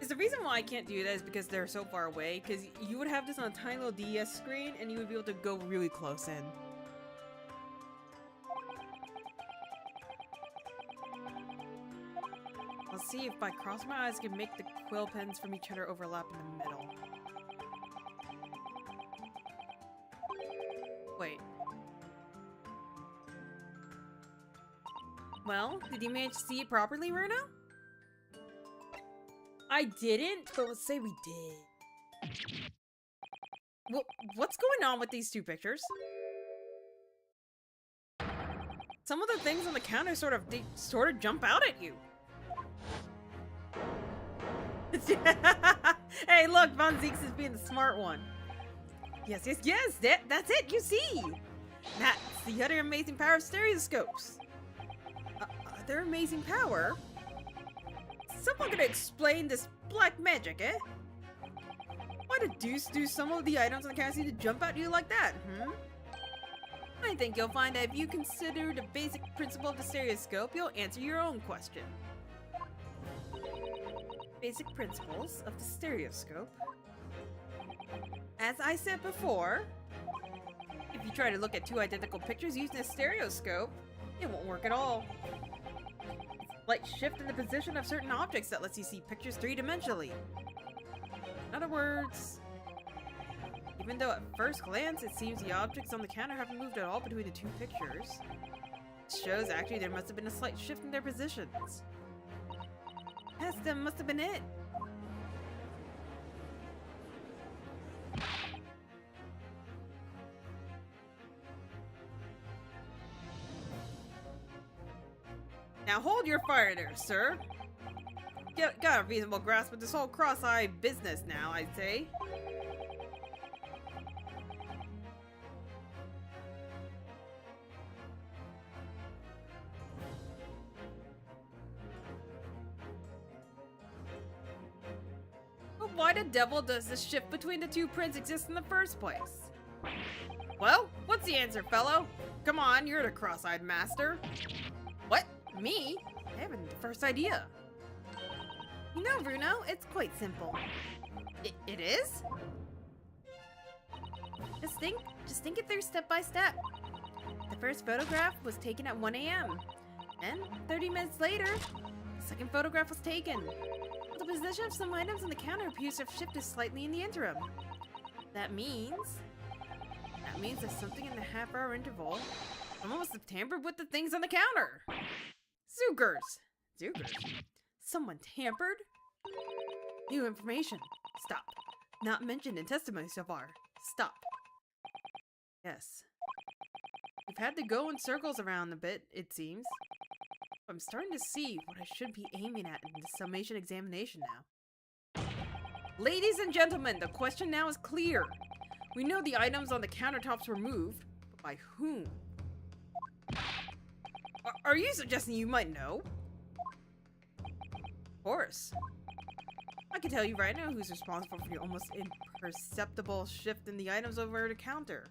Is the reason why I can't do that is because they're so far away, because you would have this on a tiny little DS screen and you would be able to go really close in. Let's see if by crossing my eyes I can make the quill pens from each other overlap in the middle. Wait. Well, did you manage to see it properly, Runa? I didn't, but let's say we did. What's going on with these 2 pictures? Some of the things on the counter sort of jump out at you. Hey, look, Von Zeeks is being the smart one. Yes, that's it, you see! That's the other amazing power of stereoscopes. Other amazing power? Someone gonna explain this black magic, eh? Why the deuce do some of the items on the counter seem to jump at you like that, I think you'll find that if you consider the basic principle of the stereoscope, you'll answer your own question. Basic principles of the stereoscope. As I said before, if you try to look at 2 identical pictures using a stereoscope, it won't work at all. Slight shift in the position of certain objects that lets you see pictures 3-dimensionally. In other words, even though at first glance it seems the objects on the counter haven't moved at all between the 2 pictures, it shows actually there must have been a slight shift in their positions. Yes, that must have been it. Now hold your fire there, sir. Got a reasonable grasp of this whole cross-eyed business now, I'd say. But why the devil does this shift between the 2 prints exist in the first place? Well, what's the answer, fellow? Come on, you're the cross-eyed master. What? Me? I haven't the first idea. You know, Bruno, it's quite simple. It is? Just think it through step by step. The first photograph was taken at 1 AM. Then, 30 minutes later, the second photograph was taken. The position of some items on the counter appears to have shifted slightly in the interim. That means there's something in the half-hour interval. Someone must have tampered with the things on the counter. Zoogers. Someone tampered? New information. Stop. Not mentioned in testimony so far. Stop. Yes. We've had to go in circles around a bit, it seems. I'm starting to see what I should be aiming at in the summation examination now. Ladies and gentlemen, the question now is clear. We know the items on the countertops were moved, but by whom? Are you suggesting you might know? Of course. I can tell you right now who's responsible for the almost imperceptible shift in the items over the counter.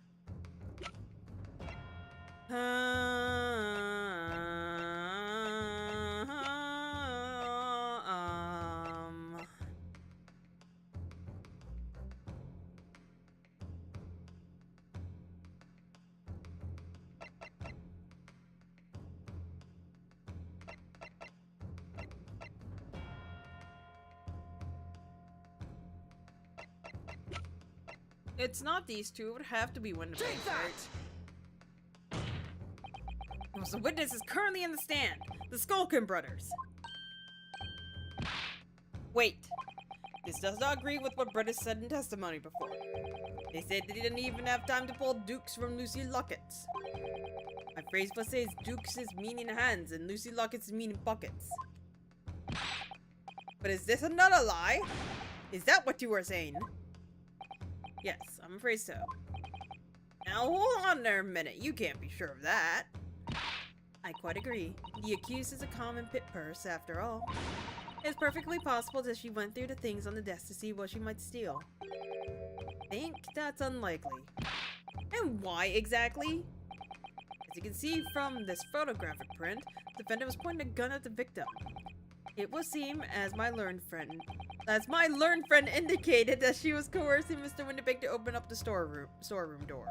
It's not these 2, it would have to be one of them. Take that! The witness is currently in the stand. The Skulkin brothers. Wait. This does not agree with what brothers said in testimony before. They said they didn't even have time to pull dukes from Lucy Lockets. My phrase for says dukes is meaning hands and Lucy Lockets is meaning pockets. But is this another lie? Is that what you were saying? Yes, I'm afraid so. Now hold on there a minute, you can't be sure of that. I quite agree. The accused is a common pit purse, after all. It's perfectly possible that she went through the things on the desk to see what she might steal. Think that's unlikely. And why exactly? As you can see from this photographic print, the defendant was pointing a gun at the victim. It would seem, as my learned friend indicated, that she was coercing Mr. Winterbank to open up the storeroom door.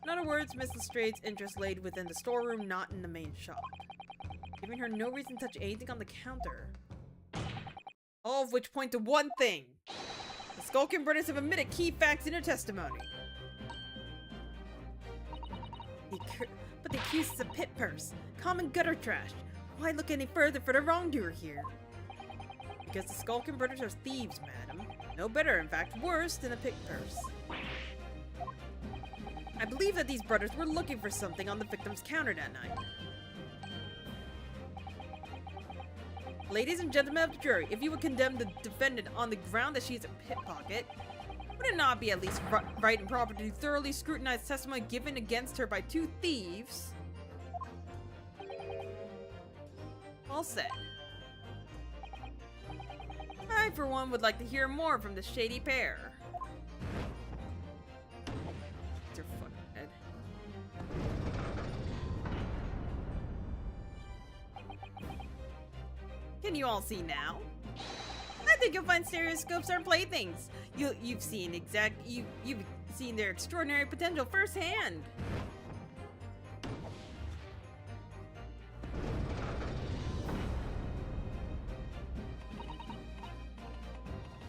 In other words, Miss Lestrade's interest laid within the storeroom, not in the main shop, giving her no reason to touch anything on the counter. All of which point to one thing. The Skulkin brothers have admitted key facts in their testimony. But the accused is a pit purse, common gutter trash. Why look any further for the wrongdoer here? Because the Skulkin brothers are thieves, madam. No better, in fact, worse than a pit purse. I believe that these brothers were looking for something on the victim's counter that night. Ladies and gentlemen of the jury, if you would condemn the defendant on the ground that she is a pickpocket, would it not be at least right and proper to thoroughly scrutinize testimony given against her by two thieves? Well said. I, for one, would like to hear more from the shady pair. It's her fucking head. Can you all see now? I think you'll find stereoscopes aren't playthings. You've seen their extraordinary potential firsthand.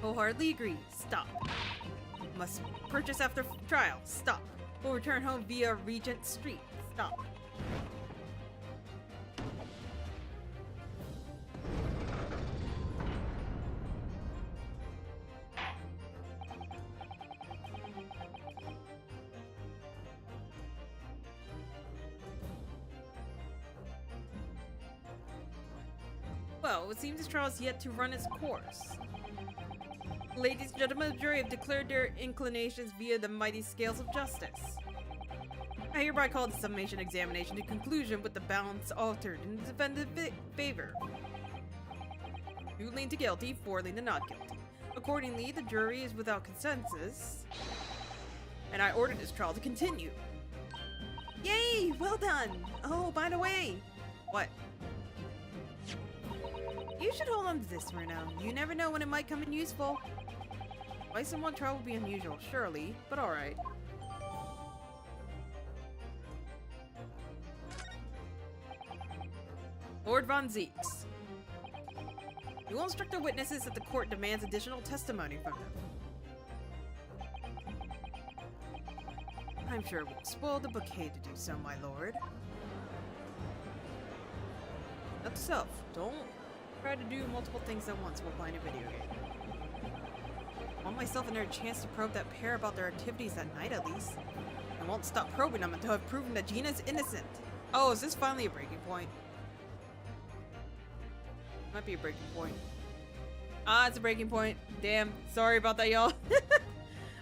Wholeheartedly agree. Stop. Must purchase after trial. Stop. Will return home via Regent Street. Stop. Well, it seems this trial is yet to run its course. Ladies and gentlemen of the jury have declared their inclinations via the mighty scales of justice. I hereby call the summation examination to conclusion with the balance altered in the defendant's favor. 2 lean to guilty, 4 lean to not guilty. Accordingly, the jury is without consensus, and I order this trial to continue. Yay! Well done! Oh, by the way, what? You should hold on to this for now. You never know when it might come in useful. Twice in one trial would be unusual, surely, but alright. Lord Von Zeeks. You will instruct the witnesses that the court demands additional testimony from them. I'm sure it would spoil the bouquet to do so, my lord. Note to self, don't try to do multiple things at once while playing a video game. I want myself and their chance to probe that pair about their activities that night at least. I won't stop probing them until I've proven that Gina's innocent. Oh, is this finally a breaking point? Might be a breaking point. Ah, it's a breaking point. Damn, sorry about that, y'all.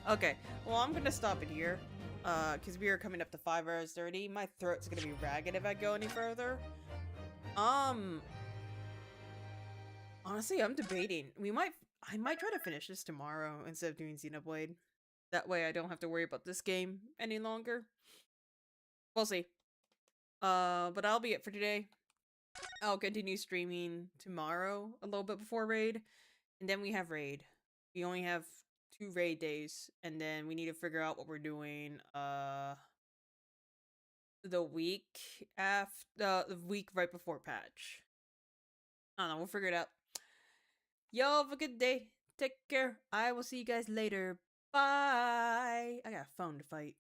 Okay, well, I'm gonna stop it here. Because we are coming up to 5 hours 30. My throat's gonna be ragged if I go any further. Honestly, I'm debating. I might try to finish this tomorrow instead of doing Xenoblade. That way I don't have to worry about this game any longer. We'll see. But that'll be it for today. I'll continue streaming tomorrow a little bit before raid. And then we have raid. We only have 2 raid days. And then we need to figure out what we're doing the week after the week right before patch. I don't know, we'll figure it out. Y'all have a good day. Take care. I will see you guys later. Bye. I got a phone to fight.